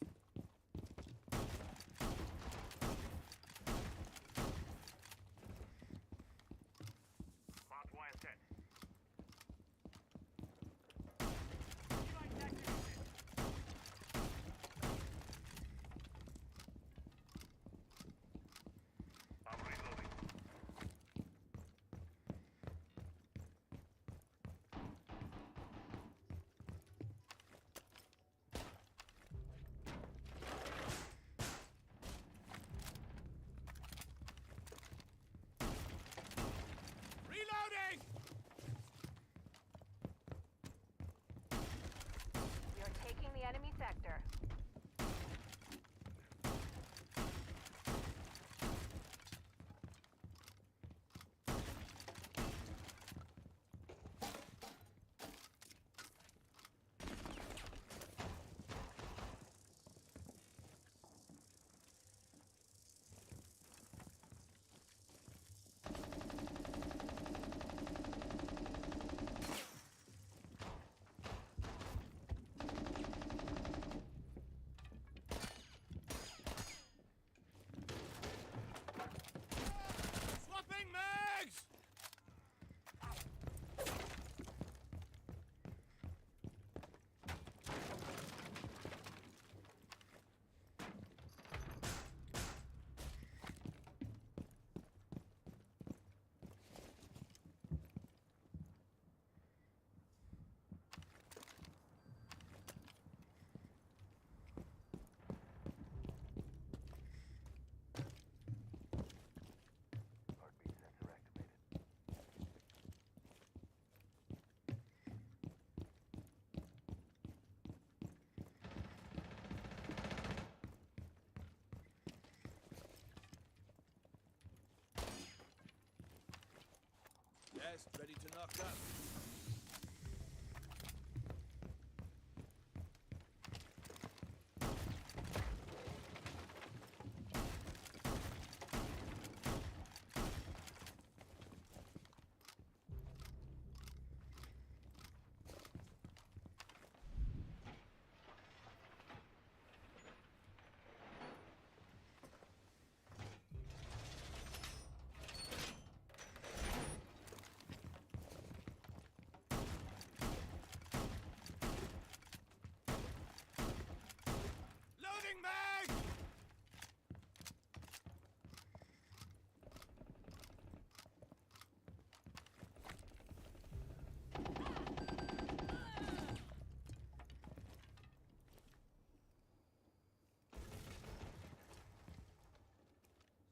Barbed wire set. I'm reloading. fucked up. Loading mag!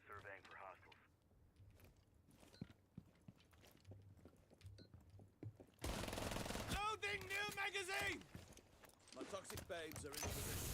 Surveying for hostiles. Loading new magazine! My toxic babes are in position.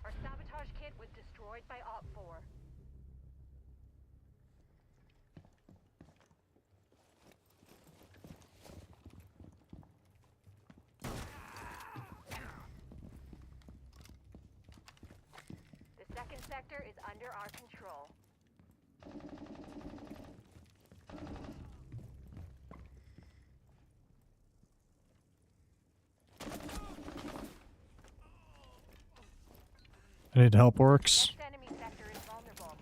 Our sabotage kit was destroyed by Op 4. The second sector is under our control. I need help, Orcs. Next enemy sector is vulnerable.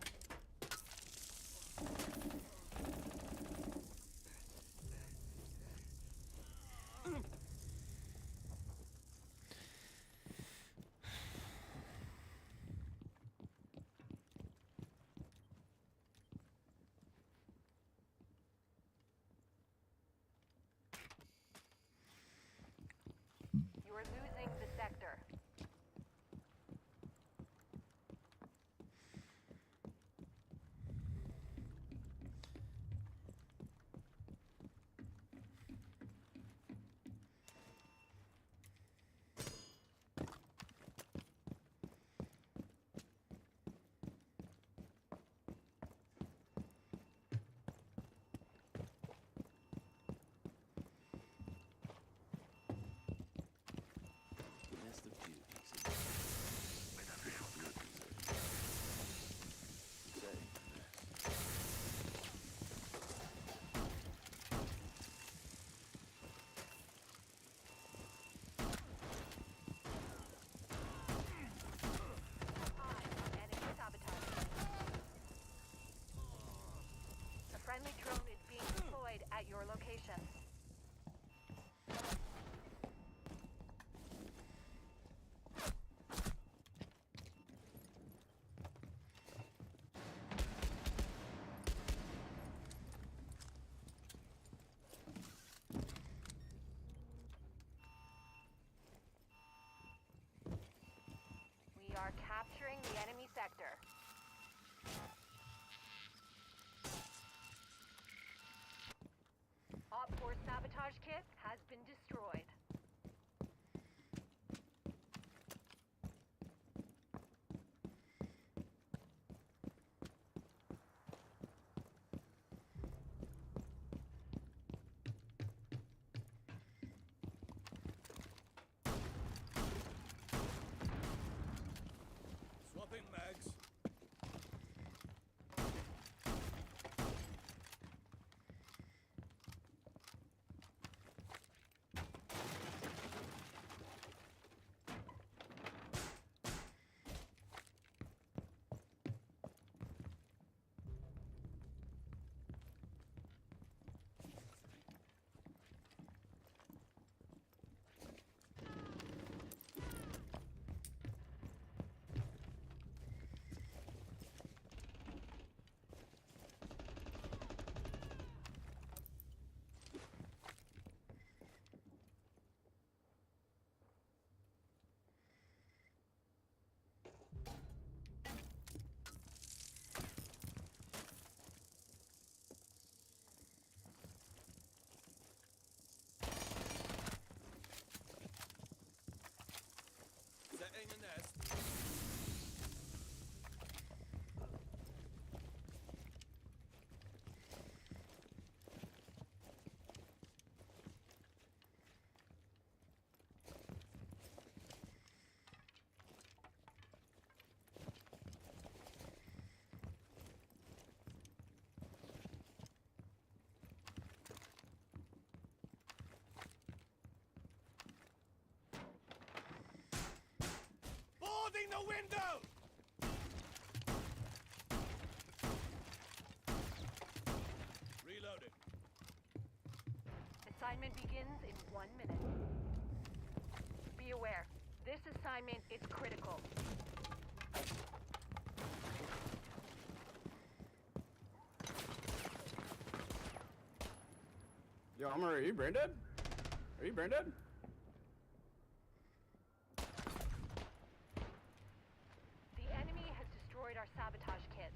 You are losing the sector. Nest of beauties. Enemy sabotage. A friendly drone is being deployed at your location. We are capturing the enemy sector. Op 4 sabotage kit has been destroyed. Swapping mags. assignment begins in 1 minute. Be aware, this assignment is critical. Yo, Armor, are you brain dead? Are you brain dead? The enemy has destroyed our sabotage kit.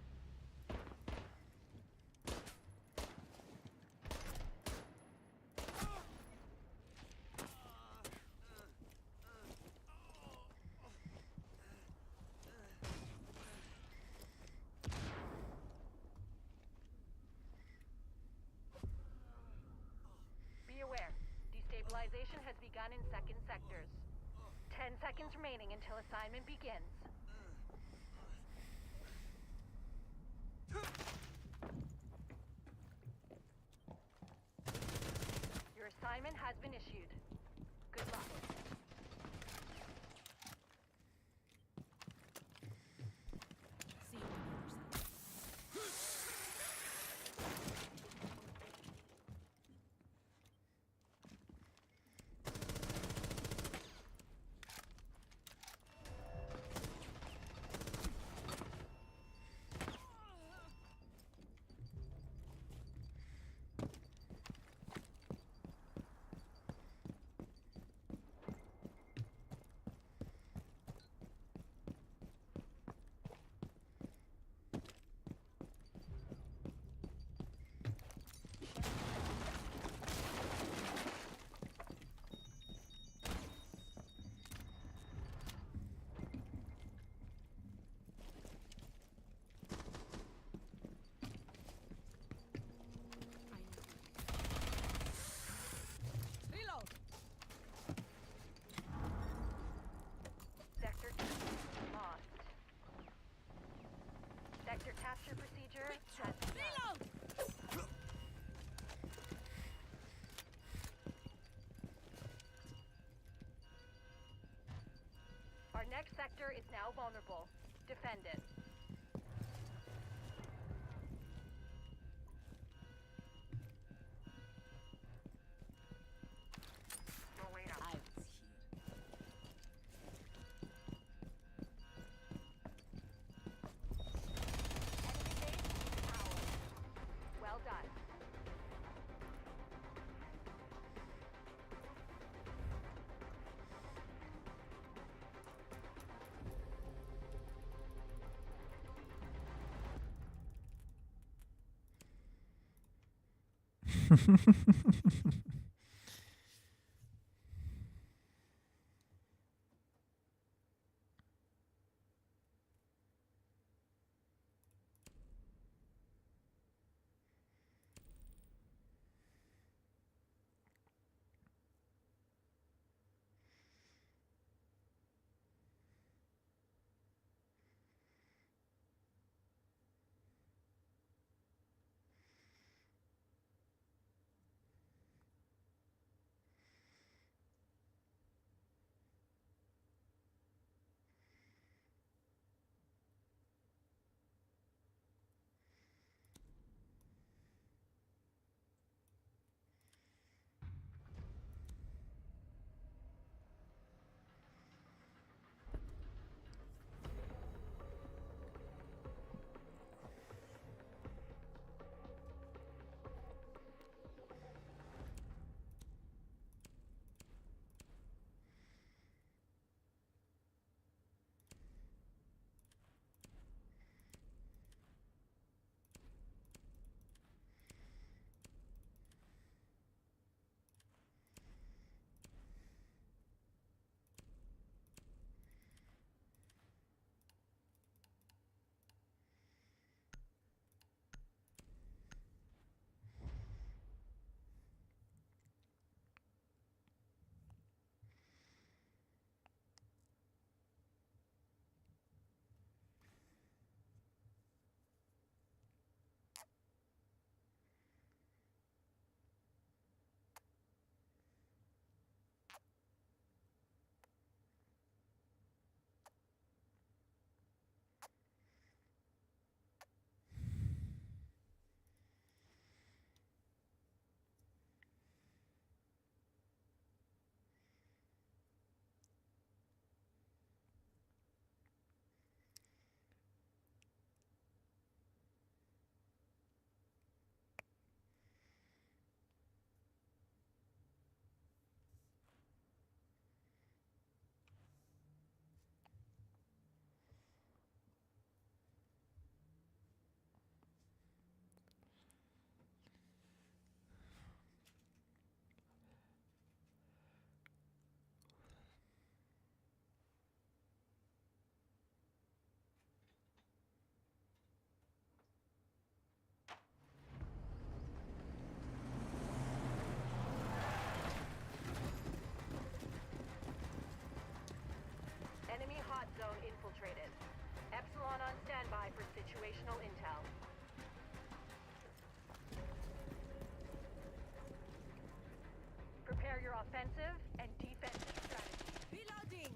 Be aware, destabilization has begun in second sectors. 10 seconds remaining until assignment begins. Your assignment has been issued. Good luck. See you on the other side. Reload. Sector 2 lost. Sector capture procedure has begun. Reload. Our next sector is now vulnerable. Defend it. I was here. Enemy base is ours. Well done. Echelon on standby for situational intel. Prepare your offensive and defensive strategies. Reloading.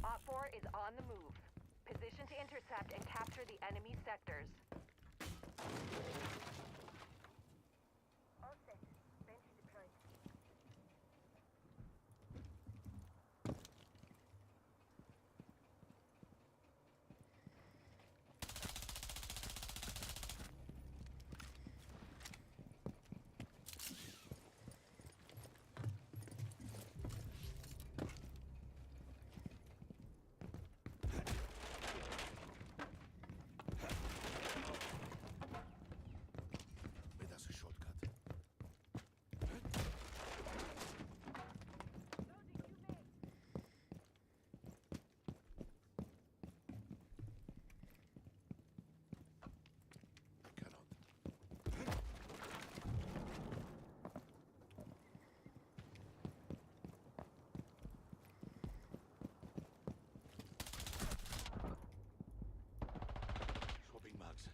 Op 4 is on the move. Position to intercept and capture the enemy sectors. All set. Bench deployed. Wait, that's a shortcut. Cannot. Swapping mags.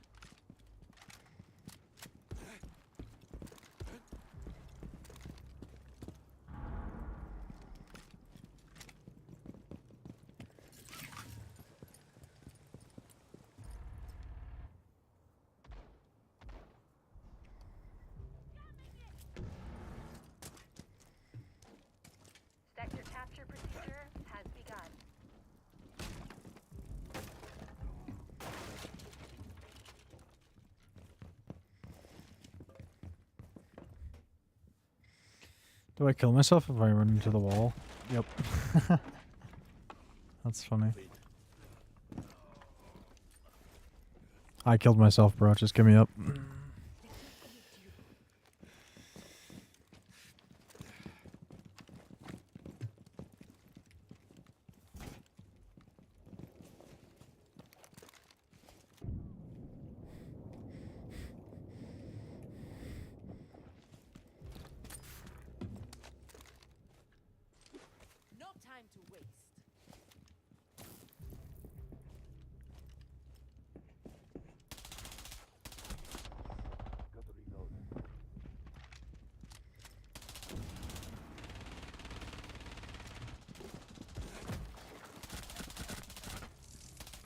Sector capture procedure has begun. Do I kill myself if I run into the wall? Yep. That's funny. I killed myself, bro. Just give me up. No time to waste. Got to reload.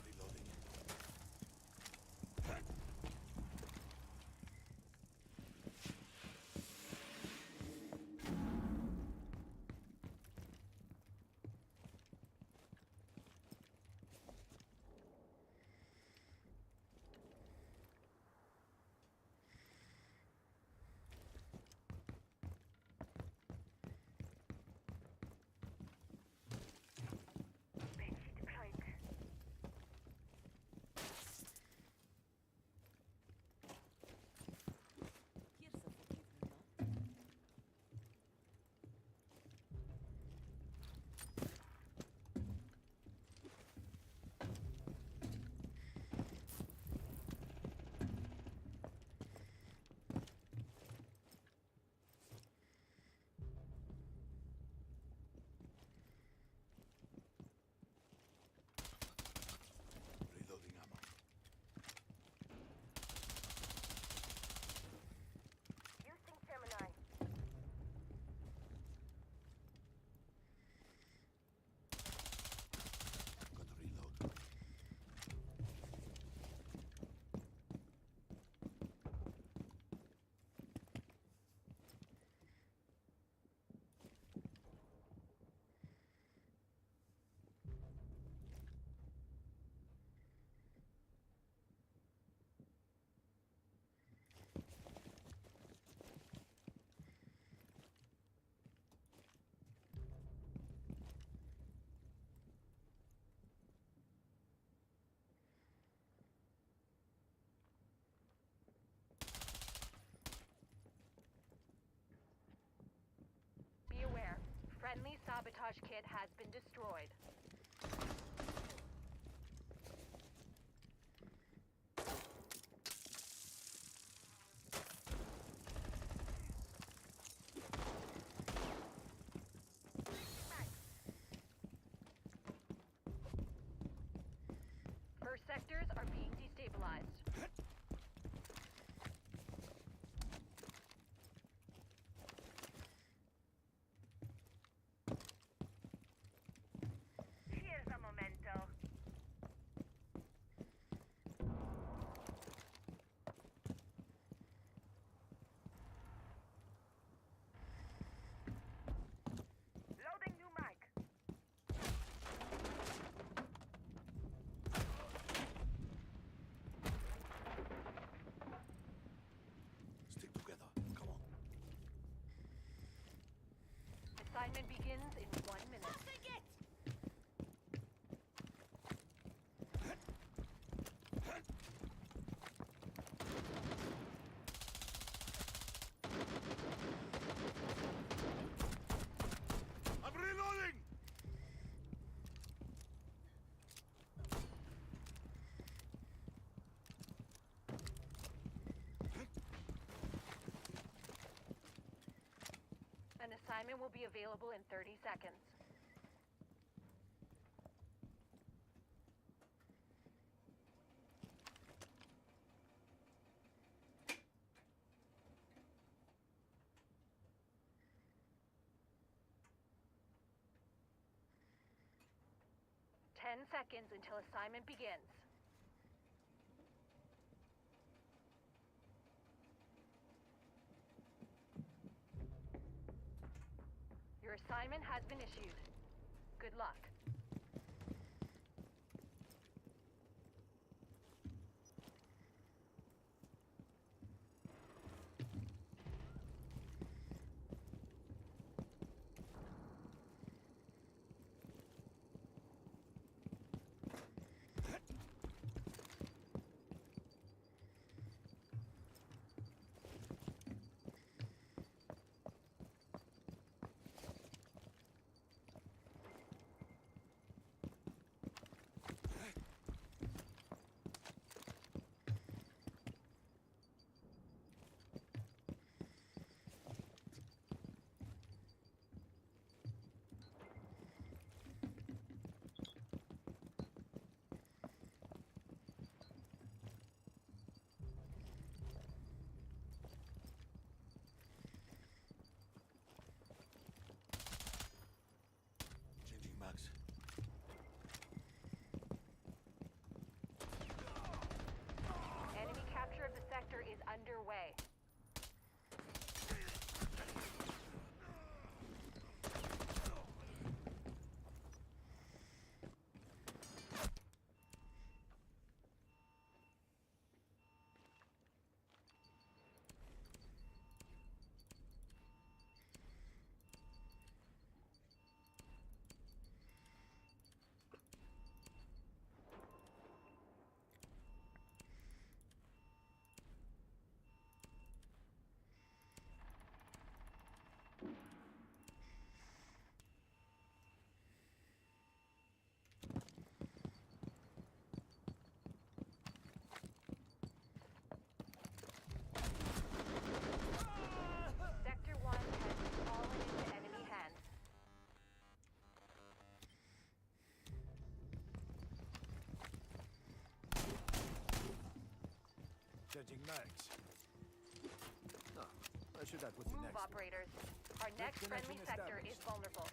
Reloading. Bench deployed. Here's a forgive me not. Reloading ammo. Using Gemini. Got to reload. Be aware. Friendly sabotage kit has been destroyed. stabilized. Here's a memento. Loading new mic. Stick together. Come on. Assignment begins in 1 minute. I'm reloading! An assignment will be available in 30 seconds. Ten seconds until assignment begins. Your assignment has been issued. Good luck. Changing mags. Enemy capture of the sector is underway. Sector 1 has fallen into enemy hands. Changing mags. No, where should I put you Move, next? operators. Our next friendly connection sector is established. vulnerable.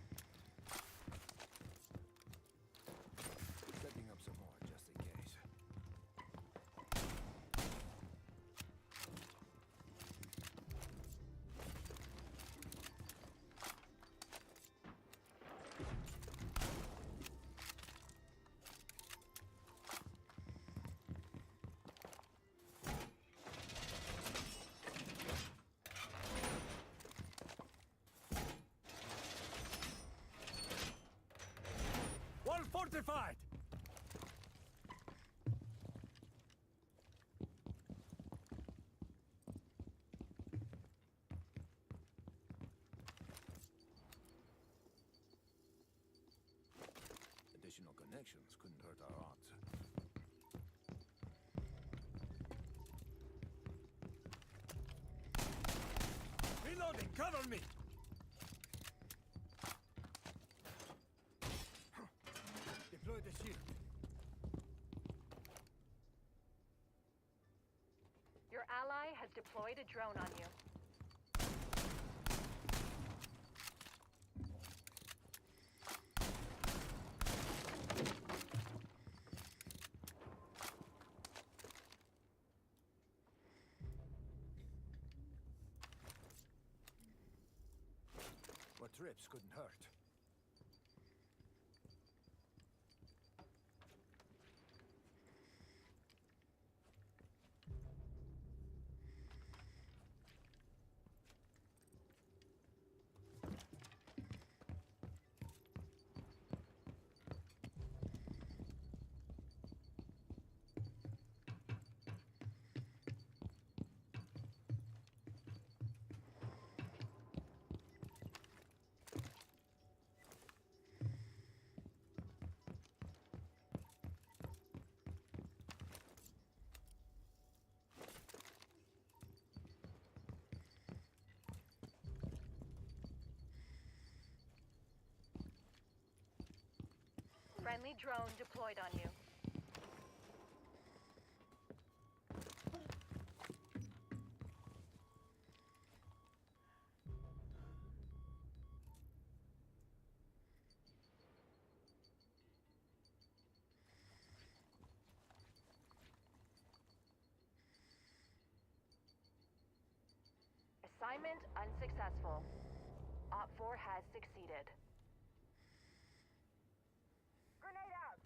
Setting up some more, just in case. Wall fortified! Additional connections couldn't hurt our odds. Reloading! Cover me! Deploy the shield. ally has deployed a drone on you. What trips couldn't hurt. Friendly drone deployed on you. Assignment unsuccessful. Op 4 has succeeded. Grenade out!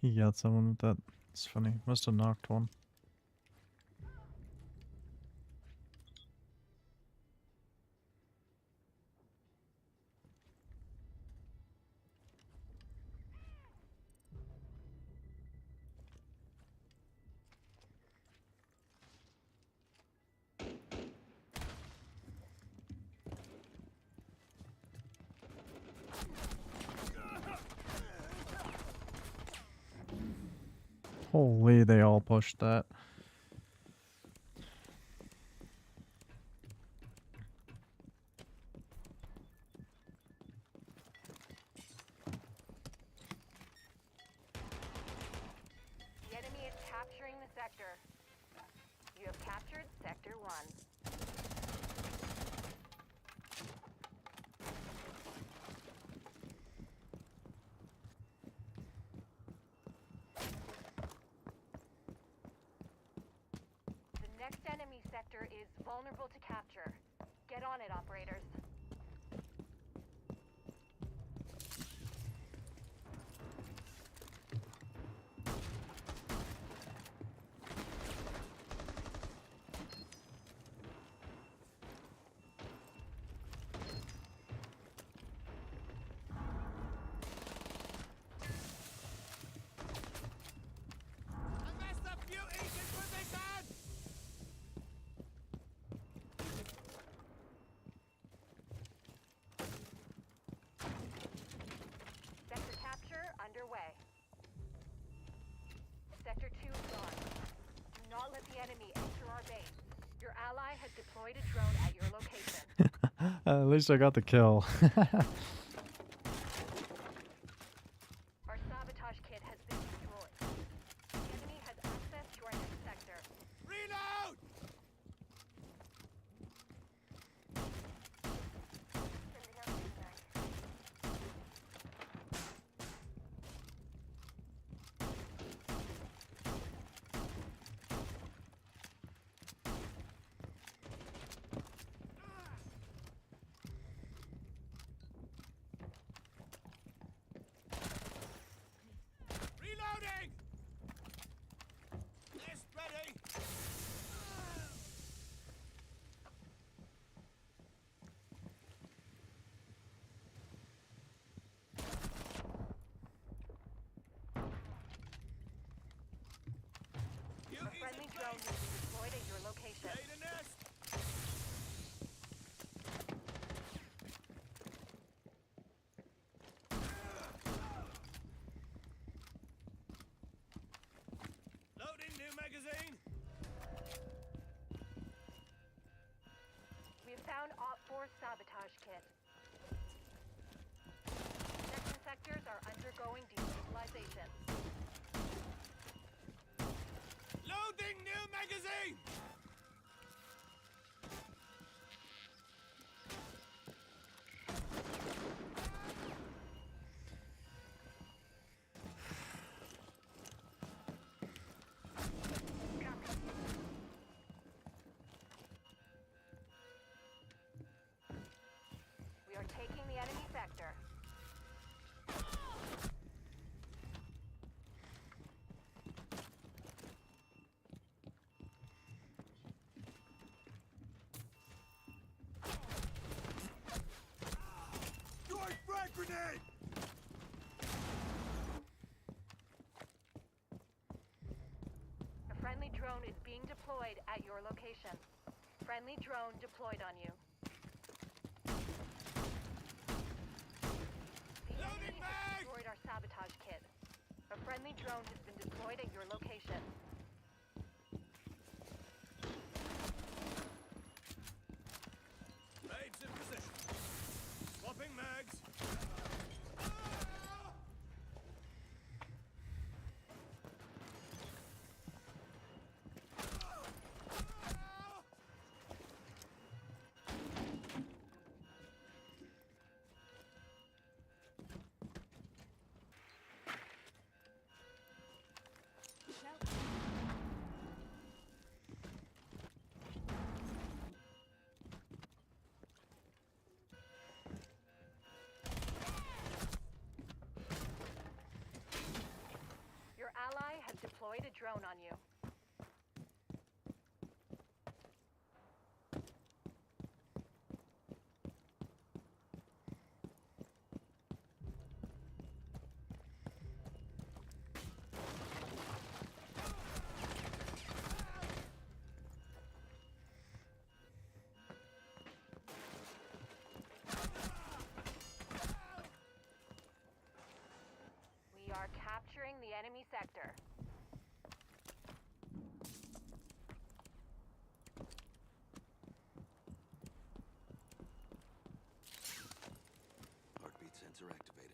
He got someone with that. It's funny. Must have knocked one. Holy, they all pushed that. The enemy is capturing the sector. You have captured Sector 1. The next enemy sector is vulnerable to capture. Get on it, operators. Sector capture underway. Sector 2 is gone. Do not let the enemy enter our base. Your ally has deployed a drone at your location. At least I got the kill. Our sabotage kit has been destroyed. The enemy has access to our next sector. Reload! Sending out signal. Reloading! Nest ready! A friendly drone will be deployed at your location. Lay the nest! Loading new magazine! We have found Op 4 sabotage kit. Section sectors are undergoing destabilization. Grenade! A friendly drone is being deployed at your location. Friendly drone deployed on you. The enemy has destroyed our sabotage kit. A friendly drone has been deployed at your location. Babes in position. Swapping mags. Your ally has deployed a drone on you. We are capturing the enemy sector. Heartbeat sensor activated.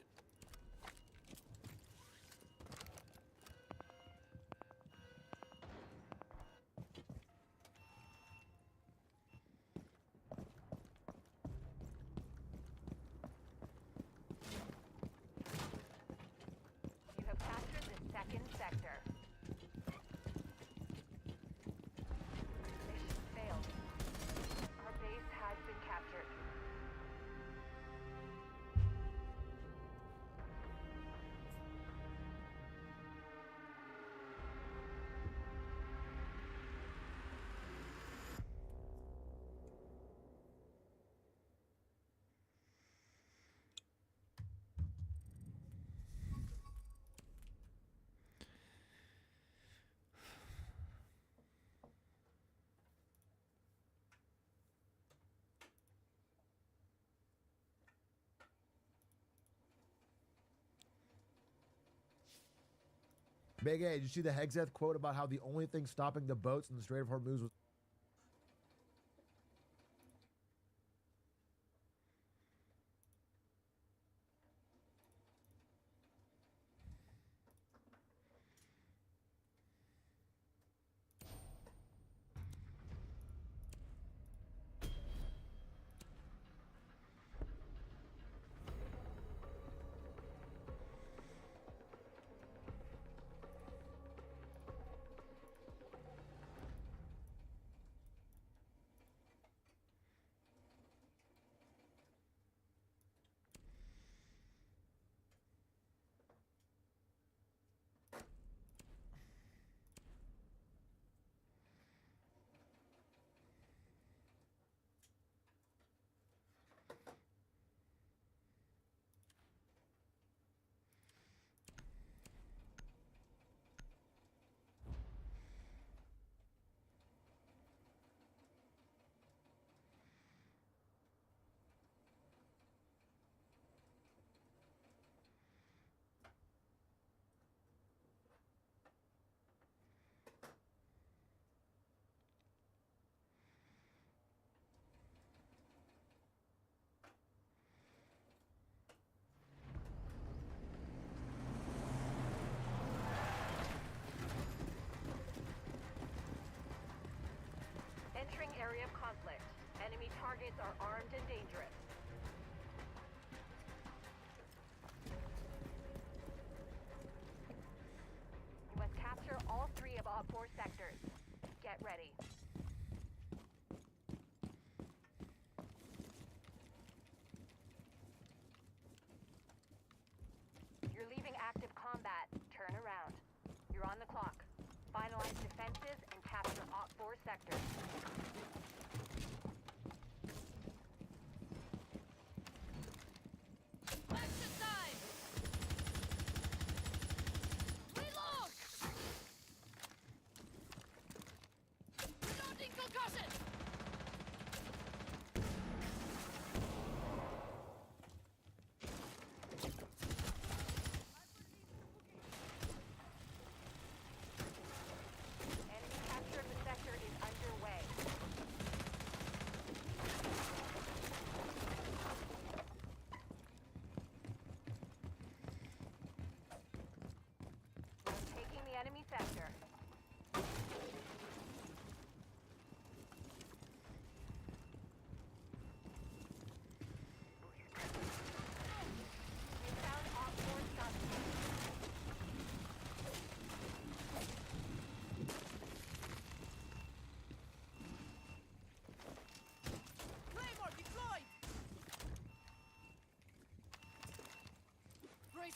You have captured the second sector. Mission failed. Our base has been captured. Big A, did you see the Hexeth quote about how the only thing stopping the boats in the Strait of Hormuz was... Entering area of conflict. Enemy targets are armed and dangerous. You must capture all 3 of Op 4 sectors. Get ready. You're leaving active combat. Turn around. You're on the clock. Finalize defenses and capture Op 4 sectors.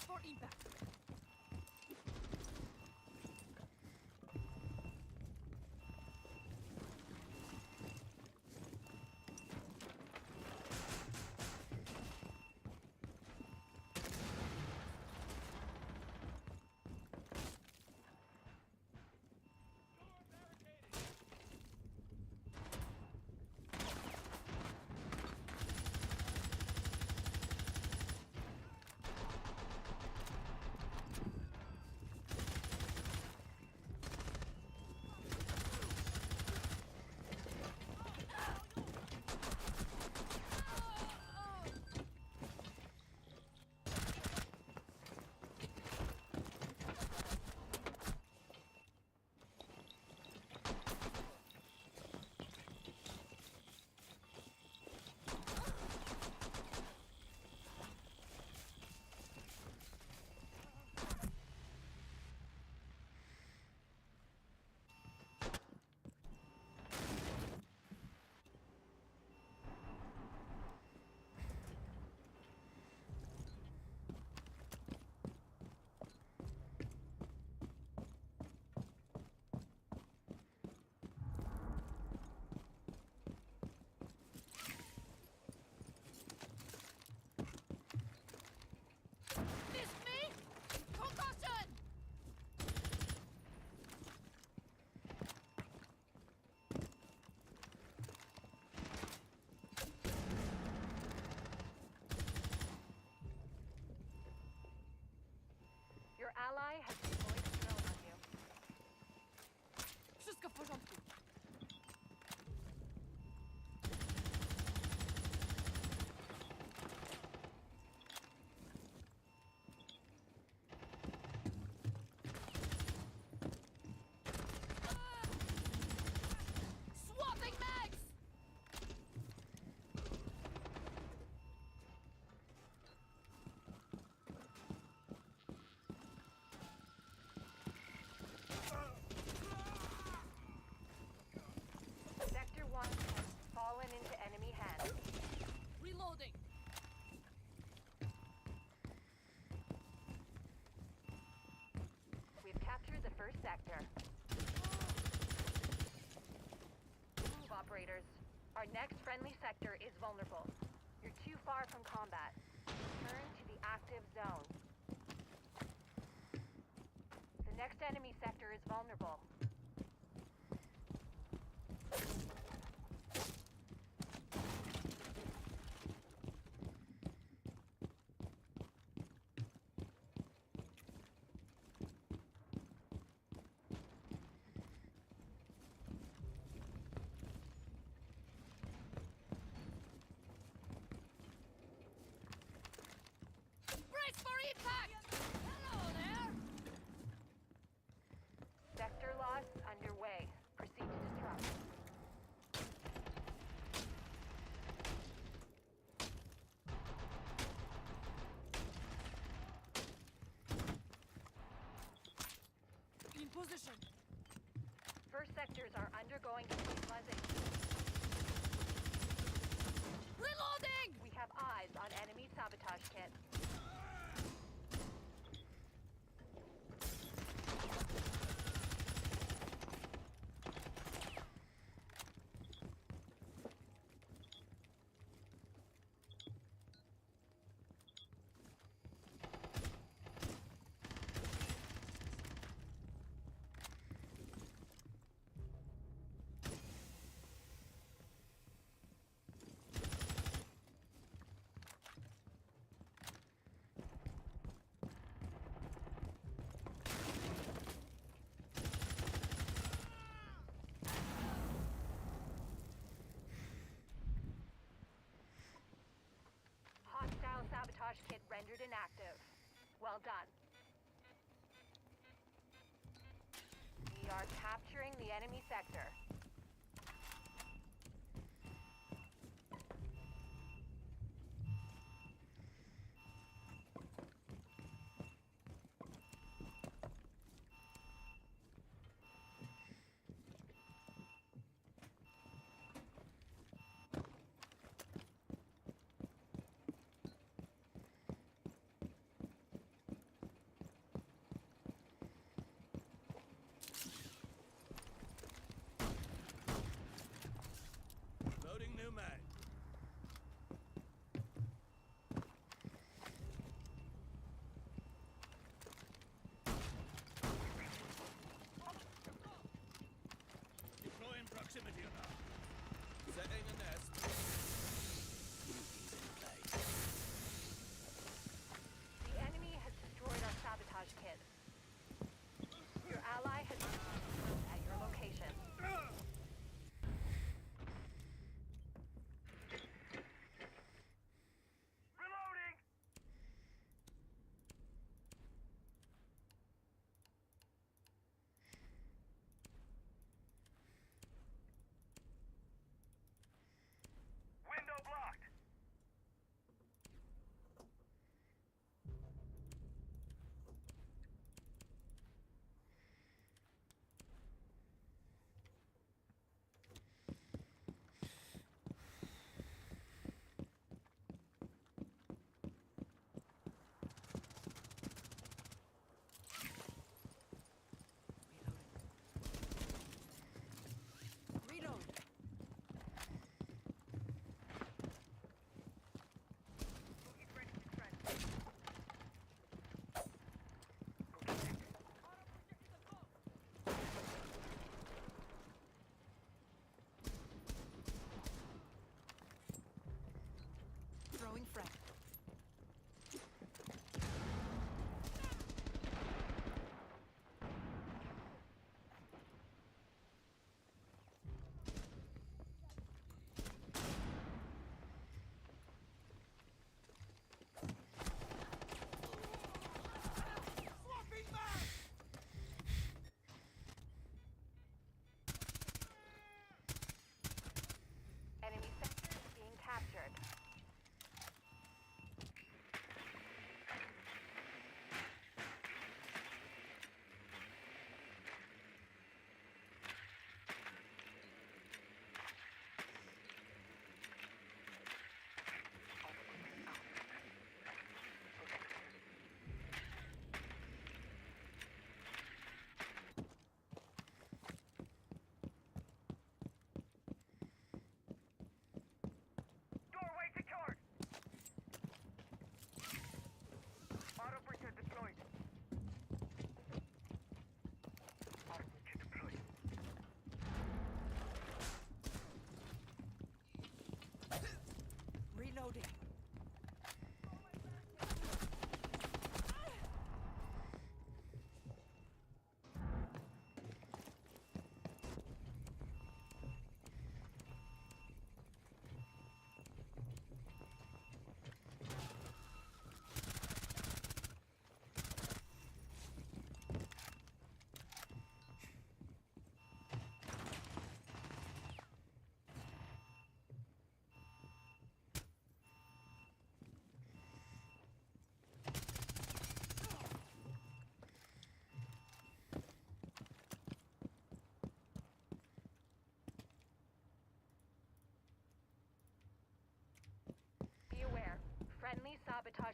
for impact. Your ally has deployed a drone on you. Wszystko w porządku. Swapping mags! Sector 1 has fallen into enemy hands. Reloading. We've captured the first sector. Move, operators. Our next friendly sector is vulnerable. You're too far from combat. Return to the active zone. The next enemy sector is vulnerable. Brace for impact! Hello there! Sector loss underway. Proceed to disrupt. In position. First sectors are undergoing complete cleansing. Reloading! We have eyes on enemy sabotage kit. Hostile sabotage kit rendered inactive. Well done. We are capturing the enemy sector.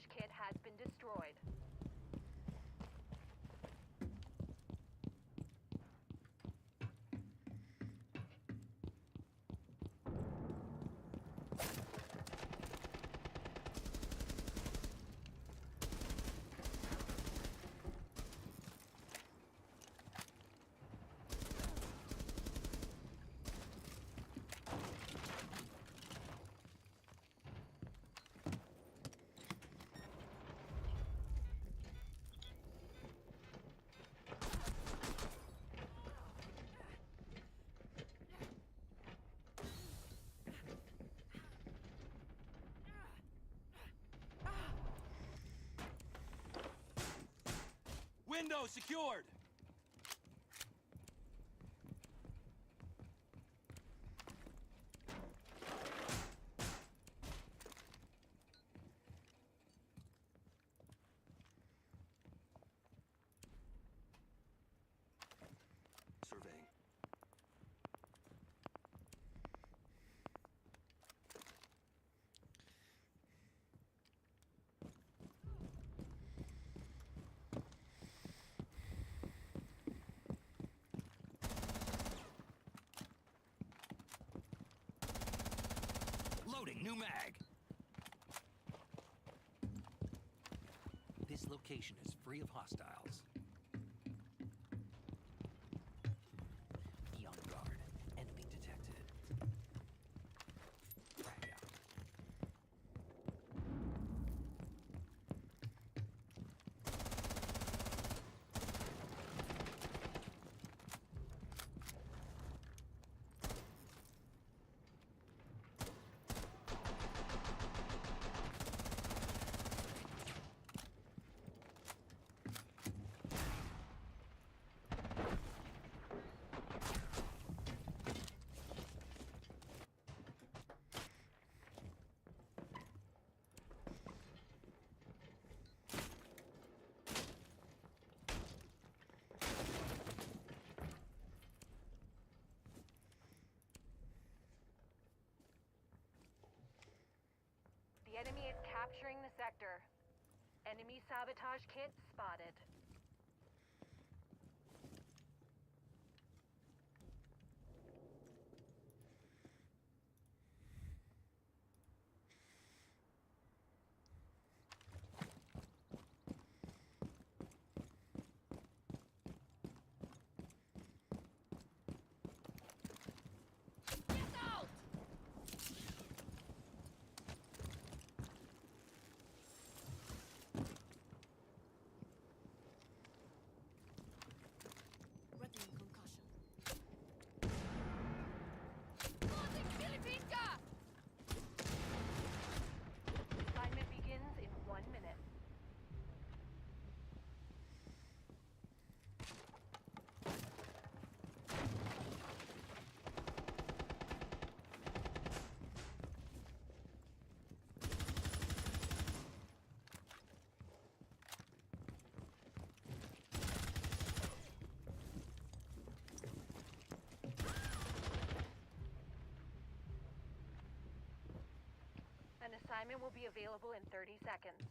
sabotage kit has been destroyed. Window secured! Surveying. Loading new mag. This location is free of hostiles. Be on guard. Enemy detected. Frag out. The enemy is capturing the sector. Enemy sabotage kit spotted. Assignment begins in 1 minute. An assignment will be available in 30 seconds.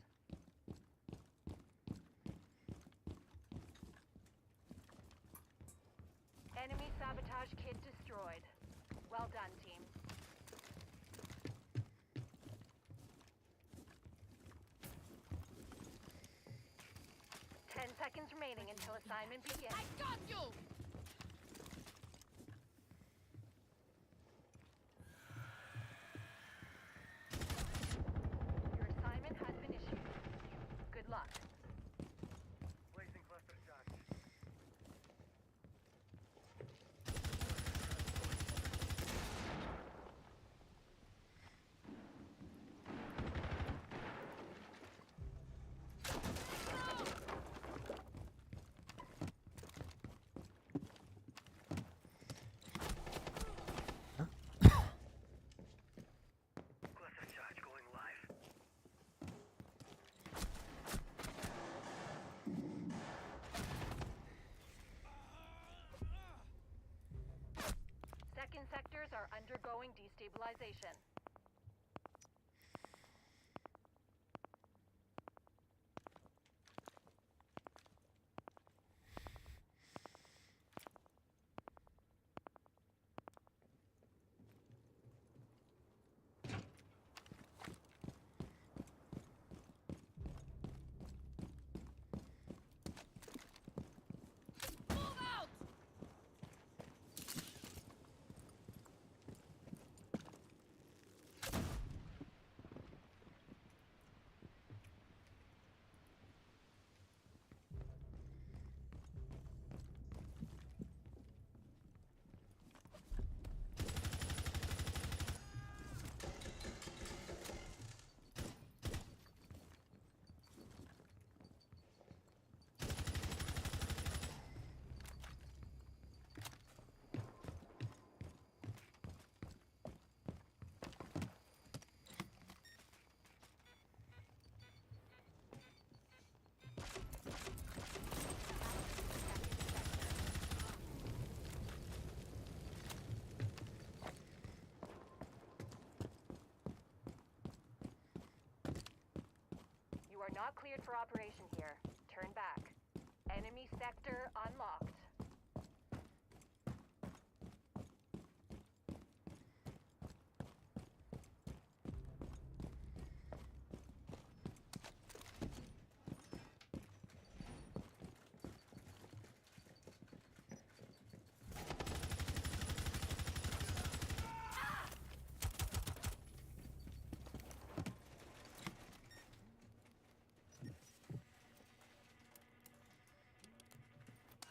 Enemy sabotage kit destroyed. Well done, team. 10 seconds remaining until assignment begins. I got you! Your assignment has been issued. Good luck. Placing cluster charge. Cluster charge going live. Second sectors are undergoing destabilization. not cleared for operation here. Turn back. Enemy sector unlocked.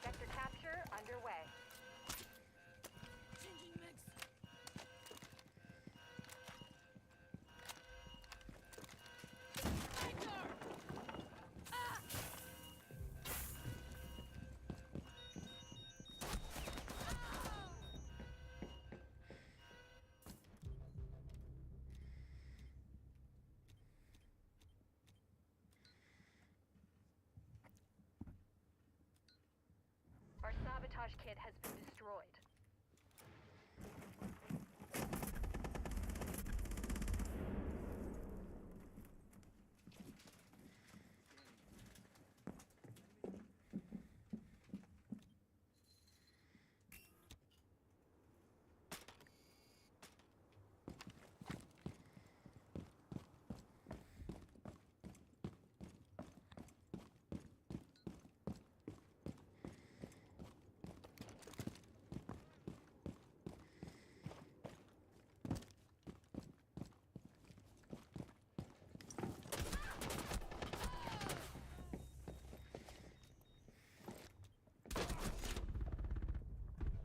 Sector capture underway. Changing mix. Our sabotage kit has been destroyed.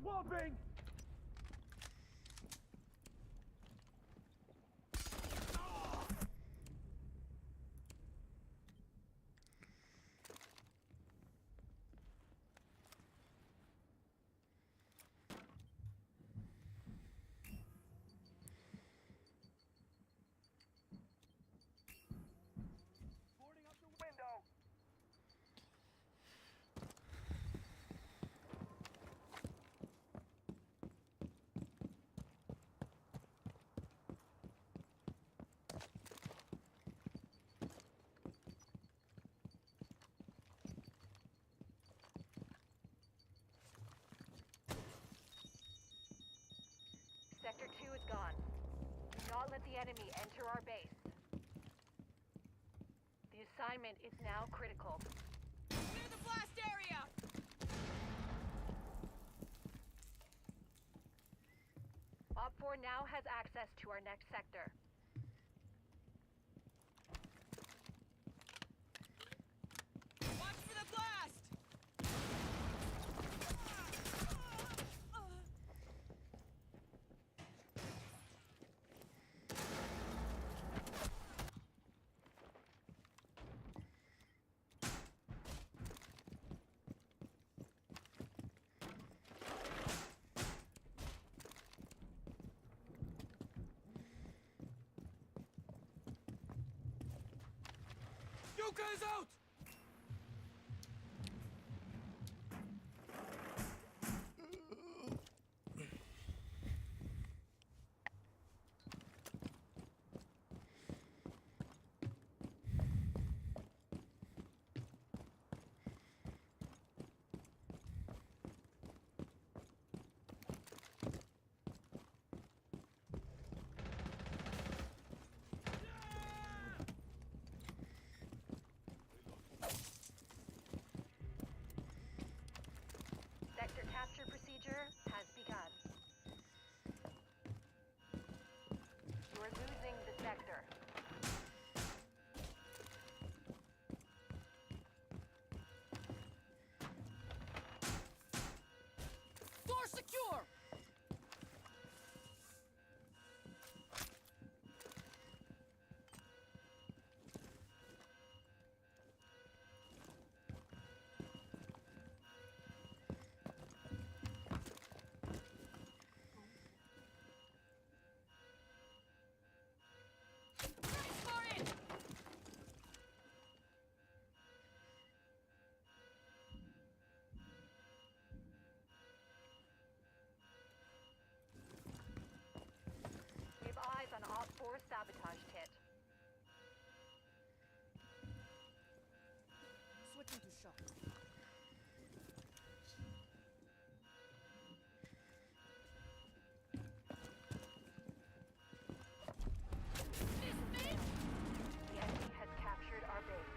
Swamping! Boarding up the window. Sector 2 is gone. Do not let the enemy enter our base. The assignment is now critical. Clear the blast area. Op 4 now has access to our next sector. Watch for the blast. Yuka is out! Sector capture procedure has begun. You are losing the sector. Door secure. Brace for it. We have eyes on Op 4's sabotage kit. shock. The enemy has captured our base.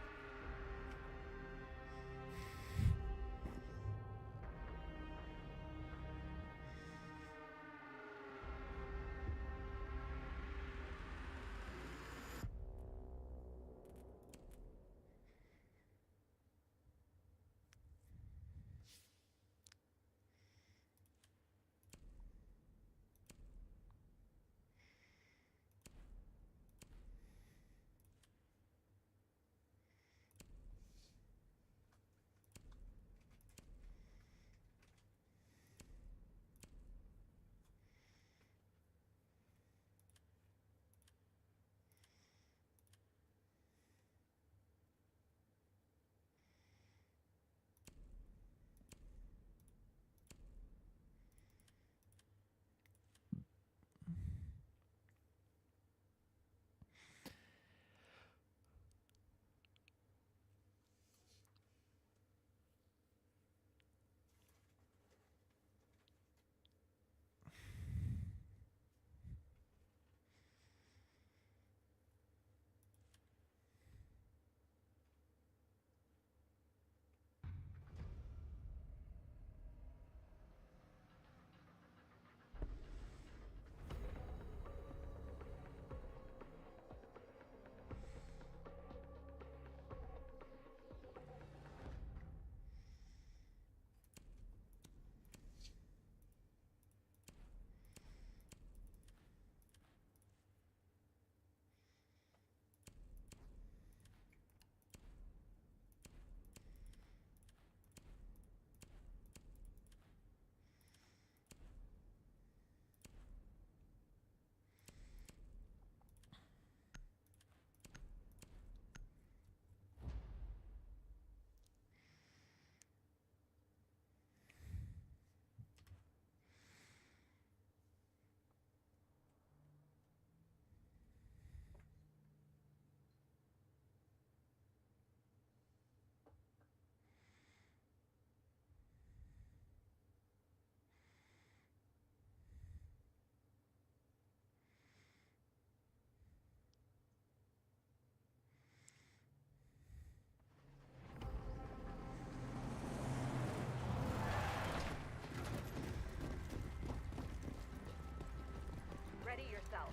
Ready yourself.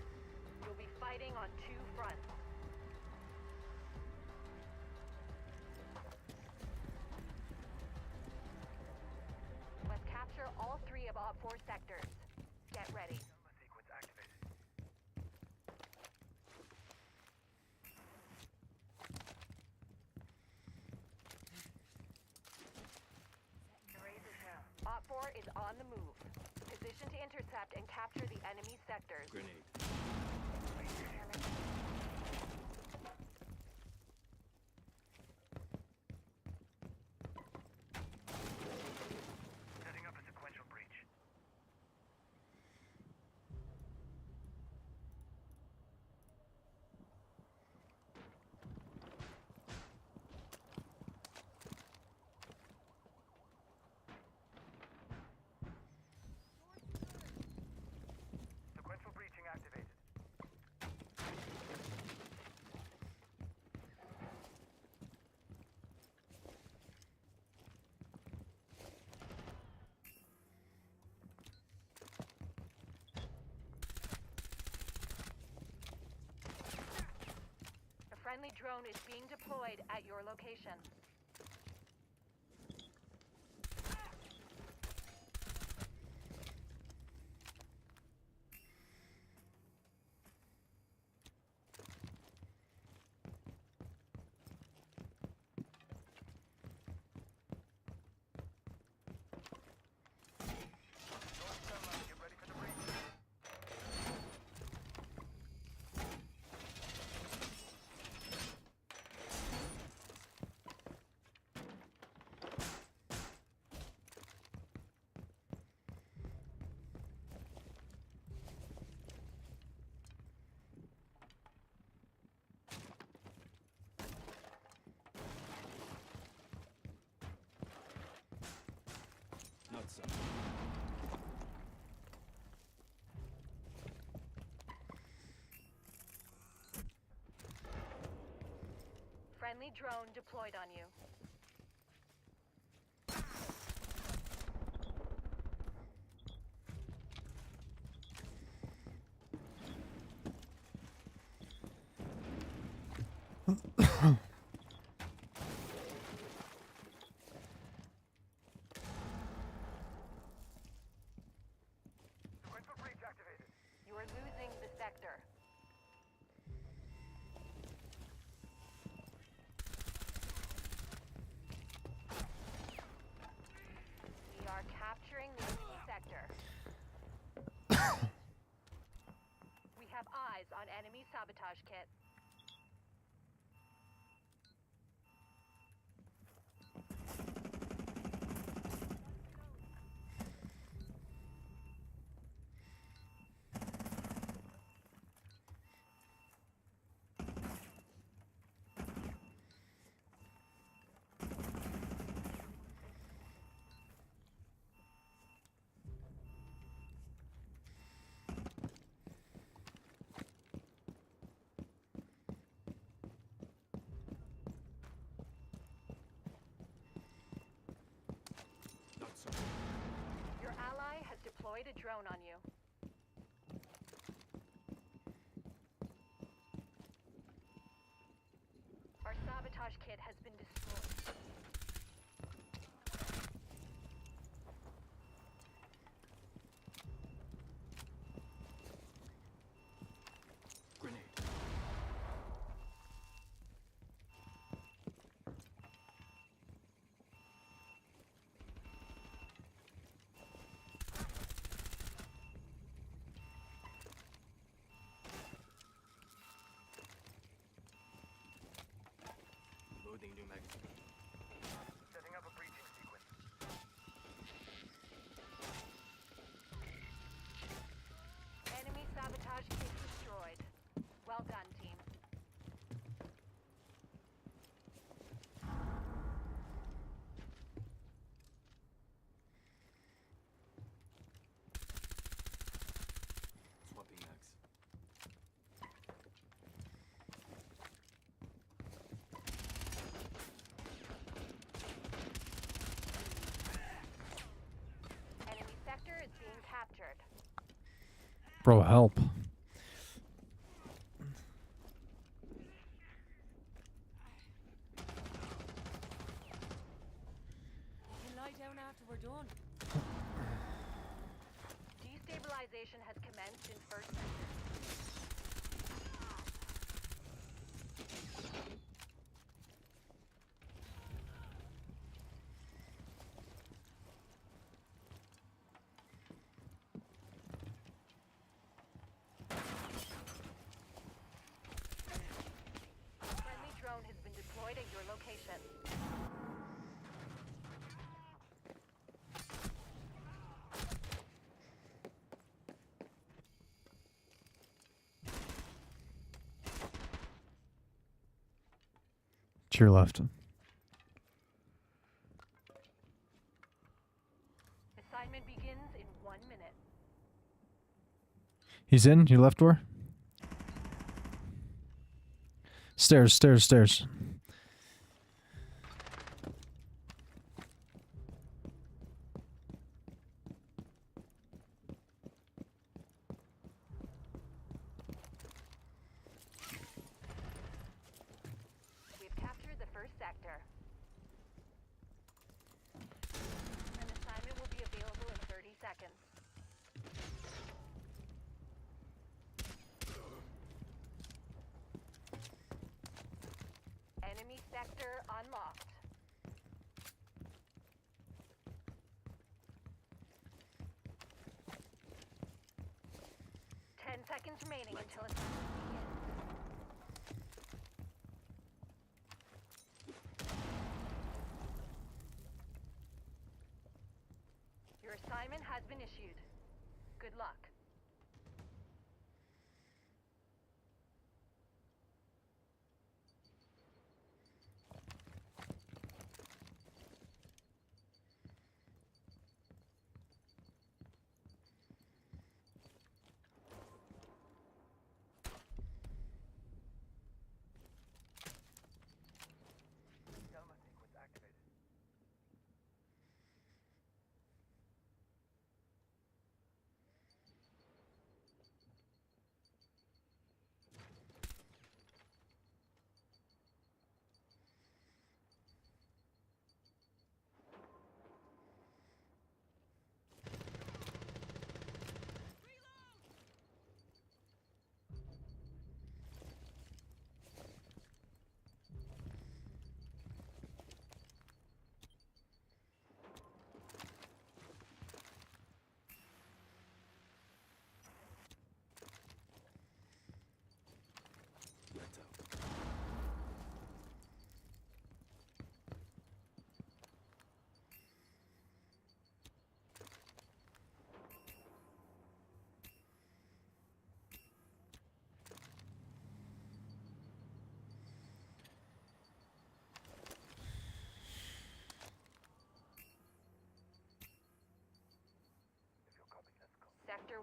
You'll be fighting on two fronts. Let's capture all three of Op 4 sectors. Get ready. Sequence activated. Op 4 is on the move. Position to intercept and capture the enemy sectors. Grenade. Setting up a sequential breach. Sequential breaching activated. A friendly drone is being deployed at your location. Get ready for the breach. Thought so. Friendly drone deployed on you. Sequential breach activated. You are losing the sector. We are capturing the enemy sector. We have eyes on enemy sabotage kit. Thought so. Your ally has deployed a drone on you. Our sabotage kit has been destroyed. Grenade. Loading new magazine. Setting up a breaching sequence. Enemy sabotage kit destroyed. Well done, team. Swapping mags. Enemy sector is being captured. Bro, help. You can lie down after we're done. Destabilization has commenced in first sector. Friendly drone has been deployed at your location. To your left. Assignment begins in 1 minute. He's in your left door. Stairs, stairs, stairs. We've captured the first sector. An assignment will be available in 30 seconds. Enemy sector unlocked. Ten seconds remaining until assignment begins. Your assignment has been issued. Good luck.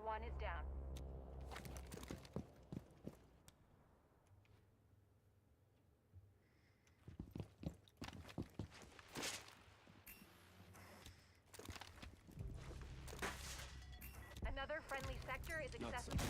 1 is down. Another friendly sector is Not accessible.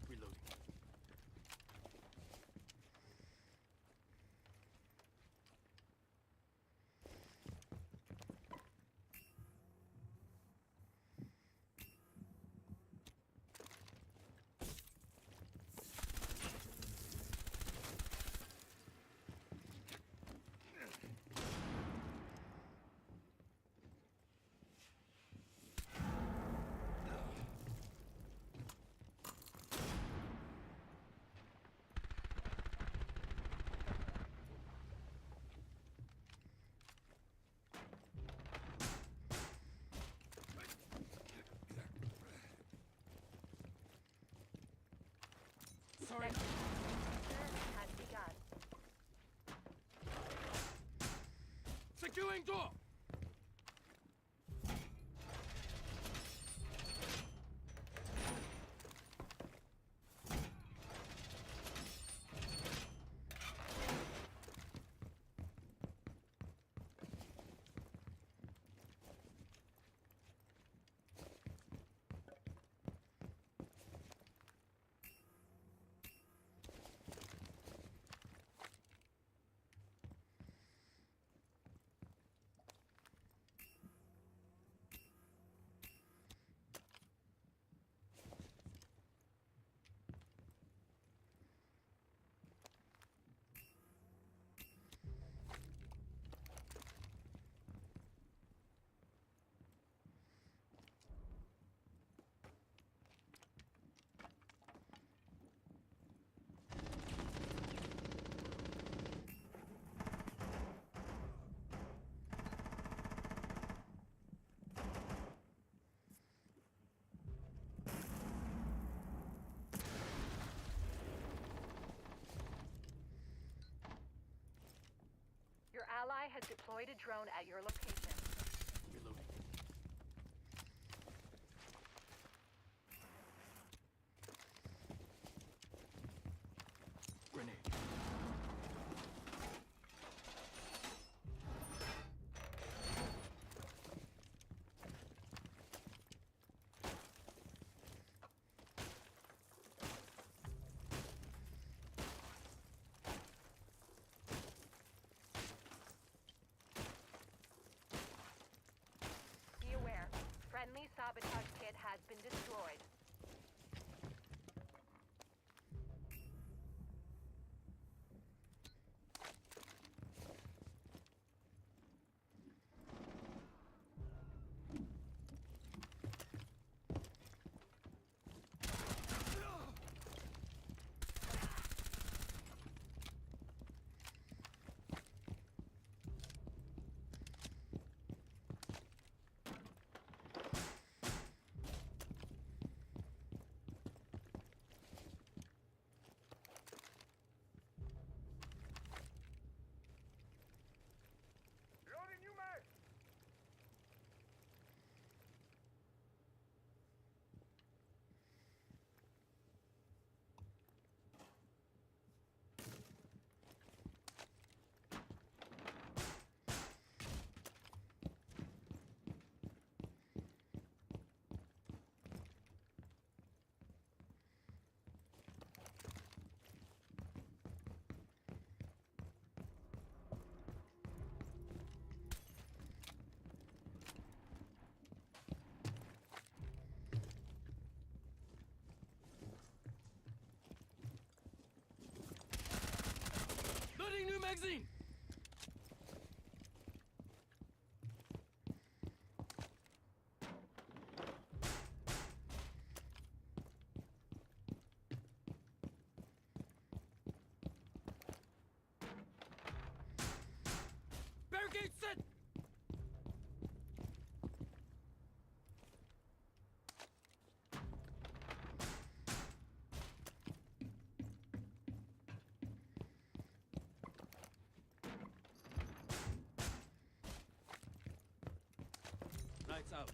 Reloading. Sorry. Has begun. Securing door! Your ally has deployed a drone at your location. Reloading. Grenade. Be aware, friendly sabotage kit has been destroyed. Loading new mag! Loading new magazine! Lights out.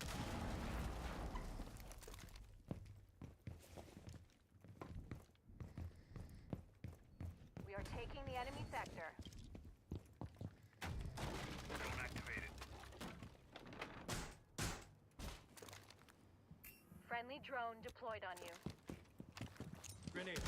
We are taking the enemy sector. Zone activated. Friendly drone deployed on you. Grenade.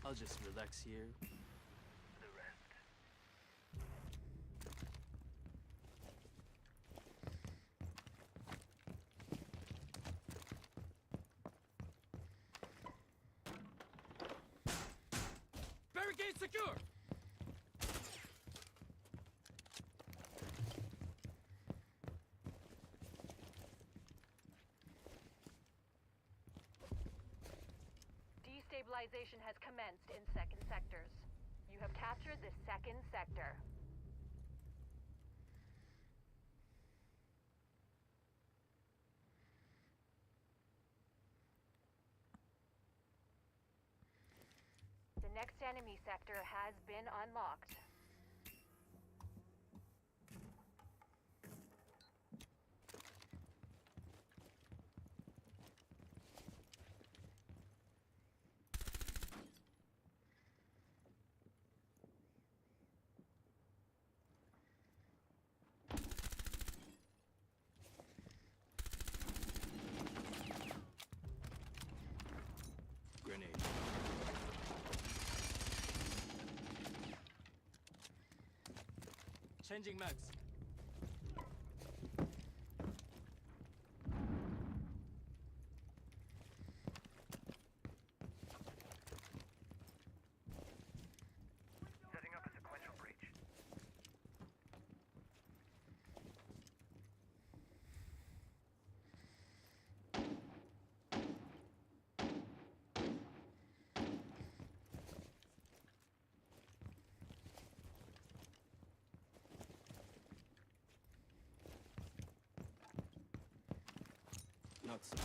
I'll just relax here. The rest. Barricade secure! Destabilization has commenced in second sectors. You have captured the second sector. The next enemy sector has been unlocked. Grenade. Changing mags. Setting up a sequential breach. Not so.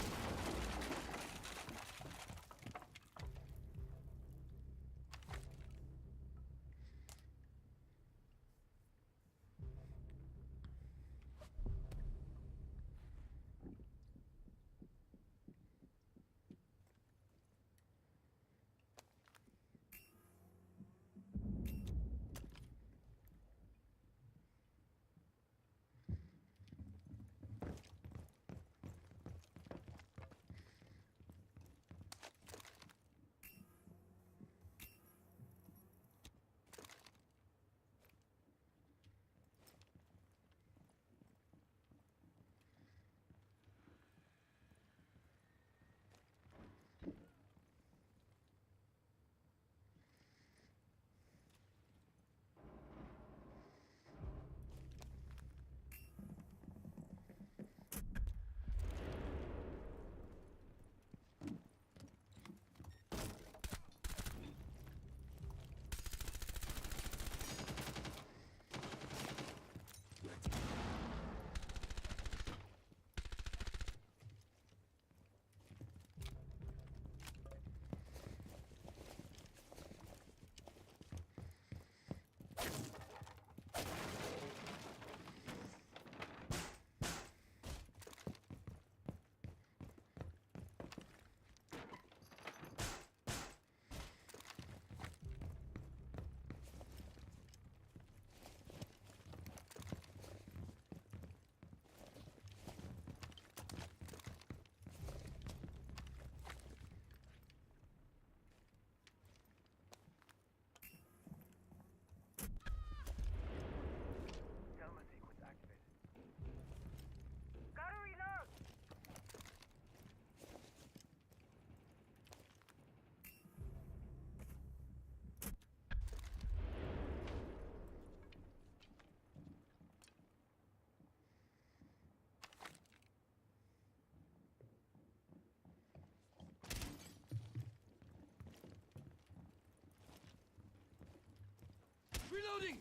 Reloading!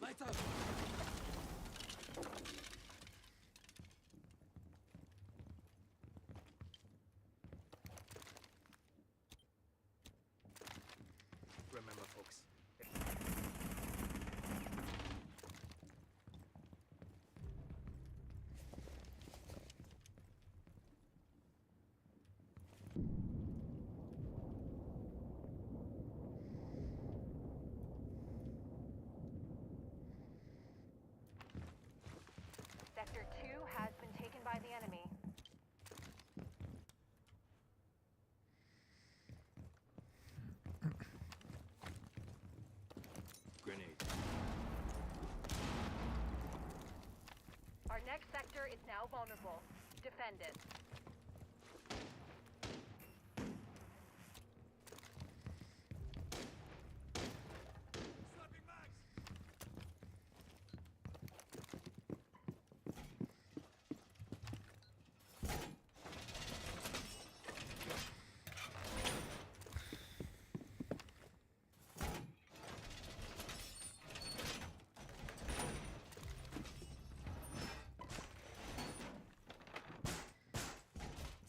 Lights out! Remember, folks. Sector 2 has been taken by the enemy. Grenade. Our next sector is now vulnerable. Defend it.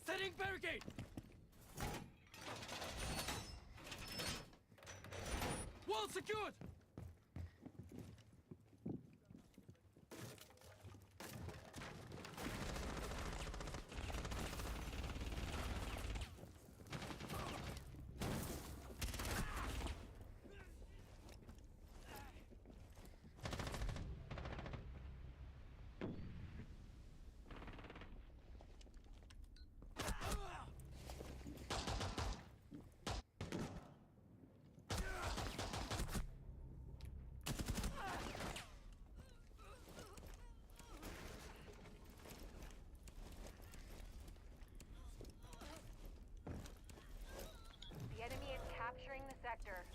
Setting barricade! Wall secured! The enemy is capturing the sector.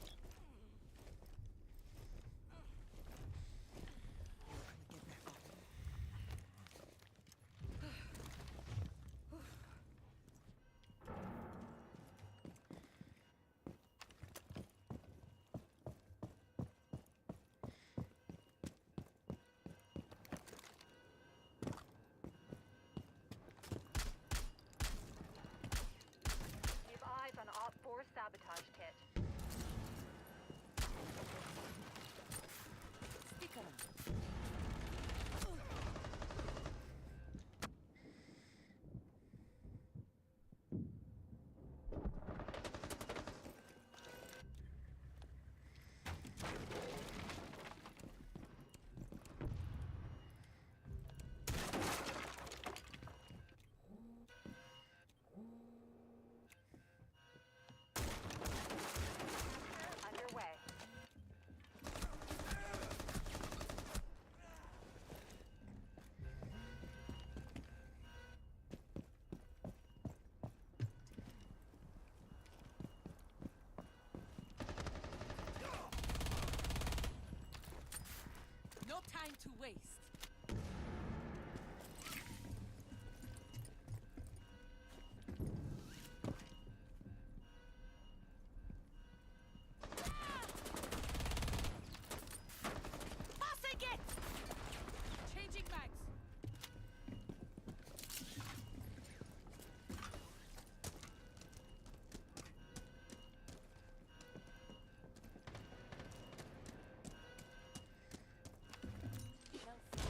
Keep eyes on Op 4 sabotage kit. Stick around. Underway. No time to waste. Passing it! Changing mags. Shall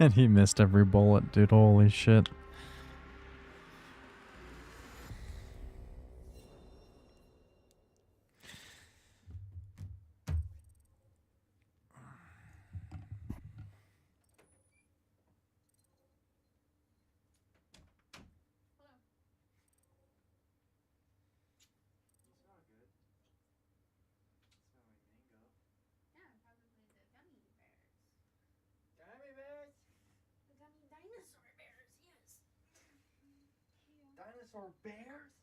And he missed every bullet, dude. Holy shit. Yeah, probably the gummy bears. Gummy bears? The gummy dinosaur bears, yes. Dinosaur bears?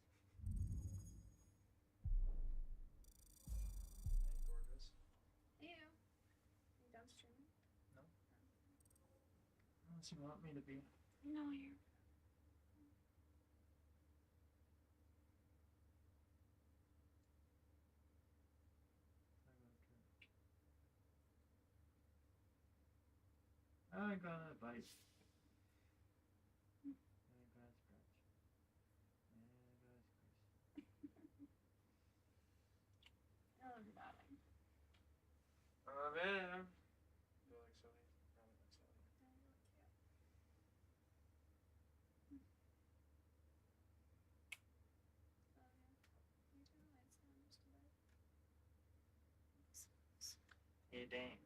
Ew. You done streaming? No. Unless you want me to be. No, you're. I got a bite. I love you, darling. Oh, man. You like Sully? Probably like Sully. Yeah, you look cute. Oh, yeah. You can light sound just a bit. Hey, thanks.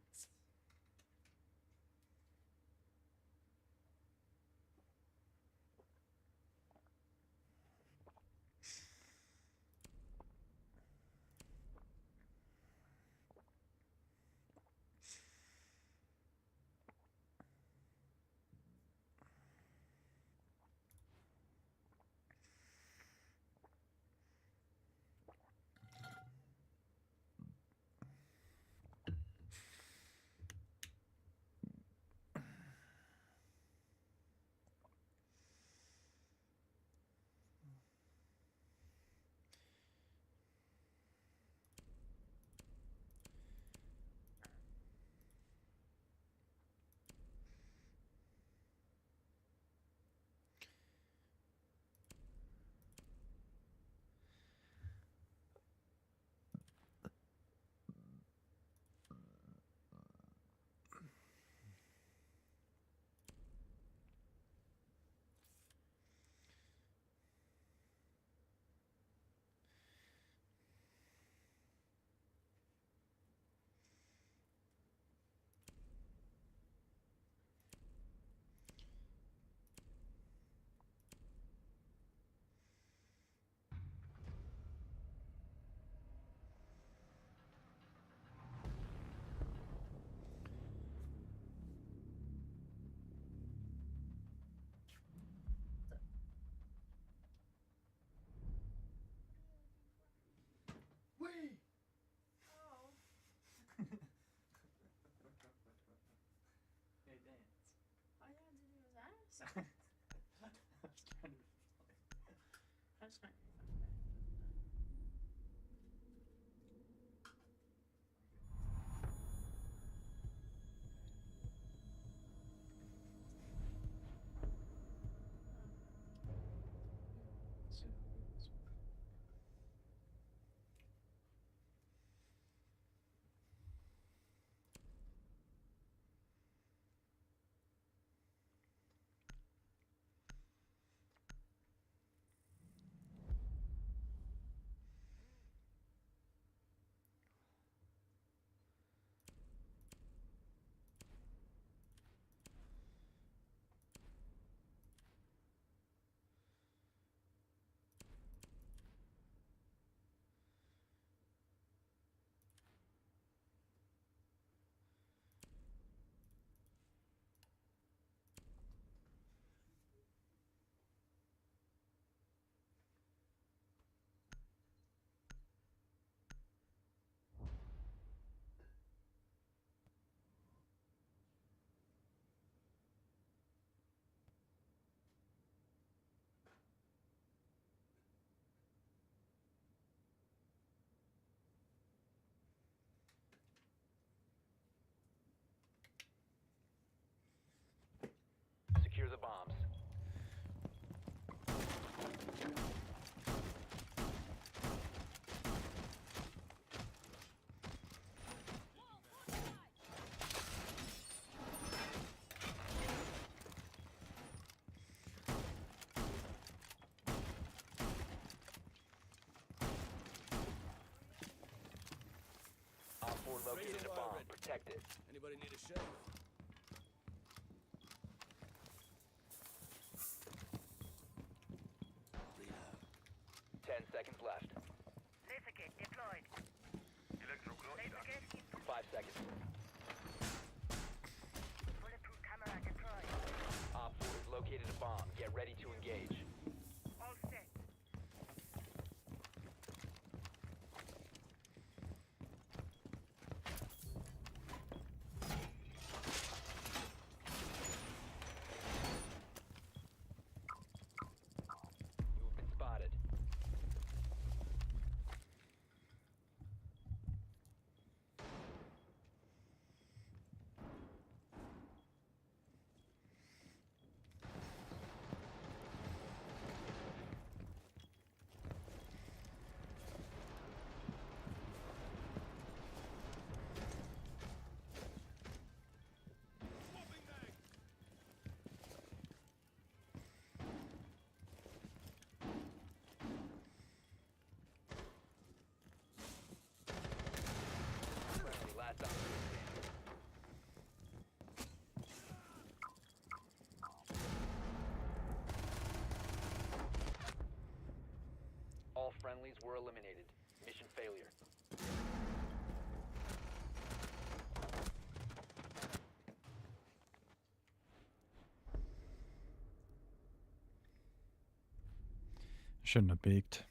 located a bomb. Protect it. Anybody need a shave? Read out. 10 seconds left. Laser gate deployed. Laser gate 5 seconds. bulletproof camera deployed. Op 4 has located a bomb. Get ready to engage. All set. You have been spotted. Friendly, last operator standing. All friendlies were eliminated. Mission failure. Shouldn't have baked.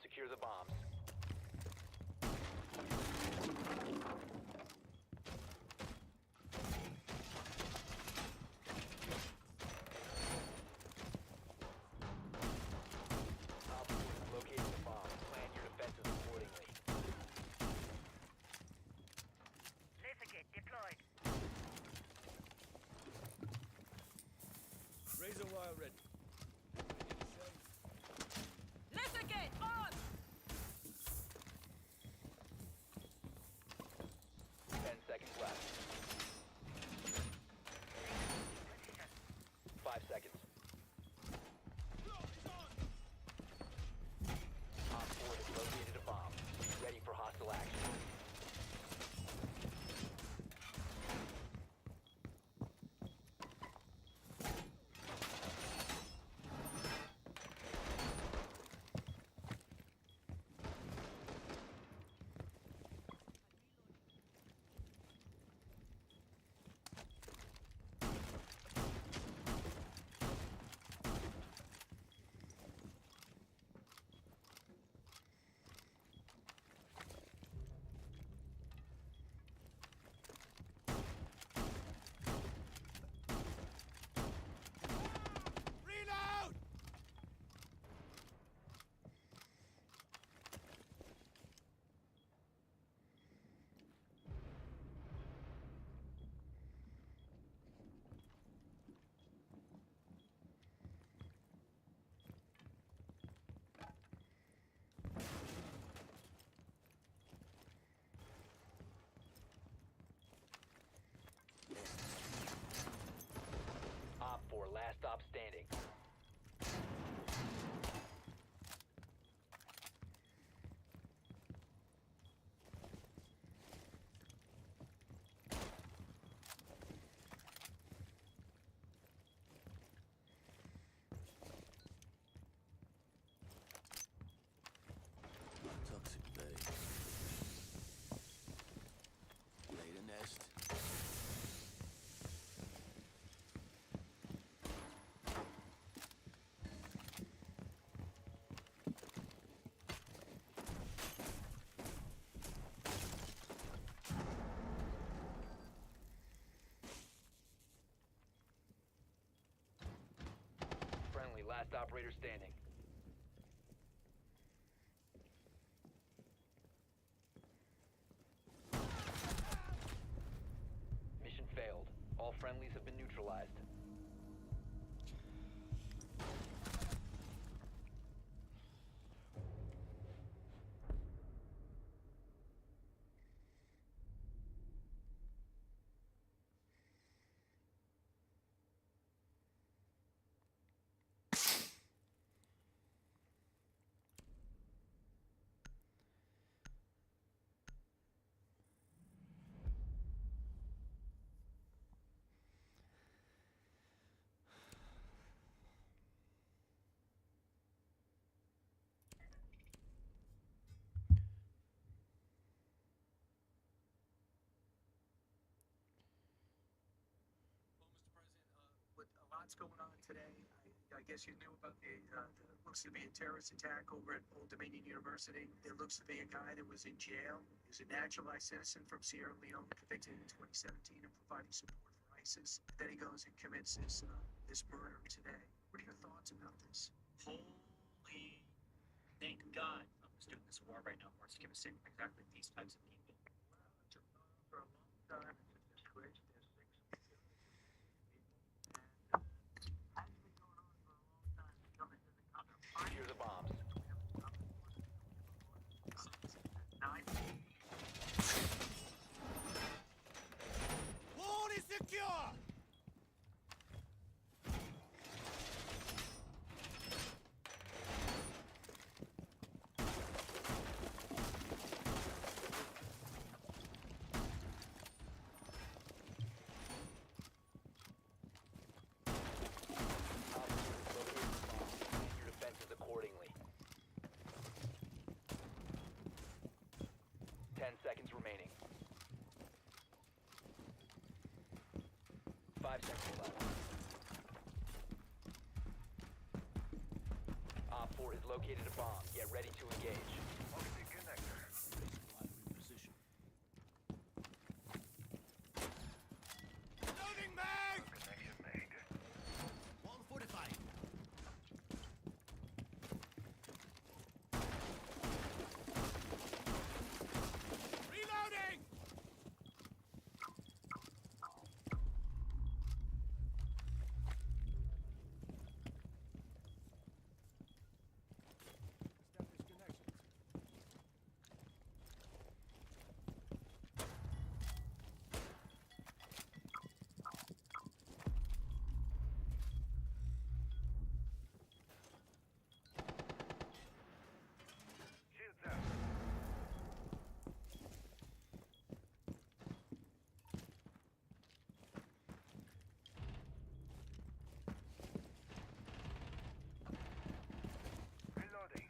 Secure the bombs. Op 4 has located the bomb. Plan your defenses accordingly. Laser gate deployed. Razor wire ready. Laser gate on! operator standing. Mission failed. All friendlies have been neutralized. With a lot's going on today, I guess you knew about the looks to be a terrorist attack over at Old Dominion University. There looks to be a guy that was in jail. He was a naturalized citizen from Sierra Leone, convicted in 2017 of providing support for ISIS. Then he goes and commits this murder today. What are your thoughts about this? Holy, thank God someone's doing this war right now. We're just gonna send exactly these types of people. Well, it's been going on for a long time. It's just crazy. There's things that we do. Secure the bombs. Wall is secure! Your defenses accordingly. 10 seconds remaining. 5 seconds left. Op 4 has located a bomb. Get ready to engage. Optic connector. Loading bag! Connection made. Wall fortified. Reloading! Establish connections. Shields out. Reloading.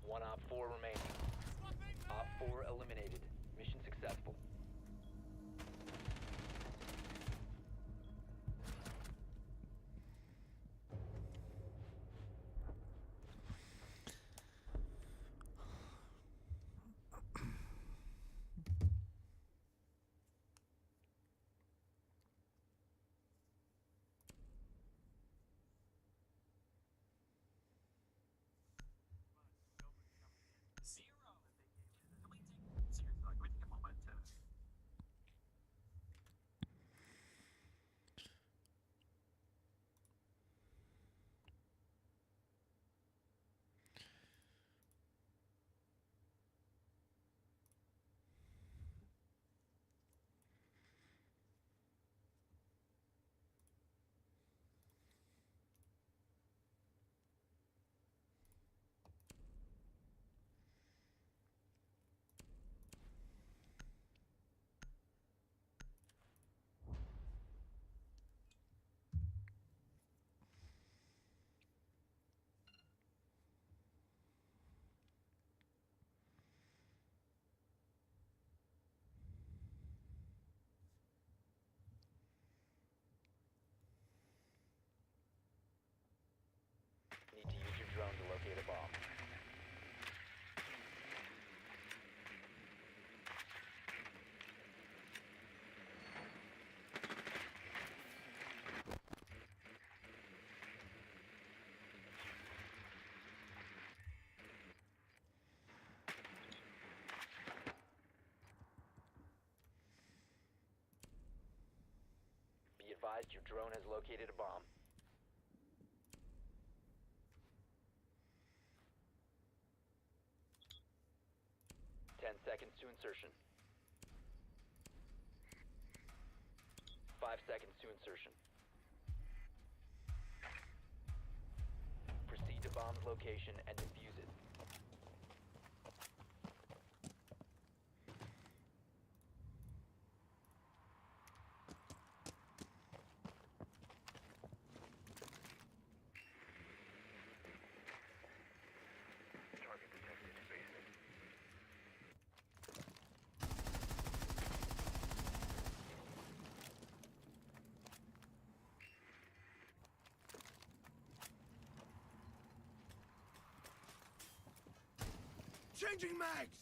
One Op 4 remaining. Op 4 eliminated. Mission successful. advised your drone has located a bomb. Ten seconds to insertion. 5 seconds to insertion. Proceed to bomb's location and defuse it. Target detected. Face it. Changing mags!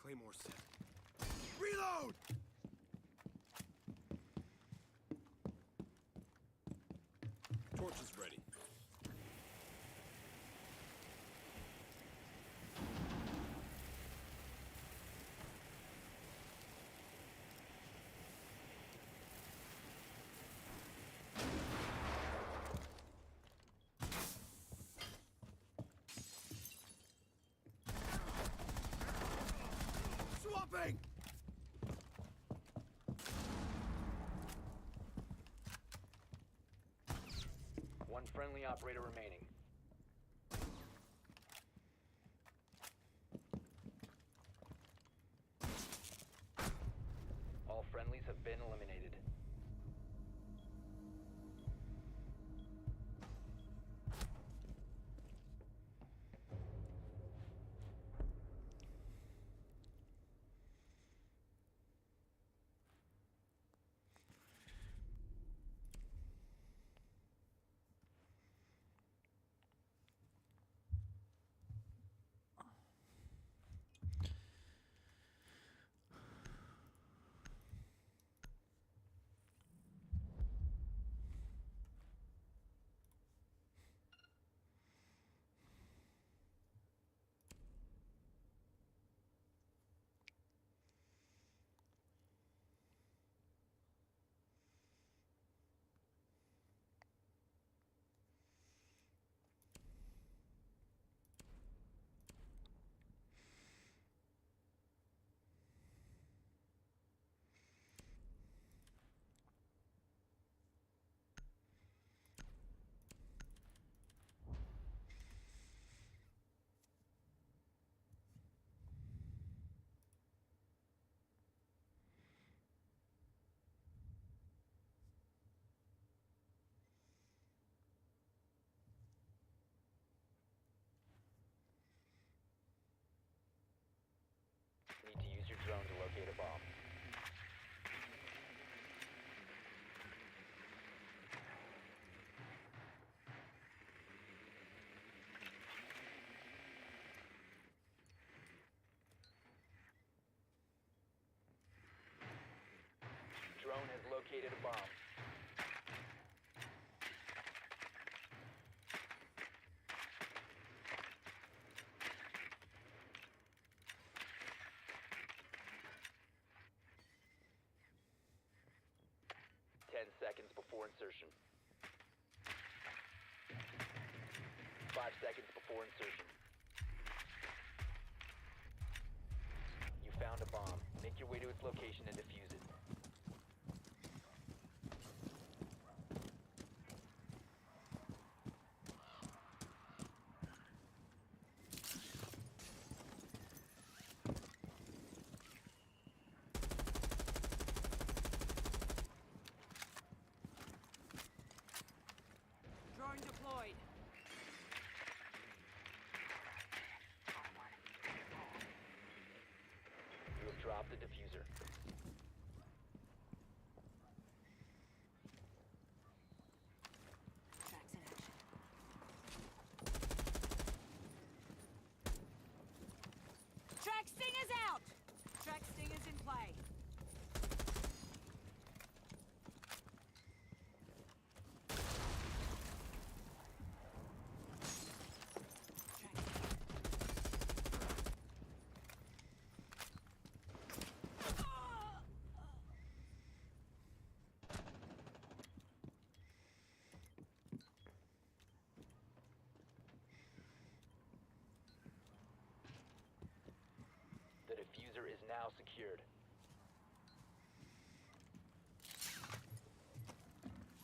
Claymore set. Reload! Torch is ready. Swapping! One friendly operator remaining. All friendlies have been eliminated. Need to use your drone to locate a bomb. Drone has located a bomb. Seconds before insertion. 5 seconds before insertion. You found a bomb. Make your way to its location and defuse it. Drone deployed. now secured.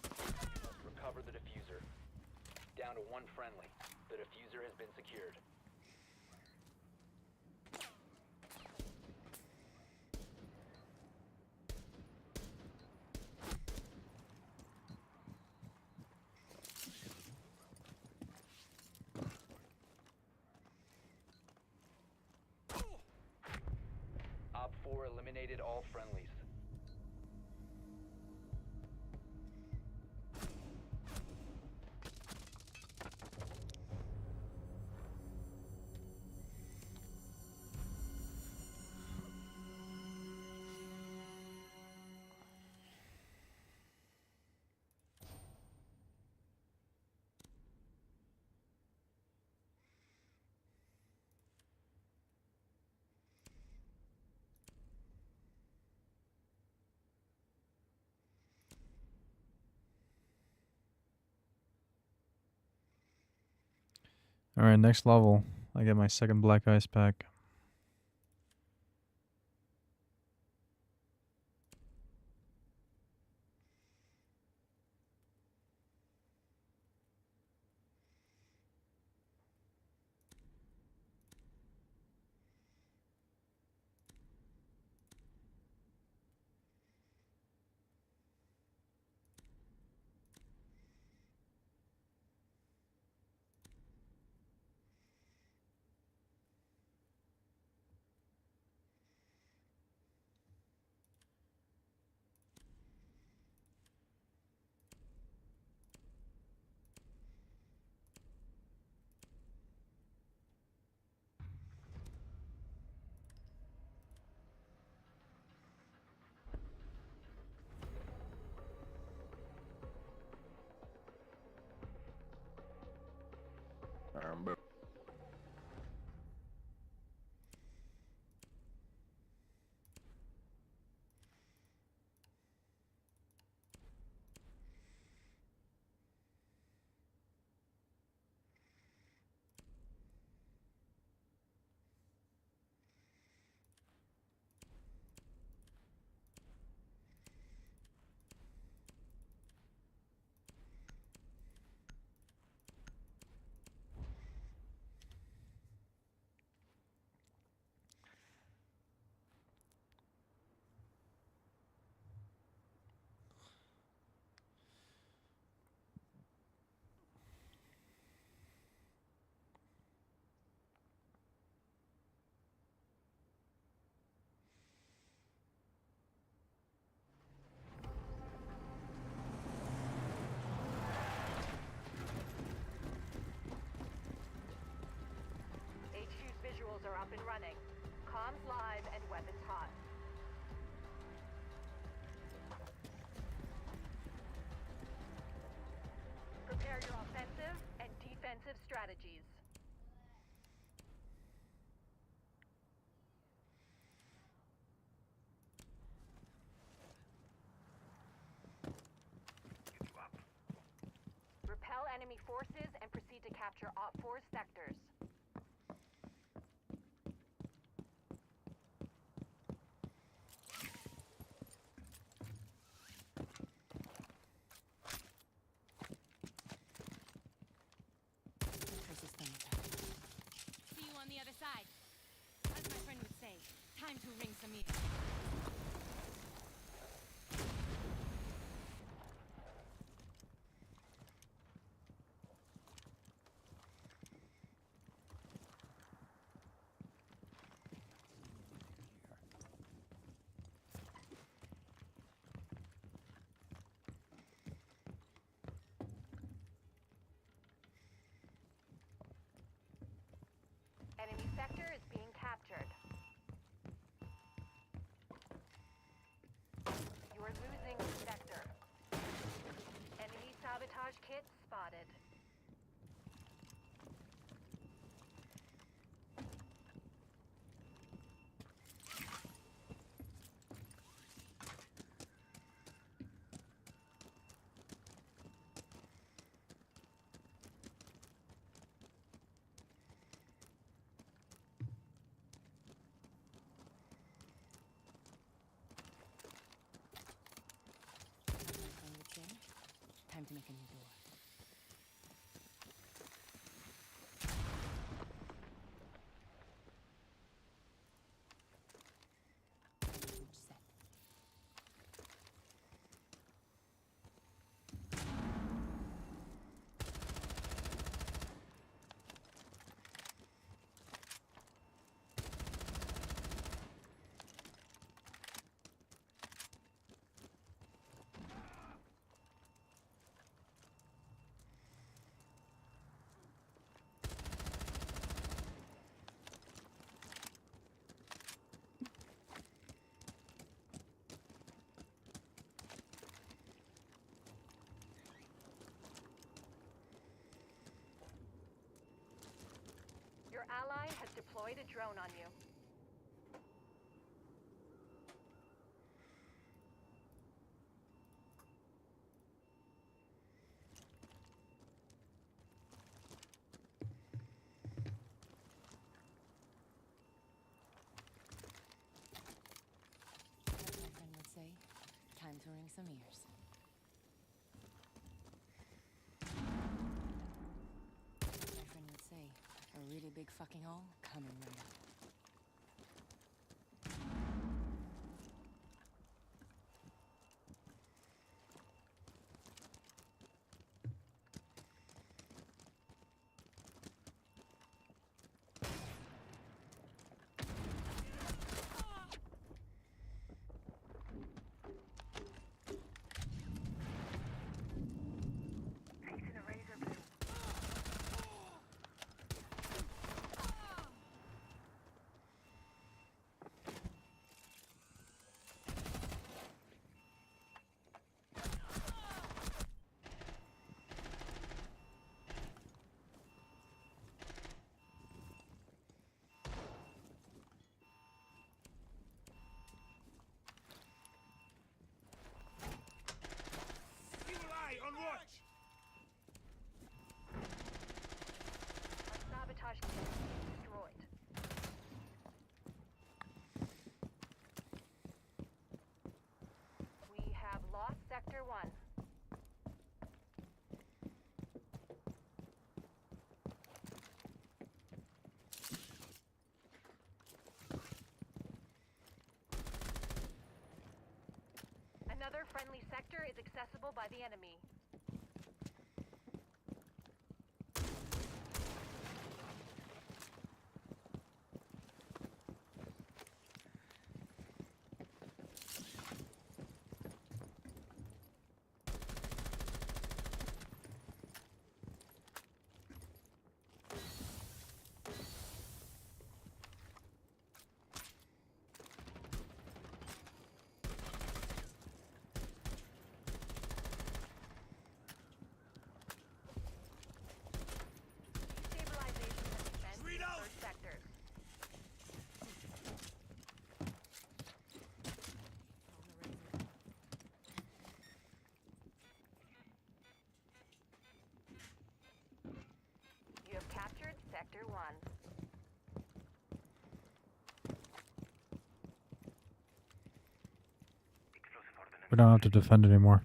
You must recover the diffuser. Down to one friendly. The diffuser has been secured. Op 4 eliminated all friendlies. All right, next level. I get my second black ice pack. HQ's visuals are up and running. Comms live and weapons hot. Prepare your offensive and defensive strategies. Repel enemy forces and proceed to capture Op 4's sectors. See you on the other side. As my friend would say, time to ring some ears. Enemy sector is being captured. make a new door. Set. Your ally has deployed a drone on you. As my friend would say, time to ring some ears. As my friend would say, a really big fucking hole coming right up. On watch! Our sabotage kit is destroyed. We have lost Sector 1. Another friendly sector is accessible by the enemy. You have captured Sector 1. We don't have to defend anymore.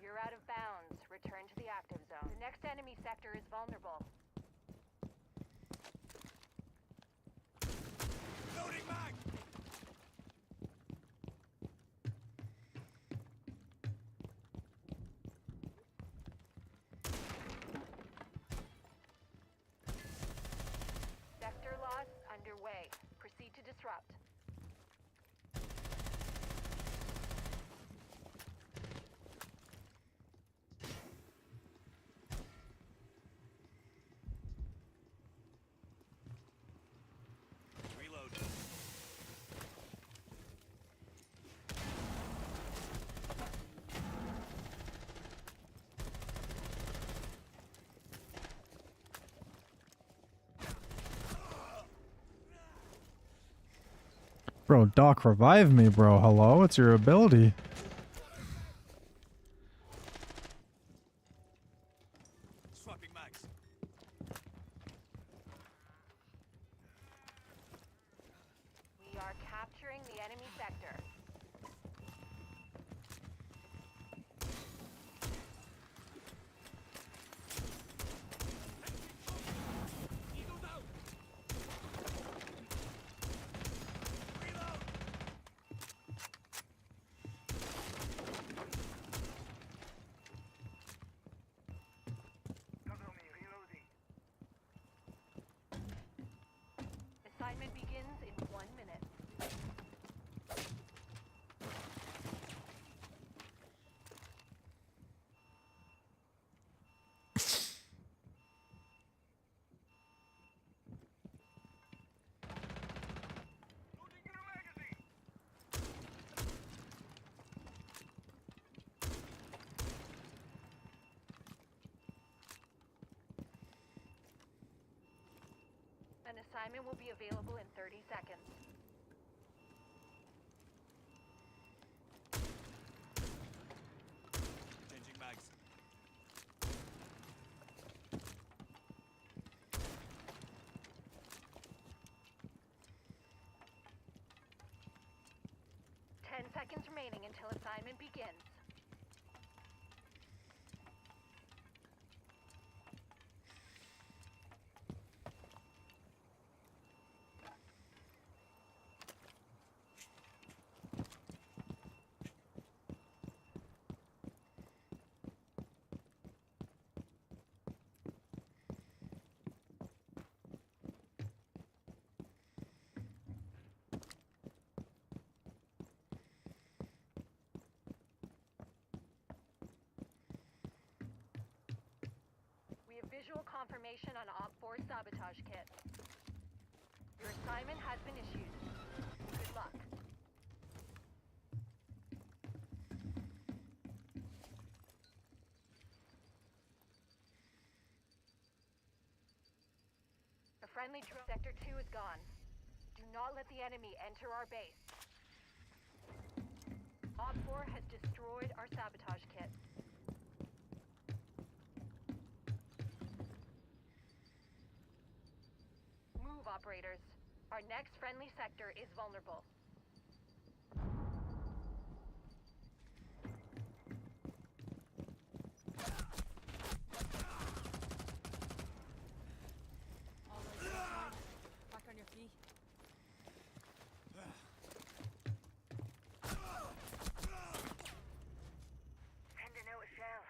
You're out of bounds. Return to the active zone. The next enemy sector is vulnerable. Loading mag! Sector loss underway. Proceed to disrupt. Reload. Bro, Doc, revive me, bro. Hello? What's your ability? Swapping mags. We are capturing the enemy sector. 1 minute. An assignment will be available in 30 seconds. Changing mags. Ten seconds remaining until assignment begins. We have visual confirmation on Op 4's sabotage kit. Your assignment has been issued. Good luck. A friendly drone. Sector 2 is gone. Do not let the enemy enter our base. Op 4 has destroyed our sabotage kit. Move, operators. Our next friendly sector is vulnerable. All right, John. Back on your feet. Sending out a shell.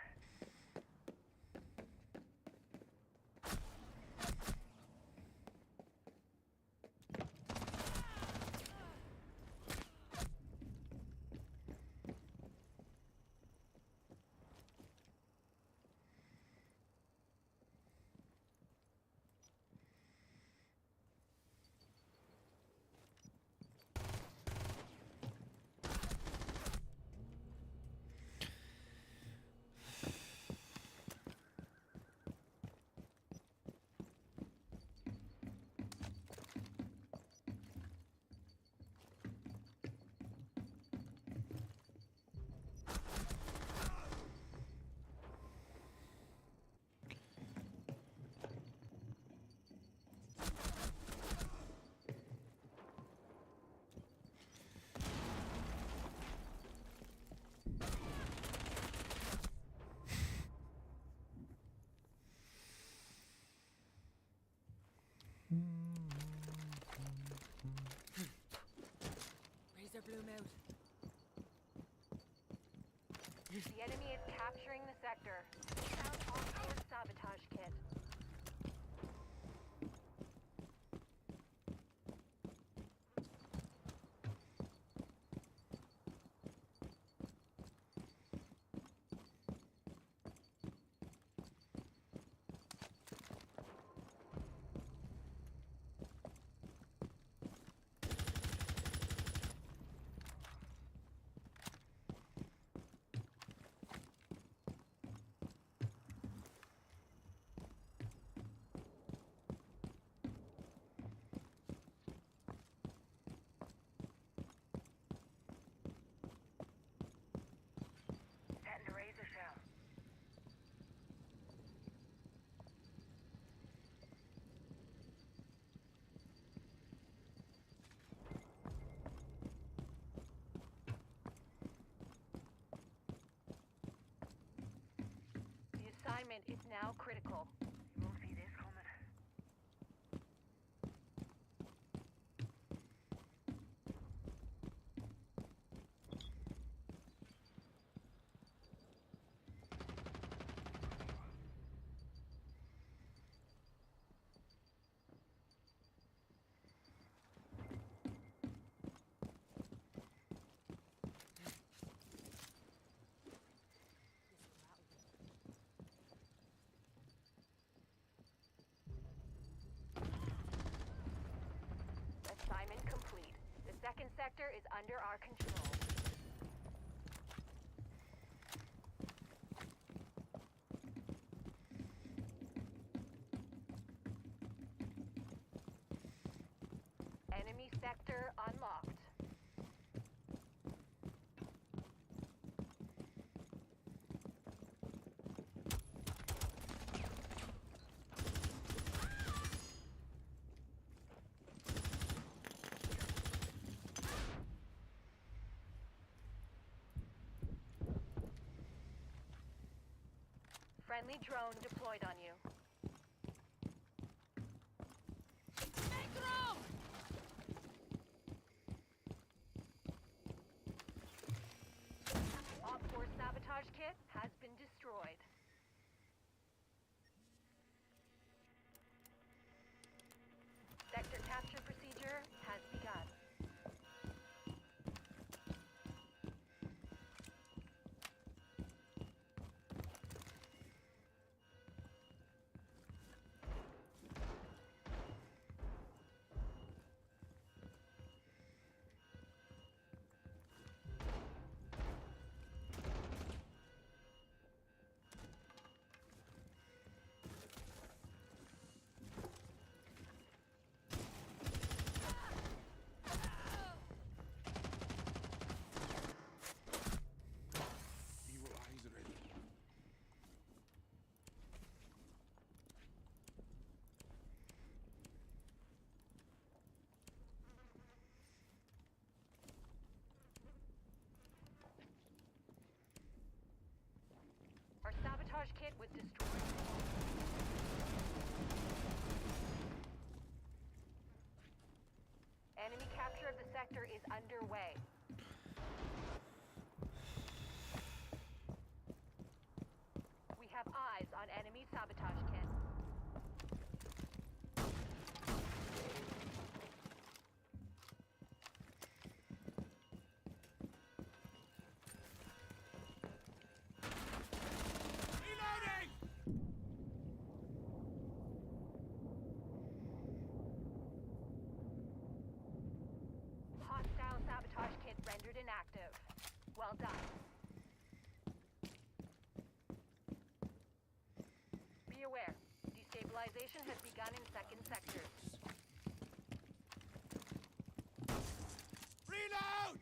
Razor bloom out. The enemy is capturing the sector. Found Op 4's sabotage kit. Setting the razor shell. The assignment is now critical. You won't see this coming. second sector is under our control. Enemy sector unlocked. Friendly drone deployed on you. Make room! Op 4 sabotage kit has been destroyed. Sector capture procedure has begun. Evil eyes ready. Our sabotage kit was destroyed. Enemy capture of the sector is underway. We have eyes on enemy sabotage kit. Reloading! Hostile sabotage kit rendered inactive. Well done. Be aware, destabilization has begun in second sectors. Reload!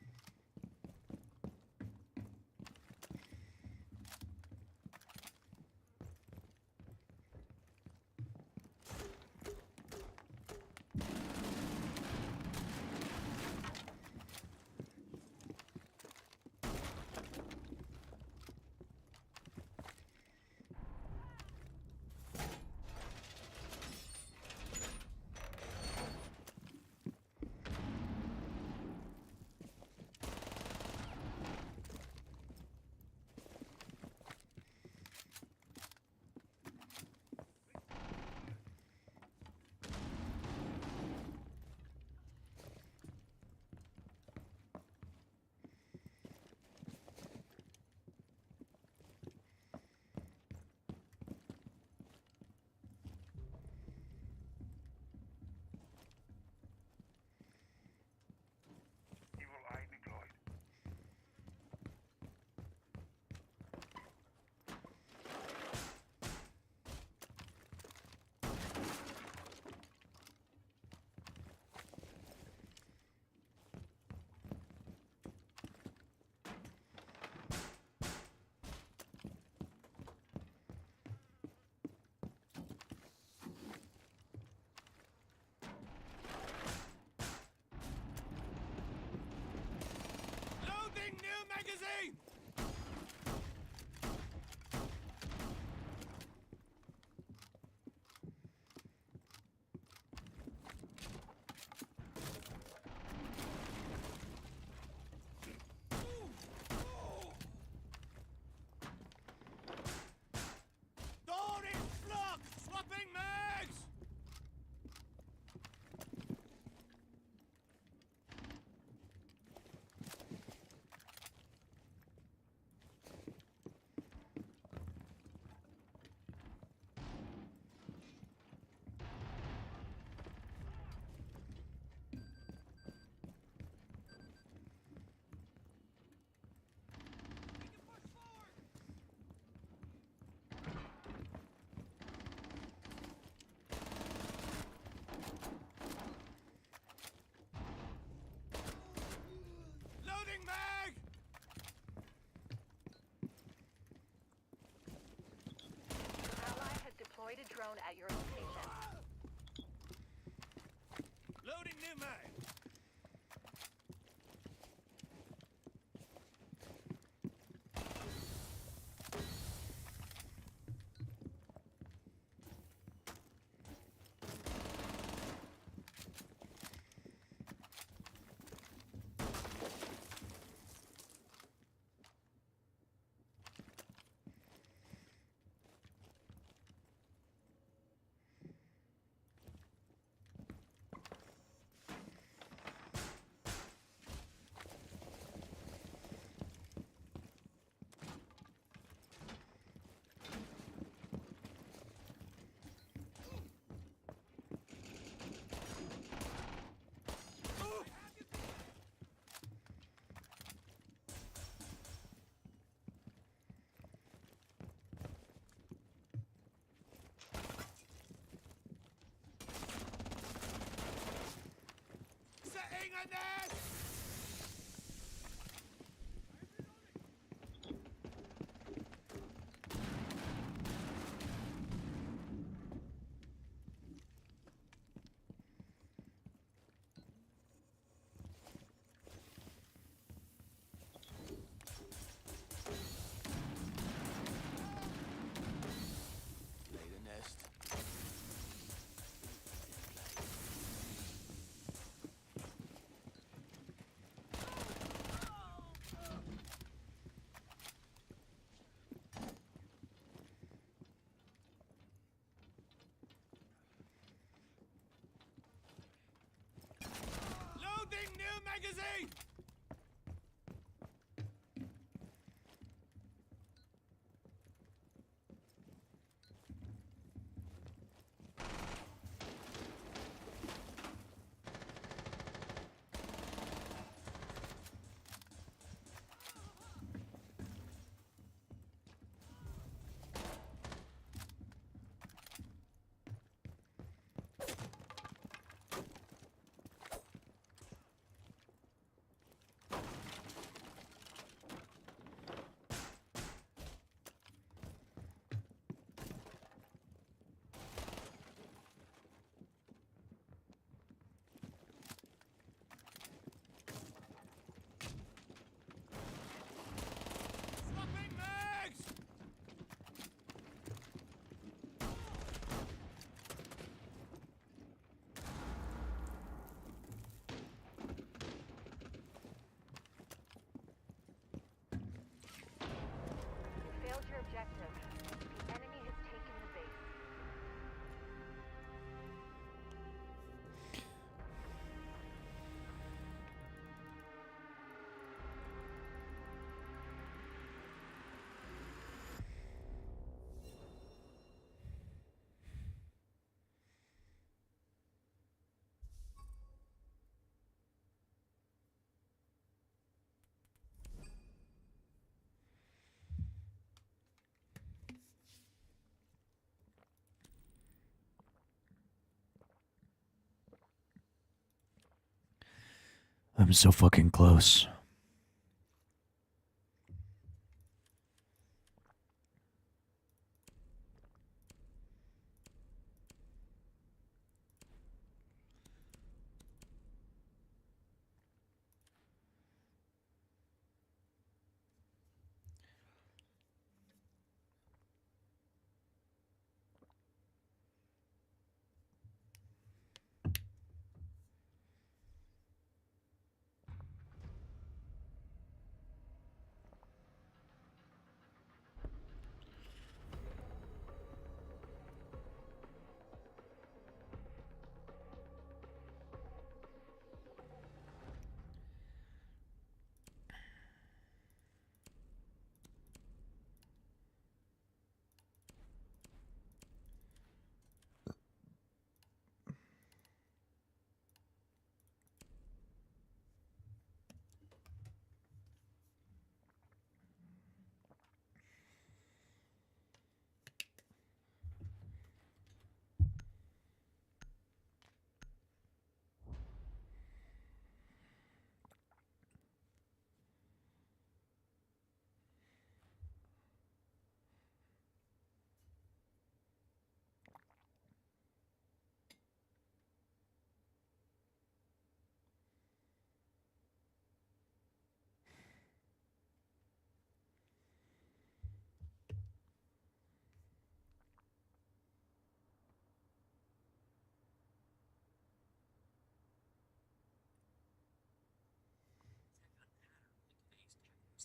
drone at your location. Loading new mag. Setting a net! Lay the nest. Loading new magazine! Swapping mags! You failed your objective. The enemy has taken the base. I'm so fucking close.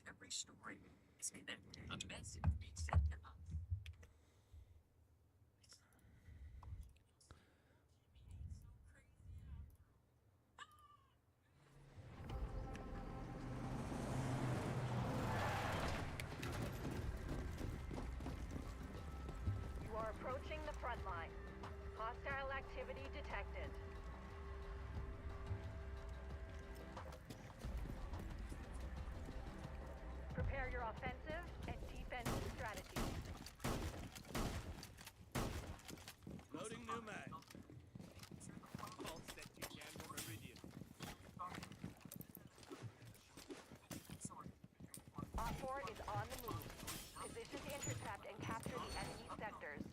every story is connected. A message being sent to us. You are approaching the front line. Hostile activity detected. Prepare your offensive and defensive strategies. Loading new mag. All set to Gamble Meridian. Op 4 is on the move. Position to intercept and capture the enemy sectors.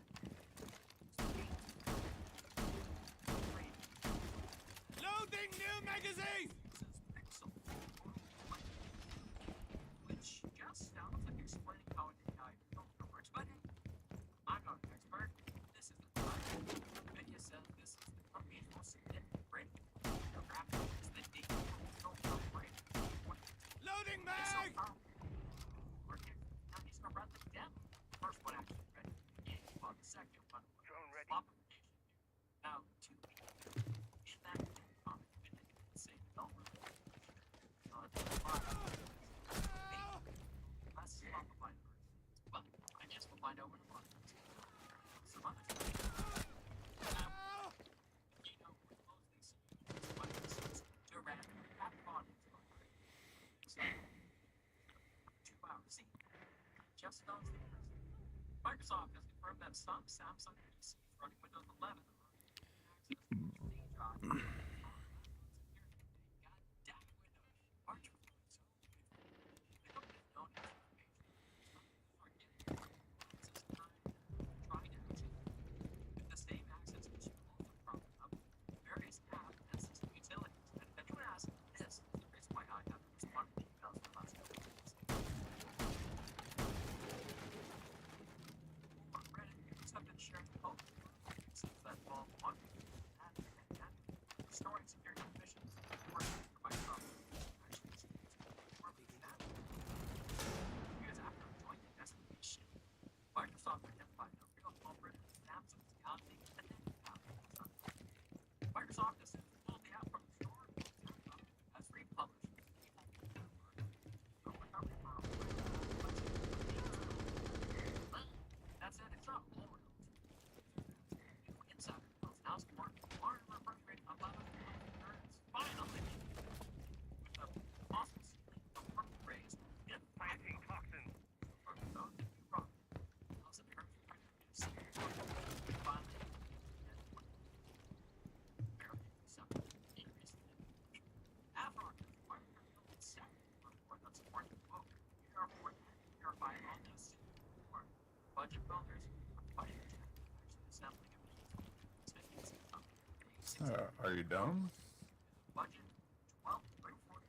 Loading new magazine! Which just sounds like explaining how an AI filter works, but hey, I'm not an expert. This is the time. Media says this is the company's most significant break. The graphics is the deep break. Loading mag! Now he's gonna run the demo. First one actually ready. While the second one was Drone ready. application. Now, 2 weeks in that comic, we did the same development. Less fun to find first. Well, I guess we'll find out when I'm on. Some other time. You know, with most things, it's like this is too random. Have fun. So, 2 hours. See, just those things. Microsoft has confirmed that some Samsung PCs running Windows 11 are access to God damn it, Windows. Aren't you feeling so? The company is known as with the same access issue also cropping up various apps and system utilities. And if anyone asks, this is the reason why I haven't responded to emails for the last couple of days. On Reddit, users have been sharing posts that involve one and restoring security missions working for Microsoft. Actually, it's more of a snap. Because after a joint investigation, Microsoft identified the real culprit as Samsung's Galaxy and then Microsoft has since pulled the app from the store as republished. That's it, it's not all real. Inside of now support water refresh rate above 100 finally. With the possible ceiling of purple rays in 5 toxins. For those of you wrong, those of you finally after our report that supports the book, we are verifying all this for budget builders are fighting actually assembling Are you done? budget 12 24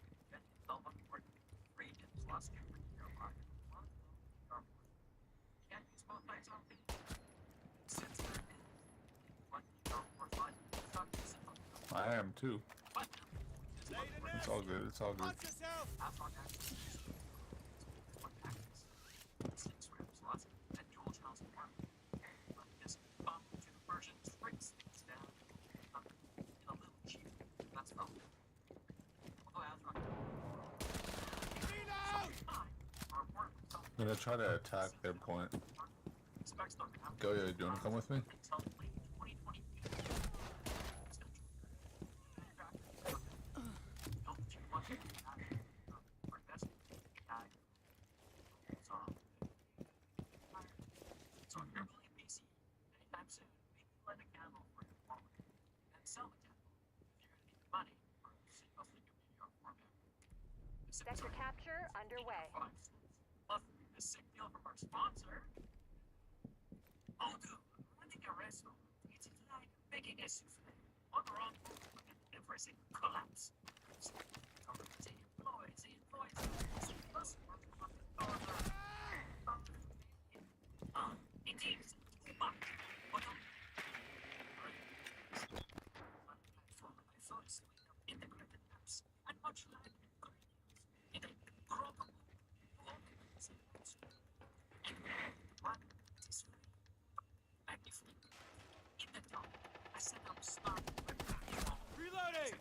3 last year for can't use both nights on the since I am too. It's all good. It's all good. Watch yourself! And dual channel support. This bump to the version breaks things down in a little cheap. That's felt. Although I'm gonna try to attack their point. Go, yeah, do you want to come with me? So if you're building a PC anytime soon, maybe light a candle for your wallet and sell the candle if you're gonna need the money for a single figure video format. Sector capture underway. Love a sick deal from our sponsor. Oh, dude, running a restaurant. It's like making a souffle on the wrong move and embracing collapse. The employees, plus on the dollar. Indeed, but what integrated apps and much like in a global Reloading!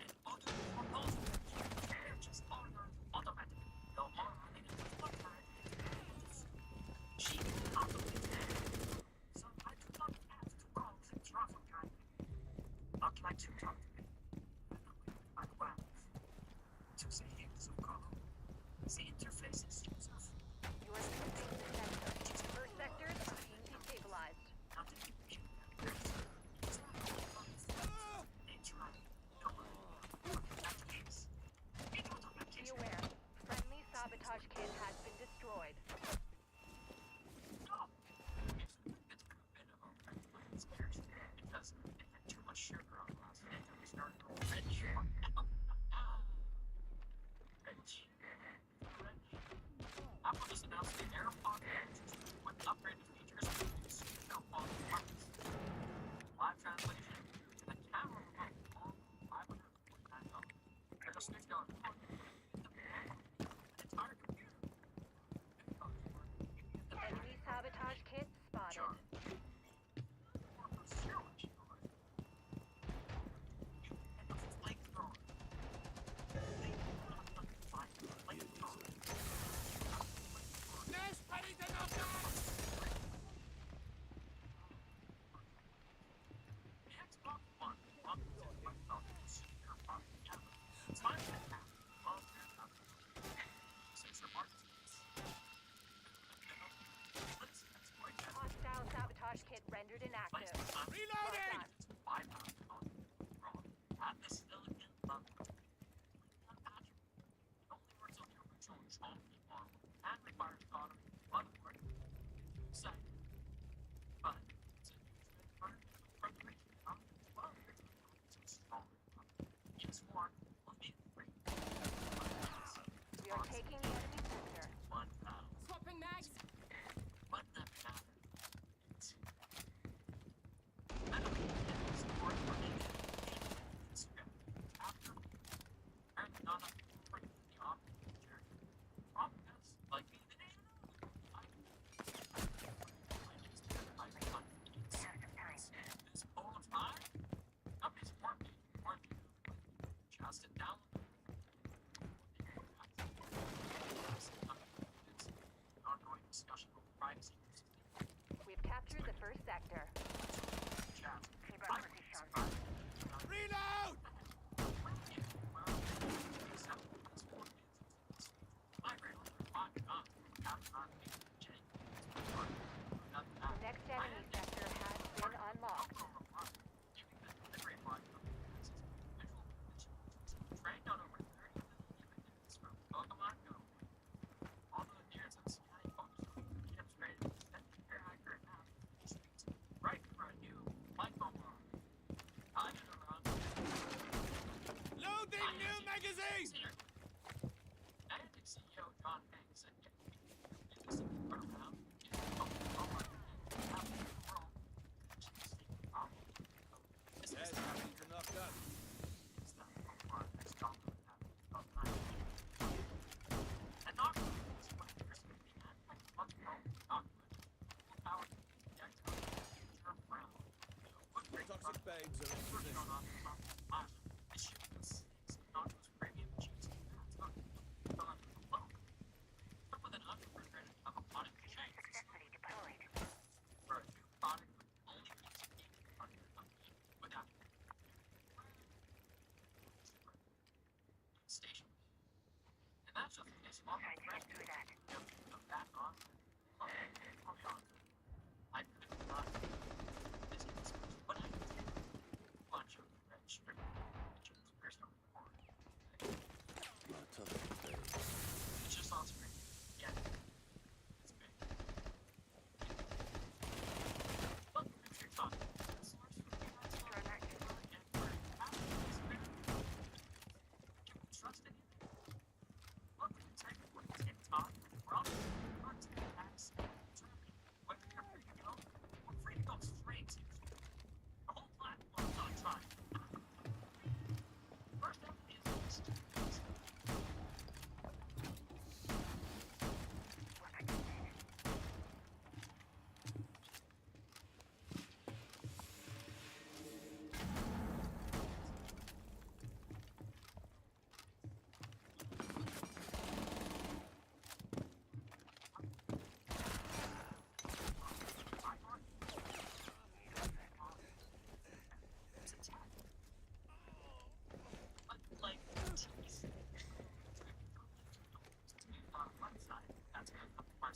Interfaces, Joseph. You are losing the sector. First sector is being destabilized. Be aware. Friendly sabotage kit has been destroyed. Because they had too much sugar on last night. We started to roll red sugar. Apple just announced the AirPod with upgraded features and studio quality parts. Live translation and camera remote all $549. There's a studio an entire computer. Enemy sabotage kit spotted. Hostile sabotage kit rendered inactive. Reloading! At this elegant level, it only works on the original Chomsky model and requires autonomy motherboard. Second, but it's a huge preparation as well. It's strong. It's more on the free. We are taking the enemy sector. Swapping mags. What the matter? It's medical support for after apparently not enough for the operating chair. Problem is, like me, they didn't this whole time, companies weren't just it down. Ongoing discussion over privacy. We've captured the first sector. Keep up position. Reload! The next enemy sector has been unlocked. Trained on over 30 million images from Pokemon Go. All those years of scanning photos demonstrated that they're accurate now. Right for a new microphone. I get around. Loading new magazine! Niantic CEO John Hanks said, "This is around. Yes, having enough done. Toxic babes are in position. Successfully deployed. For a new product with only without station. And that's just a small threat to that. Back on. I could not. This is what I did.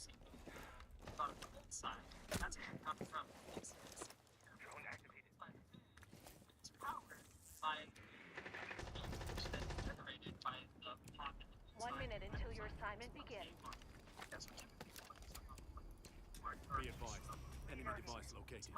On the cold side, that's where it comes from. Drone activated. It's powered by that's generated by the pop. 1 minute until your assignment begins. Be advised. Enemy device located.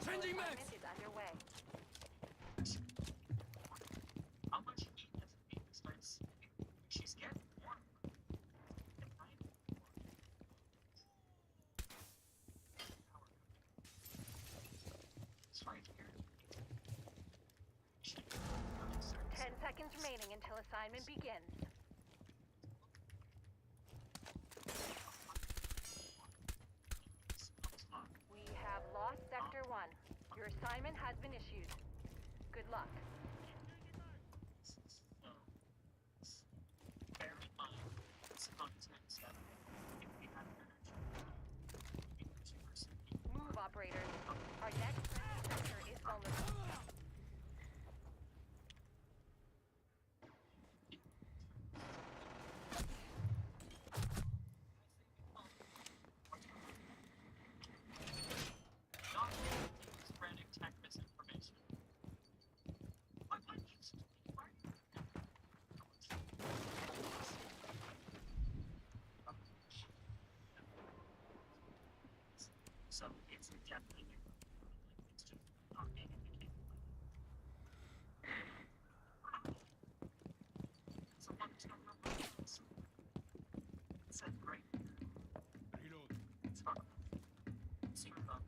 Changing max is underway. How much heat does it need to start sleeping? She's getting warm. It's right here. 10 seconds remaining until assignment begins. We have lost Sector 1. Your assignment has been issued. Good luck. Bear in mind, it's context that if we have Move, operators. Our next sector is vulnerable. spreading tech misinformation. What needs to be right? So it's definitely it's just not being indicated. Someone's not remember this. It said right here. Reload. It's hard. It's sort of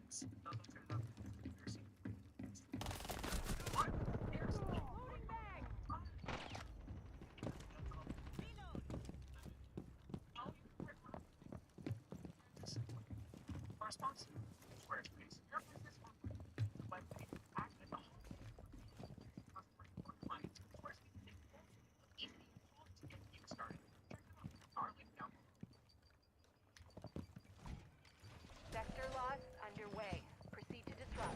it's not fair enough. What? Here's the Loading bag. Response. Squarespace. Your business will like act as a whole. Clients. Squarespace is easy to get you started. Check it out. Our link down below. Sector loss underway. Proceed to disrupt.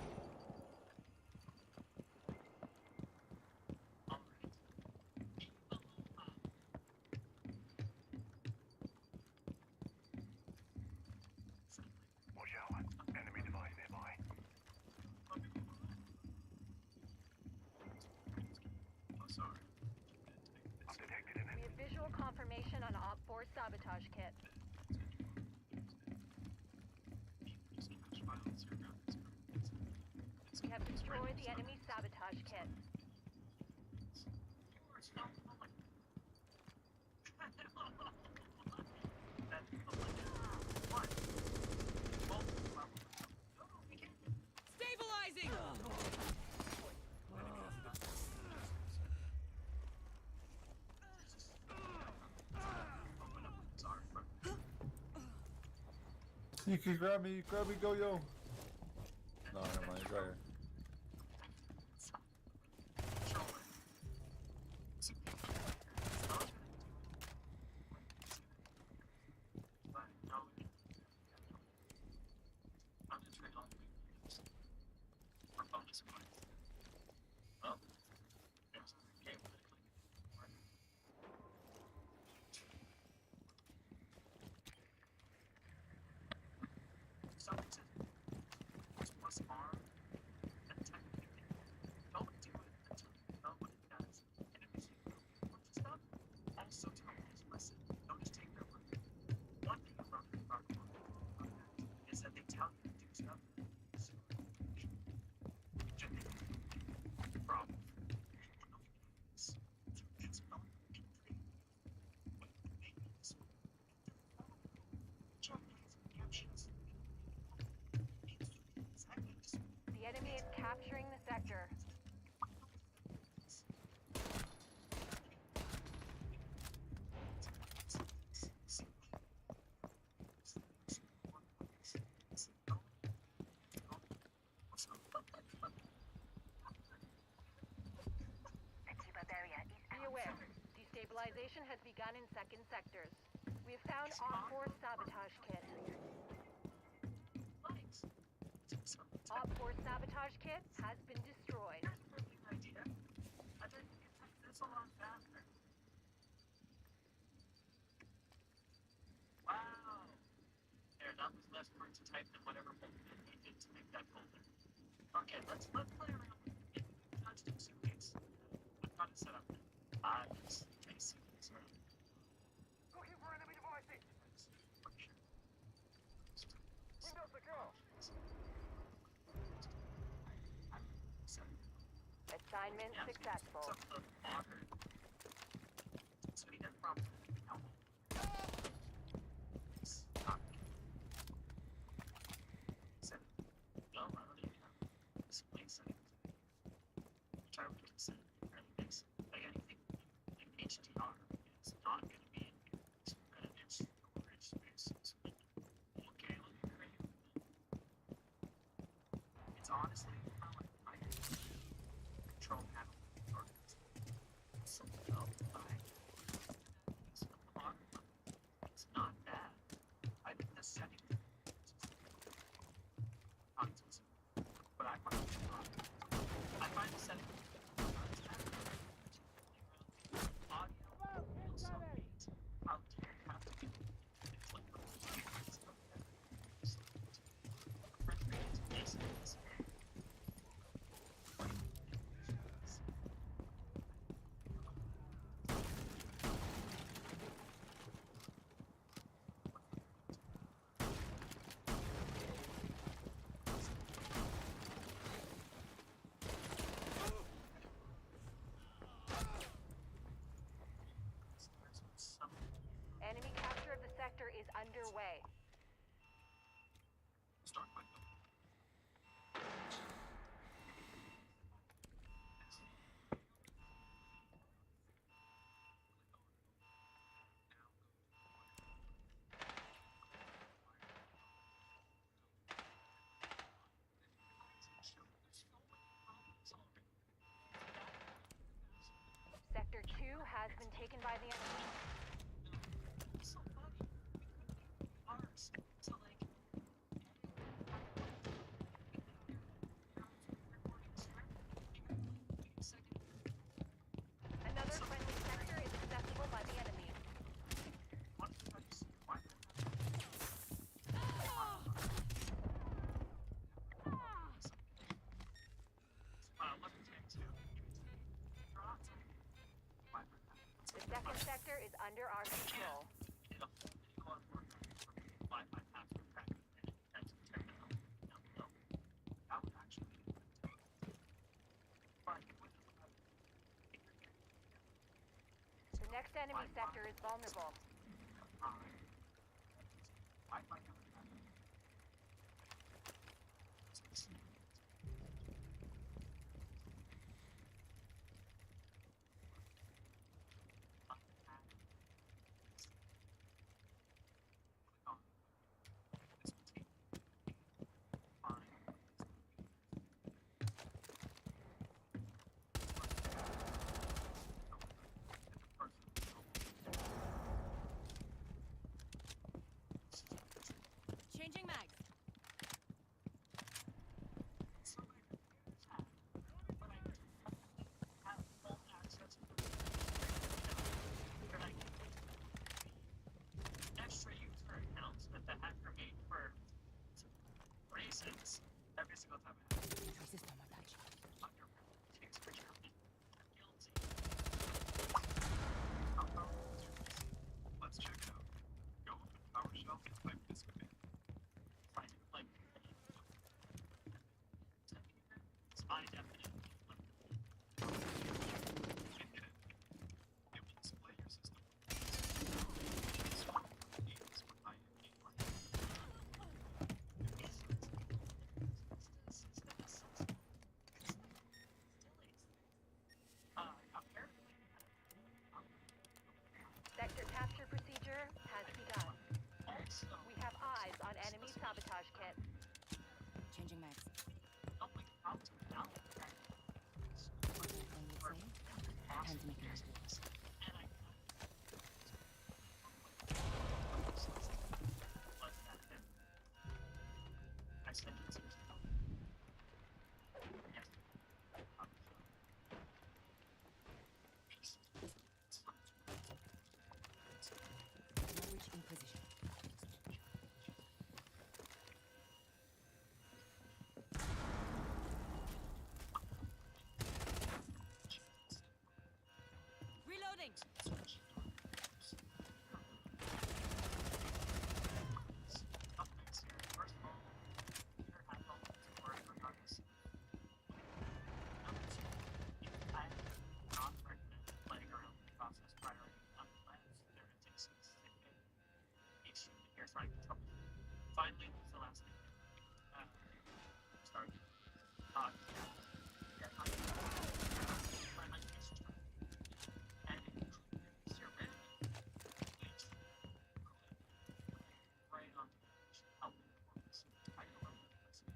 Watch out. Enemy device nearby. Oh, sorry. I've detected an We have visual confirmation on Op 4 sabotage kit. We have destroyed the enemy sabotage kit. Stabilizing! You can grab me, go yo. No, never mind, he's right here. Also tell me this, listen, don't just take their word. One thing about is that they tell you to do stuff. So, problem. It's not The enemy is capturing the sector. Extraction has begun in second sectors. We have found Op 4 sabotage kit. Op 4 sabotage kit has been destroyed. Wow. There, that was less work to type than whatever folder we did to make that folder. Okay, let's play around with it. Not to do some things. I've got it set up. Let's see. Looking for enemy devices. Window secure. Assignment successful. So we did problem. No, I don't even have this place. Which I would consider fairly basic. Like anything like HDR is not going to be an inch storage space. Okay, let me create. It's honestly how I control panel organs. So, it's not bad. I think the setting. But I find the setting audio so neat. How do you have to be? It's like Enemy capture of the sector is underway. start by Sector 2 has been taken by the enemy. so funny. Ours. So like Another friendly sector is accessible by the enemy. The second sector is under our control. The next enemy sector is vulnerable. Changing mags. Extra user accounts that the hacker made for reasons every single time I have takes for sure. Guilty. Let's check it out. Go open PowerShell and type this command. Find it like it's high definition. It will display your system. Sector capture procedure has begun. We have eyes on enemy sabotage kit. Changing mags. Time to make a move. trying to trouble me. Finally, the last thing. Start. Yeah, I'm my imagination trying. And it's your enemy. It's right on the edge. Help me for this. I know I'm going to listen.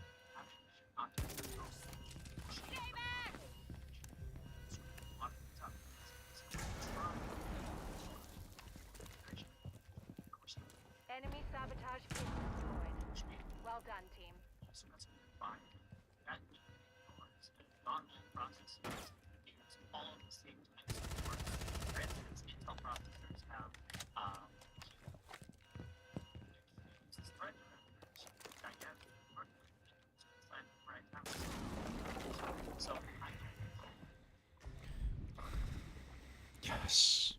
Actually, should not do this at all. Stay back! Enemy sabotage kit destroyed. Well done, team. So that's fine. That means non-linear processors use all of the same types of parts. For instance, Intel processors have uses thread parameters, dynamic hardware, inside the right now. So I Yes.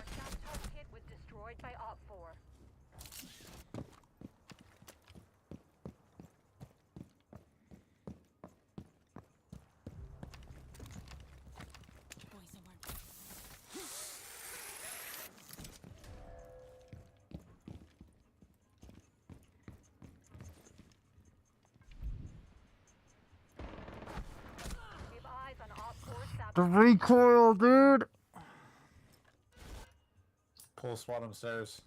Our sabotage kit was destroyed by Op 4. Going somewhere. We have eyes on Op 4 The sabotage. recoil, dude. Pull SWAT upstairs.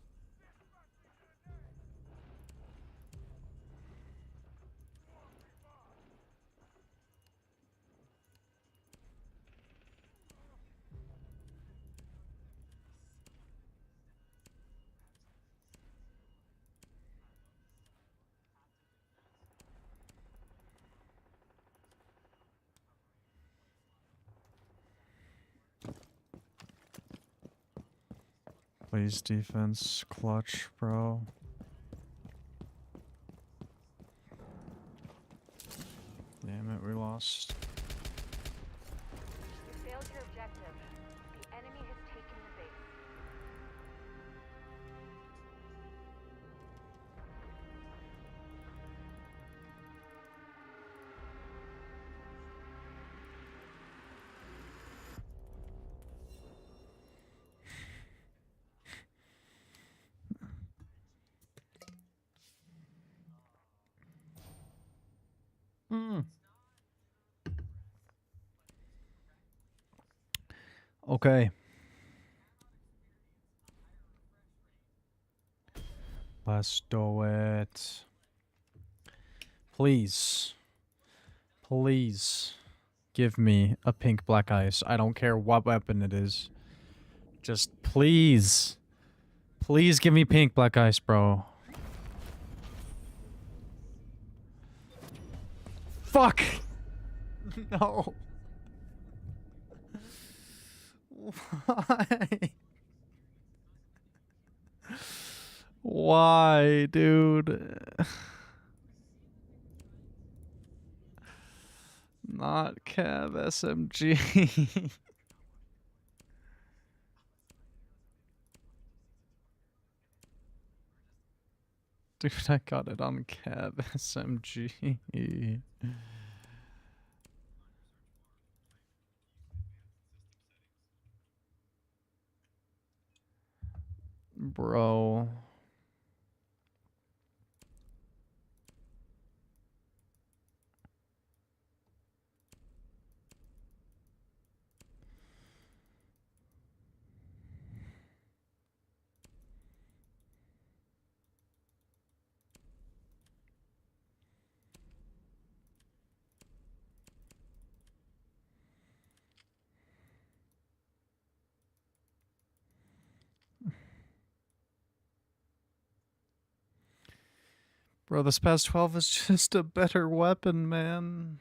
Please, defense, clutch, bro. Damn it, we lost. You failed your objective. The enemy has taken the base. Okay. Let's do it. Please. Please. Give me a pink black ice. I don't care what weapon it is. Just please. Please give me pink black ice, bro. Fuck! No. Why? Why, dude? Not Cav SMG. Dude, I got it on Cav SMG. Bro. Bro, this past 12 is just a better weapon, man.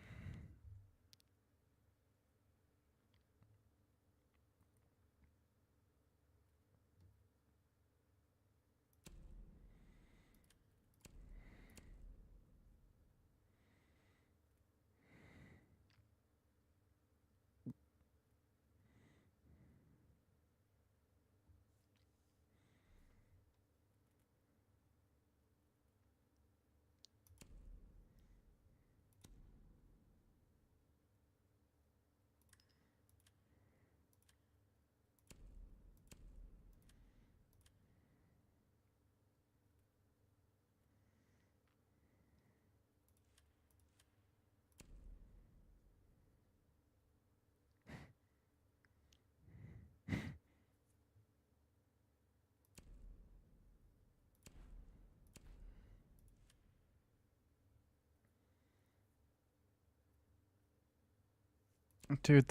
Dude,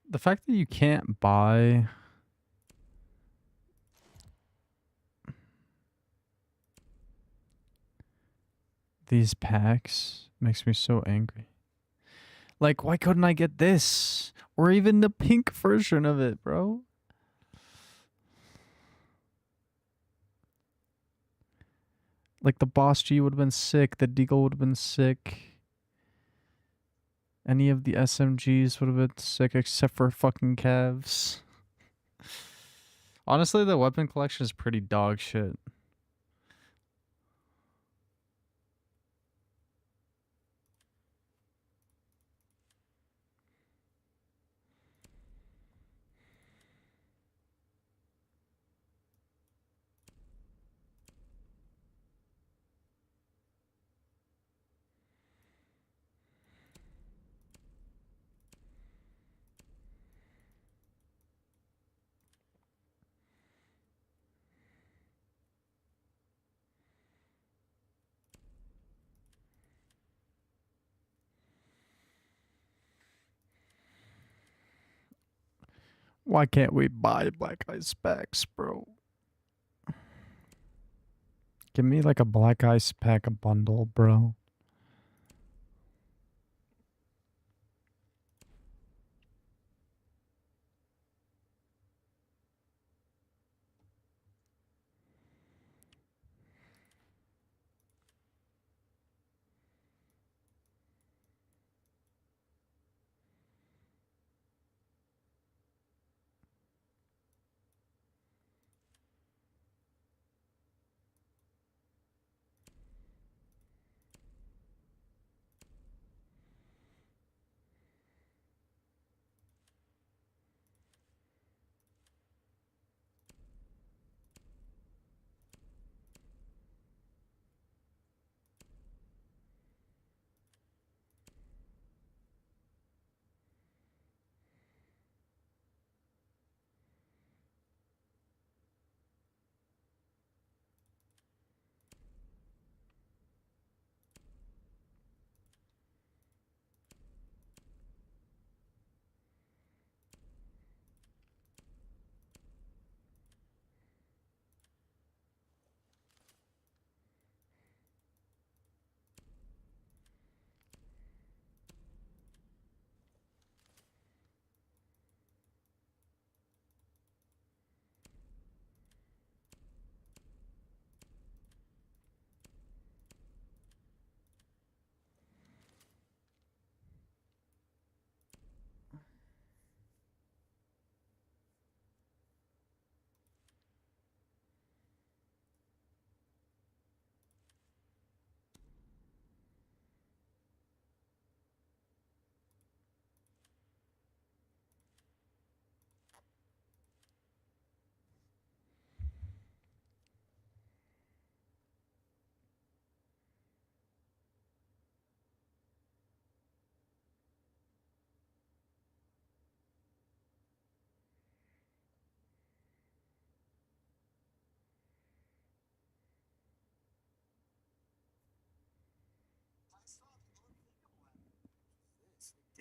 the fact that you can't buy these packs makes me so angry. Like, why couldn't I get this? Or even the pink version of it, bro? Like, the Boss G would have been sick. The Deagle would have been sick. Any of the SMGs would have been sick except for fucking Cavs. Honestly, the weapon collection is pretty dog shit. Why can't we buy Black Ice packs, bro? Give me like a Black Ice pack bundle, bro.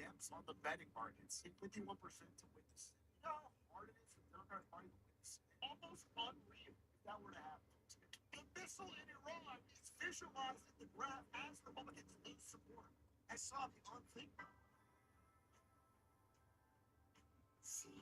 Debs on the betting markets hit 51% to win this. You know how hard it is for Democratic Party to win this? Almost unreal if that were to happen. The missile in Iran is visualized in the graph as Republicans lose support. I saw the unthinkable. See.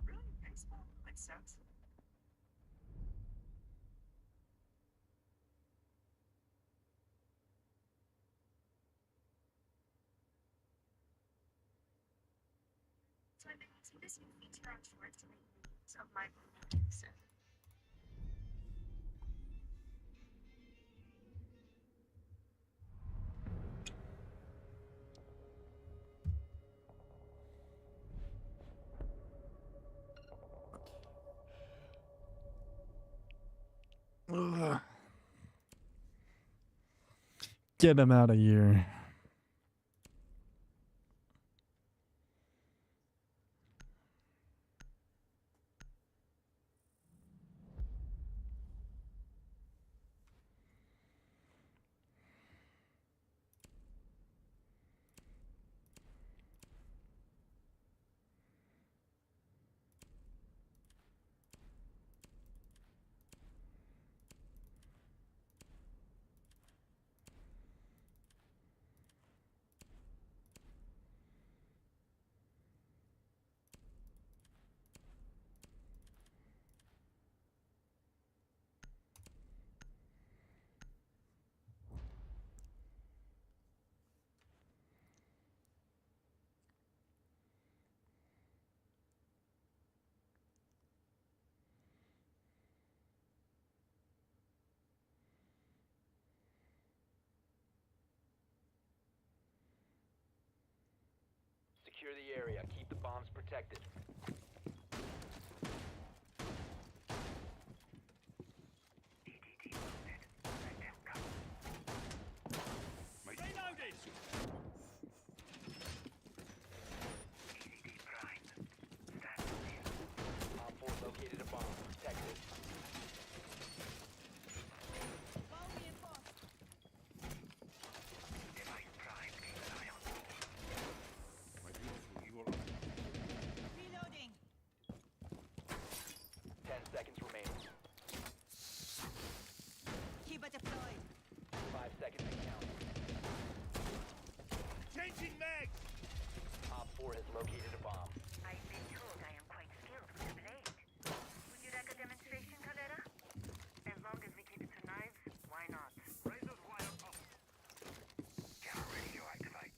Really? Baseball? Makes sense. So I've been using this new feature on shorts to make use of my so. Ugh. Get him out of here. secure the area. Keep the bombs protected. Reloaded! Op 4 located a bomb. Protect it. My beautiful evil. Reloading. 10 seconds remaining. Keep it deployed. 5 seconds to count. Changing mag! Op 4 has located a bomb. I've been told I am quite skilled with the blade. Would you like a demonstration, Calera? As long as we keep it to knives, why not? Razor's wire up. Camera radio activate.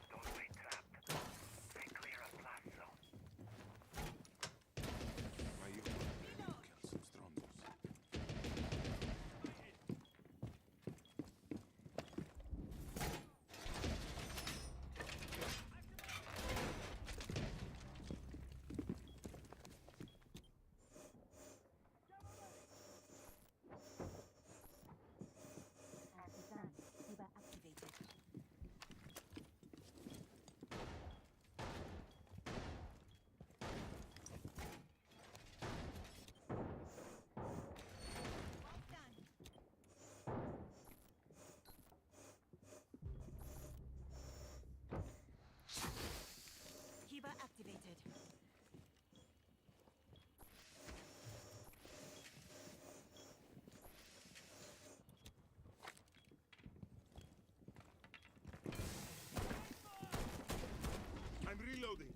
Don't stay trapped. Stay clear of blast zone. My evil. Kill some strongers. Done. Kiba activated. All done. Kiba activated. I'm reloading.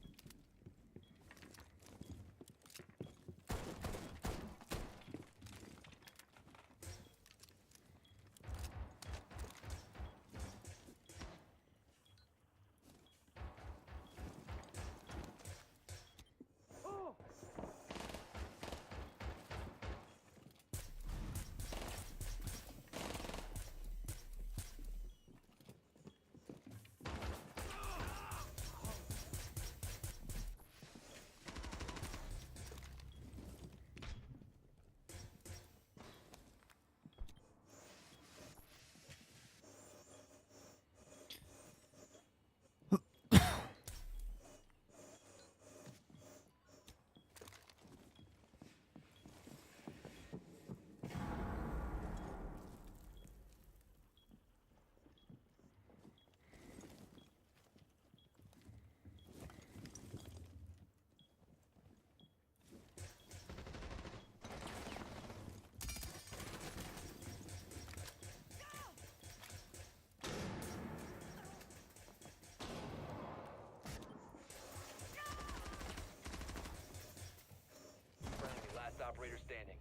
Friendly, last operator standing.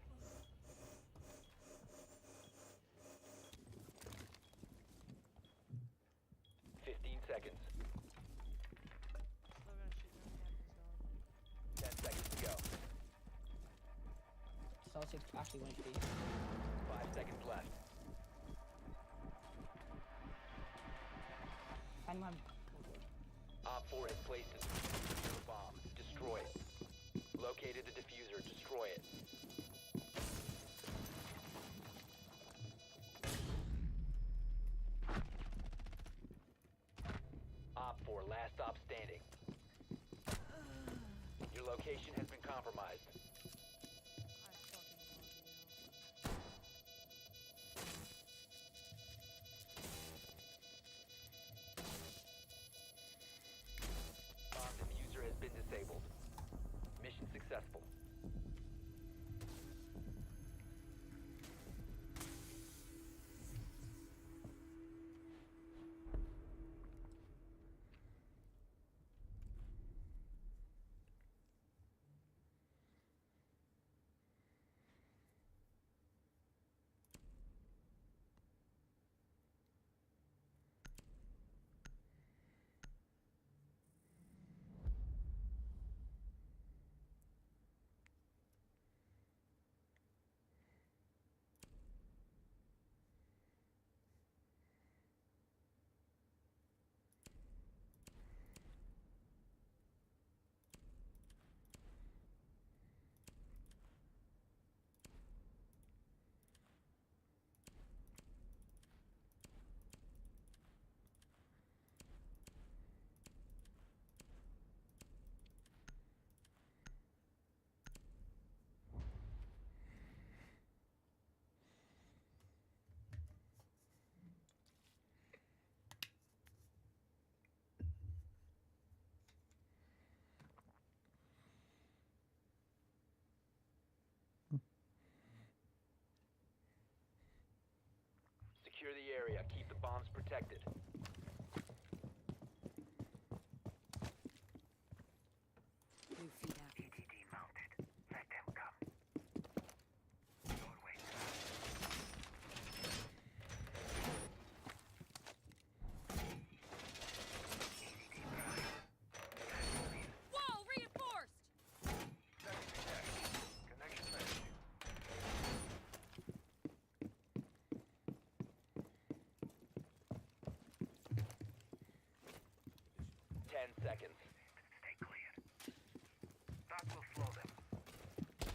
Seconds. 10 seconds to go. Celtics actually went B. 5 seconds left. Find one. Op 4 has placed a diffuser bomb. Destroy it. Located the diffuser. Destroy it. Op 4, last stop standing. Your location has been compromised. Bomb diffuser has been disabled. Mission successful. secure the area. Keep the bombs protected. New feed out. EDD mounted. Let them come. Doorway Whoa, reinforced! connection ready. 10 seconds. Stay clear. That will slow them.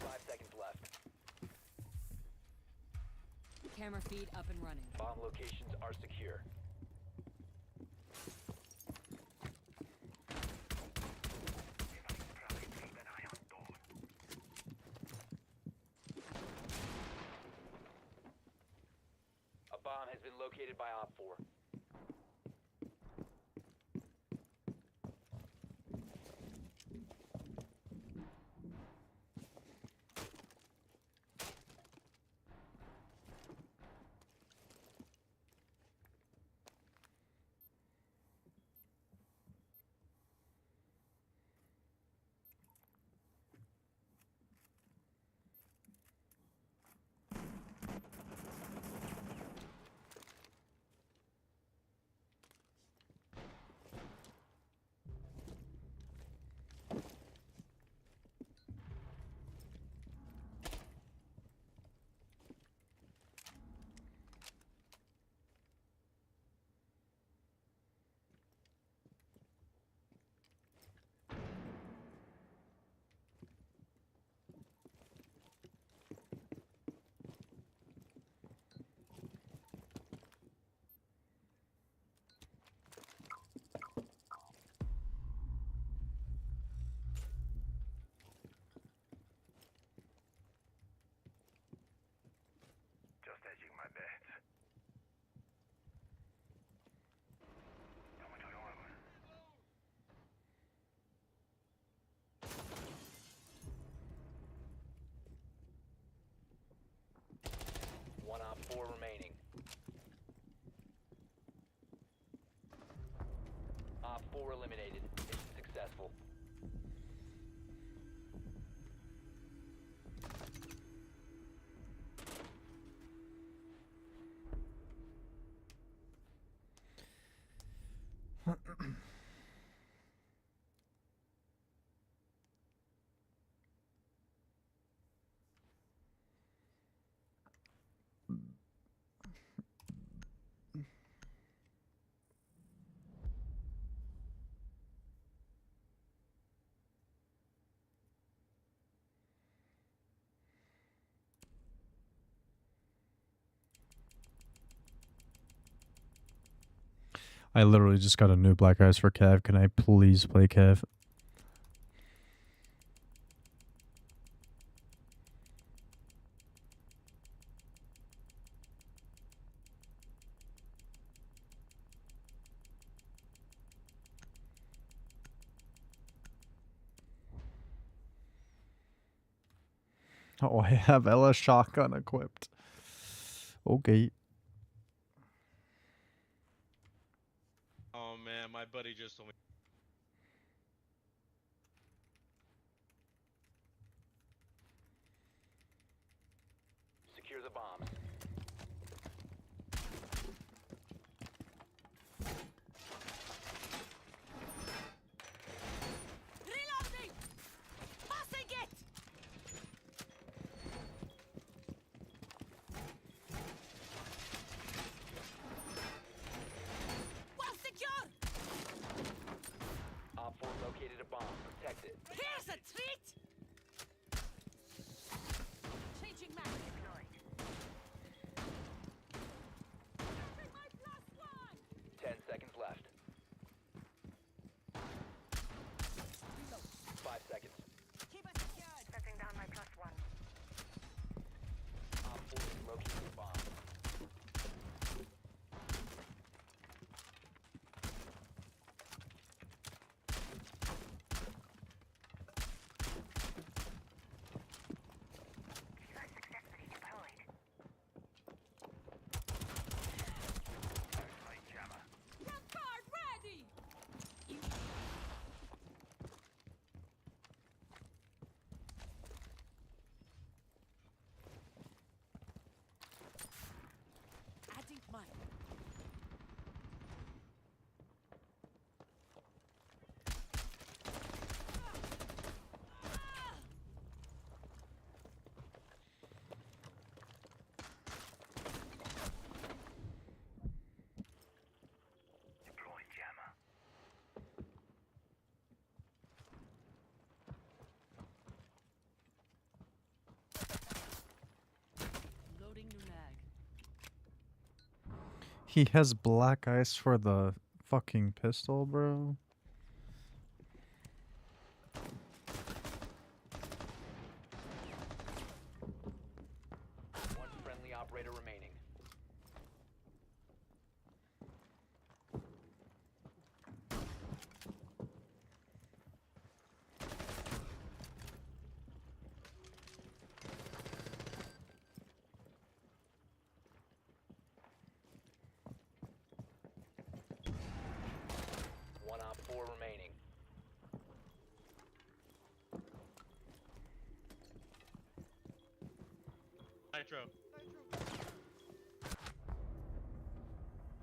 5 seconds left. Camera feed up and running. Bomb locations are secure. Keep an eye on door. A bomb has been located by Op 4. Just edging my bets. Going to the armor. One Op 4 remaining. Op 4 eliminated. Mission successful. I literally just got a new Black Eyes for Kev. Can I please play Kev? Oh, I have Ella shotgun equipped. Okay. Oh man, my buddy just told me. Secure the bombs. Reloading! Passing it! Well secure! He has black ice for the fucking pistol, bro. One friendly operator remaining. One op 4 remaining. Nitro.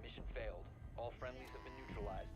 Mission failed. All friendlies have been neutralized.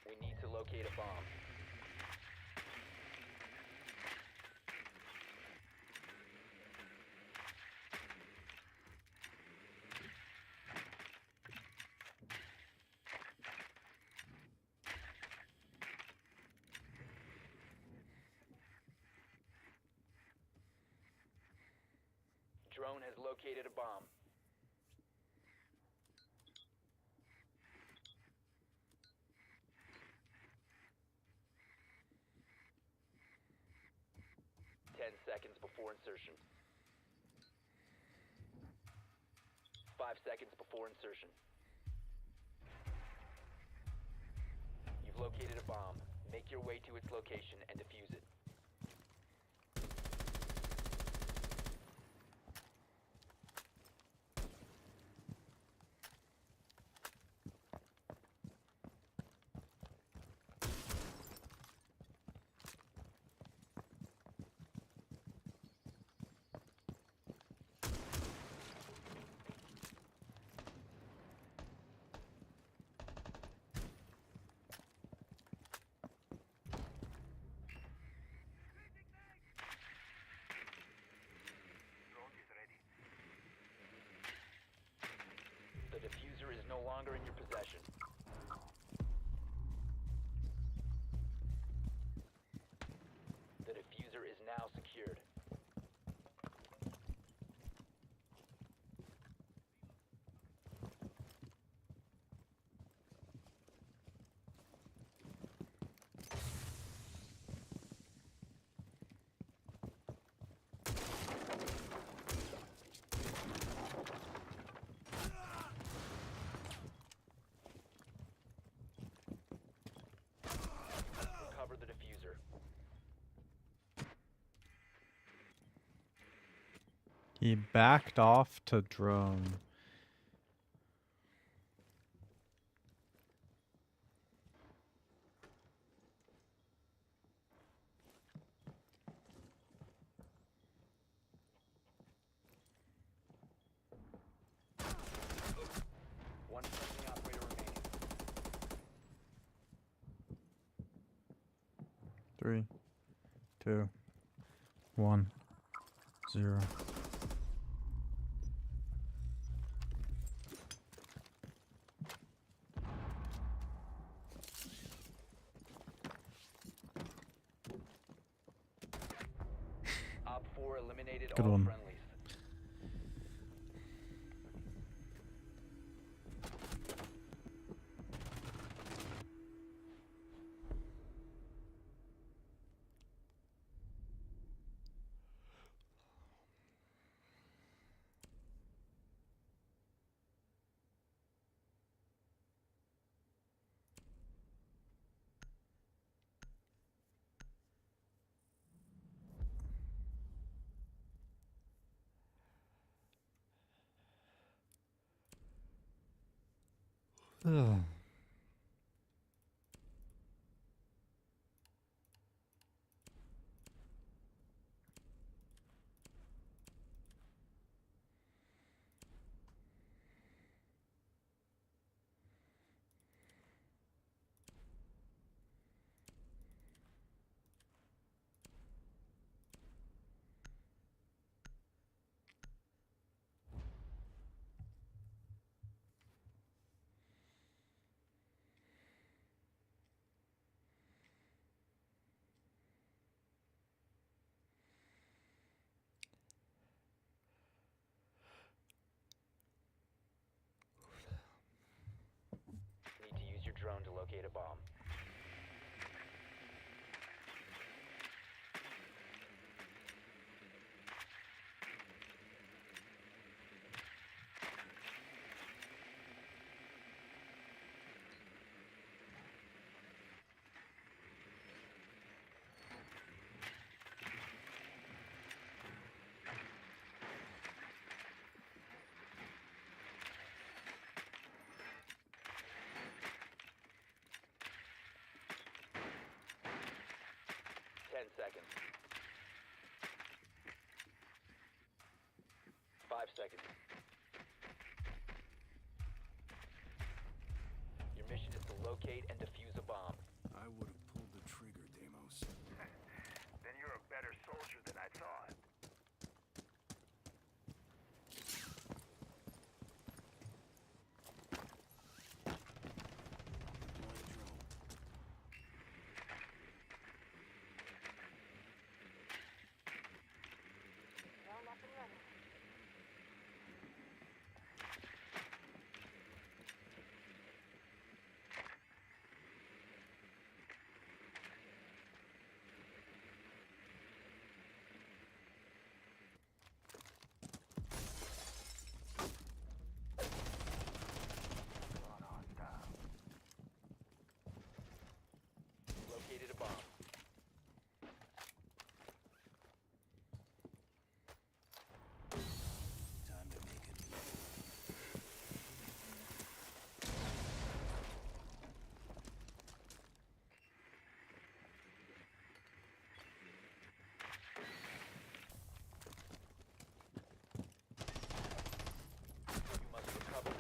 We need to locate a bomb. Drone has located a bomb. Seconds before insertion. 5 seconds before insertion. You've located a bomb. Make your way to its location and defuse it. The diffuser is no longer in your possession. The diffuser is now secured. Recover the diffuser. He backed off to drone. One friendly operator remaining. 3, 2, 1, 0. Op 4 eliminated. eliminated Good all one. friendlies. Ugh. Need to use your drone to locate a bomb. Seconds. 5 seconds. Your mission is to locate and defuse a bomb. I would have pulled the trigger, Deimos. Then you're a better soldier than I thought. Drone up and running. Located a bomb. Time to make it. You must recover.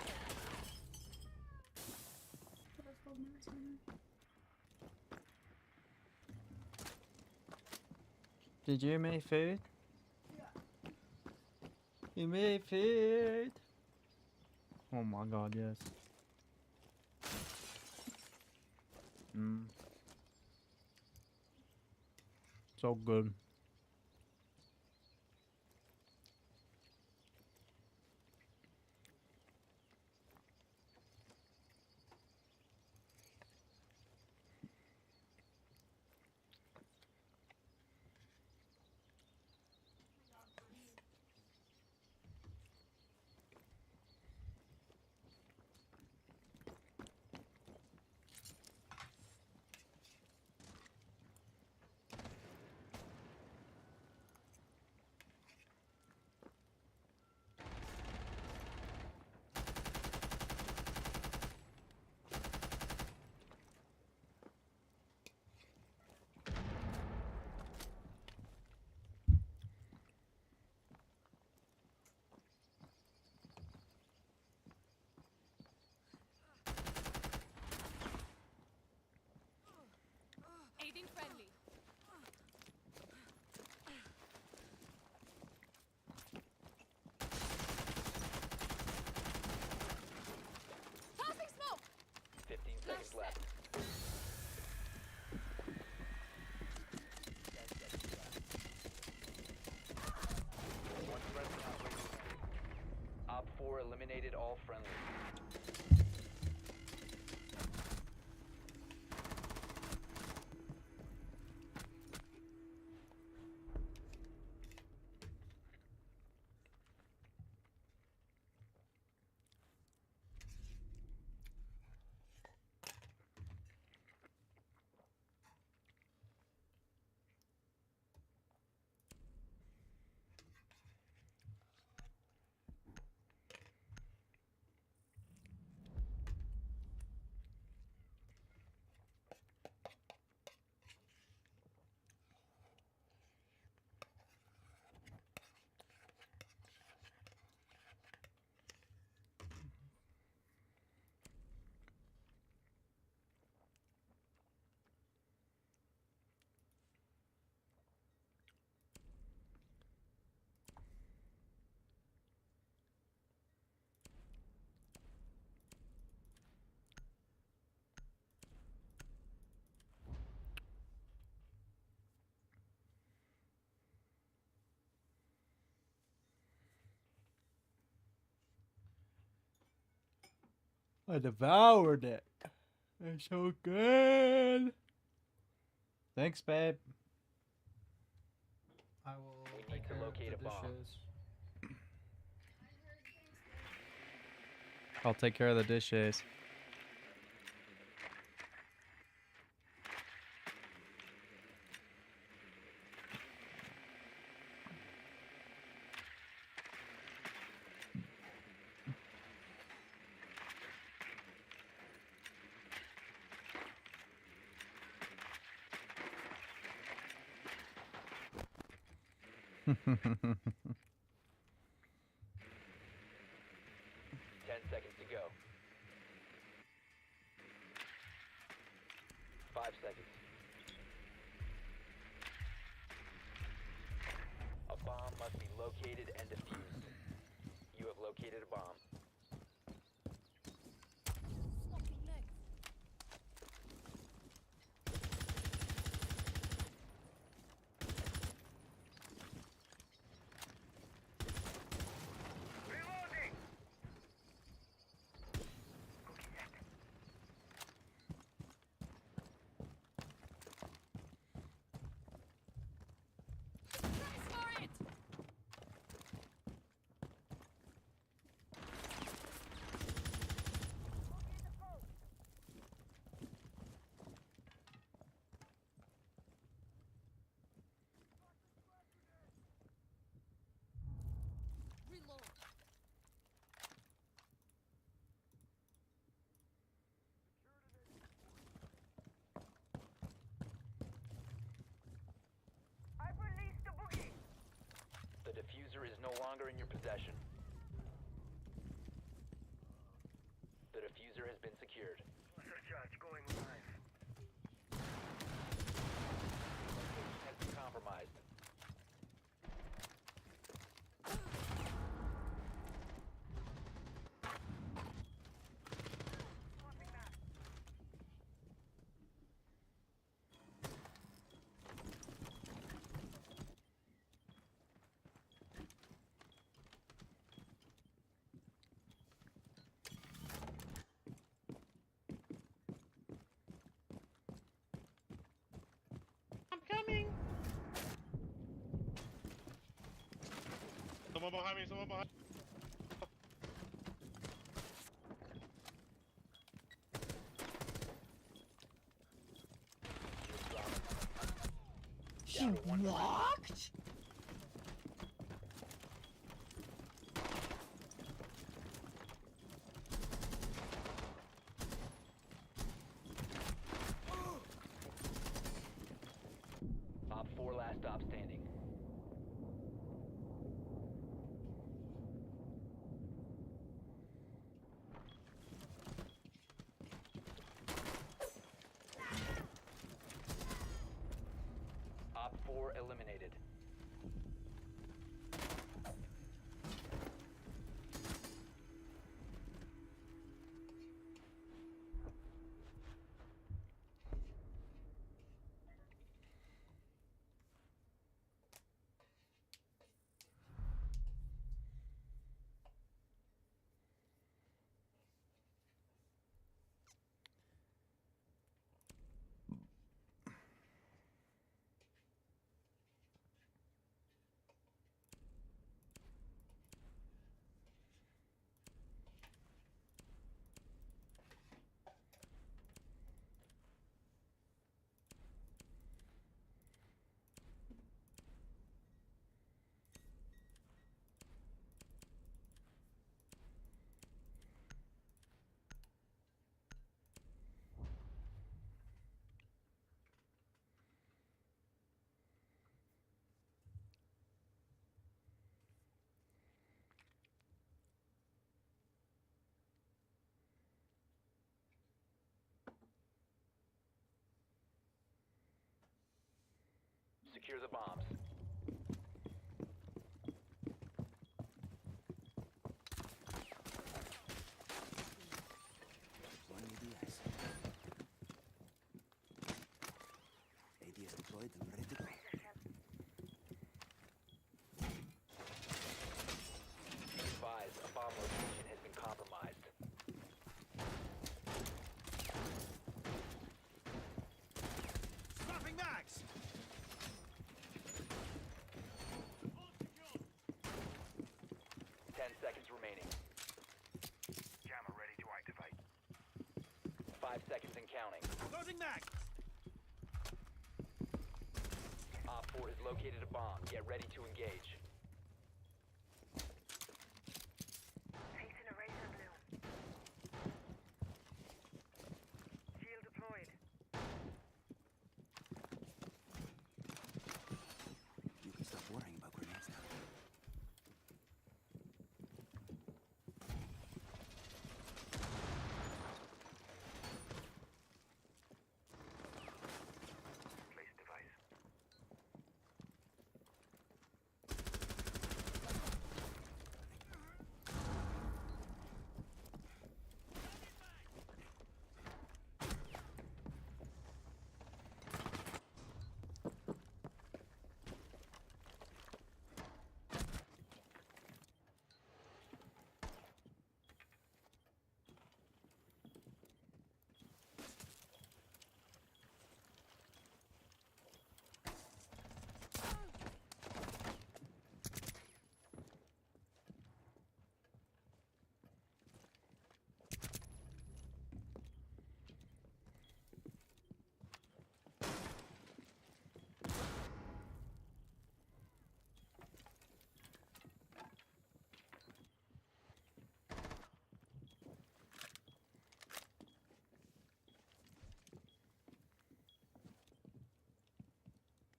Did you make food? You made food. Oh my god, yes. So good. all friendly. I devoured it. It's so good. Thanks, babe. I will We take need to care of locate the a bomb. dishes. I'll take care of the dishes. Ten seconds to go. 5 seconds. A bomb must be located and defused. You have located a bomb. The diffuser is no longer in your possession. The diffuser has been secured. Cluster charge going live. Location has been compromised. I'm coming. Someone behind me, someone behind. Down to one friendly. Locked? Op 4 last stop standing. Op 4 eliminated. Secure the bombs. One ADS. ADS deployed and ready to go. Advise, a bomb location has been compromised. Swapping mags! 10 seconds remaining. Jammer ready to activate. 5 seconds and counting. Loading mag! Op 4 has located a bomb. Get ready to engage. Facing a razor blue. Shield deployed. You can stop worrying about grenades now. Place device.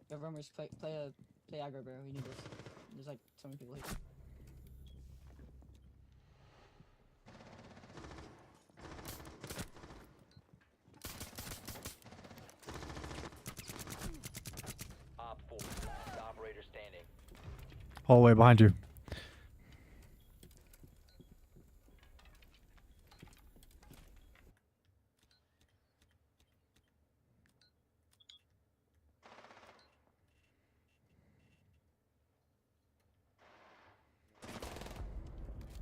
Yo, Rumors, play aggro, bro. We need this. There's like so many people here. Op 4, last operator standing. Hallway behind you.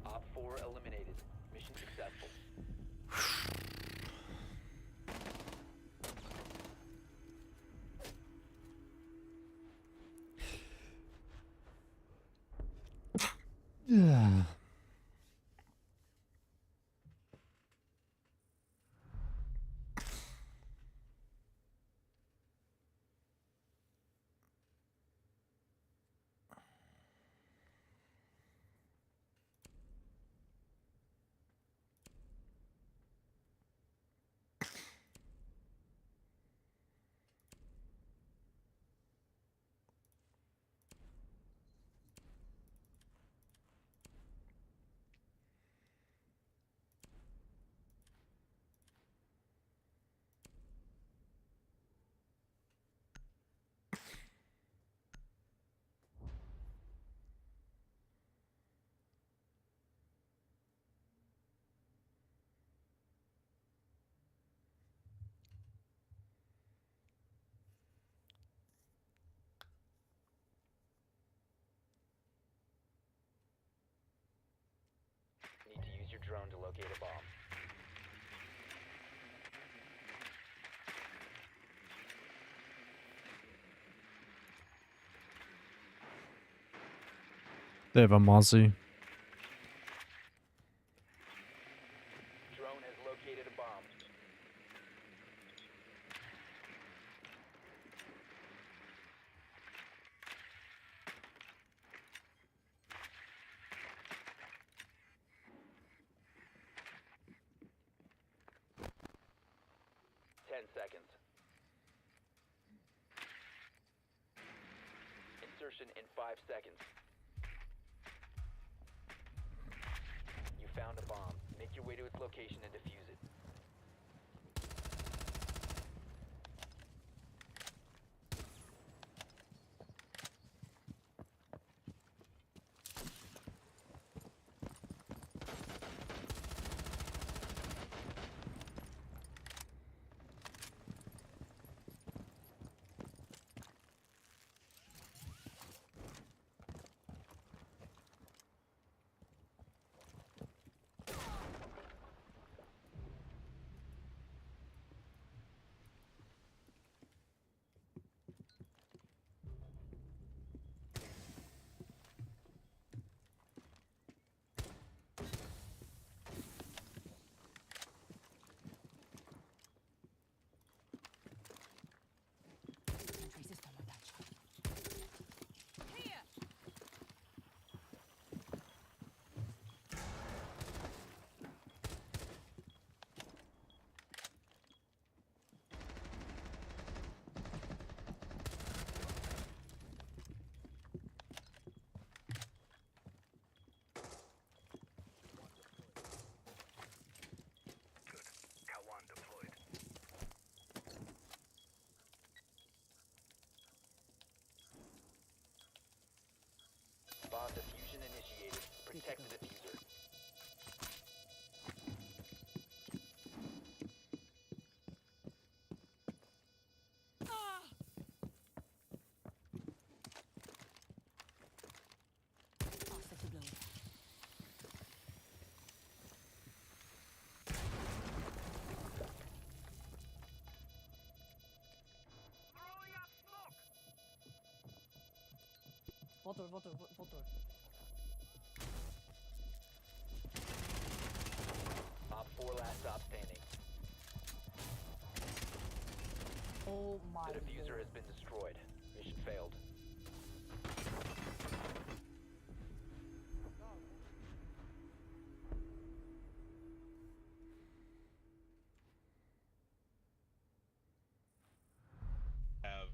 Op 4 eliminated. Mission successful. Yeah. Need to use your drone to locate a bomb. They have a Mozzie. Drone has located a bomb. Seconds. Insertion in 5 seconds. You found a bomb. Make your way to its location and defuse it. Vault door, vault door, vault door. Op 4 last stop standing. Oh my The diffuser lord. has been destroyed. Mission failed. Have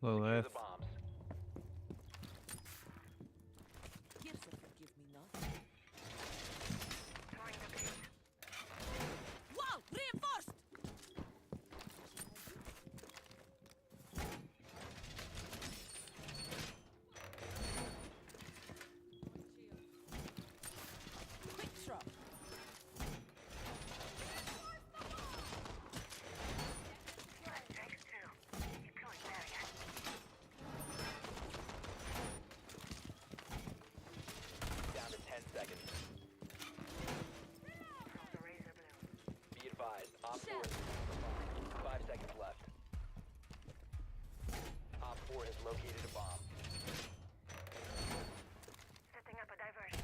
Low Secure left. the bombs. Here's a forgive me not. Wow! Reinforced! Quick drop. Down to 10 seconds. Be advised, Op 4 is 5 seconds left. Op 4 has located a bomb. Setting up a diversion.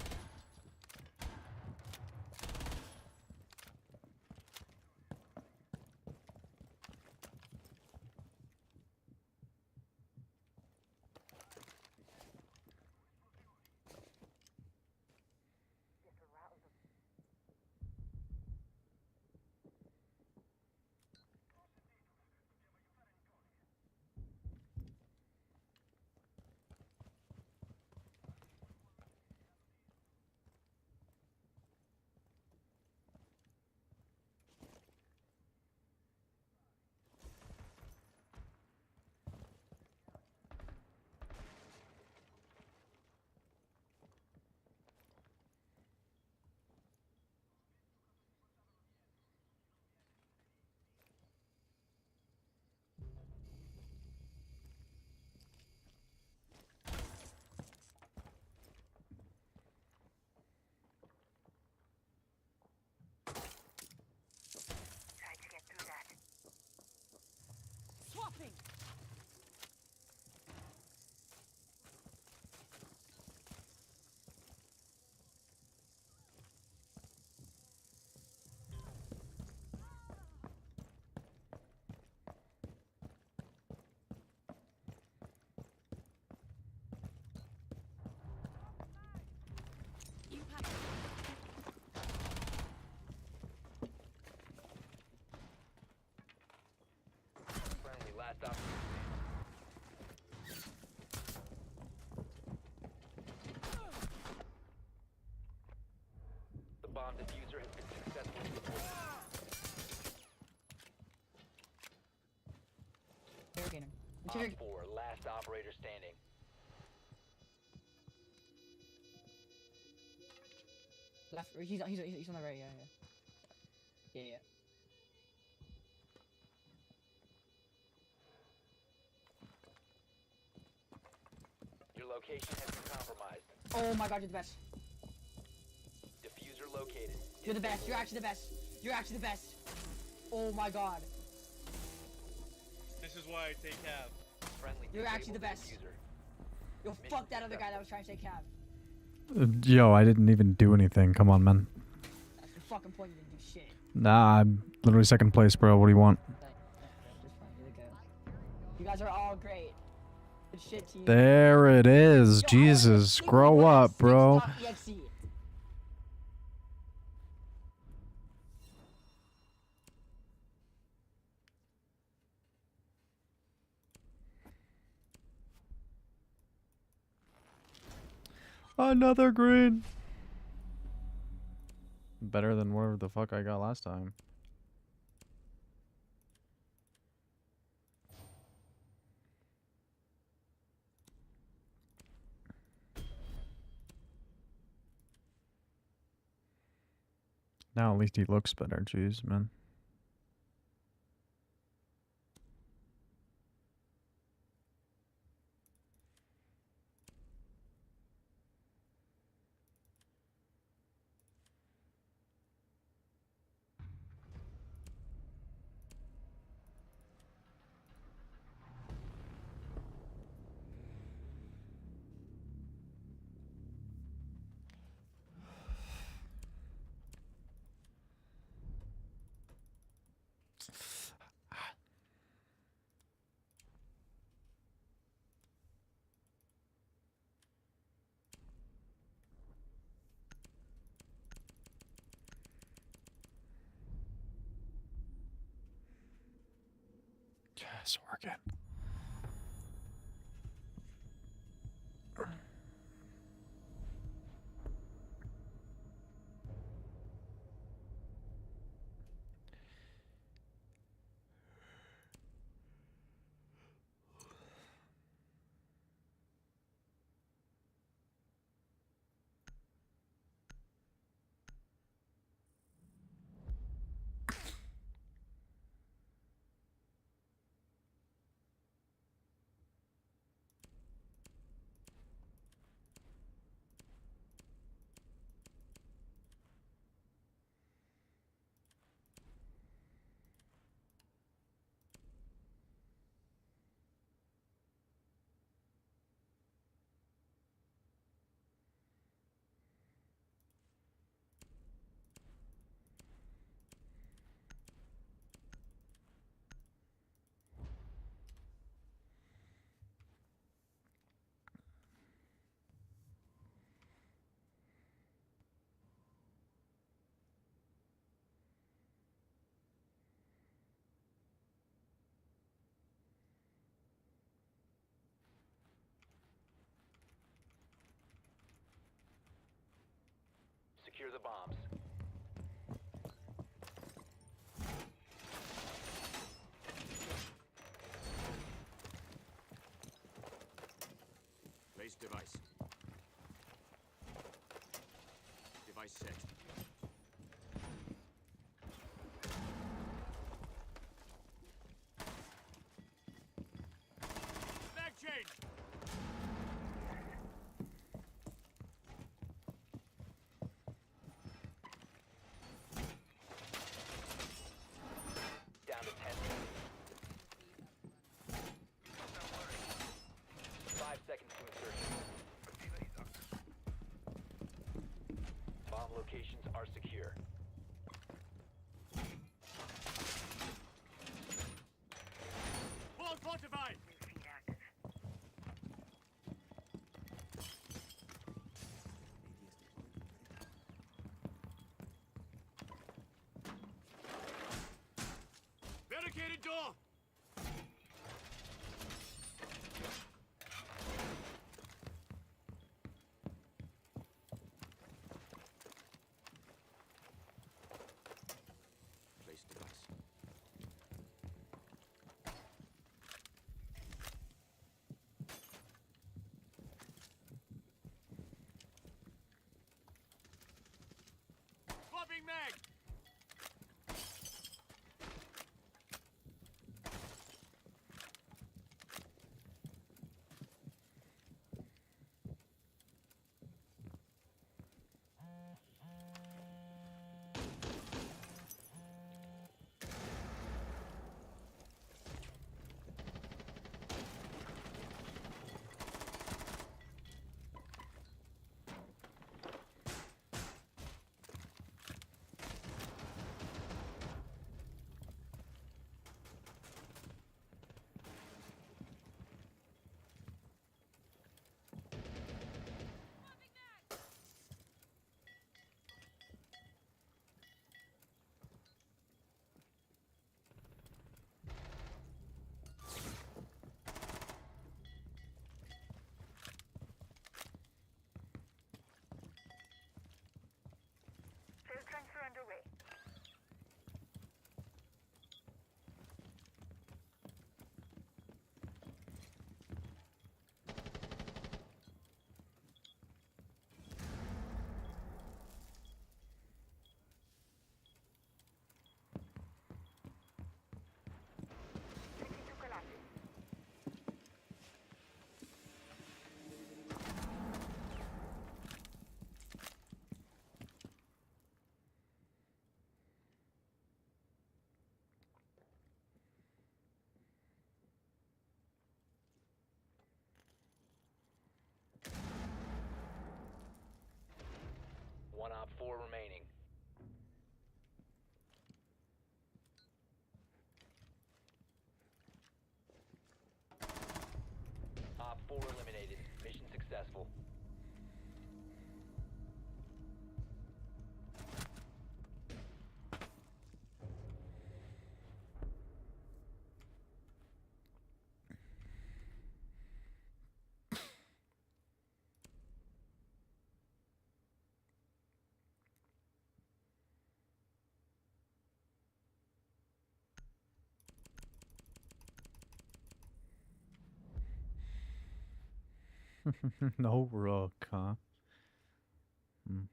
Swapping! Impact. Friendly, last op. The bomb diffuser has been successfully deployed. Interrogator. Op 4, last operator standing. Left. He's on the right. Yeah, yeah. Yeah, yeah. Your location has been compromised. Oh my god, you're the best. Diffuser located. You're the best. You're actually the best. You're actually the best. Oh my god. this is why I take cab. Friendly. You're actually the best. Diffuser. Yo, fuck that other guy that was trying to take cab. Yo, I didn't even do anything. Come on, man. That's the fucking point. You didn't do shit. Nah, I'm literally second place, bro. What do you want? Just fine. Here we go. You guys are all great. Good shit, team. There it is. Yo, Jesus, grow up, bro. .exe. Another green. Better than whatever the fuck I got last time. Now at least he looks better. Jeez, man. Yes, working. Secure the bombs. Place device. Device set. Mag change. Down to 10 seconds. 5 seconds to insertion. Bomb locations are secure. Wall fortified. Barricaded door. Place device. Swapping mag. 4 remaining. Op 4 eliminated. Mission successful. No rook, huh? Hmm.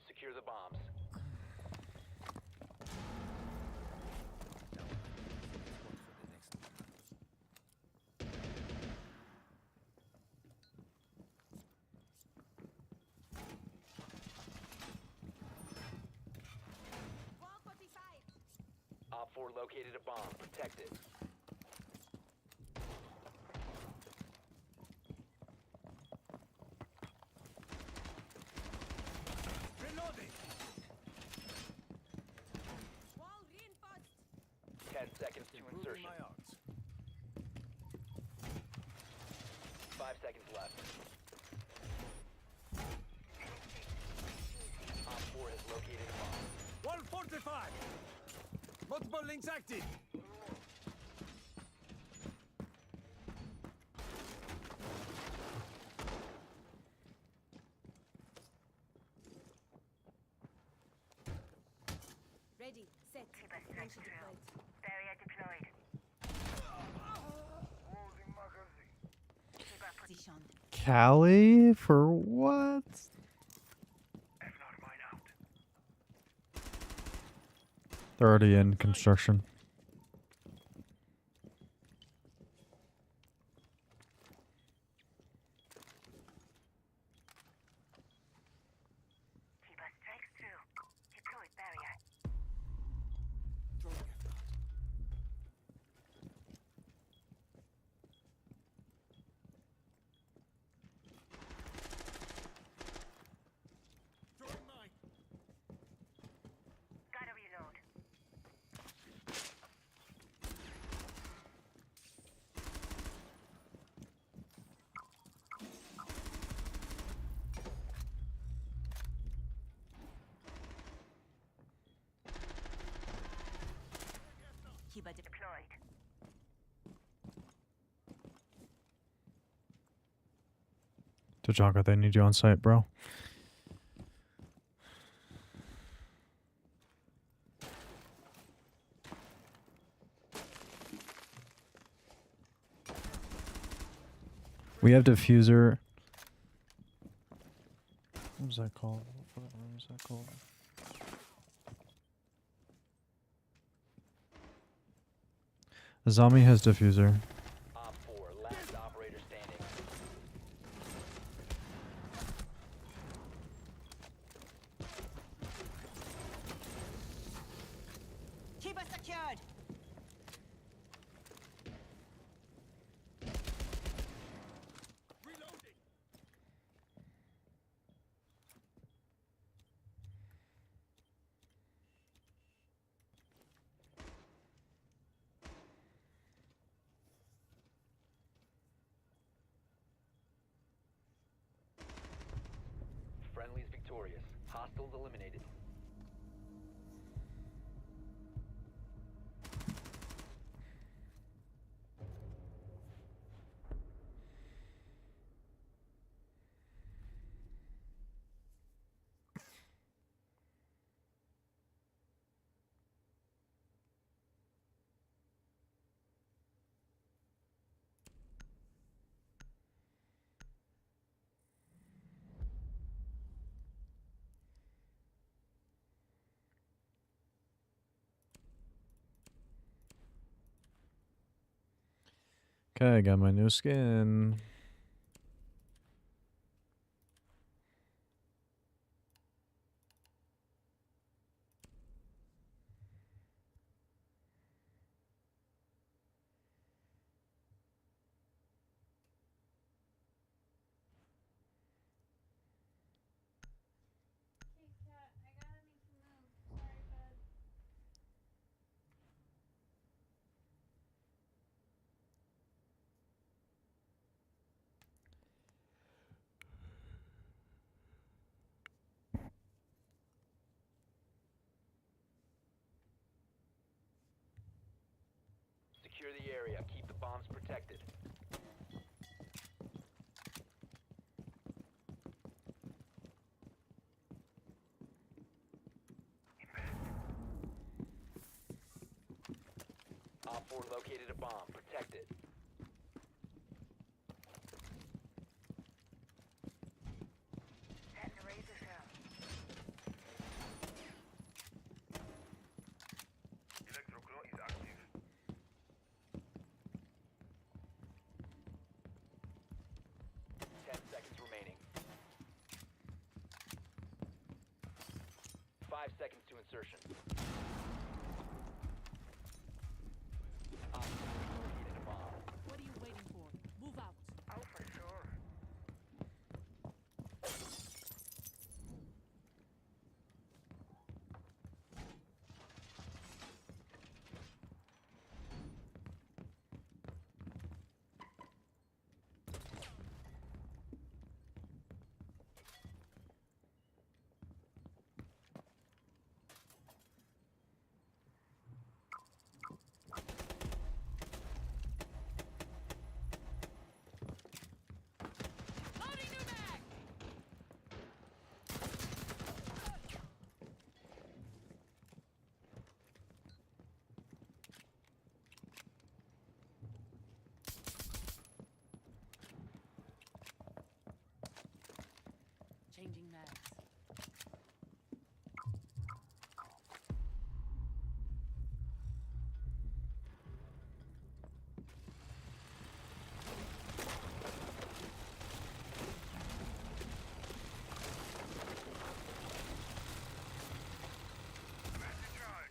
Secure the bombs. Op 4 located a bomb. Protect it. Reloading. 10 seconds to insertion. 5 seconds left. Op 4 has located a bomb. Wall fortified. Multiple links active. Ready, set, launcher deployed. Barrier deployed. Position. Callie? For what? They're already in construction. Keeper strikes through. Deployed barrier. Gotta reload. Keep a Deployed. Tajanka, they need you on site, bro. We have diffuser. What was that called? What was that called? The zombie has diffuser. Op 4, last operator standing. Keep us secured. Reloading. Friendly's victorious. Hostiles eliminated. Okay, got my new skin. Hey, cat, I gotta make you move. Sorry, bud. Secure the area. Keep the bombs protected. Op 4 located a bomb. Protect it. Electroclaw is active. 10 seconds remaining. 5 seconds to insertion. Op 4 located a bomb. What are you waiting for? Move out. Out for sure. Loading new mag! Changing mags. Message on.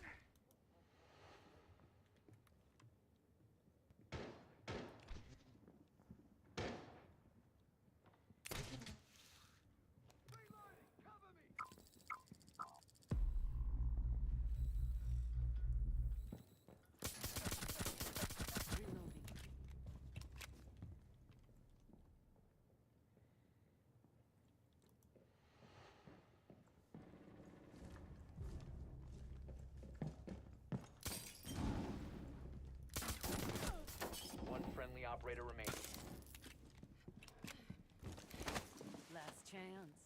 Reloading. One friendly operator remaining. Last chance.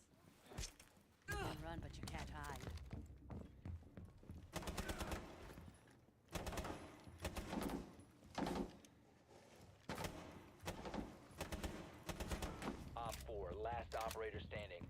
You can run, but you can't hide. Op 4, last operator standing.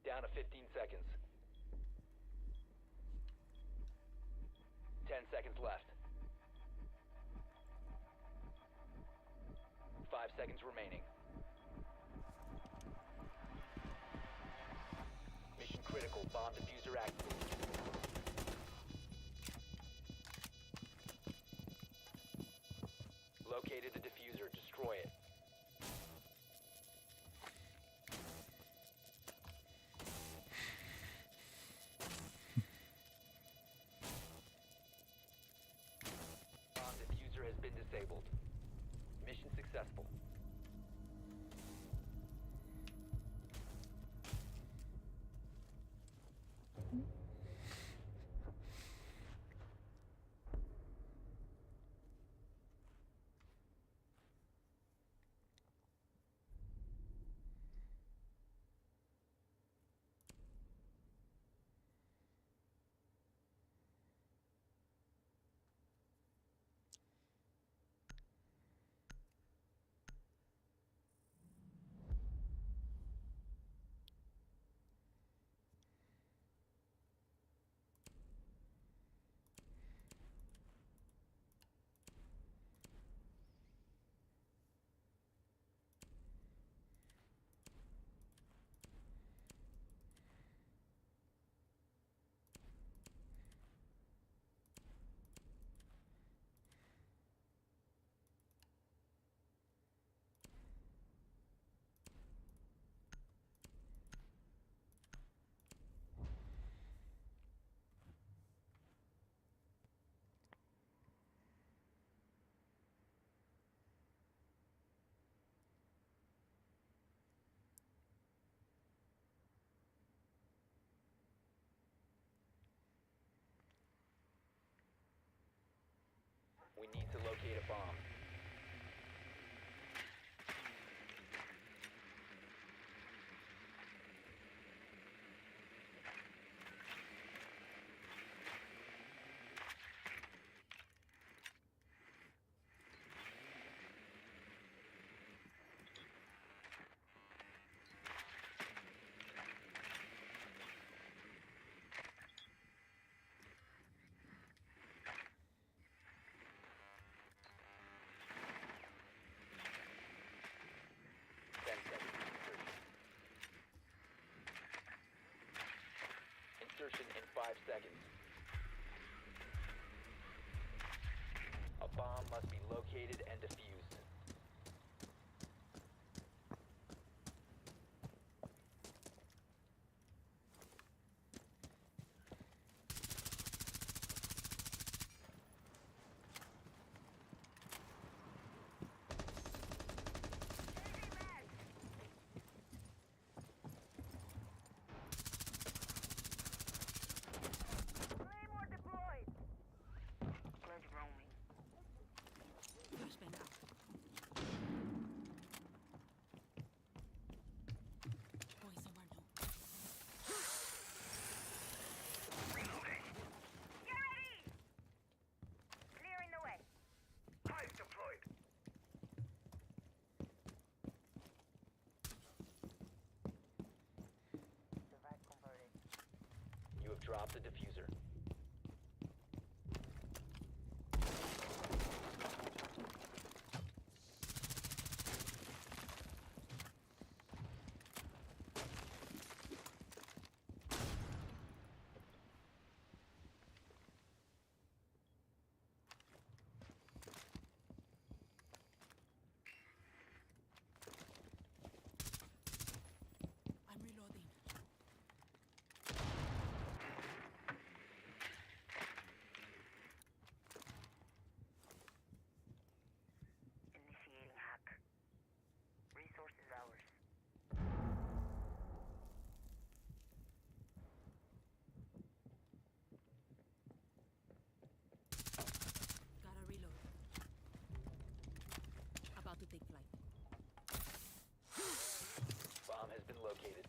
Down to 15 seconds. 10 seconds left. 5 seconds remaining. Mission critical. Bomb diffuser activated. Located the diffuser. Destroy it. Bomb diffuser has been disabled. Mission successful. We need to locate a bomb. Insertion in 5 seconds. A bomb must be located and defused. You have dropped the diffuser. I'm reloading. Initiating hack. Resources ours. Gotta reload. About to take flight. Bomb has been located.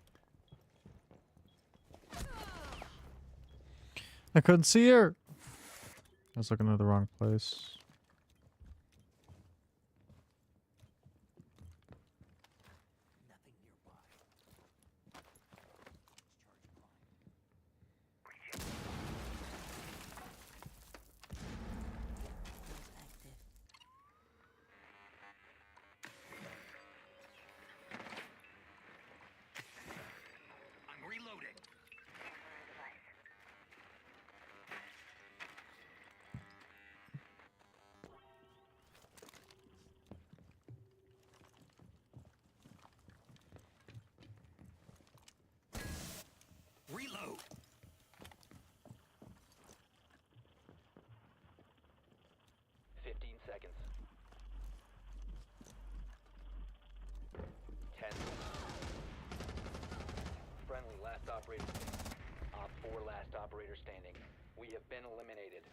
I couldn't see her. I was looking at the wrong place. I'm reloading. Reload. Seconds. 10. Friendly, last operator. Op 4, last operator standing. We have been eliminated.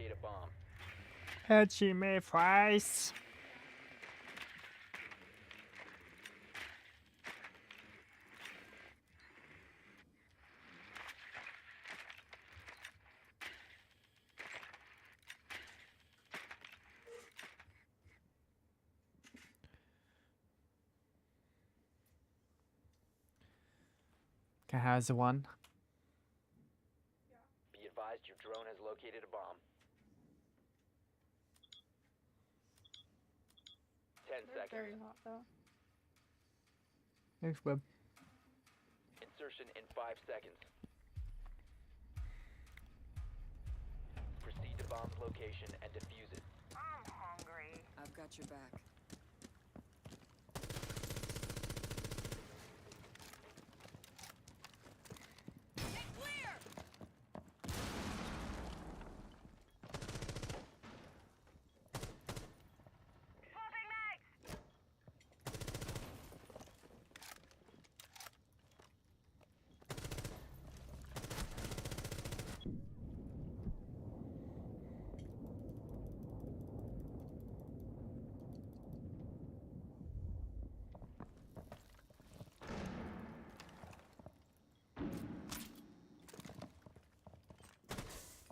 locate a bomb. Hatchie me fries. Has one. Be advised your drone has located a bomb. 10 They're seconds. very hot though. Thanks, bub. Insertion in 5 seconds. Proceed to bomb's location and defuse it. I'm hungry. I've got your back.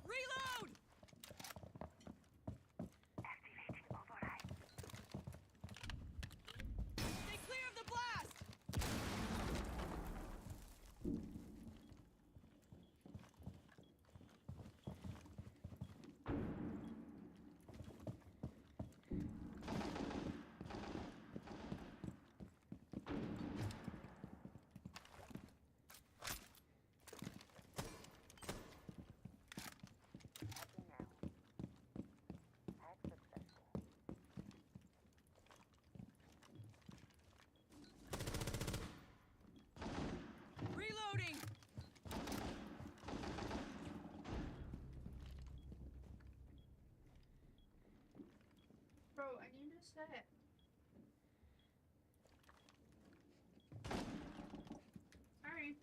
Reload! Stay clear of the blast! Reloading! Bro, I need to set. Sorry.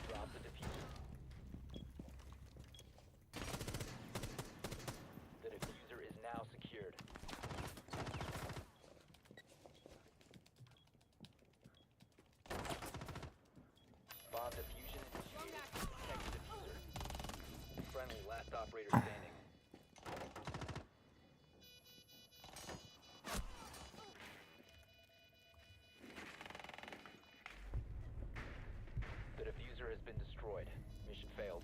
Drop the diffuser. The diffuser is now secured. Bomb diffusion initiated. Protect the diffuser. Friendly last operator standing. The diffuser has been destroyed. Mission failed.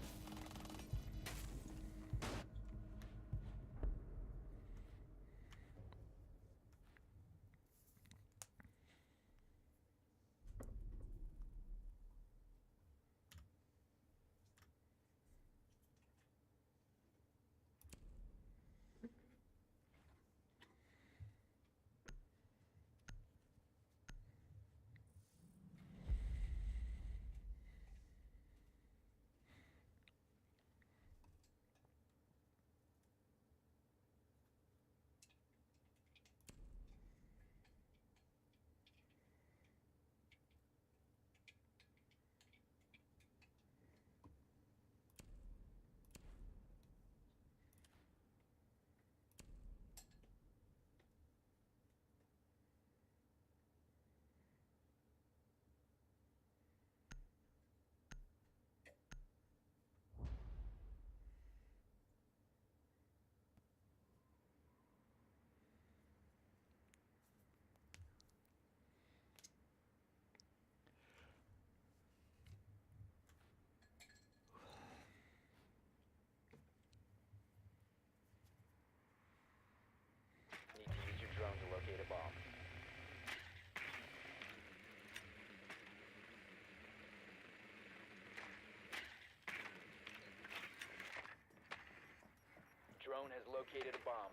located a bomb.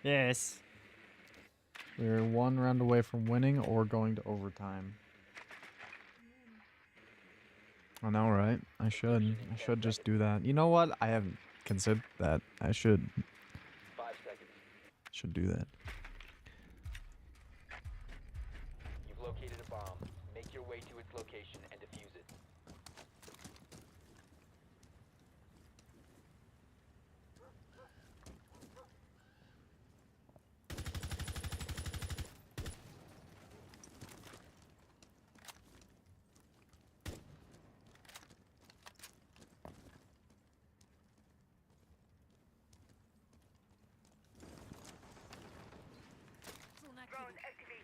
Yes. We're one round away from winning or going to overtime. I know, right? I should just do that. You know what? I haven't considered that. I should 5 seconds. do that. You've located a bomb. Make your way to its location and defuse it. Drone activated.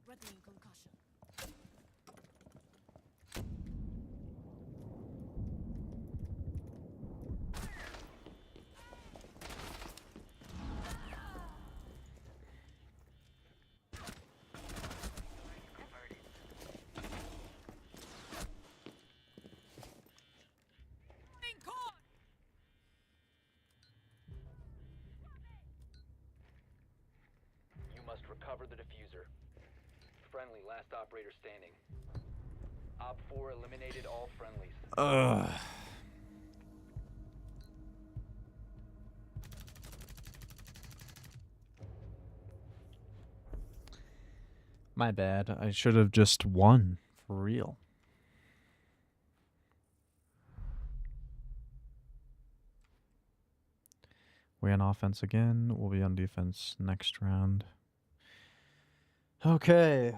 Readying concussion. You must recover the diffuser. Friendly, last operator standing. Op 4 eliminated all friendlies. Ugh. My bad. I should have just won. For real. We on offense again. We'll be on defense next round. Okay.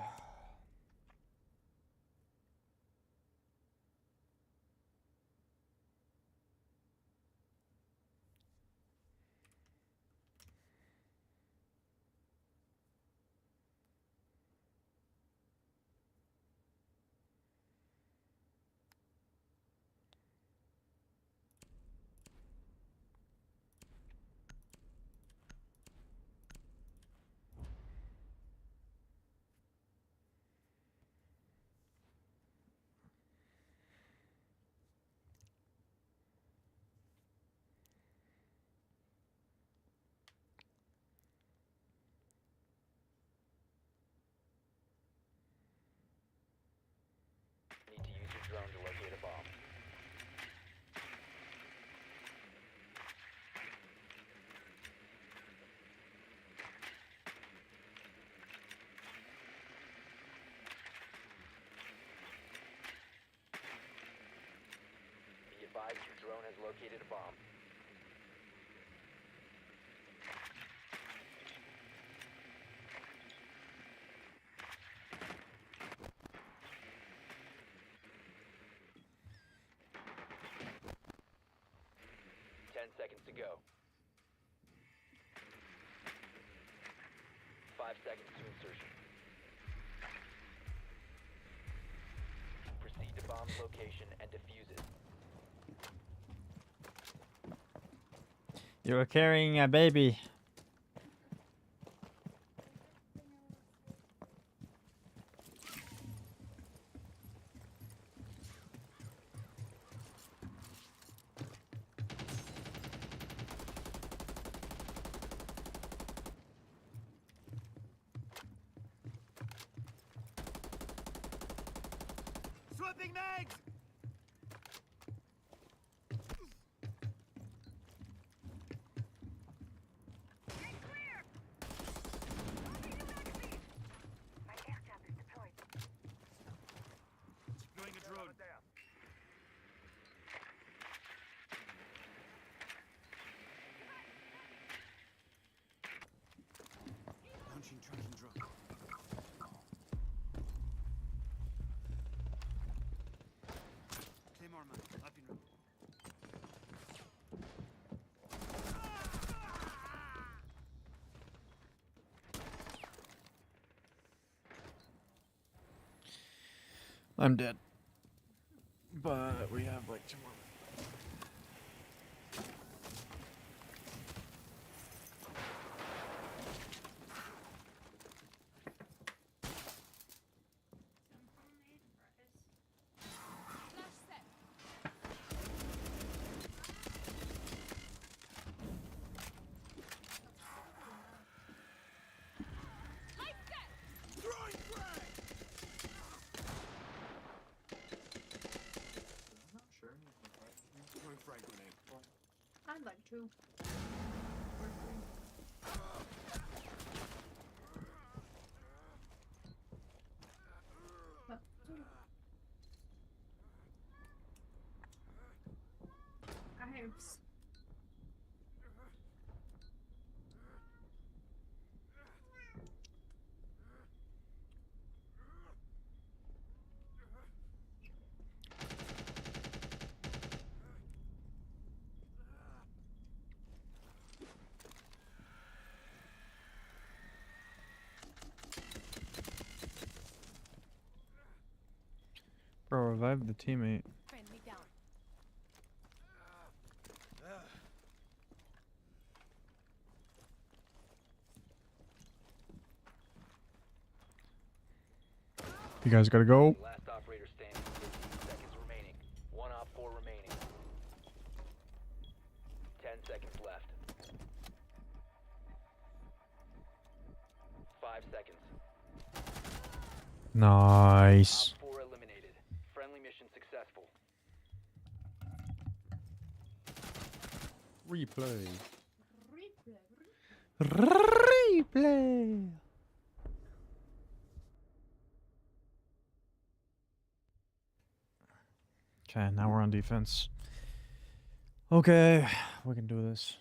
Need to use your drone to locate a bomb. Be advised your drone has located a bomb. Seconds to go. 5 seconds to insertion. Proceed to bomb's location and defuse it. You're carrying a baby. Swapping mags! I'm dead. But we have like 2 more. I'd like to. Oops. Bro, revive the teammate. Friendly down. You guys gotta go. Last operator standing. 15 seconds remaining. 1 op 4 remaining. 10 seconds left. 5 seconds. Nice. Op 4 eliminated. Friendly mission successful. Replay. Replay. Replay. Okay, now we're on defense. Okay, we can do this.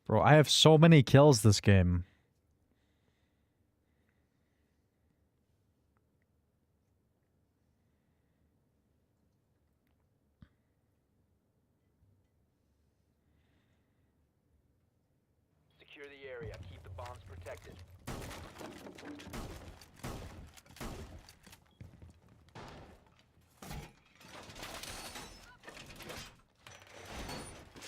Bro, I have so many kills this game. Secure the area. Keep the bombs protected.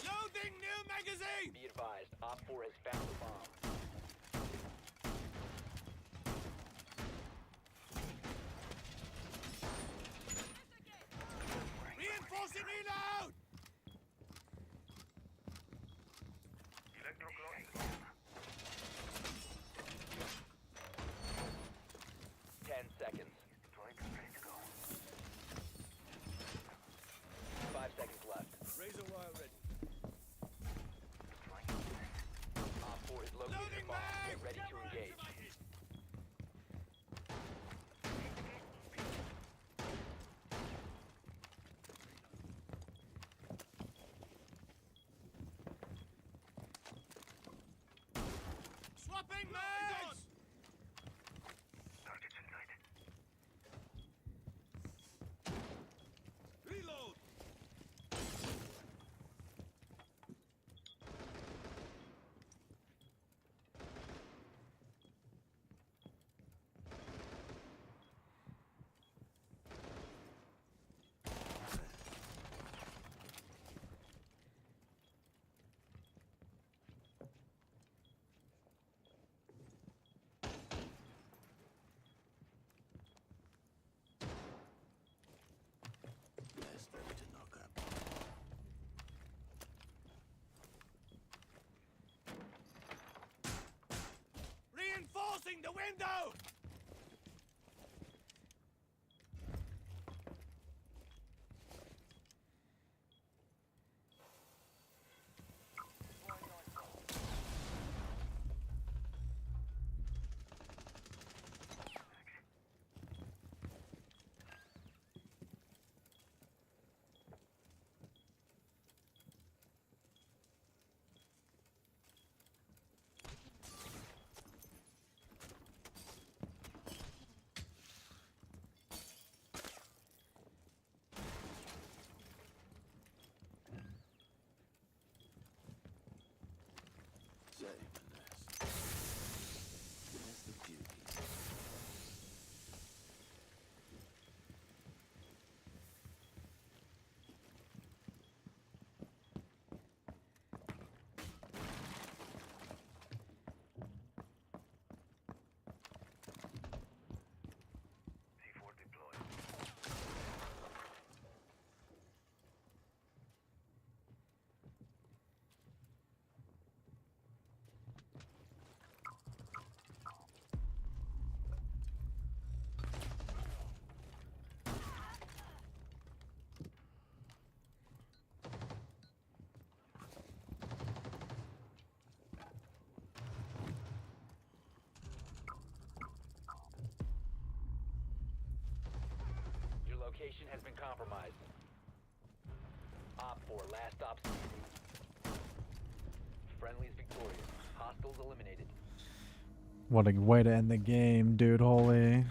Loading new magazine! Be advised, Op 4 has found the bomb. Reinforcing reload! Electrocloak. 10 seconds. 5 seconds left. Razor wire ready. Op 4 is located a bomb. Get ready to engage. Swapping mags! Targets in sight. Reload! Best way to knock up. Reinforcing the window! location has been compromised. Op 4, last stop standing. Friendly's victorious. Hostiles eliminated. What a way to end the game, dude. Holy.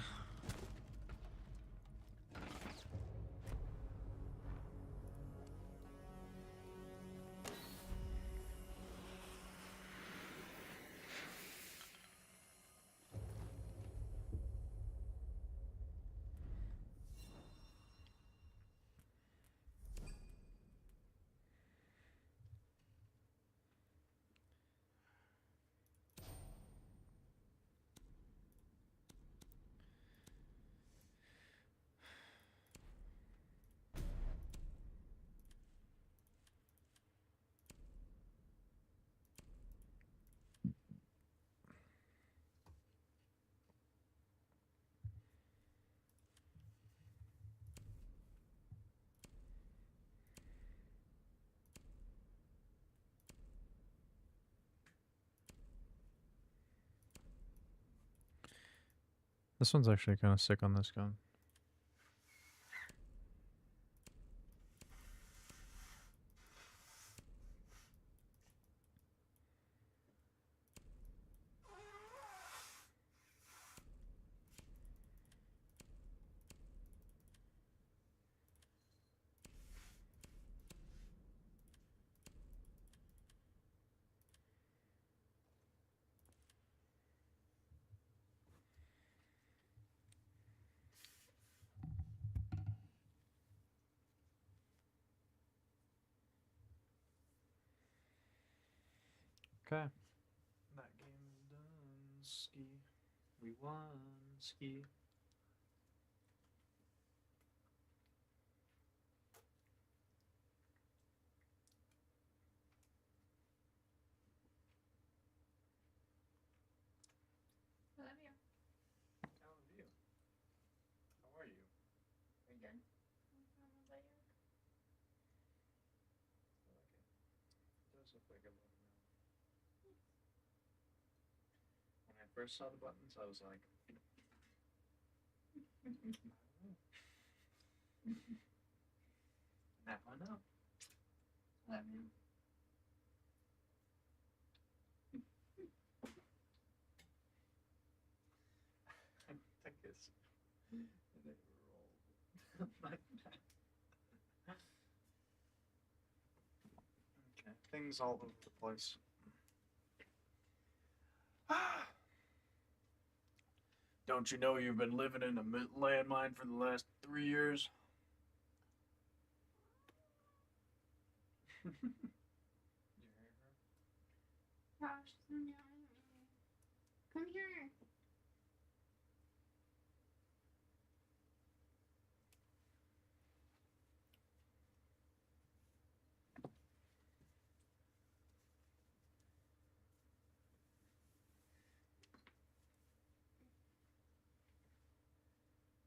This one's actually kind of sick on this gun. Okay. That game is done. Ski. We won. Ski. I love you. How are you? How are you? Pretty good. How about you? I like it. It does look like a love now. When I first saw the buttons, I was like, that one up. I love you. I guess. And they rolled my back. Okay, things all over the place. Don't you know you've been living in a landmine for the last 3 years? You hear her? Gosh, so yummy. Come here.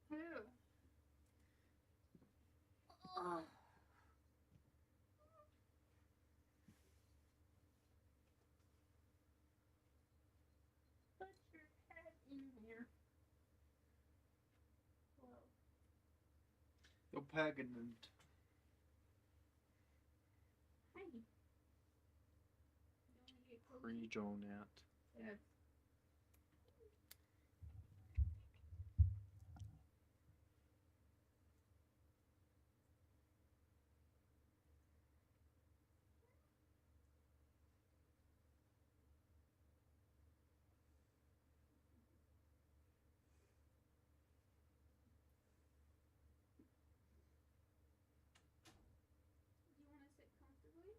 Who? Oh. Put your head in here. Whoa. You're pregnant. Hi. You wanna get close? Pre-Jonat. Yes. Do you want to sit comfortably?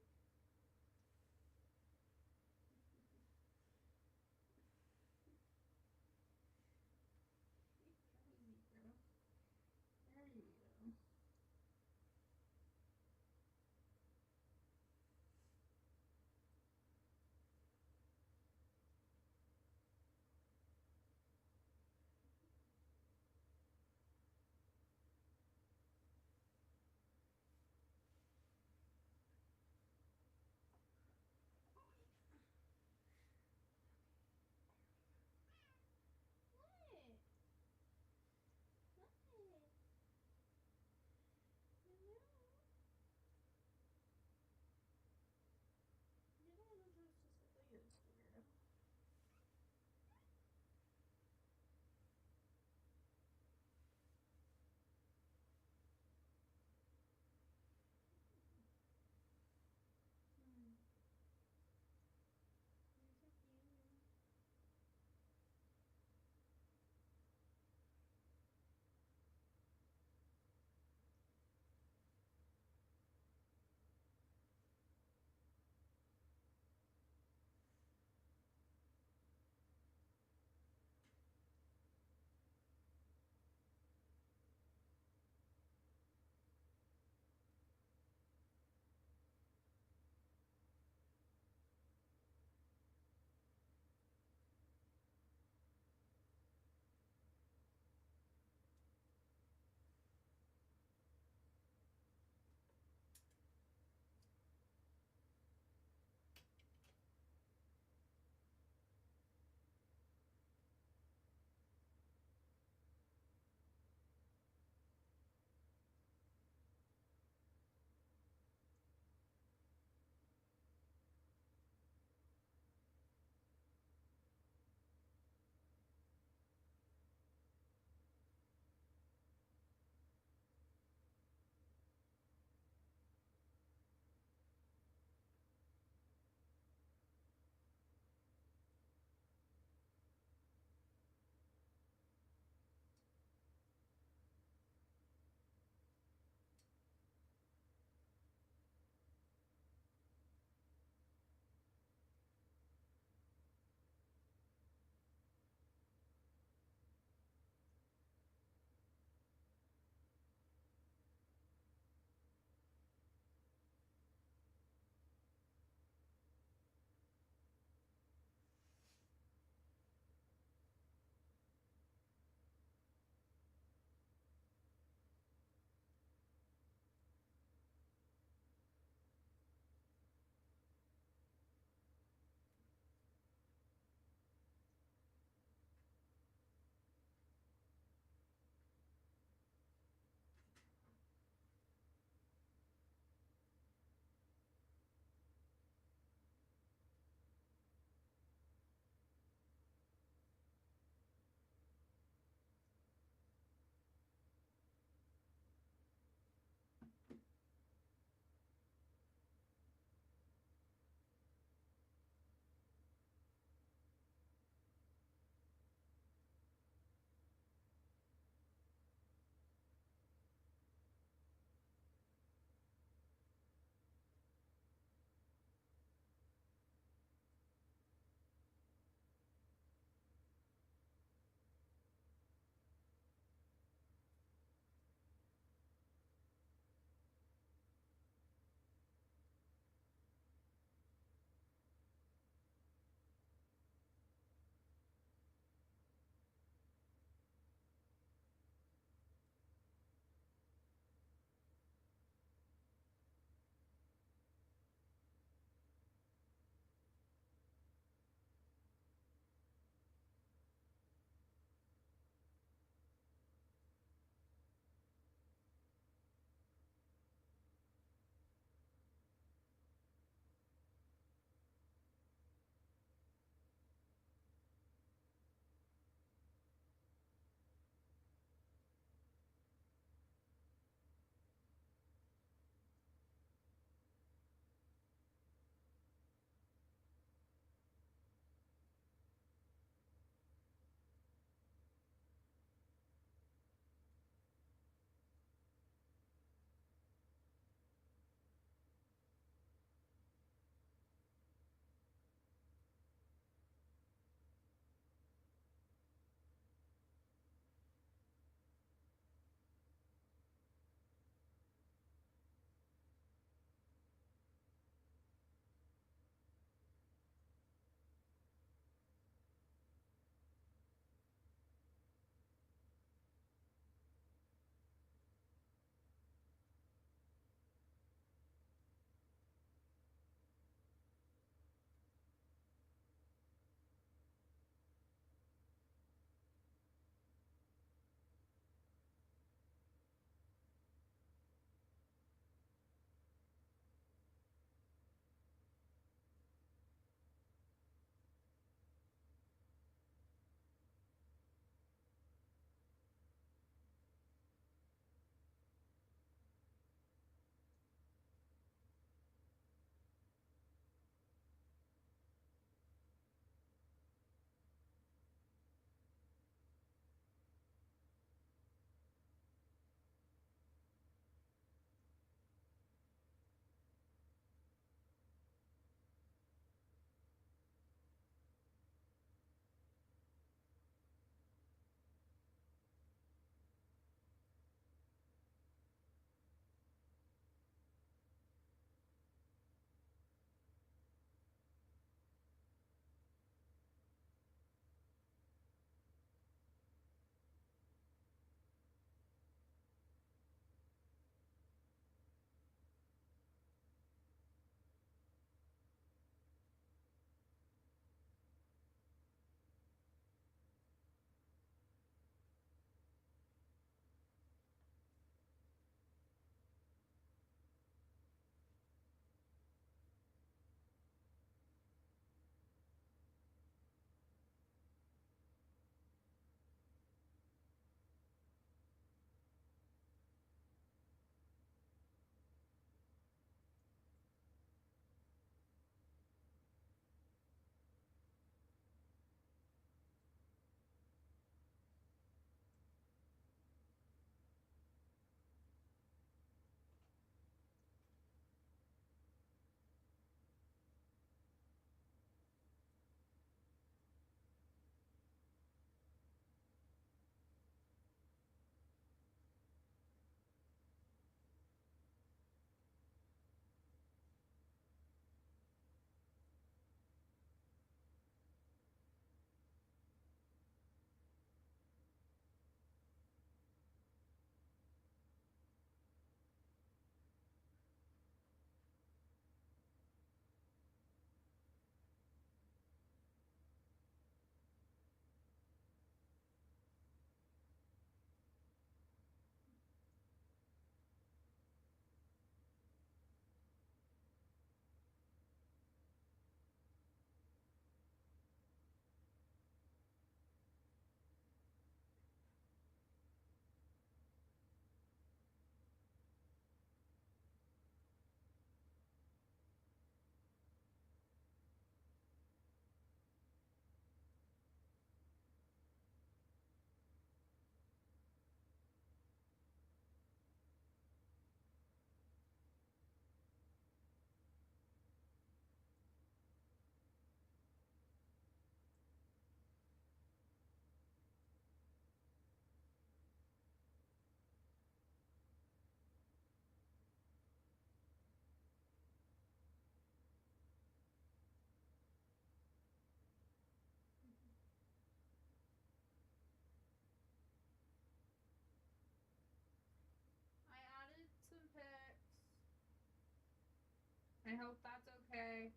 I hope that's okay.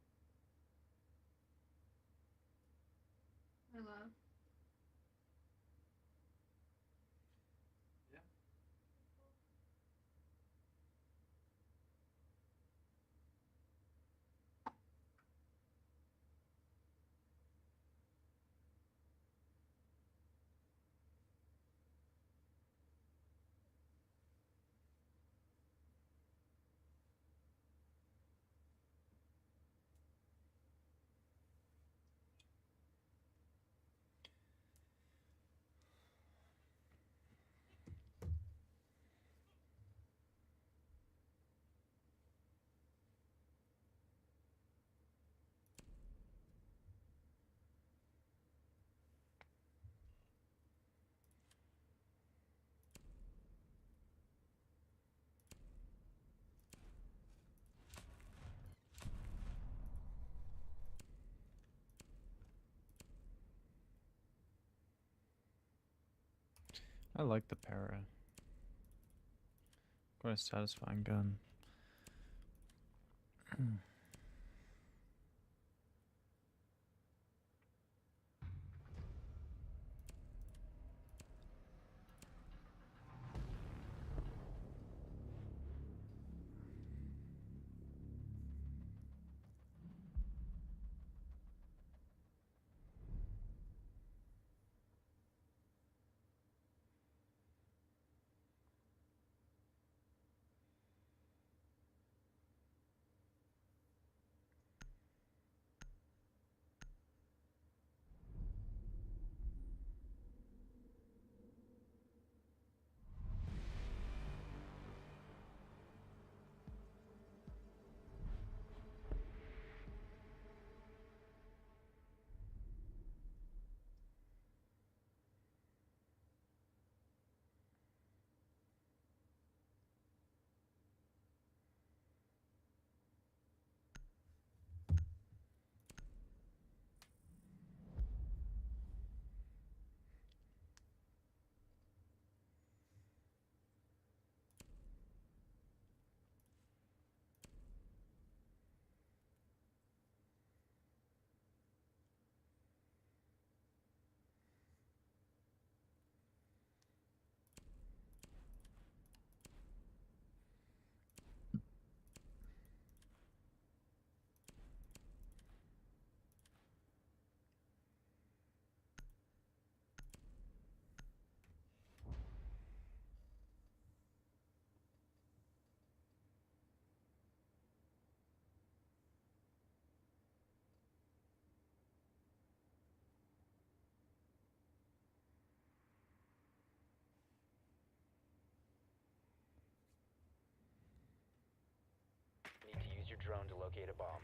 My love. I like the para. Quite a satisfying gun. Need to use your drone to locate a bomb.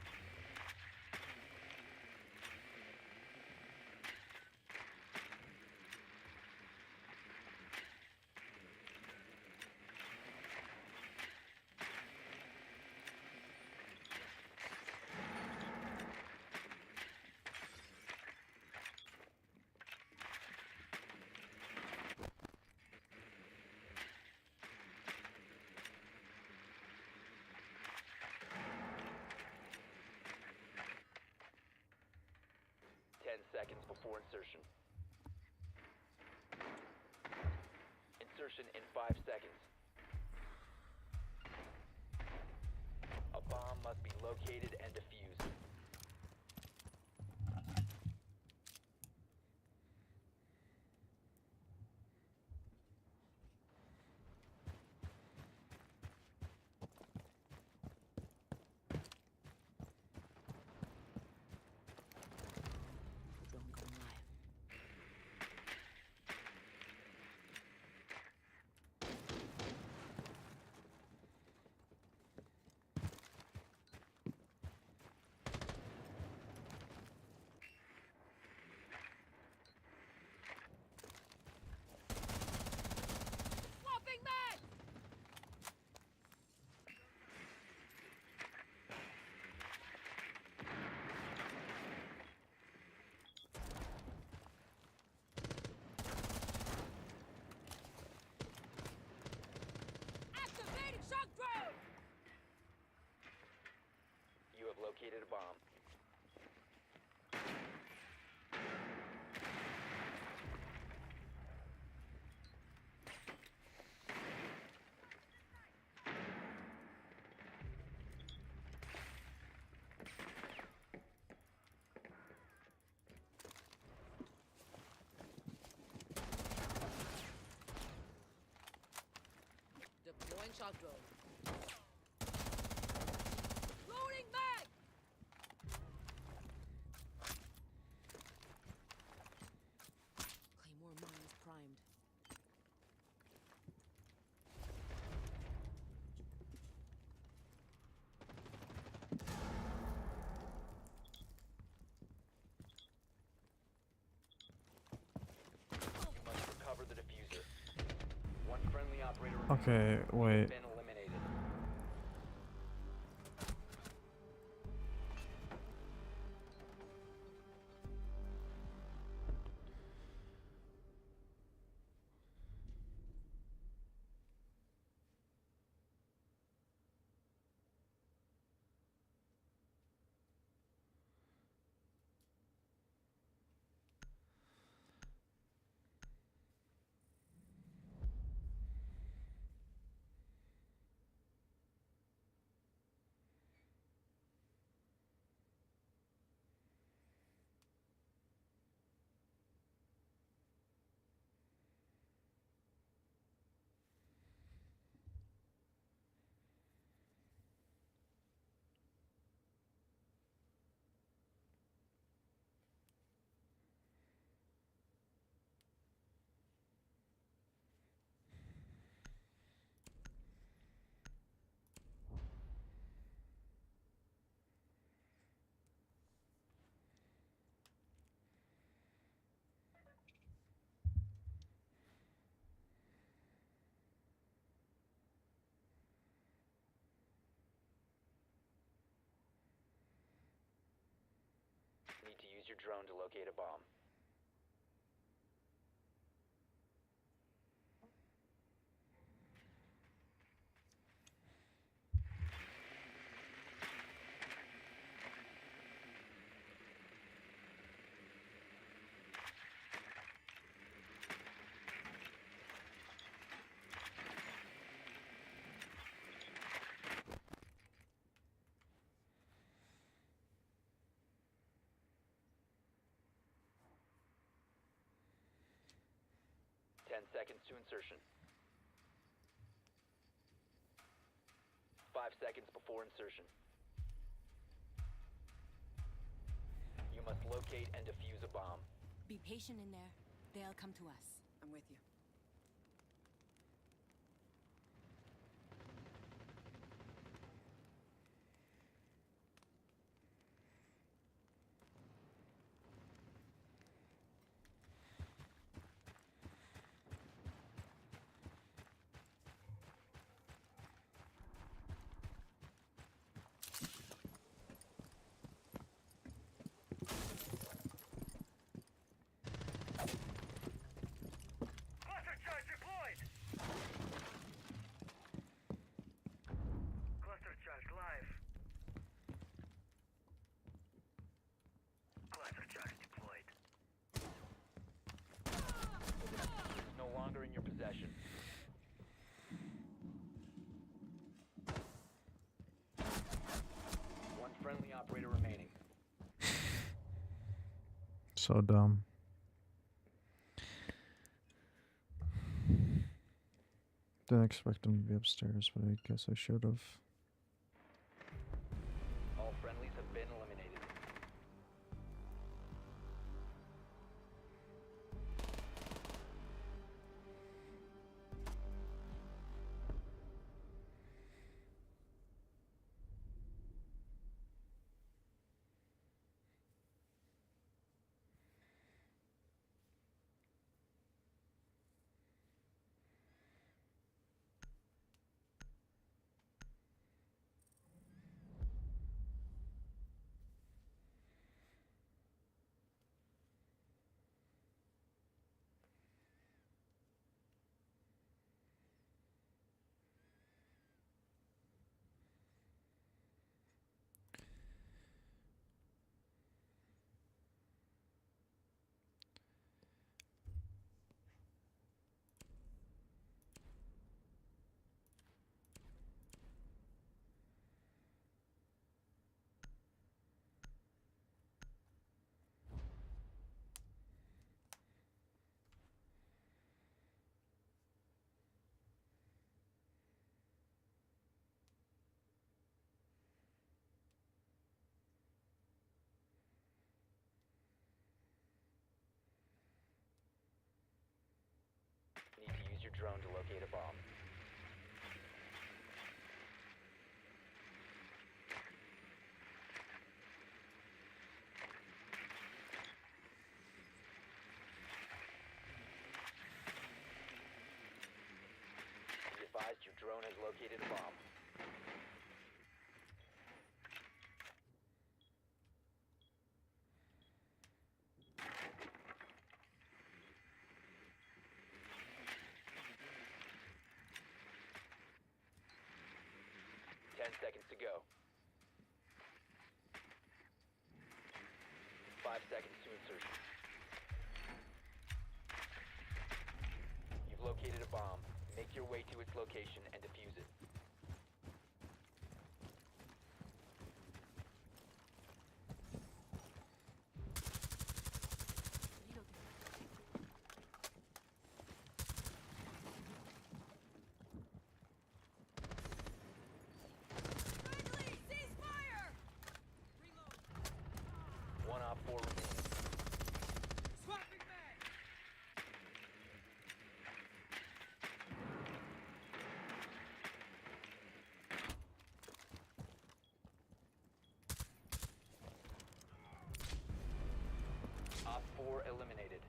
Seconds before insertion. Insertion in 5 seconds. A bomb must be located and defused. Drone going live. Shock drone. Loading mag! Claymore mine is primed. You must recover the diffuser. One friendly operator Okay, has wait. been eliminated. Need to use your drone to locate a bomb. Seconds to insertion. 5 seconds before insertion. You must locate and defuse a bomb. Be patient in there. They'll come to us. I'm with you. Cluster charge deployed! Cluster charge live. Cluster charge deployed. It's no longer in your possession. One friendly operator remaining. So dumb. Didn't expect him to be upstairs, but I guess I should have. All friendlies have been eliminated. drone to locate a bomb. Be advised your drone has located a bomb. Seconds to go. 5 seconds to insertion. You've located a bomb. Make your way to its location and defuse it. One op 4 remaining. Swapping mag! Op 4 eliminated.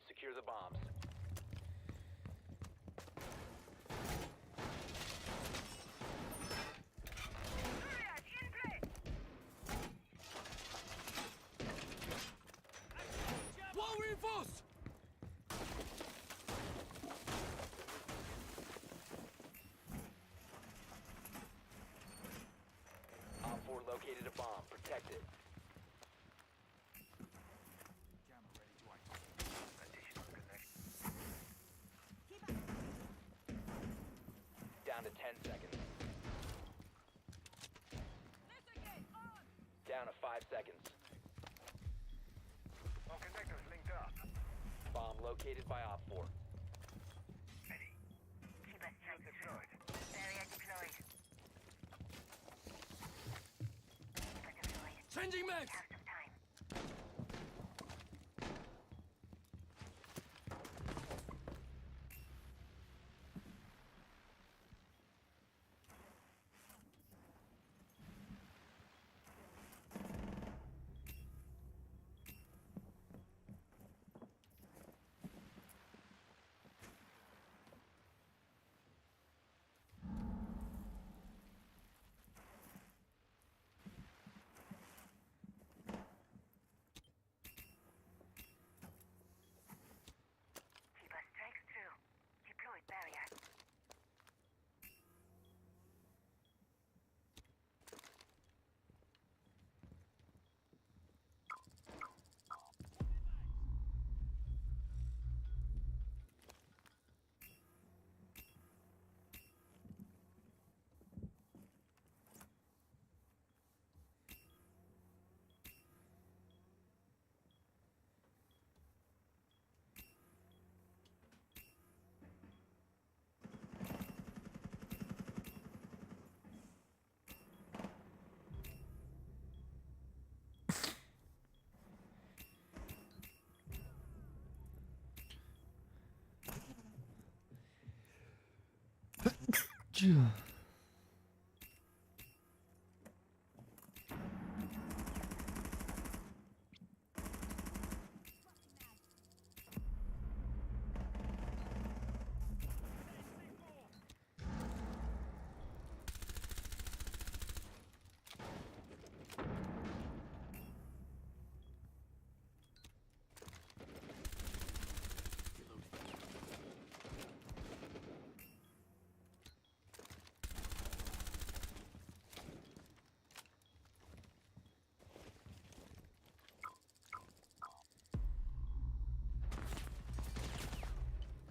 Secure the bombs. Wall reinforced! Op 4 located a bomb. Protect it. Down to 10 seconds. Down to 5 seconds. All connectors linked up. Bomb located by Op 4. Keep us deployed. Barrier deployed. Changing mags!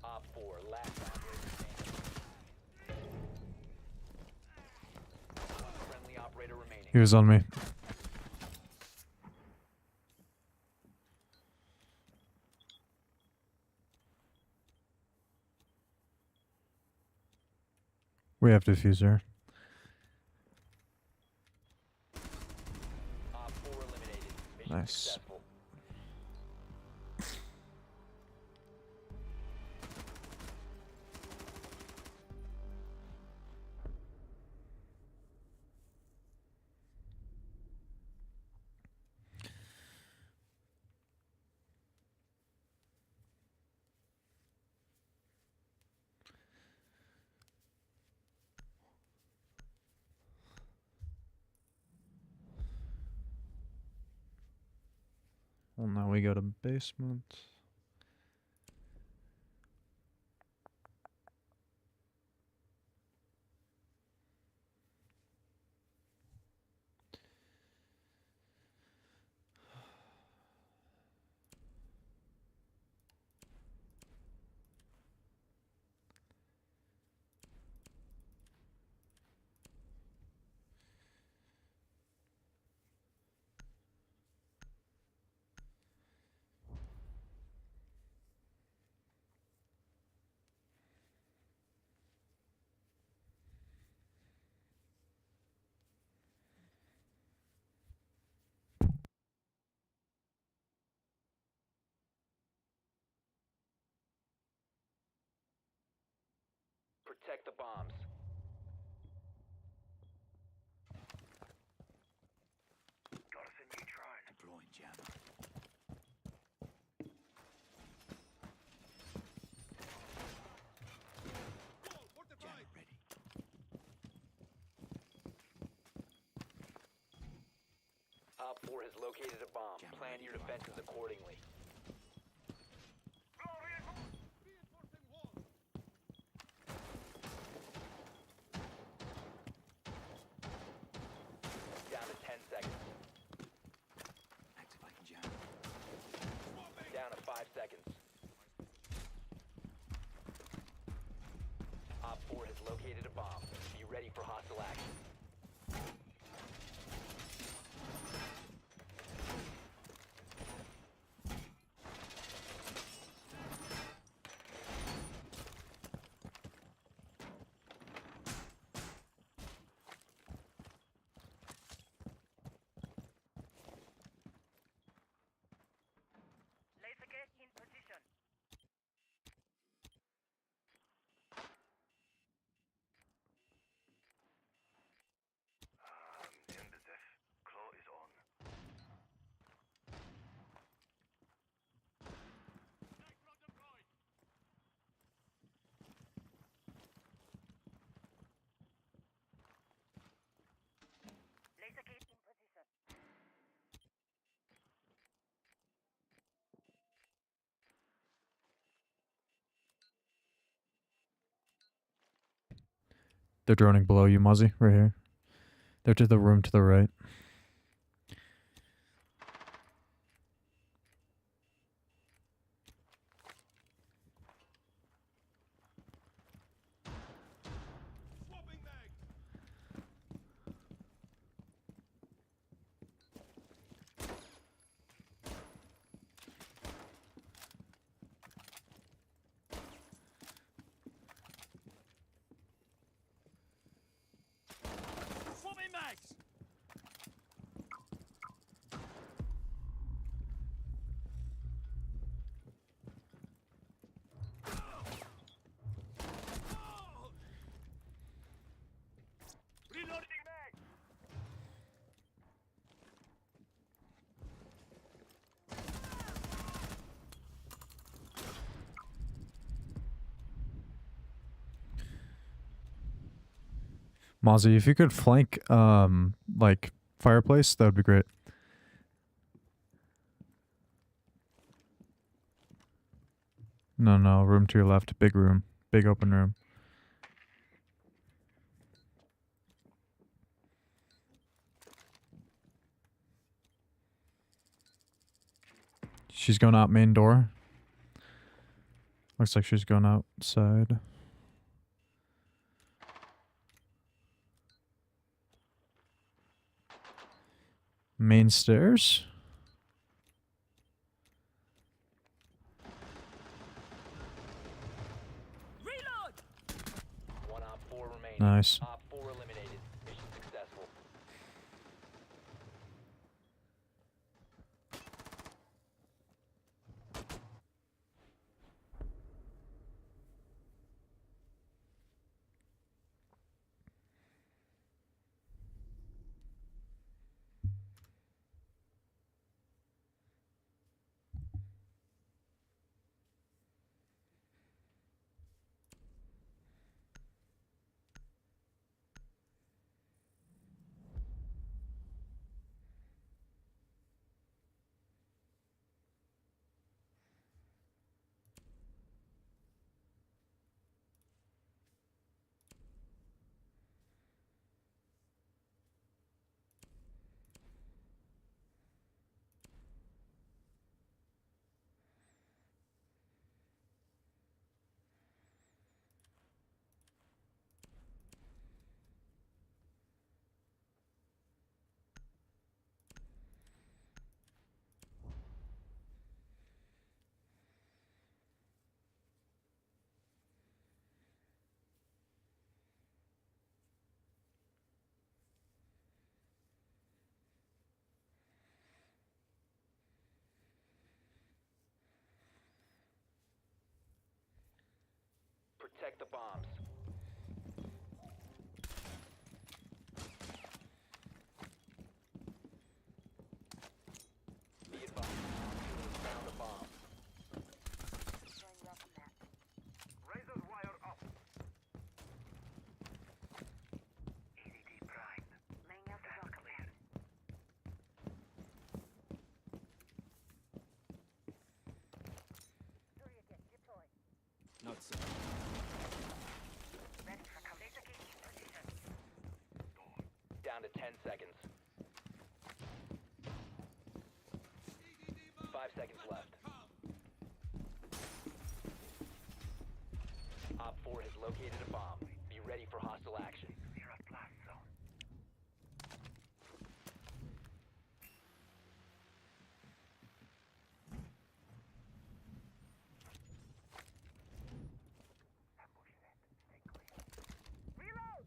Op 4, last operator standing. Friendly operator remaining. He was on me. We have diffuser. Op 4 eliminated. Mission Nice. successful. Well, now we go to basement. Protect the bombs. Got us a new drone. Deploying jammer. Jammer ready. Op 4 has located a bomb. Plan your defenses accordingly. Down to 10 seconds. Activating jammer. Down to 5 seconds. Op 4 has located a bomb. Be ready for hostile action. Laser gate in position. In the diff. Claw is on. Laser gate in position. They're droning below you, Muzzy, right here. They're to the room to the right. Swapping mags! Mozzie, if you could flank, like, fireplace, that would be great. No, no, room to your left. Big room. Big open room. She's going out main door. Looks like she's going outside. Main stairs. One op 4 remaining. Nice. Op 4 eliminated. Mission successful. Protect the bombs. Be advised. Found a bomb. Razor's wire up. EDD prime. Laying out the welcome mat. Not so. Ready for cover. Laser gate in position. Down to 10 seconds. 5 seconds left. Op 4 has located a bomb. Be ready for hostile action. You're a blast zone. Reload!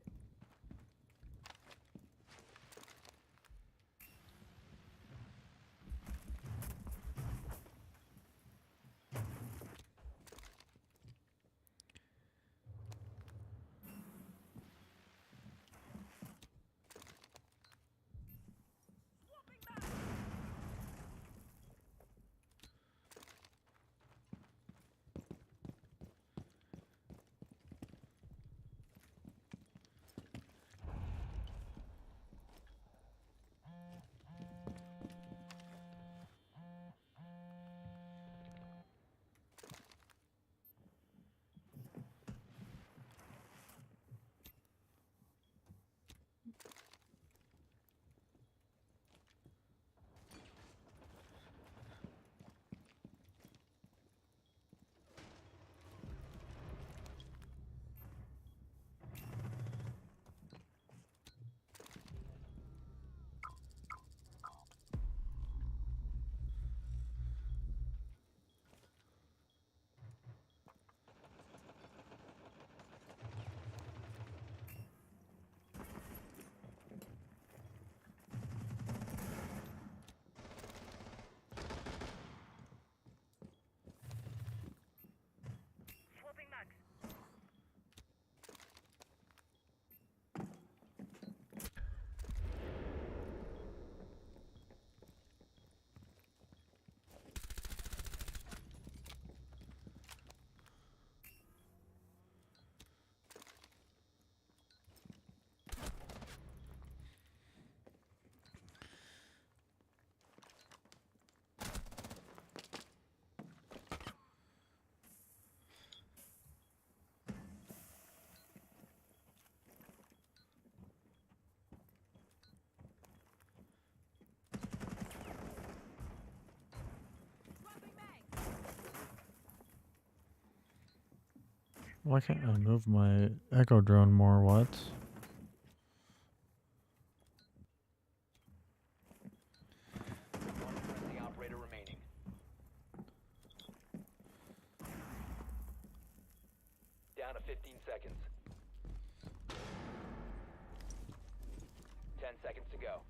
Why can't I move my echo drone more? What? One friendly operator remaining. Down to 15 seconds. 10 seconds to go.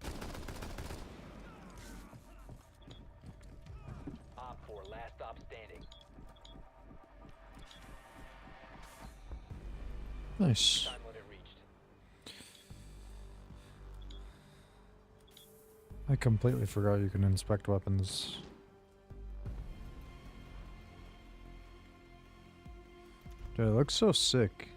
Op 4, last stop standing. Nice. Time limit reached. I completely forgot you can inspect weapons. Dude, it looks so sick.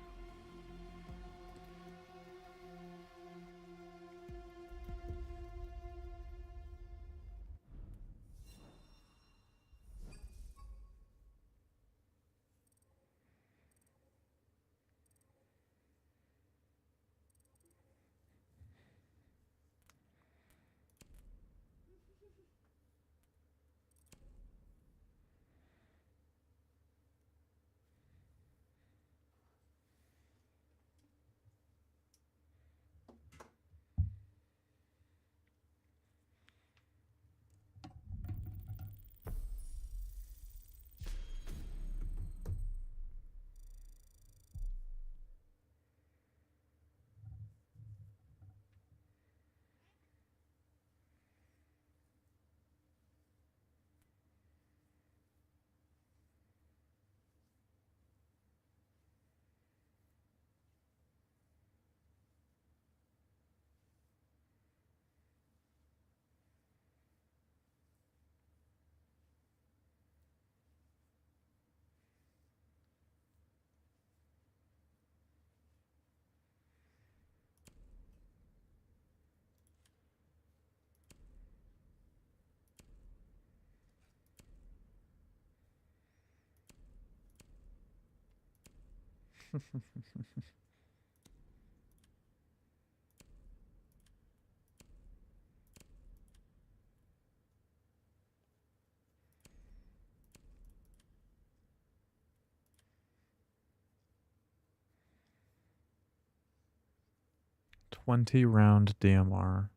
$20-round DMR.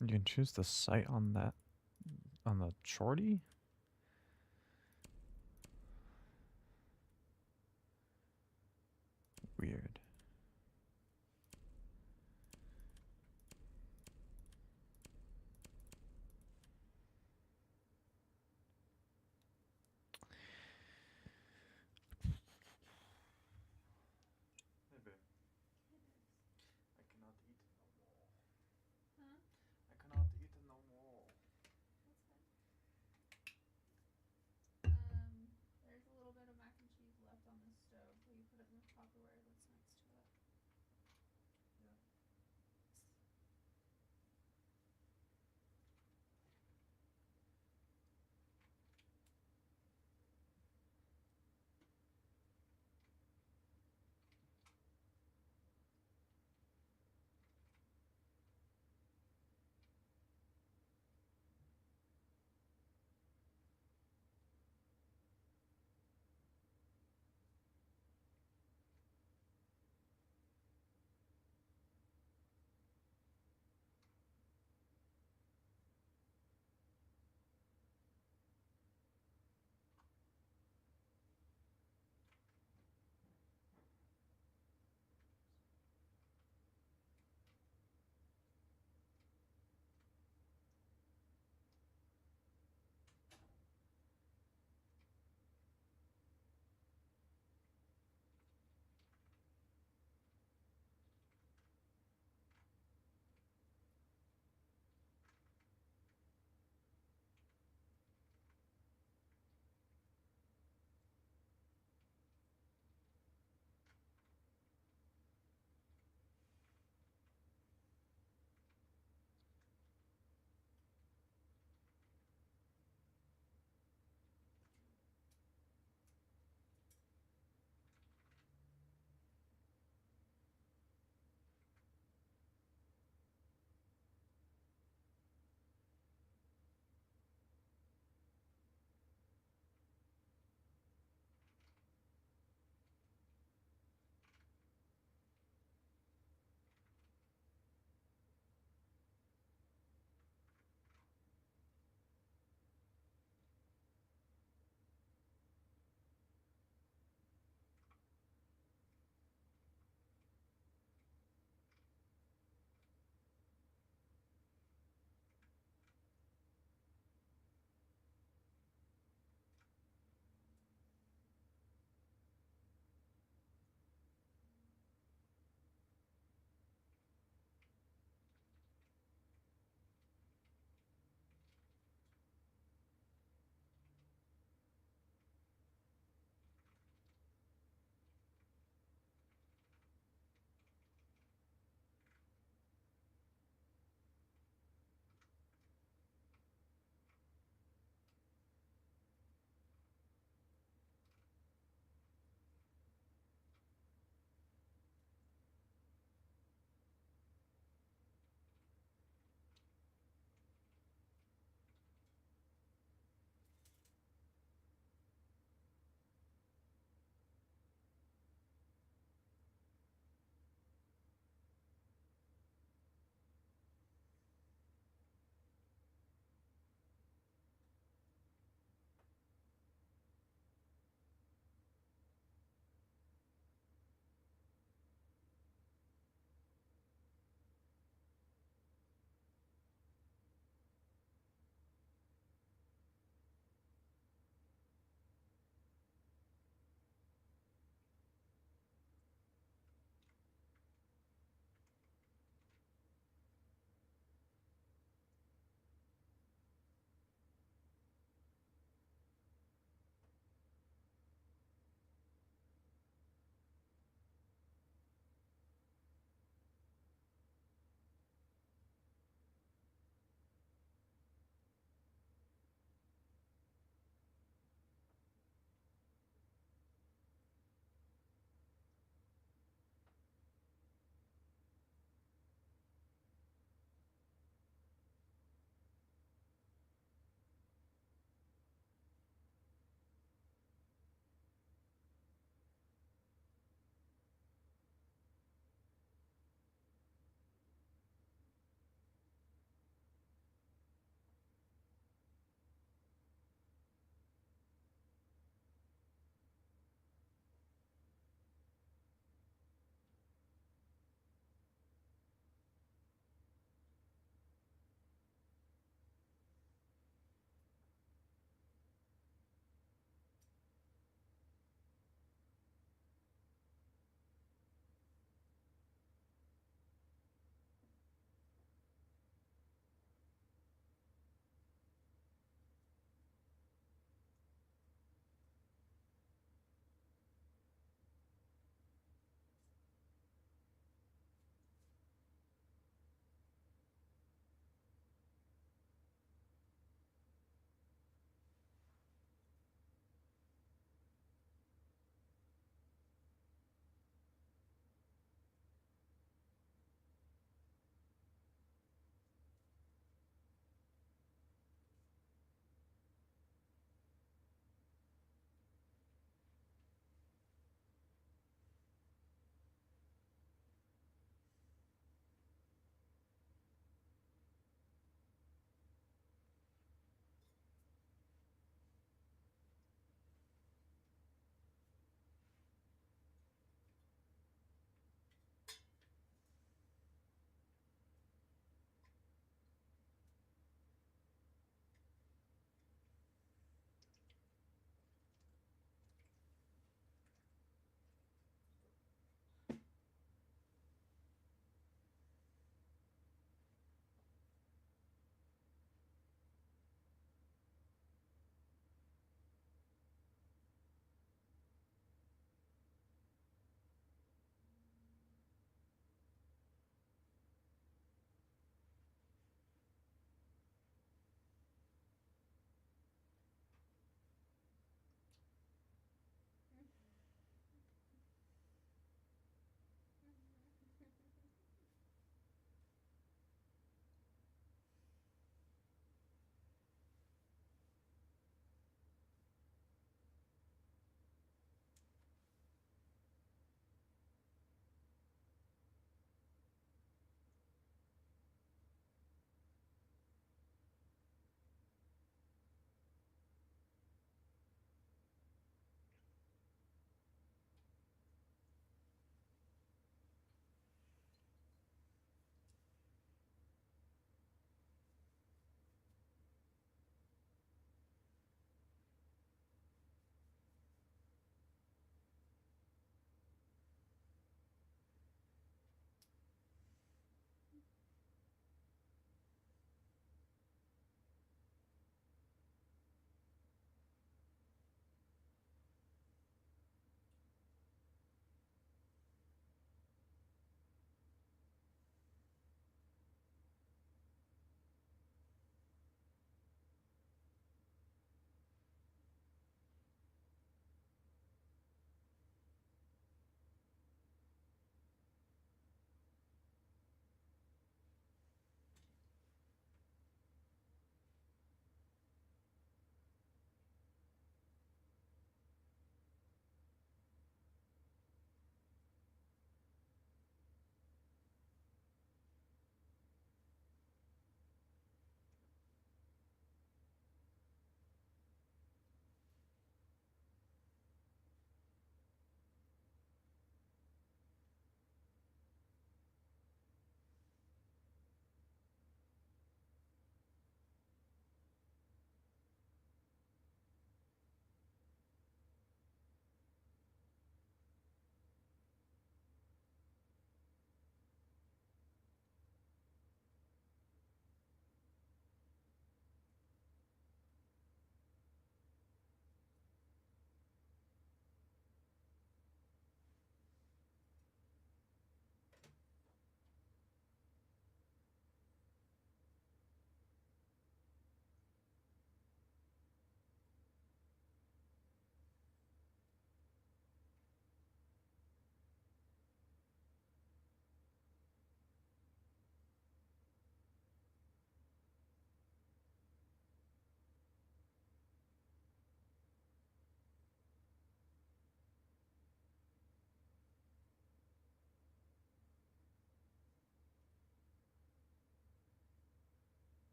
You can choose the sight on that, on the shorty? Weird. I cannot eat no more. Huh? I cannot eat no more. There's a little bit of mac and cheese left on this stove. Will you put it in the Tupperware that's next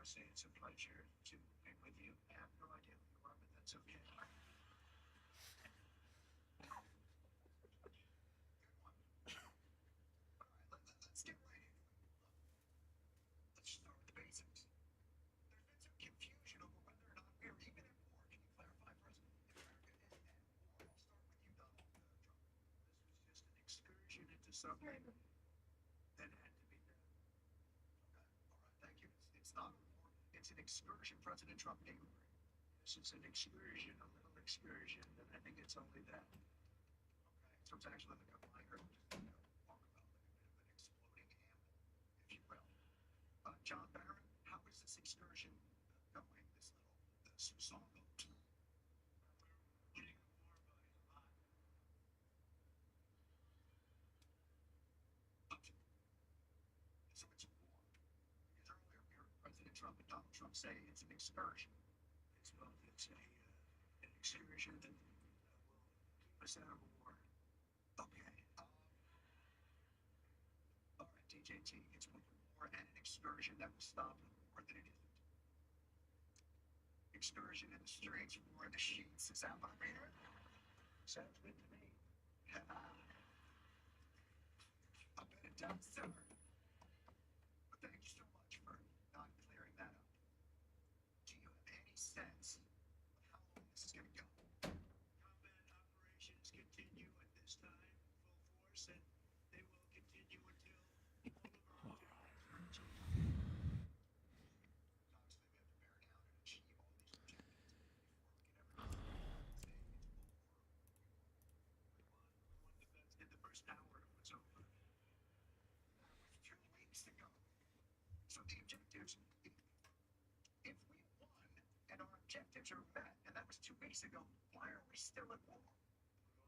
to say it's a pleasure to be with you. I have no idea who you are, but that's okay. Let's get right into it. Let's start with the basics. There's been some confusion over whether or not we're even at war. Can you clarify for us if America is at war? I'll start with you, Donald Trump. This was just an excursion into something that had to be done. Okay, all right, thank you. It's not a war. It's an excursion, President Trump. Do you agree? This is an excursion, a little excursion, and I think it's only that. Okay, so it's actually like a minor, just walk about like a bit of an exploding amble, if you will. John Barron, how is this excursion going? This little song. So it's a war. Because earlier we heard President Trump and Donald Trump say it's an excursion. It's both. It's an excursion that will keep us out of war. Okay. All right, DJT. It's both a war and an excursion that will stop the war that it isn't. Excursion in the streets, war in the sheets. Is that what I'm hearing? Sounds good to me. I bet it does, sir. But thank you so much for not clearing that up. Do you have any sense of how long this is going to go? Combat operations continue at this time, full force, and they will continue until all of our objectives are achieved. Obviously, we have to bear down and achieve all these objectives before we can ever say it's over. We won the best in the first hour. It was over. That was 2 weeks ago. So the objectives, if we won and our objectives are met, and that was 2 weeks ago, why are we still at war?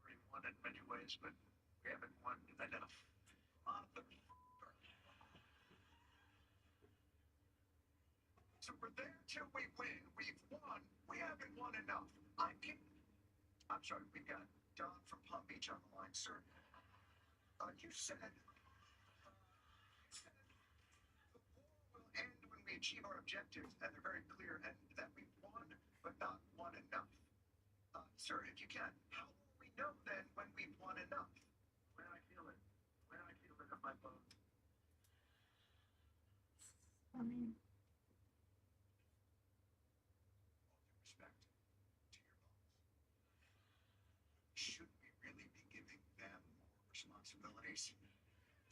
We've already won in many ways, but we haven't won enough. So we're there till we win. We've won. We haven't won enough. I'm sorry, we got Don from Palm Beach on the line, sir. You said the war will end when we achieve our objectives, and they're very clear, and that we've won, but not won enough. Sir, if you can, how will we know then when we've won enough? When I feel it. When I feel it in my bones. I mean, all due respect to your bones, should we really be giving them more responsibilities?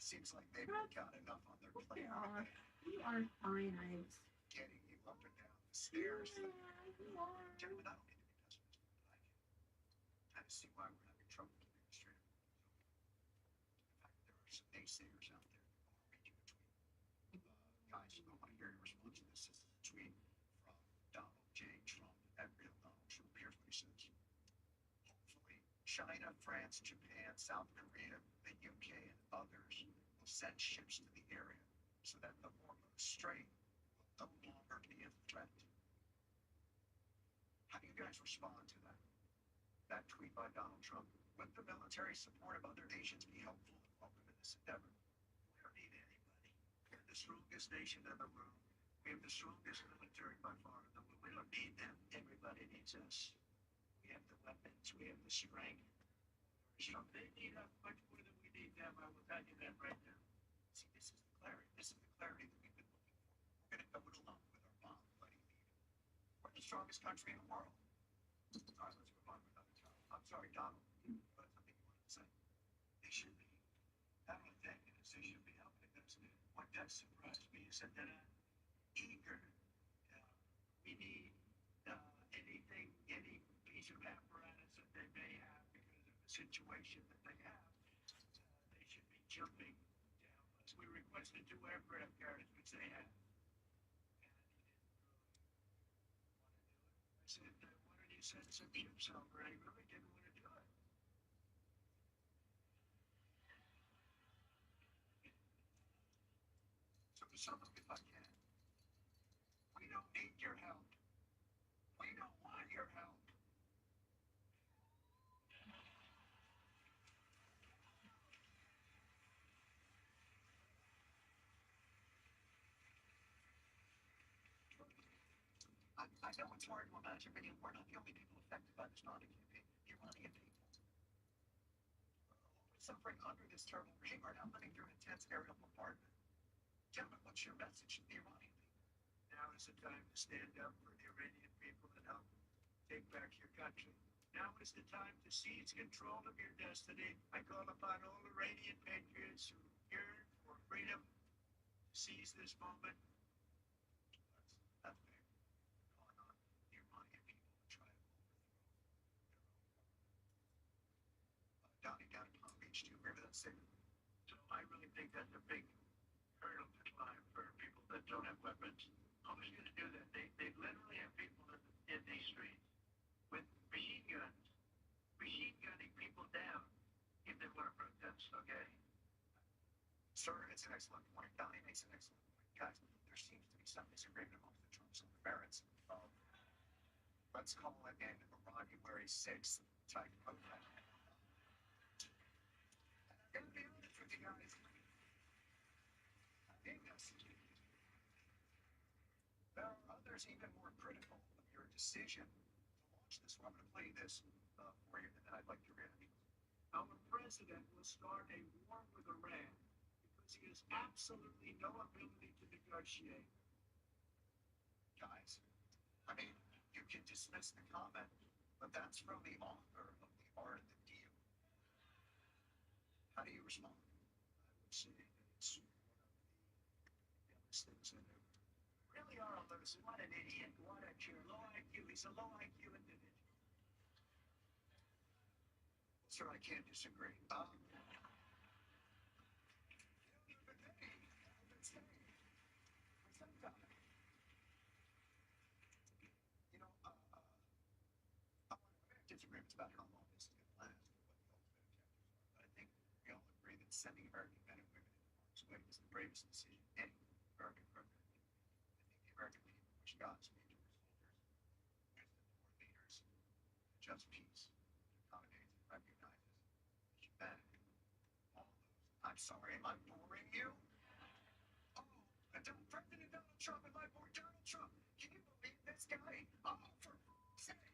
Seems like they've got enough on their plate. You are fine, Getting you up and down the stairs. Gentlemen, I don't mean to be pessimistic, but I can kind of see why we're having trouble with administrative. In fact, there are some naysayers out there. I want to read you a tweet. Guys, I want to hear your response to this. This is a tweet from Donald J. Trump at Real Donald Trump. Here's what he says. Hopefully, China, France, Japan, South Korea, the UK, and others will send ships to the area so that the Hormuz Strait will no longer be a threat. How do you guys respond to that? That tweet by Donald Trump? Would the military support of other nations be helpful and welcome in this endeavor? We don't need anybody. We're the strongest nation in the world. We have the strongest military by far in the world. We don't need them. Everybody needs us. We have the weapons. We have the strength. They need us much more than we need them. I will tell you that right now. See, this is the clarity. This is the clarity that we've been looking for. We're going to go it alone with our bomb buddy leader. We're the strongest country in the world. All right, let's move on to another topic. I'm sorry, Donald. You had something you wanted to say? They should be not only thanking us, they should be helping us. What does surprise me is that they're not eager. We need anything, any piece of apparatus that they may have because of the situation that they have. They should be jumping down. As we requested 2 aircraft carriers, which they have. I said, why don't you send some ships over? I really didn't want to do it. So to sum up, if I can, we don't need your help. We don't want your help. I know it's hard to imagine, but we're not the only people affected by this Nani campaign. The Iranian people, suffering under this terrible regime, are now living through intense aerial bombardment. Gentlemen, what's your message to the Iranian people? Now is the time to stand up for the Iranian people and help take back your country. Now is the time to seize control of your destiny. I call upon all Iranian patriots who yearn for freedom to seize this moment. That's big. Calling on the Iranian people to try to overthrow down in Palm Beach. Do you agree with that statement? So I really think that's a big hurdle to climb for people that don't have weapons. How is going to do that? They literally have people in these streets with machine gunning people down if they want to protest, okay? Sir, it's an excellent point. Donnie makes an excellent point. Guys, there seems to be some disagreement amongst the troops on the merits of, let's call it an January 6th type of event. I'm going to be honest with you guys. I think there are others even more critical of your decision to launch this. I'm going to play this for you, and then I'd like your reaction. Our president will start a war with Iran because he has absolutely no ability to negotiate. Guys, I mean, you can dismiss the comment, but that's from the author of The Art of the Deal. How do you respond? I would say that it's one of the dumbest things I do. Really are a loser. What an idiot. What a jerk. Low IQ. He's a low IQ individual. Sir, I can't disagree. Disagreements about how long this is going to last and what the ultimate objectives are. But I think we all agree that sending American men and women into harm's way is the bravest decision any American president can make. I think the American people wish Godspeed to our soldiers, wisdom to our leaders, and just peace that accommodates and recognizes humanity. All of those. I'm sorry, am I boring you? Oh, President Donald Trump, am I boring Donald Trump? Can you believe this guy? Oh, for fuck's sake.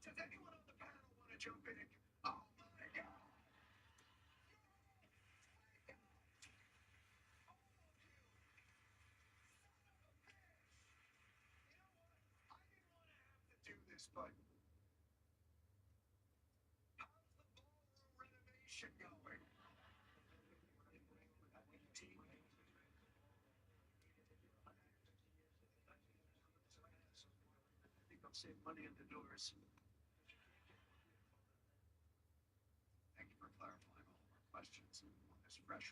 Does anyone on the panel want to jump in and oh my God! Do this, but how's the ballroom renovation going? I think I'll save money on the doors. Thank you for clarifying all of our questions on this fresh